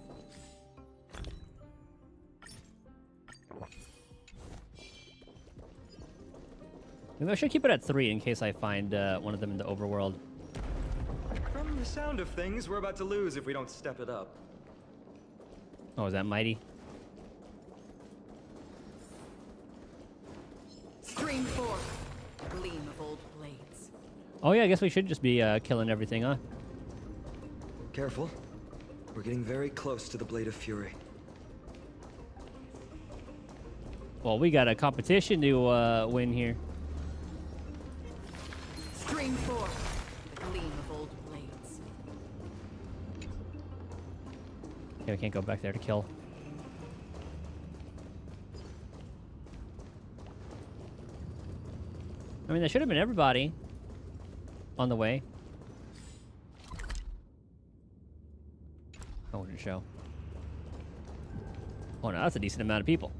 Maybe I should keep it at 3 in case I find one of them in the overworld. From the sound of things, we're about to lose if we don't step it up. Oh, is that mighty? Stream 4. The gleam of old blades. Oh yeah, I guess we should just be killing everything, huh? Careful. We're getting very close to the Blade of Fury. Well, we got a competition to win here. Stream 4. The gleam of old blades. Okay, we can't go back there to kill. I mean, that should have been everybody on the way. I wanted to show. Oh, no, that's a decent amount of people.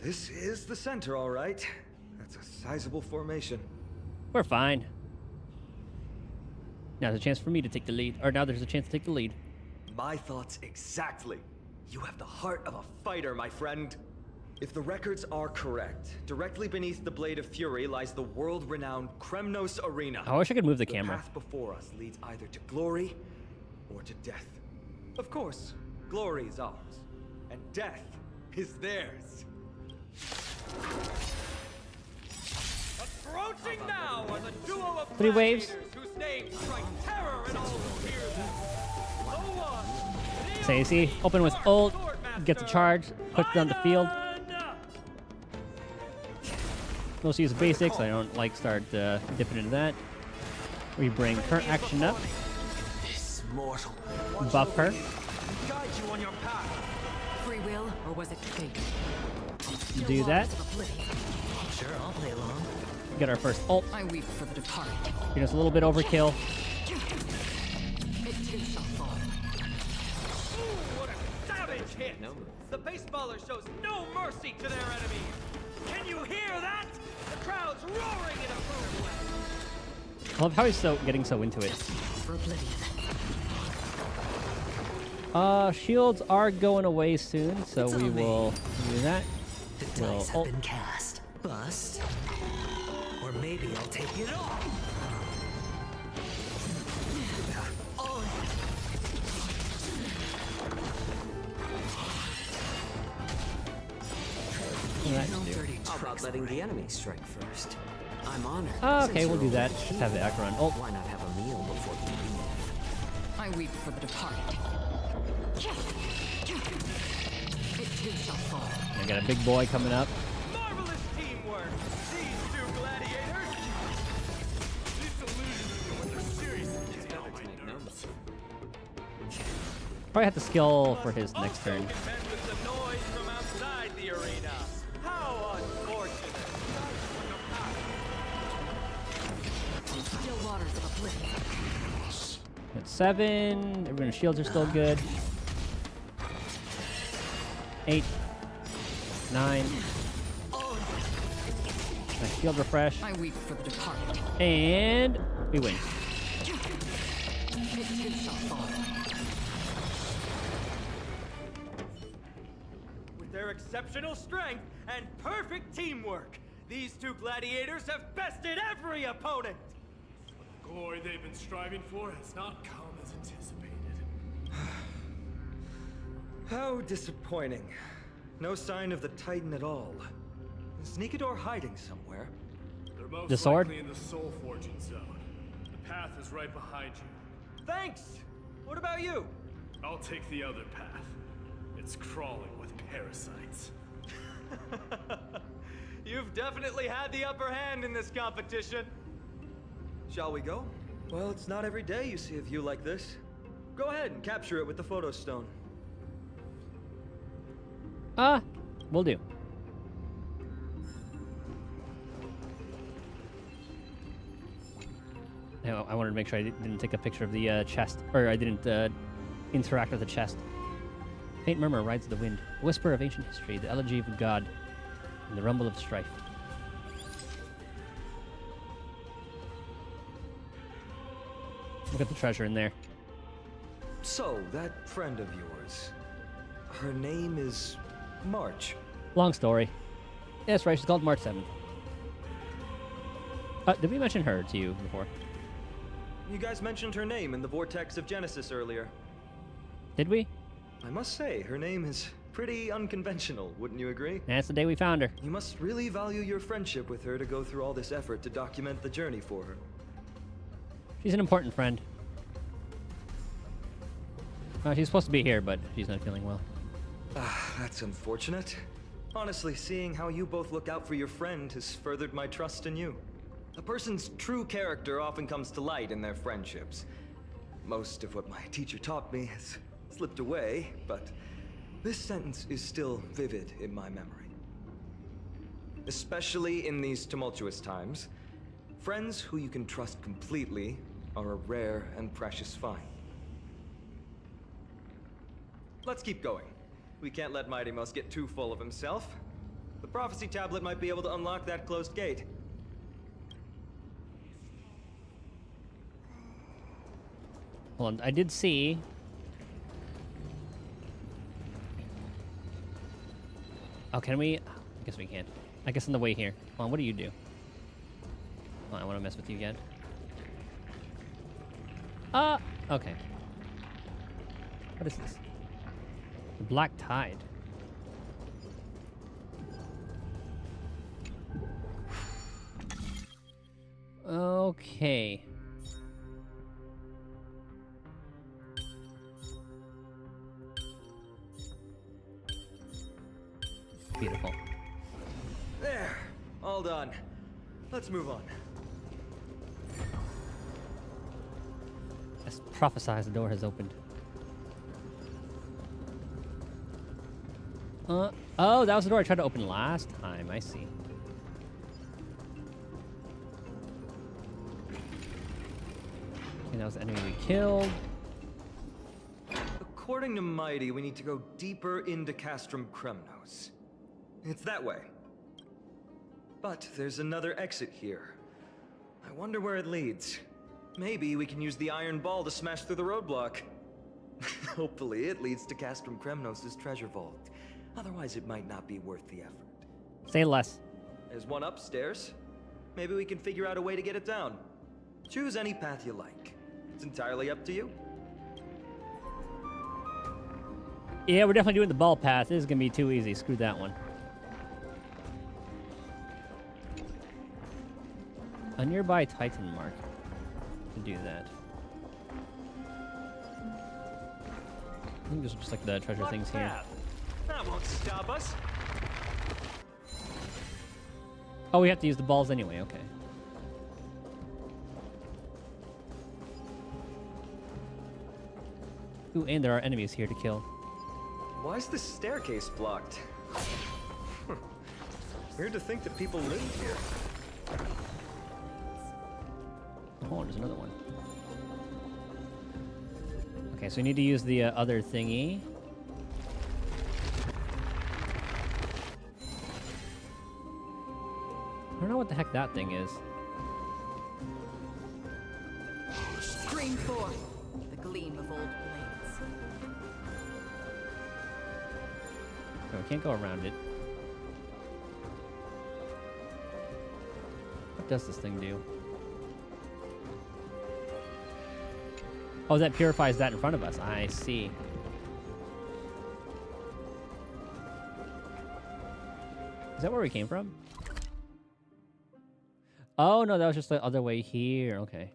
This is the center, all right. That's a sizable formation. We're fine. Now there's a chance for me to take the lead. Or now there's a chance to take the lead. My thoughts exactly. You have the heart of a fighter, my friend. If the records are correct, directly beneath the Blade of Fury lies the world-renowned Kremnos Arena. I wish I could move the camera. The path before us leads either to glory or to death. Of course, glory is ours, and death is theirs. Approaching now are the duo of 3 waves. whose names strike terror in all who hear them. So you see, open with ult, gets a charge, puts it on the field. Mostly use basics. I don't like start dipping into that. We bring her action up. Buff her. Guide you on your path. Free will, or was it fate? Do that. Sure, I'll play along. Get our first ult. I weep for the departed. You're just a little bit overkill. It too shall fall. Ooh, what a savage hit! The baseballer shows no mercy to their enemies. Can you hear that? The crowd's roaring in approval. I love how he's getting so into it. For oblivion. Shields are going away soon, so we will do that. The dice have been cast. Bust. Or maybe I'll take it all. How about letting the enemy strike first? I'm honored. Okay, we'll do that. Just have the Acheron ult. Why not have a meal before we leave? I weep for the departed. It too shall fall. I got a big boy coming up. Marvelous teamwork. These two gladiators. This illusion is what they're seriously getting on my nerves. Probably have to skill for his next turn. Contend with the noise from outside the arena. How unfortunate. Still waters of oblivion. At 7. Everyone's shields are still good. 8. 9. Nice shield refresh. I weep for the departed. And we win. It too shall fall. With their exceptional strength and perfect teamwork, these two gladiators have bested every opponent. The glory they've been striving for has not come as anticipated. How disappointing. No sign of the Titan at all. Is Nikador hiding somewhere? They're most The sword? likely in the soul forging zone. The path is right behind you. Thanks! What about you? I'll take the other path. It's crawling with parasites. You've definitely had the upper hand in this competition. Shall we go? Well, it's not every day you see a view like this. Go ahead and capture it with the photo stone. Will do. Now, I wanted to make sure I didn't take a picture of the chest, or I didn't interact with the chest. Faint murmur rides the wind, a whisper of ancient history, the elegy of God, and the rumble of strife. Look at the treasure in there. So, that friend of yours, her name is March. Long story. Yes, right, she's called March 7th. Did we mention her to you before? You guys mentioned her name in the Vortex of Genesis earlier. Did we? I must say, her name is pretty unconventional, wouldn't you agree? That's the day we found her. You must really value your friendship with her to go through all this effort to document the journey for her. She's an important friend. She's supposed to be here, but she's not feeling well. That's unfortunate. Honestly, seeing how you both look out for your friend has furthered my trust in you. A person's true character often comes to light in their friendships. Most of what my teacher taught me has slipped away, but this sentence is still vivid in my memory. Especially in these tumultuous times, friends who you can trust completely are a rare and precious find. Let's keep going. We can't let Mighty Mouse get too full of himself. The prophecy tablet might be able to unlock that closed gate. Hold on, I did see... Oh, can we? I guess we can. I guess on the way here. Hold on, what do you do? Oh, I want to mess with you again. Okay. What is this? The Black Tide. Okay. Beautiful. There, all done. Let's move on. As prophesied, the door has opened. Oh, that was the door I tried to open last time. I see. Okay, that was the enemy we killed. According to Mighty, we need to go deeper into Castrum Kremnos. It's that way. But there's another exit here. I wonder where it leads. Maybe we can use the iron ball to smash through the roadblock. Hopefully it leads to Castrum Kremnos' treasure vault. Otherwise it might not be worth the effort. Say less. There's one upstairs. Maybe we can figure out a way to get it down. Choose any path you like. It's entirely up to you. Yeah, we're definitely doing the ball path. This is gonna be too easy. Screw that one. A nearby Titan mark to do that. I think those are just like the treasure things here. That won't stop us. Oh, we have to use the balls anyway. Okay. Ooh, and there are enemies here to kill. Why is this staircase blocked? Weird to think that people live here. Oh, there's another one. Okay, so we need to use the other thingy. I don't know what the heck that thing is. Scream forth the gleam of old blades. Okay, we can't go around it. What does this thing do? Oh, that purifies that in front of us. I see. Is that where we came from? Oh, no, that was just the other way here. Okay.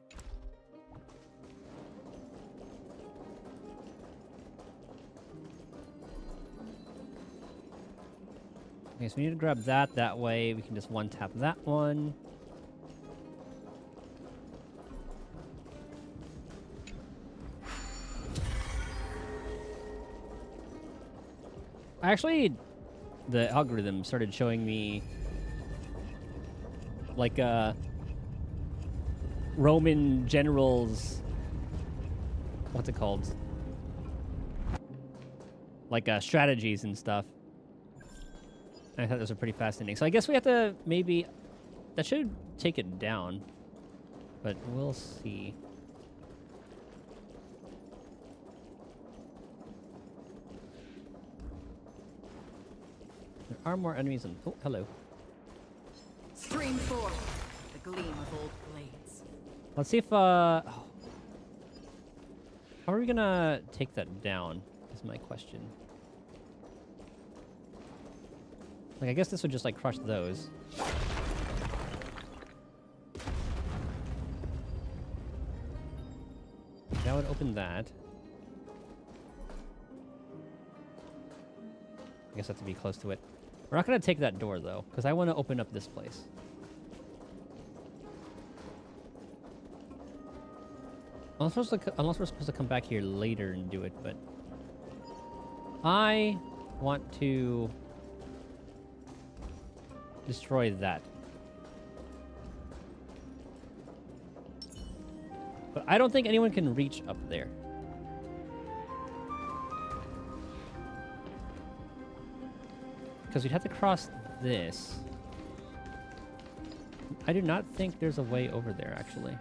Okay, so we need to grab that way. We can just one-tap that one. Actually, the algorithm started showing me like Roman generals. What's it called? Like strategies and stuff. I thought those were pretty fascinating. So I guess we have to maybe... That should take it down. But we'll see. There are more enemies in... Oh, hello. Stream forth the gleam of old blades. Let's see if... How are we gonna take that down? Is my question. Like, I guess this would just, like, crush those. That would open that. I guess I have to be close to it. We're not going to take that door, though, because I want to open up this place. Unless we're supposed to come back here later and do it, but... I want to... destroy that. But I don't think anyone can reach up there. Because we'd have to cross this. I do not think there's a way over there, actually.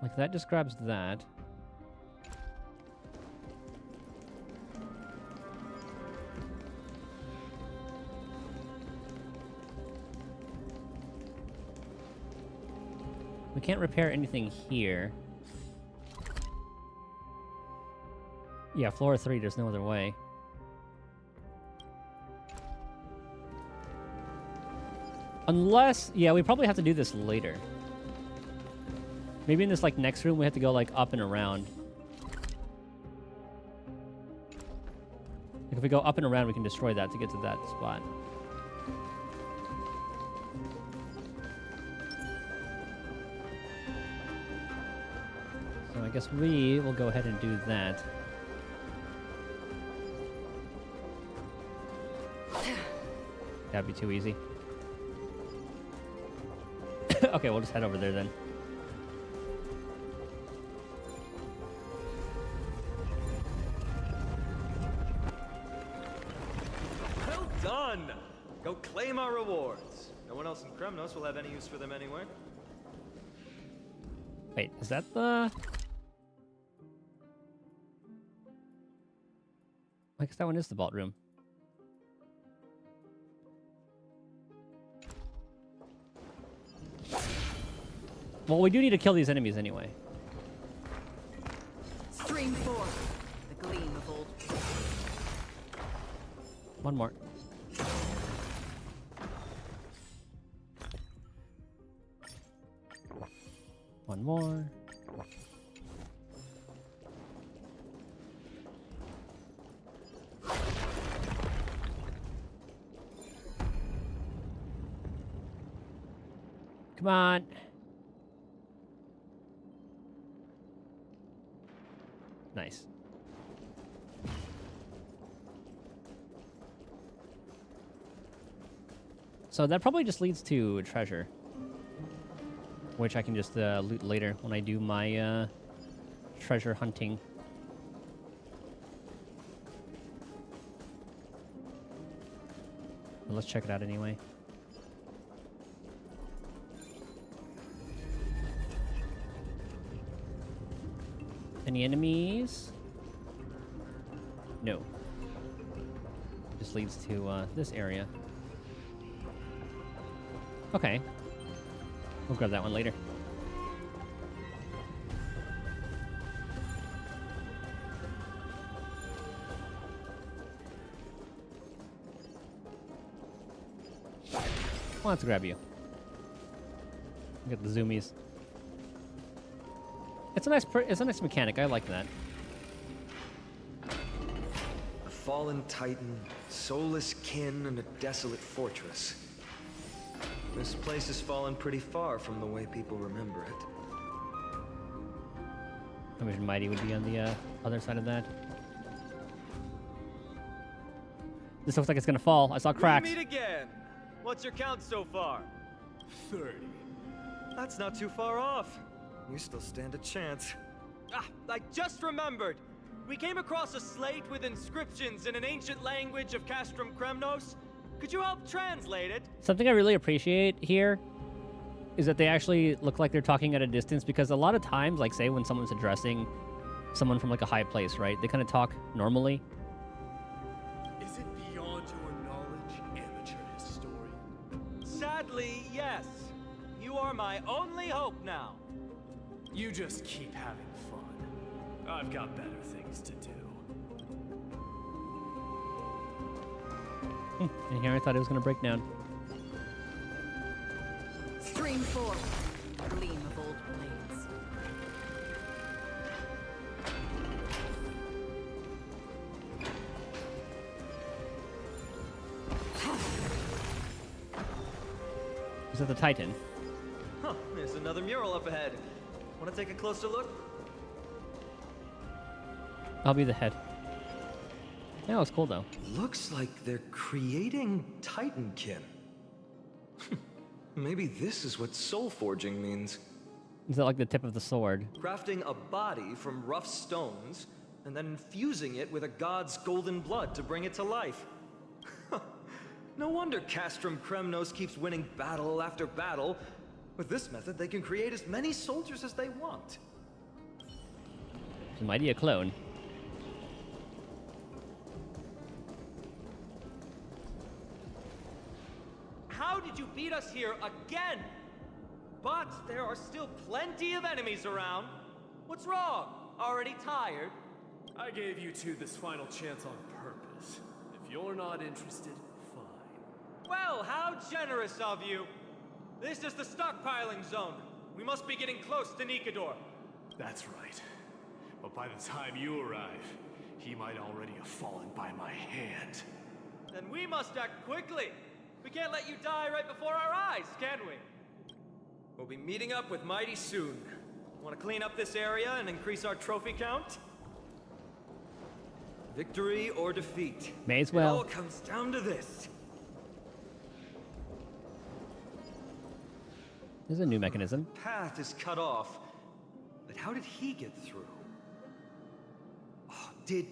Like, that just grabs that. We can't repair anything here. Yeah, floor 3, there's no other way. Unless... Yeah, we probably have to do this later. Maybe in this, like, next room we have to go, like, up and around. Like, if we go up and around, we can destroy that to get to that spot. So I guess we will go ahead and do that. That'd be too easy. Okay, we'll just head over there then. Well done! Go claim our rewards. No one else in Kremnos will have any use for them anyway. Wait, is that the... I guess that one is the vault room. Well, we do need to kill these enemies anyway. Stream forth the gleam of old. One more. One more. Come on. Nice. So that probably just leads to a treasure, which I can just loot later when I do my treasure hunting. But let's check it out anyway. Any enemies? No. Just leads to this area. Okay. We'll grab that one later. Well, let's grab you. Get the zoomies. It's a nice mechanic. I like that. A fallen titan, soulless kin, and a desolate fortress. This place has fallen pretty far from the way people remember it. I wish Mighty would be on the other side of that. This looks like it's gonna fall. I saw cracks. We meet again. What's your count so far? 30. That's not too far off. You still stand a chance. Ah, I just remembered. We came across a slate with inscriptions in an ancient language of Castrum Kremnos. Could you help translate it? Something I really appreciate here is that they actually look like they're talking at a distance, because a lot of times, like say when someone's addressing someone from like a high place, right? They kind of talk normally. Is it beyond your knowledge, amateur historian? Sadly, yes. You are my only hope now. You just keep having fun. I've got better things to do. And here I thought it was going to break down. Stream 4. Gleam of old blades. Is that the Titan? Huh, there's another mural up ahead. Want to take a closer look? I'll be the head. Yeah, it's cool though. Looks like they're creating Titankin. Maybe this is what soul forging means. Is that like the tip of the sword? Crafting a body from rough stones, and then infusing it with a god's golden blood to bring it to life. No wonder Castrum Kremnos keeps winning battle after battle. With this method, they can create as many soldiers as they want. Is Mighty a clone? How did you beat us here again? But there are still plenty of enemies around. What's wrong? Already tired? I gave you two this final chance on purpose. If you're not interested, fine. Well, how generous of you. This is the stockpiling zone. We must be getting close to Nikador. That's right. But by the time you arrive, he might already have fallen by my hand. Then we must act quickly. We can't let you die right before our eyes, can we? We'll be meeting up with Mighty soon. Want to clean up this area and increase our trophy count? Victory or defeat. May as It well. all comes down to this. There's a new mechanism. Path is cut off. But how did he get through? Oh, did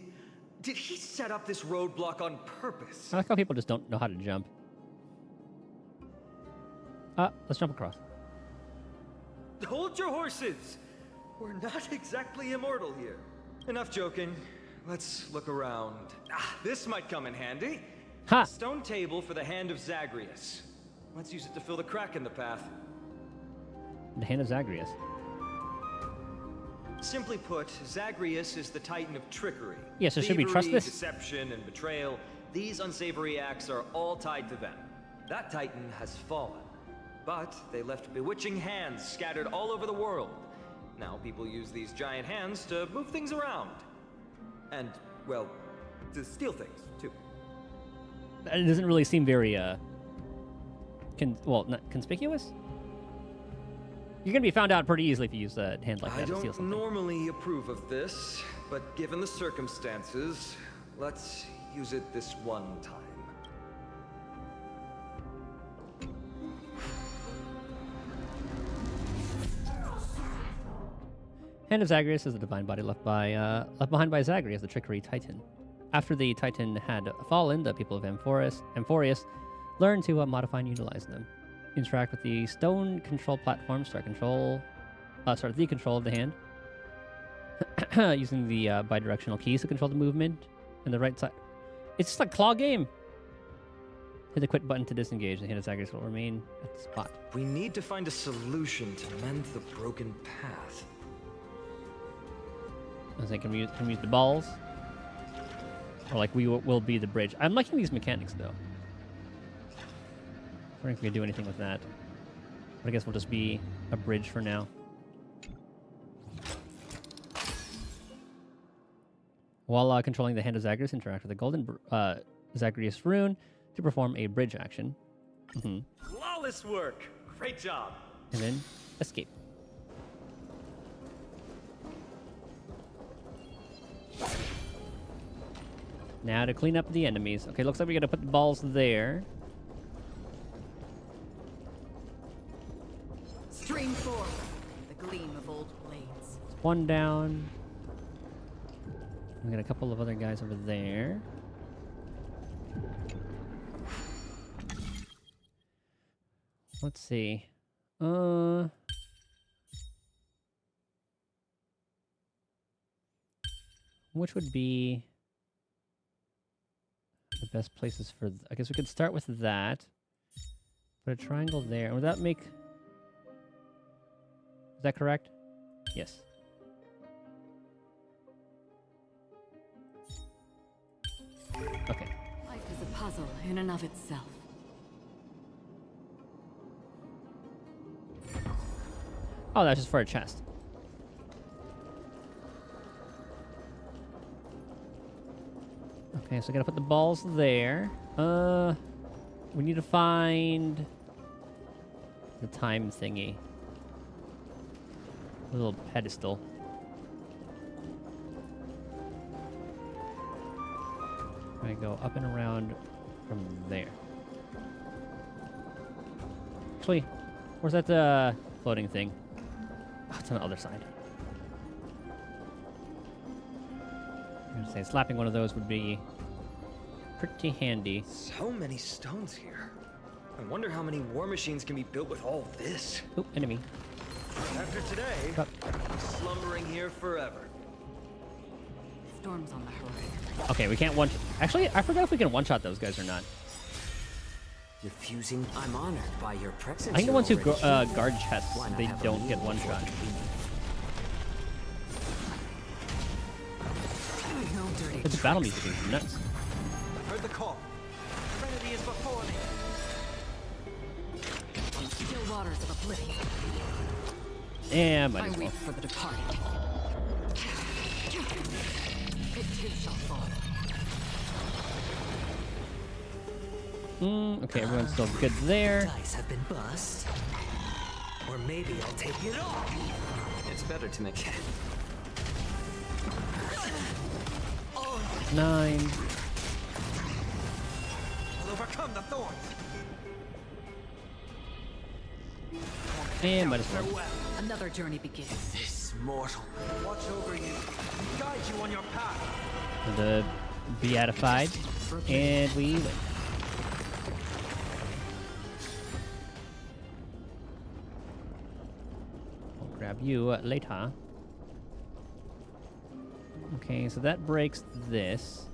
he set up this roadblock on purpose? I like how people just don't know how to jump. Let's jump across. Hold your horses! We're not exactly immortal here. Enough joking. Let's look around. Ah, this might come in handy. Ha! A stone table for the Hand of Zagreus. Let's use it to fill the crack in the path. The Hand of Zagreus. Simply put, Zagreus is the Titan of trickery. Yeah, so should we trust Thievery, this? Deception, and betrayal. These unsavory acts are all tied to them. That Titan has fallen. But they left bewitching hands scattered all over the world. Now people use these giant hands to move things around. And, well, to steal things, too. It doesn't really seem very, not conspicuous? You're gonna be found out pretty easily if you use a hand like that I to steal don't something. normally approve of this, but given the circumstances, let's use it this one time. Hand of Zagreus is the divine body left behind by Zagreus, the trickery titan. After the titan had fallen, the people of AMPHOREUS learned to modify and utilize them. Interact with the stone control platform, start the control of the hand, using the bidirectional keys to control the movement and the right side. It's just a claw game. Hit the quit button to disengage. The Hand of Zagreus will remain at the spot. We need to find a solution to mend the broken path. I think can we use the balls, or like we will be the bridge. I'm liking these mechanics though. I don't think we can do anything with that. But I guess we'll just be a bridge for now. While controlling the Hand of Zagreus, interact with the golden Zagreus rune to perform a bridge action. Flawless work! Great job! And then escape. Now to clean up the enemies. Okay, looks like we gotta put the balls there. Stream forth, the gleam of old blades. One down. We got a couple of other guys over there. Let's see. Which would be the best places for... I guess we could start with that. Put a triangle there. Would that make... Is that correct? Yes. Okay. Life is a puzzle in and of itself. Oh, that's just for a chest. Okay, so I gotta put the balls there. We need to find the time thingy. A little pedestal. I go up and around from there. Actually, where's that floating thing? Oh, it's on the other side. I'm gonna say slapping one of those would be pretty handy. So many stones here. I wonder how many war machines can be built with all this. Oop, enemy. After today, I'm slumbering here forever. Storms on the horizon. Okay, we can't one... Actually, I forgot if we can one-shot those guys or not. Refusing? I'm honored by your presence. I think the ones who guard chests, they don't get one-shot. But the battle music is nuts. I've heard the call. Serenity is before me. On still waters of oblivion. Yeah, might I as well. weep for the departed. It too shall fall. Okay, everyone's still good there. Dice have been bust. Or maybe I'll take it off. It's better to make it. 9. I'll overcome the thorns. And might as well. Another journey begins. This mortal. Watch over you. Guide you on your path. The beatified. And we win. I'll grab you later. Okay, so that breaks this.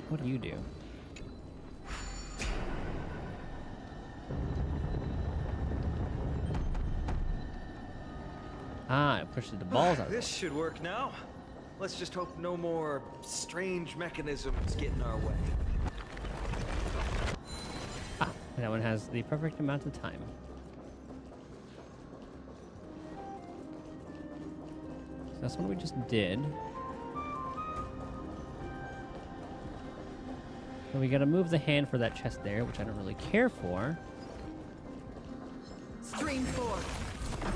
What do you do? Ah, it pushes the balls out. This should work now. Let's just hope no more strange mechanisms get in our way. Ah, and that one has the perfect amount of time. So that's what we just did. So we gotta move the hand for that chest there, which I don't really care for. Stream forth,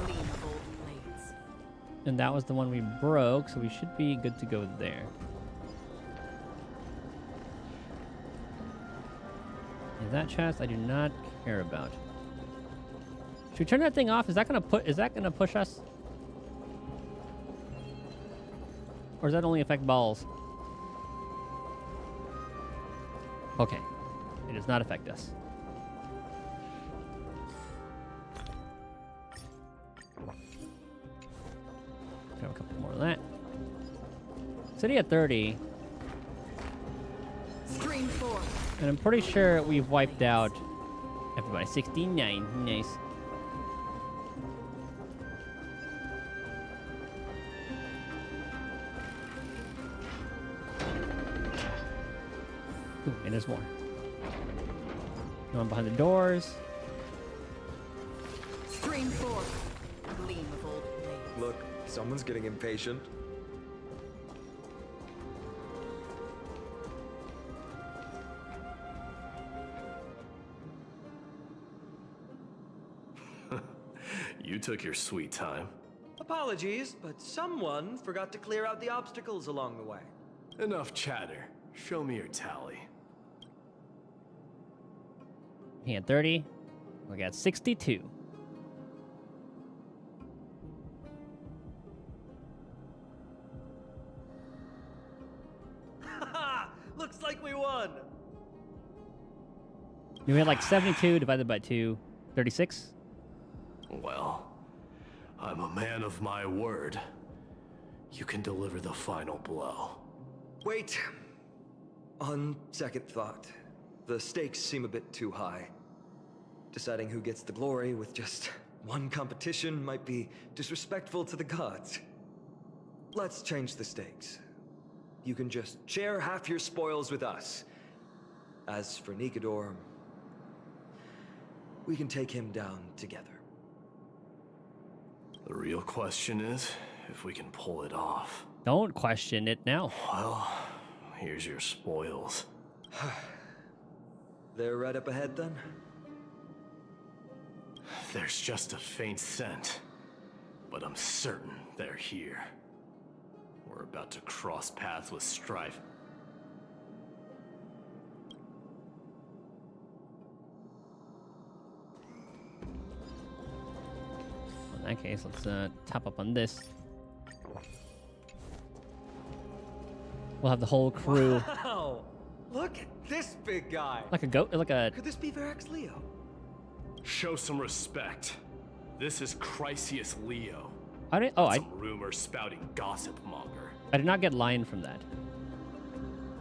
gleam of old blades. And that was the one we broke, so we should be good to go there. And that chest I do not care about. Should we turn that thing off? Is that gonna push us? Or does that only affect balls? Okay. It does not affect us. Grab a couple more of that. City at 30. Stream forth. And I'm pretty sure we've wiped out everybody. 69. Nice. Ooh, and there's more. Going behind the doors. Stream forth, gleam of old blades. Look, someone's getting impatient. You took your sweet time. Apologies, but someone forgot to clear out the obstacles along the way. Enough chatter. Show me your tally. He had 30. We got 62. Looks like we won. You had like 72 divided by 2, 36. Well, I'm a man of my word. You can deliver the final blow. Wait. On second thought, the stakes seem a bit too high. Deciding who gets the glory with just one competition might be disrespectful to the gods. Let's change the stakes. You can just share half your spoils with us. As for Nikador, we can take him down together. The real question is if we can pull it off. Don't question it now. Well, here's your spoils. They're right up ahead then? There's just a faint scent, but I'm certain they're here. We're about to cross paths with strife. In that case, let's top up on this. We'll have the whole crew. Wow! Look at this big guy. Like a goat, like a. Could this be Varix Leo? Show some respect. This is Chrysius Leo. I didn't. Oh, Some rumor spouting gossip monger. I did not get lion from that.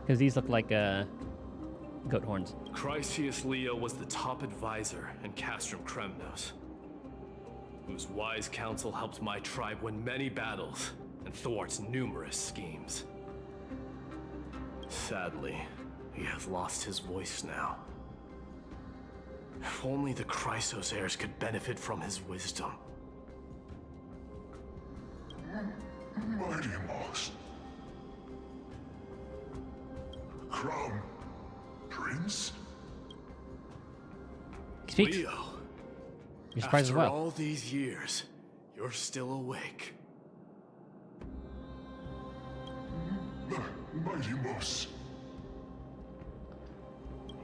Because these look like goat horns. Chrysius Leo was the top advisor in Castrum Kremnos, whose wise counsel helped my tribe win many battles and thwarts numerous schemes. Sadly, he has lost his voice now. If only the Chrysos heirs could benefit from his wisdom. Mighty Moss. Crown Prince? Speaks. Leo, You're surprised as after well. all these years, you're still awake. Mighty Moss.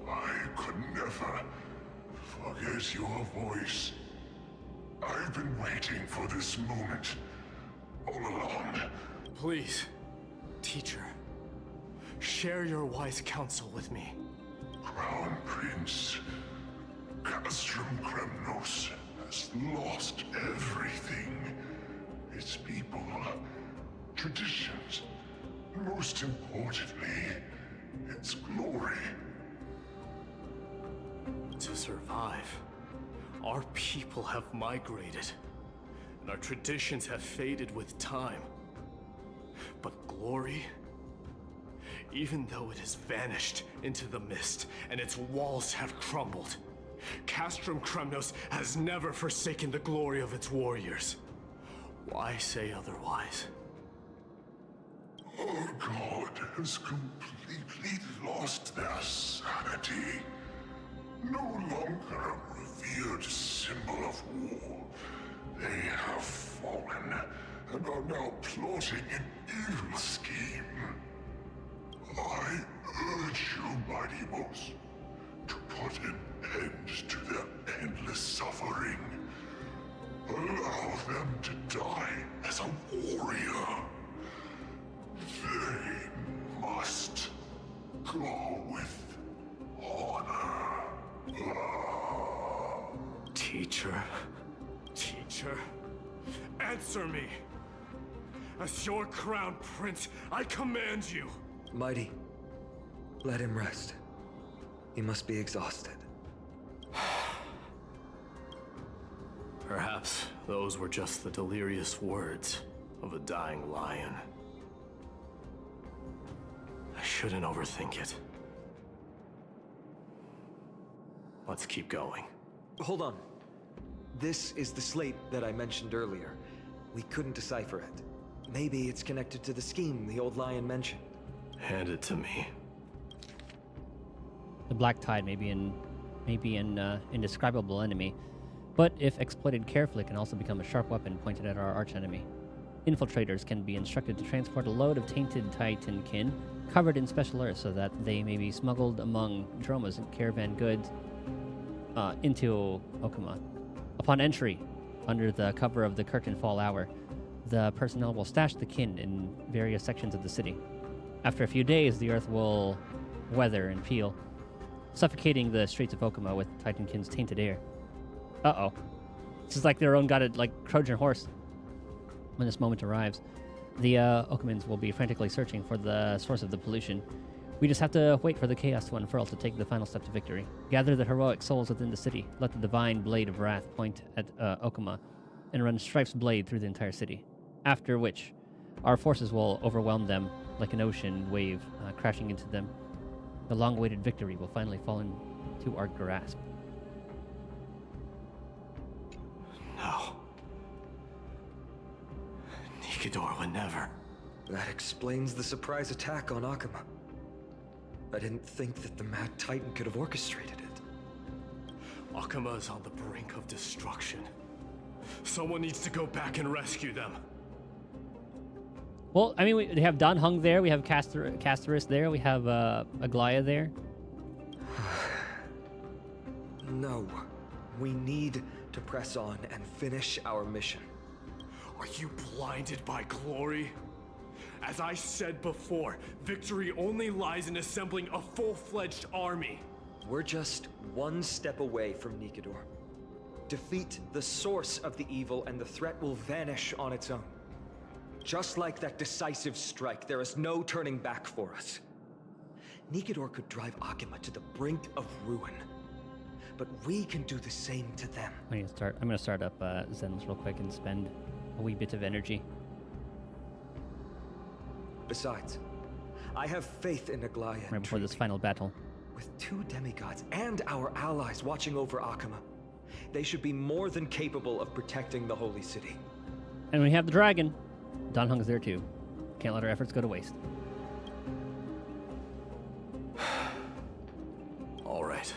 I could never forget your voice. I've been waiting for this moment all along. Please, teacher, share your wise counsel with me. Crown Prince, Castrum Kremnos has lost everything. Its people, traditions, most importantly, its glory. To survive, our people have migrated, and our traditions have faded with time. But glory, even though it has vanished into the mist and its walls have crumbled, Castrum Kremnos has never forsaken the glory of its warriors. Why say otherwise? Our god has completely lost their sanity. No longer a revered symbol of war. They have fallen and are now plotting an evil scheme. I urge you, Mighty Moss, to put an end to their endless suffering. Allow them to die as a warrior. They must go with honor. Teacher, answer me. As your crown prince, I command you. Mighty, let him rest. He must be exhausted. Perhaps those were just the delirious words of a dying lion. I shouldn't overthink it. Let's keep going. Hold on. This is the slate that I mentioned earlier. We couldn't decipher it. Maybe it's connected to the scheme the old lion mentioned. Hand it to me. The Black Tide may be an indescribable enemy, but if exploited carefully, can also become a sharp weapon pointed at our archenemy. Infiltrators can be instructed to transport a load of tainted Titankin covered in special earth so that they may be smuggled among Droma's and caravan goods into Okuma. Upon entry, under the cover of the curtain fall hour, the personnel will stash the kin in various sections of the city. After a few days, the earth will weather and peel, suffocating the streets of Okuma with Titankin's tainted air. Uh-oh. This is like their own Trojan horse. When this moment arrives, the Okumans will be frantically searching for the source of the pollution. We just have to wait for the chaos to unfurl to take the final step to victory. Gather the heroic souls within the city. Let the divine blade of wrath point at Okuma and run Strife's blade through the entire city. After which, our forces will overwhelm them like an ocean wave crashing into them. The long-awaited victory will finally fall into our grasp. No. Nikidor would never. That explains the surprise attack on Akuma. I didn't think that the Mad Titan could have orchestrated it. Akuma is on the brink of destruction. Someone needs to go back and rescue them. Well, I mean, we have Dan Heng there, we have Casterus there, we have Aglaya there. No. We need to press on and finish our mission. Are you blinded by glory? As I said before, victory only lies in assembling a full-fledged army. We're just one step away from Nikidor. Defeat the source of the evil and the threat will vanish on its own. Just like that decisive strike, there is no turning back for us. Nikidor could drive Akuma to the brink of ruin. But we can do the same to them. I'm gonna start up Zenless real quick and spend a wee bit of energy. Besides, I have faith in Aglaya. Right before this final battle. With 2 demigods and our allies watching over Akuma, they should be more than capable of protecting the Holy City. And we have the dragon. Dan Heng's there too. Can't let our efforts go to waste. All right.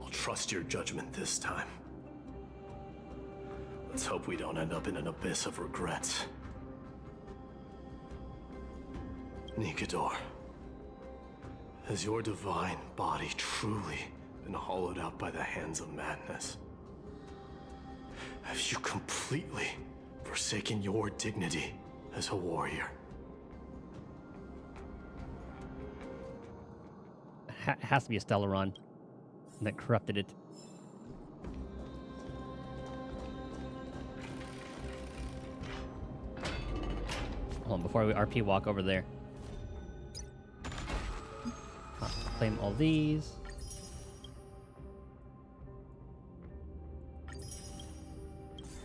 I'll trust your judgment this time. Let's hope we don't end up in an abyss of regrets. Nikidor, has your divine body truly been hollowed out by the hands of madness? Have you completely forsaken your dignity as a warrior? It has to be a Stellaron that corrupted it. Hold on, before we RP walk over there. Claim all these.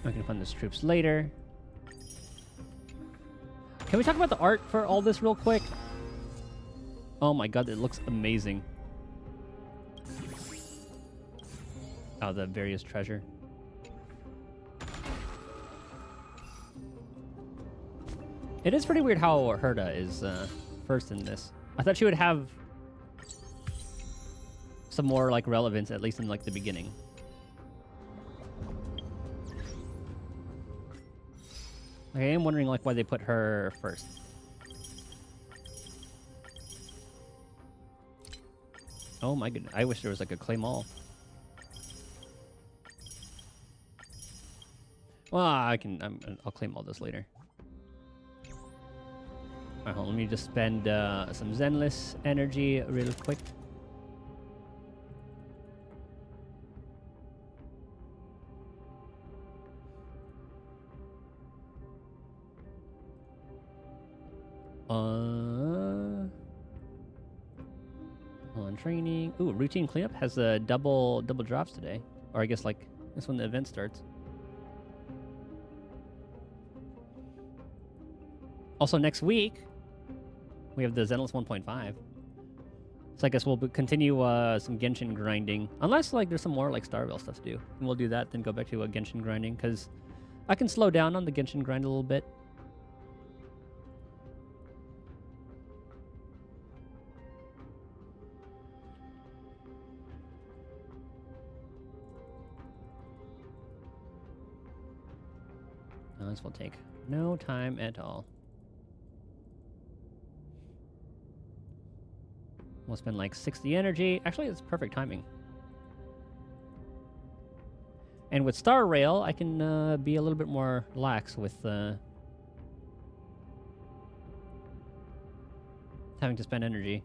I can fund those troops later. Can we talk about the art for all this real quick? Oh my god, it looks amazing. Oh, the various treasure. It is pretty weird how Herta is first in this. I thought she would have some more like relevance, at least in like the beginning. I am wondering like why they put her first. Oh my goodness! I wish there was like a claim all. Well, I'll claim all this later. Alright, hold on, let me just spend some Zenless energy real quick. On training. Ooh, routine cleanup has a double drops today. Or I guess like this when the event starts. Also next week we have the Zenless 1.5. So I guess we'll continue some Genshin grinding. Unless like there's some more like Starville stuff to do. And we'll do that, then go back to Genshin grinding, because I can slow down on the Genshin grind a little bit. This will take no time at all. We'll spend like 60 energy. Actually, it's perfect timing. And with Star Rail, I can be a little bit more lax with having to spend energy.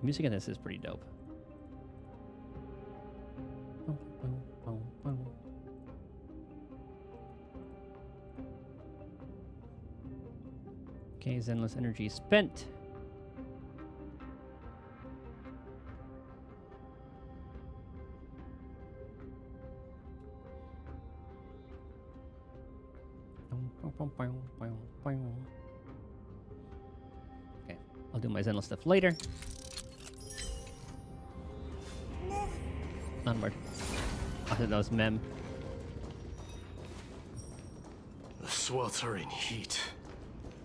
The music in this is pretty dope. Okay, Zenless energy spent. Okay, I'll do my Zenless stuff later. Onward. I thought that was Mem. The sweltering heat.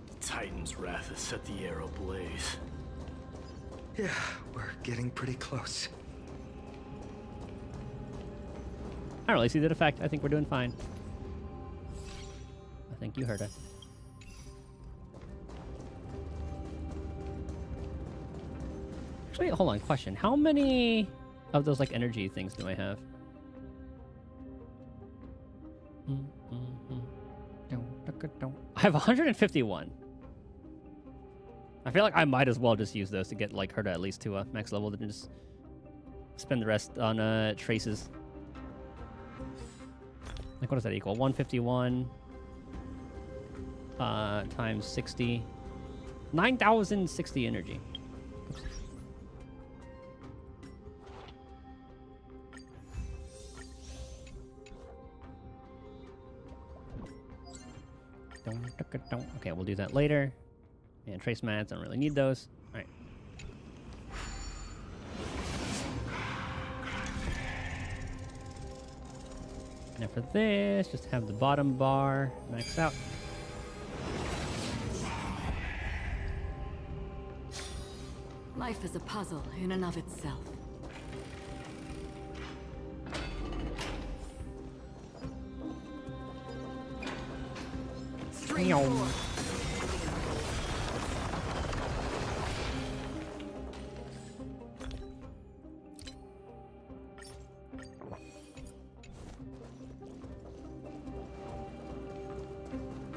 The Titan's wrath has set the air ablaze. Yeah, we're getting pretty close. I don't really see that effect. I think we're doing fine. I think you heard it. Actually, hold on. Question. How many of those like energy things do I have? I have 151. I feel like I might as well just use those to get like Herta at least to a max level, than just spend the rest on traces. Like, what does that equal? 151 times 60. 9,060 energy. Oops. Okay, we'll do that later. And trace mats, I don't really need those. All right. Now for this, just have the bottom bar max out. Life is a puzzle in and of itself.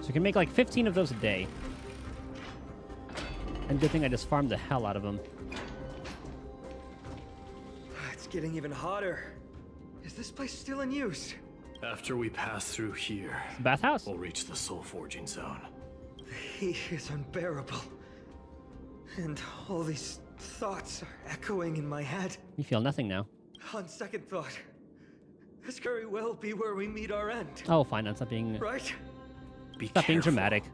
So you can make like 15 of those a day. And good thing I just farmed the hell out of them. It's getting even hotter. Is this place still in use? After we pass through here, bathhouse, we'll reach the soul forging zone. The heat is unbearable. And all these thoughts are echoing in my head. You feel nothing now. On second thought, this very well be where we meet our end. Oh, fine. That's not being... Right? Stop being dramatic.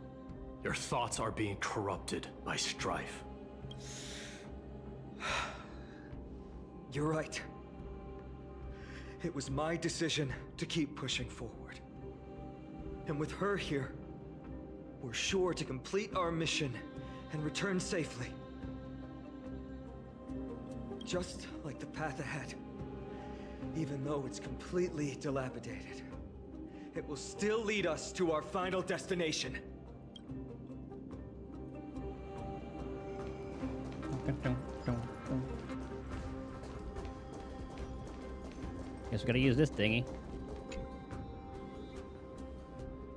Your thoughts are being corrupted by strife. You're right. It was my decision to keep pushing forward. And with her here, we're sure to complete our mission and return safely. Just like the path ahead. Even though it's completely dilapidated, it will still lead us to our final destination. Guess we gotta use this thingy.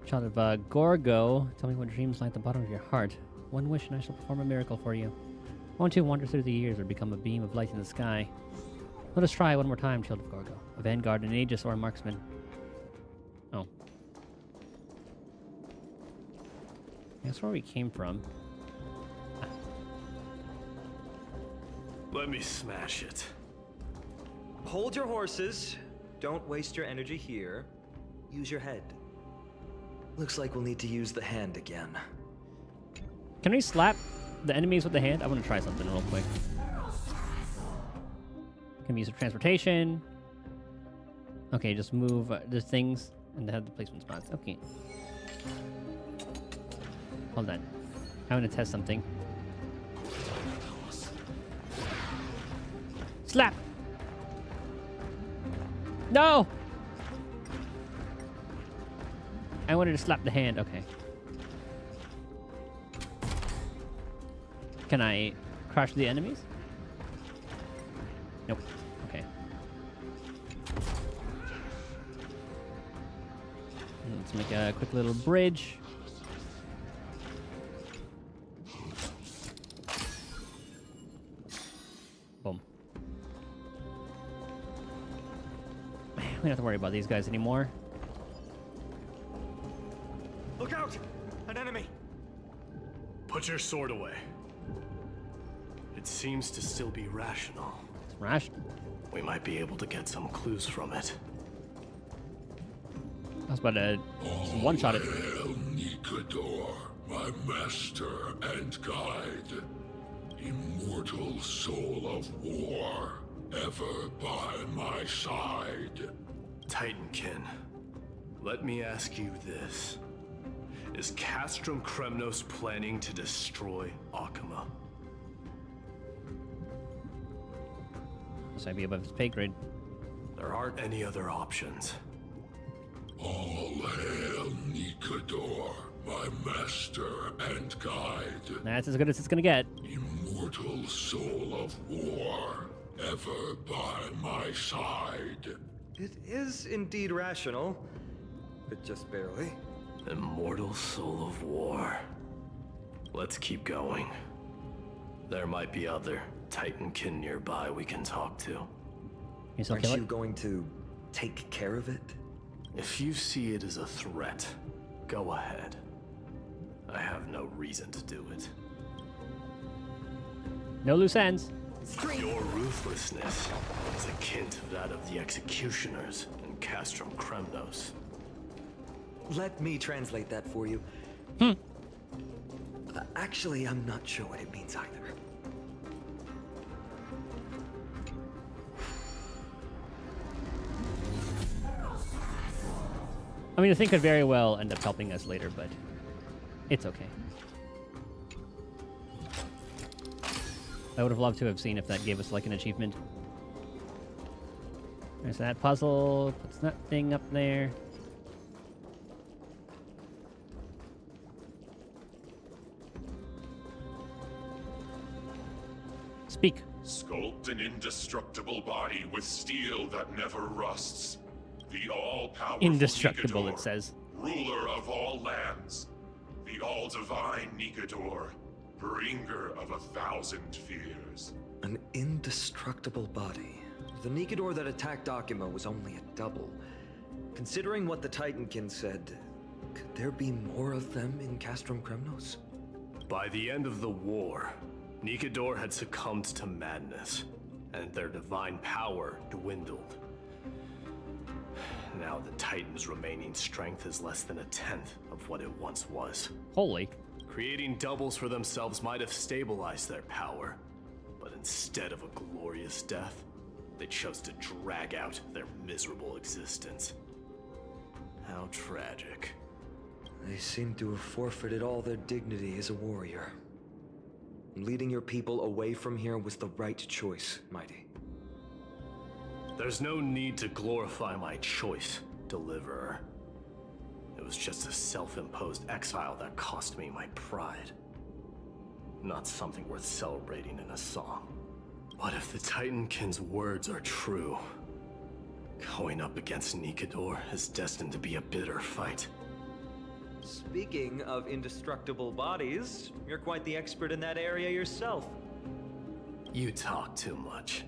Child of Gorgo, tell me what dreams lie at the bottom of your heart. One wish and I shall perform a miracle for you. Won't you wander through the years or become a beam of light in the sky? Let us try one more time, Child of Gorgo. A vanguard, an aegis, or a marksman. Oh. That's where we came from. Let me smash it. Hold your horses. Don't waste your energy here. Use your head. Looks like we'll need to use the hand again. Can we slap the enemies with the hand? I want to try something real quick. Can we use the transportation? Okay, just move the things and have the placement spots. Okay. Hold on. I want to test something. Slap! No! I wanted to slap the hand. Okay. Can I crush the enemies? Nope. Okay. Let's make a quick little bridge. Boom. We don't have to worry about these guys anymore. Look out! An enemy! Put your sword away. It seems to still be rational. It's rational. We might be able to get some clues from it. I was about to one-shot it. Hail Nikador, my master and guide. Immortal soul of war, ever by my side. Titankin, let me ask you this. Is Castrum Kremnos planning to destroy Akama? This might be above his pay grade. There aren't any other options. All hail Nikador, my master and guide. That's as good as it's gonna get. Immortal soul of war, ever by my side. It is indeed rational, but just barely. Immortal soul of war. Let's keep going. There might be other Titankin nearby we can talk to. Aren't you going to take care of it? If you see it as a threat, go ahead. I have no reason to do it. No loose ends. Your ruthlessness is akin to that of the executioners in Castrum Kremnos. Let me translate that for you. Actually, I'm not sure what it means either. I mean, the thing could very well end up helping us later, but it's okay. I would have loved to have seen if that gave us like an achievement. There's that puzzle. Puts that thing up there. Speak. Sculpt an indestructible body with steel that never rusts. The all-powerful Indestructible, Nikador, it says. ruler of all lands. The all-divine Nikador, bringer of 1,000 fears. An indestructible body. The Nikador that attacked Akima was only a double. Considering what the Titankin said, could there be more of them in Castrum Kremnos? By the end of the war, Nikador had succumbed to madness, and their divine power dwindled. Now the Titan's remaining strength is less than 1/10 of what it once was. Holy. Creating doubles for themselves might have stabilized their power, but instead of a glorious death, they chose to drag out their miserable existence. How tragic. They seem to have forfeited all their dignity as a warrior. Leading your people away from here was the right choice, Mighty. There's no need to glorify my choice, Deliverer. It was just a self-imposed exile that cost me my pride. Not something worth celebrating in a song. What if the Titankin's words are true? Going up against Nikador is destined to be a bitter fight. Speaking of indestructible bodies, you're quite the expert in that area yourself. You talk too much.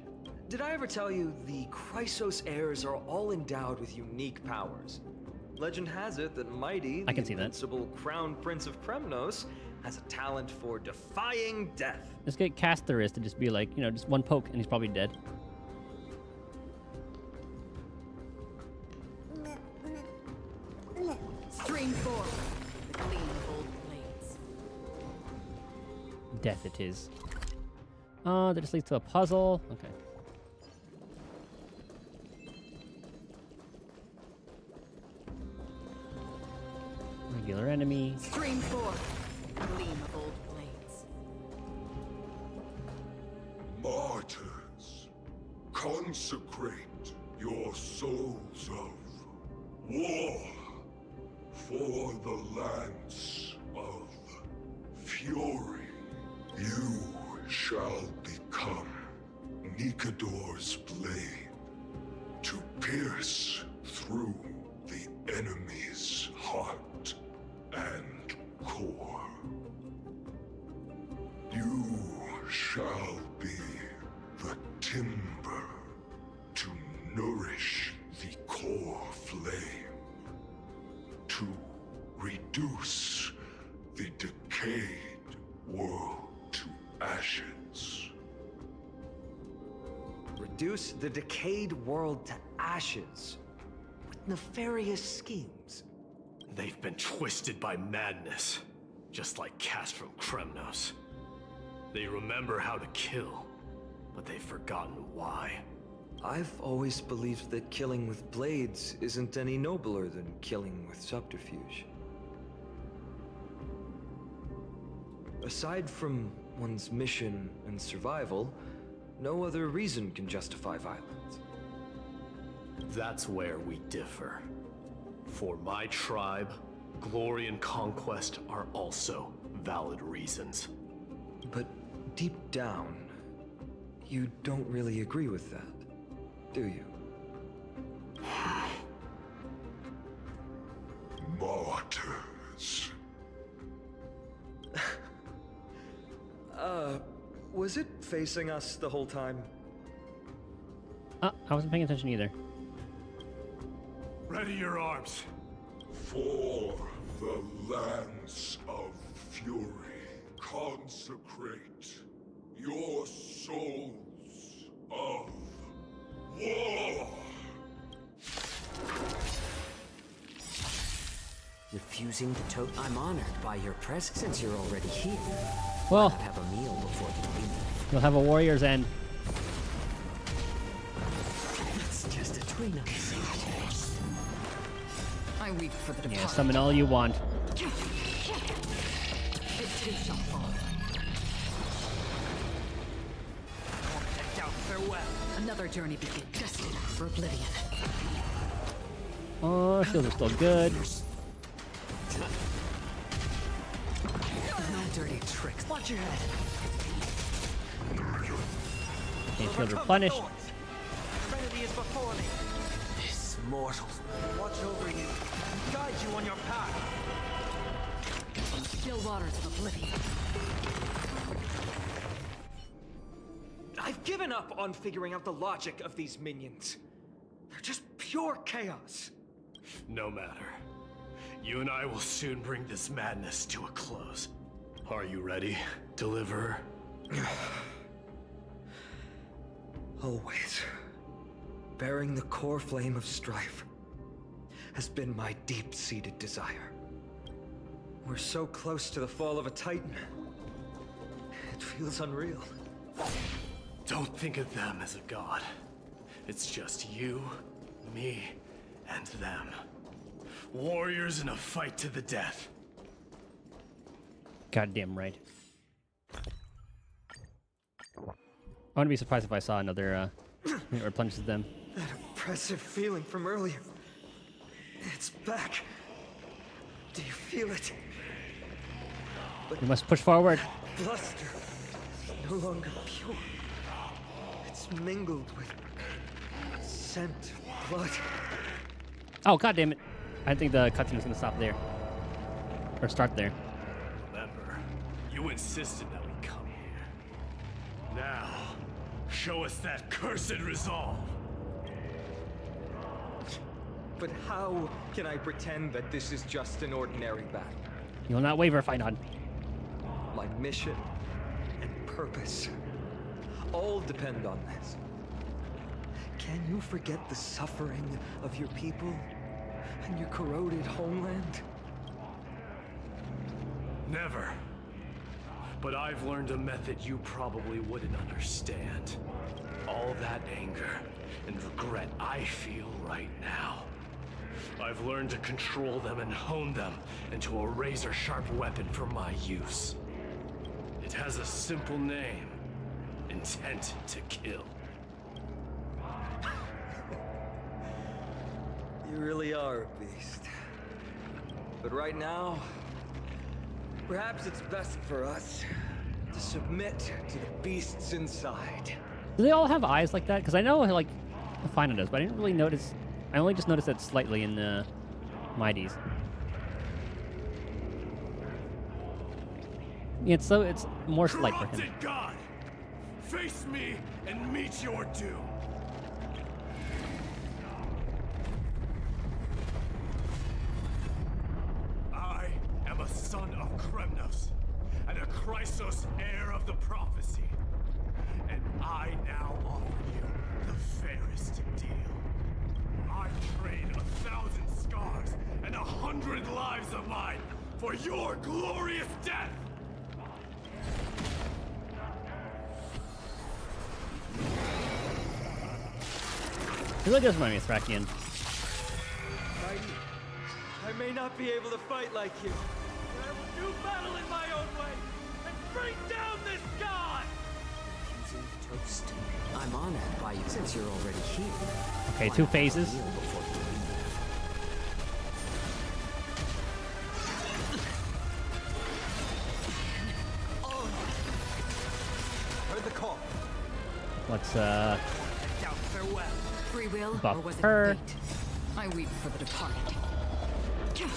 Did I ever tell you the Chrysos heirs are all endowed with unique powers? Legend has it that Mighty, I the can see that. invincible crown prince of Kremnos, has a talent for defying death. Let's get Casterus to just be like, you know, just one poke and he's probably dead. Stream forward. The gleam of old blades. Death it is. Oh, that just leads to a puzzle. Okay. Regular enemy. Stream forward. The gleam of old blades. Martyrs, consecrate your souls of war for the lance of fury. You shall become Nikador's blade to pierce through the enemy's heart and core. You shall be the timber to nourish the core flame, to reduce the decayed world to ashes. Reduce the decayed world to ashes with nefarious schemes. They've been twisted by madness, just like cast from Kremnos. They remember how to kill, but they've forgotten why. I've always believed that killing with blades isn't any nobler than killing with subterfuge. Aside from one's mission and survival, no other reason can justify violence. That's where we differ. For my tribe, glory and conquest are also valid reasons. But deep down, you don't really agree with that, do you? Martyrs. Was it facing us the whole time? I wasn't paying attention either. Ready your arms. For the lance of fury, consecrate your souls of war. Refusing to tote? I'm honored by your presence since you're already here. Well, Why not have a meal before you leave? you'll have a warrior's end. It's just a twin of I weep for the Yeah, departed. summon all you want. It too shall fall. farewell. Another journey begins, destined for oblivion. Oh, shields are still good. No dirty tricks. Watch your head. Okay, shield replenished. Trinity is before me. This mortal. Watch over you and guide you on your path. From still waters of oblivion. I've given up on figuring out the logic of these minions. They're just pure chaos. No matter. You and I will soon bring this madness to a close. Are you ready, Deliverer? Always. Bearing the core flame of strife has been my deep-seated desire. We're so close to the fall of a Titan. It feels unreal. Don't think of them as a god. It's just you, me, and them. Warriors in a fight to the death. Goddamn right. I wouldn't be surprised if I saw another that replenishes them. That oppressive feeling from earlier. It's back. Do you feel it? We must push forward. Bluster is no longer pure. It's mingled with scent of blood. Oh, god damn it. I think the cutscene was gonna stop there. Or start there. Remember, you insisted that we come here. Now, show us that cursed resolve. But how can I pretend that this is just an ordinary battle? You'll not waver, Phaidon. My mission and purpose all depend on this. Can you forget the suffering of your people and your corroded homeland? Never. But I've learned a method you probably wouldn't understand. All that anger and regret I feel right now. I've learned to control them and hone them into a razor-sharp weapon for my use. It has a simple name. Intent to kill. You really are a beast. But right now, perhaps it's best for us to submit to the beasts inside. Do they all have eyes like that? Because I know, like, Final does, but I didn't really notice. I only just noticed that slightly in the Mighties. Yeah, it's more slight for him. God, face me and meet your doom. I am a son of Kremnos and a Chrysos heir of the prophecy. And I now offer you the fairest deal. I trade 1,000 scars and 100 lives of mine for your glorious death! He really does remind me of Thracian. Mighty, I may not be able to fight like you, but I will do battle in my own way and bring down this god! Refusing toast. I'm honored by you since you're already here. Okay, 2 phases. Heard the call. Let's Farewell. Free will, buff or was it her. fate? I weep for the departed. It too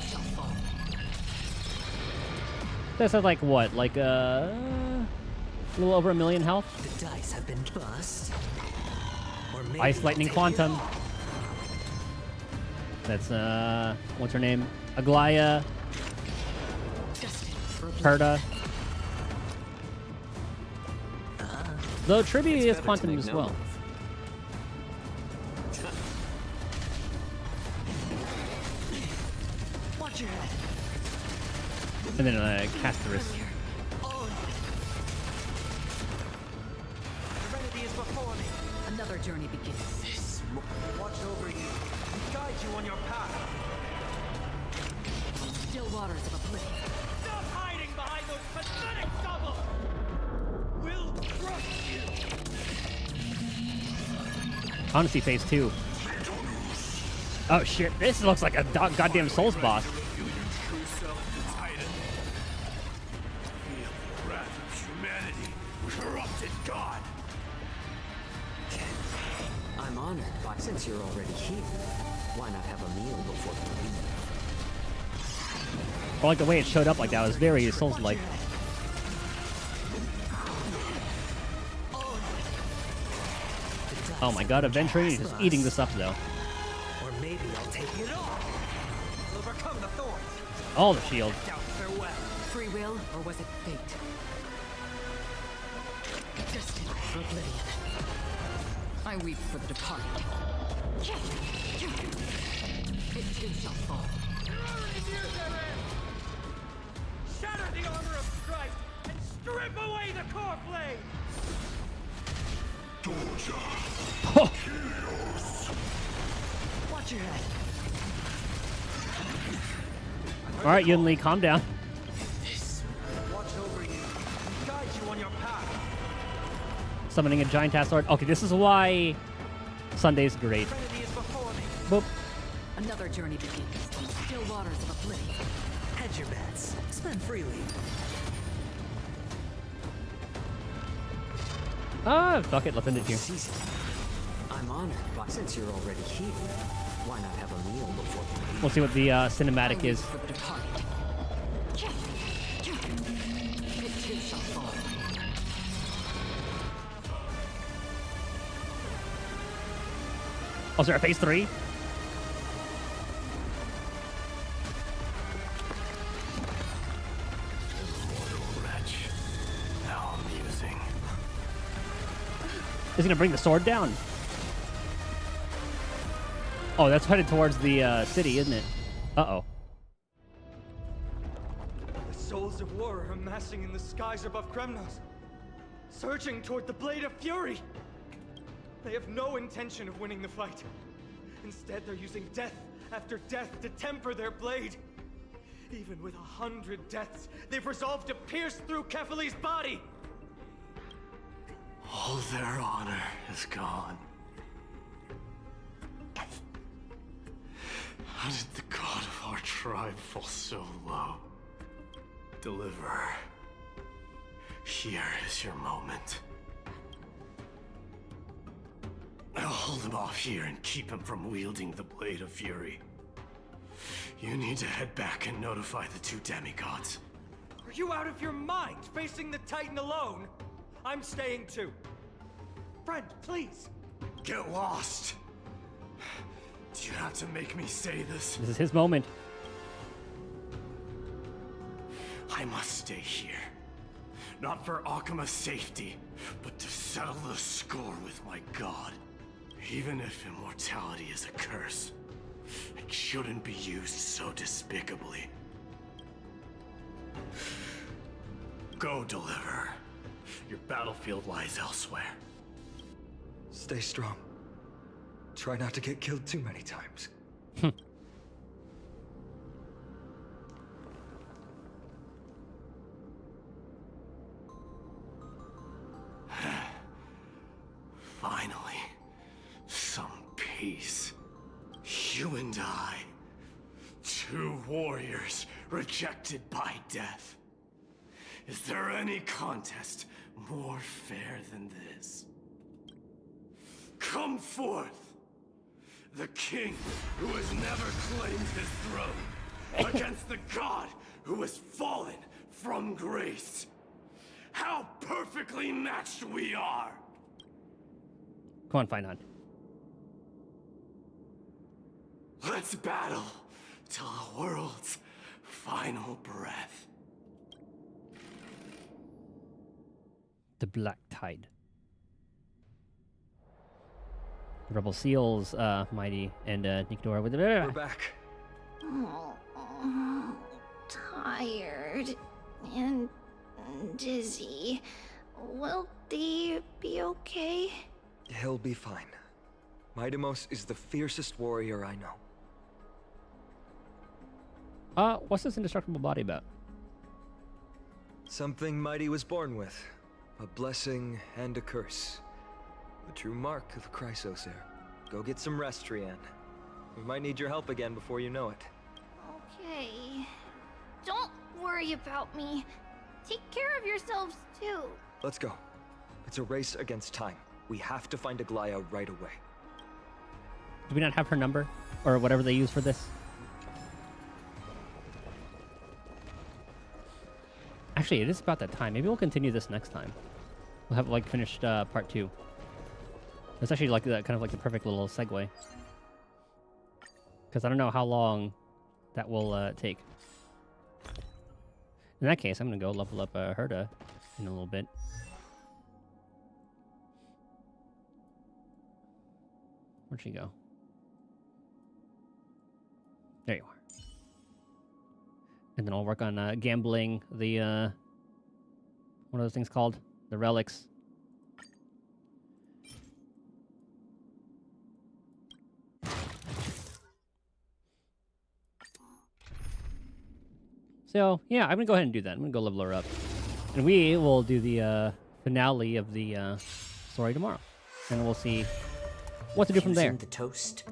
shall fall. That's at like what? Like a little over 1 million health? The dice have been bust. Or maybe Ice Lightning they'll take it Quantum. all. That's what's her name? Aglaya. Perda. Though Tribute is Quantum as well. Watch your head. And then Casterus. Serenity is before me. Another journey begins. Watch over you and guide you on your path. Still waters of oblivion. Stop hiding behind those pathetic doubles! We'll crush you! Honestly, phase 2. Oh shit, this looks like a goddamn Souls boss. I'm honored by since you're already here. Why not have a meal before you leave? I like the way it showed up like that. It was very Souls-like. Oh my god, Aventurine is just eating this up though. Or maybe I'll take it all. Overcome the thorns. All the shield. Farewell. Free will, or was it fate? Destined for oblivion. I weep for the departed. It too shall fall. Shatter the armor of Christ and strip away the core flame! Watch your head. Alright, Yunli, calm down. Watch over you and guide you on your path. Summoning a giant ass sword. Okay, this is why Sunday's great. Serenity is before me. Boop. Another journey begins. Still waters of oblivion. Hedge your bets. Spend freely. Ah, fuck it, let's end it here. I'm honored by since you're already here. Why not have a meal before you leave? We'll see what the cinematic is. For the departed. It too shall fall. Oh, is there a phase 3? Wretch. How amusing. Is he gonna bring the sword down? Oh, that's headed towards the city, isn't it? Uh-oh. The souls of war are amassing in the skies above Kremnos, surging toward the Blade of Fury. They have no intention of winning the fight. Instead, they're using death after death to temper their blade. Even with 100 deaths, they've resolved to pierce through Kefali's body. All their honor is gone. How did the god of our tribe fall so low? Deliverer, here is your moment. I'll hold him off here and keep him from wielding the Blade of Fury. You need to head back and notify the two demigods. Are you out of your mind, facing the Titan alone? I'm staying too. Friend, please. Get lost. Do you have to make me say this? This is his moment. I must stay here. Not for Akima's safety, but to settle the score with my god. Even if immortality is a curse, it shouldn't be used so despicably. Go, Deliverer. Your battlefield lies elsewhere. Stay strong. Try not to get killed too many times. Finally, some peace. You and I, two warriors rejected by death. Is there any contest more fair than this? Come forth, the king who has never claimed his throne, against the god who has fallen from grace. How perfectly matched we are! Come on, Fine Hunt. Let's battle till the world's final breath. The Black Tide. The Rebel Seals, Mighty, and Nikdor with the... We're back. Oh, tired and dizzy. Will they be okay? He'll be fine. Midamos is the fiercest warrior I know. What's this indestructible body about? Something Mighty was born with. A blessing and a curse. The true mark of Chrysos heir. Go get some rest, Trian. We might need your help again before you know it. Okay. Don't worry about me. Take care of yourselves, too. Let's go. It's a race against time. We have to find Aglaya right away. Do we not have her number? Or whatever they use for this? Actually, it is about that time. Maybe we'll continue this next time. We'll have, like, finished part 2. It's actually like kind of like the perfect little segue. Because I don't know how long that will take. In that case, I'm going to go level up Herta in a little bit. Where'd she go? There you are. And then I'll work on gambling the, what are those things called? The relics. So, yeah, I'm going to go ahead and do that. I'm going to go level her up. And we will do the finale of the story tomorrow. And we'll see what to do from there. The toast.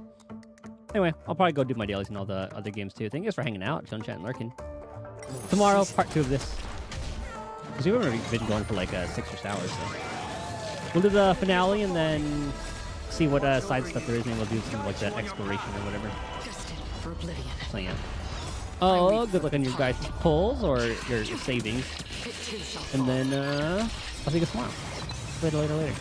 Anyway, I'll probably go do my dailies and all the other games too. Thank you guys for hanging out, Sunshine and Lurkin. Tomorrow, part 2 of this. Because we've already been going for like 6 or 7 hours. So. We'll do the finale and then see what side stuff there is, and we'll do some like that exploration or whatever. For oblivion. So yeah. Oh, good luck on your guys' pulls or your savings. And then I'll see you guys tomorrow. Later.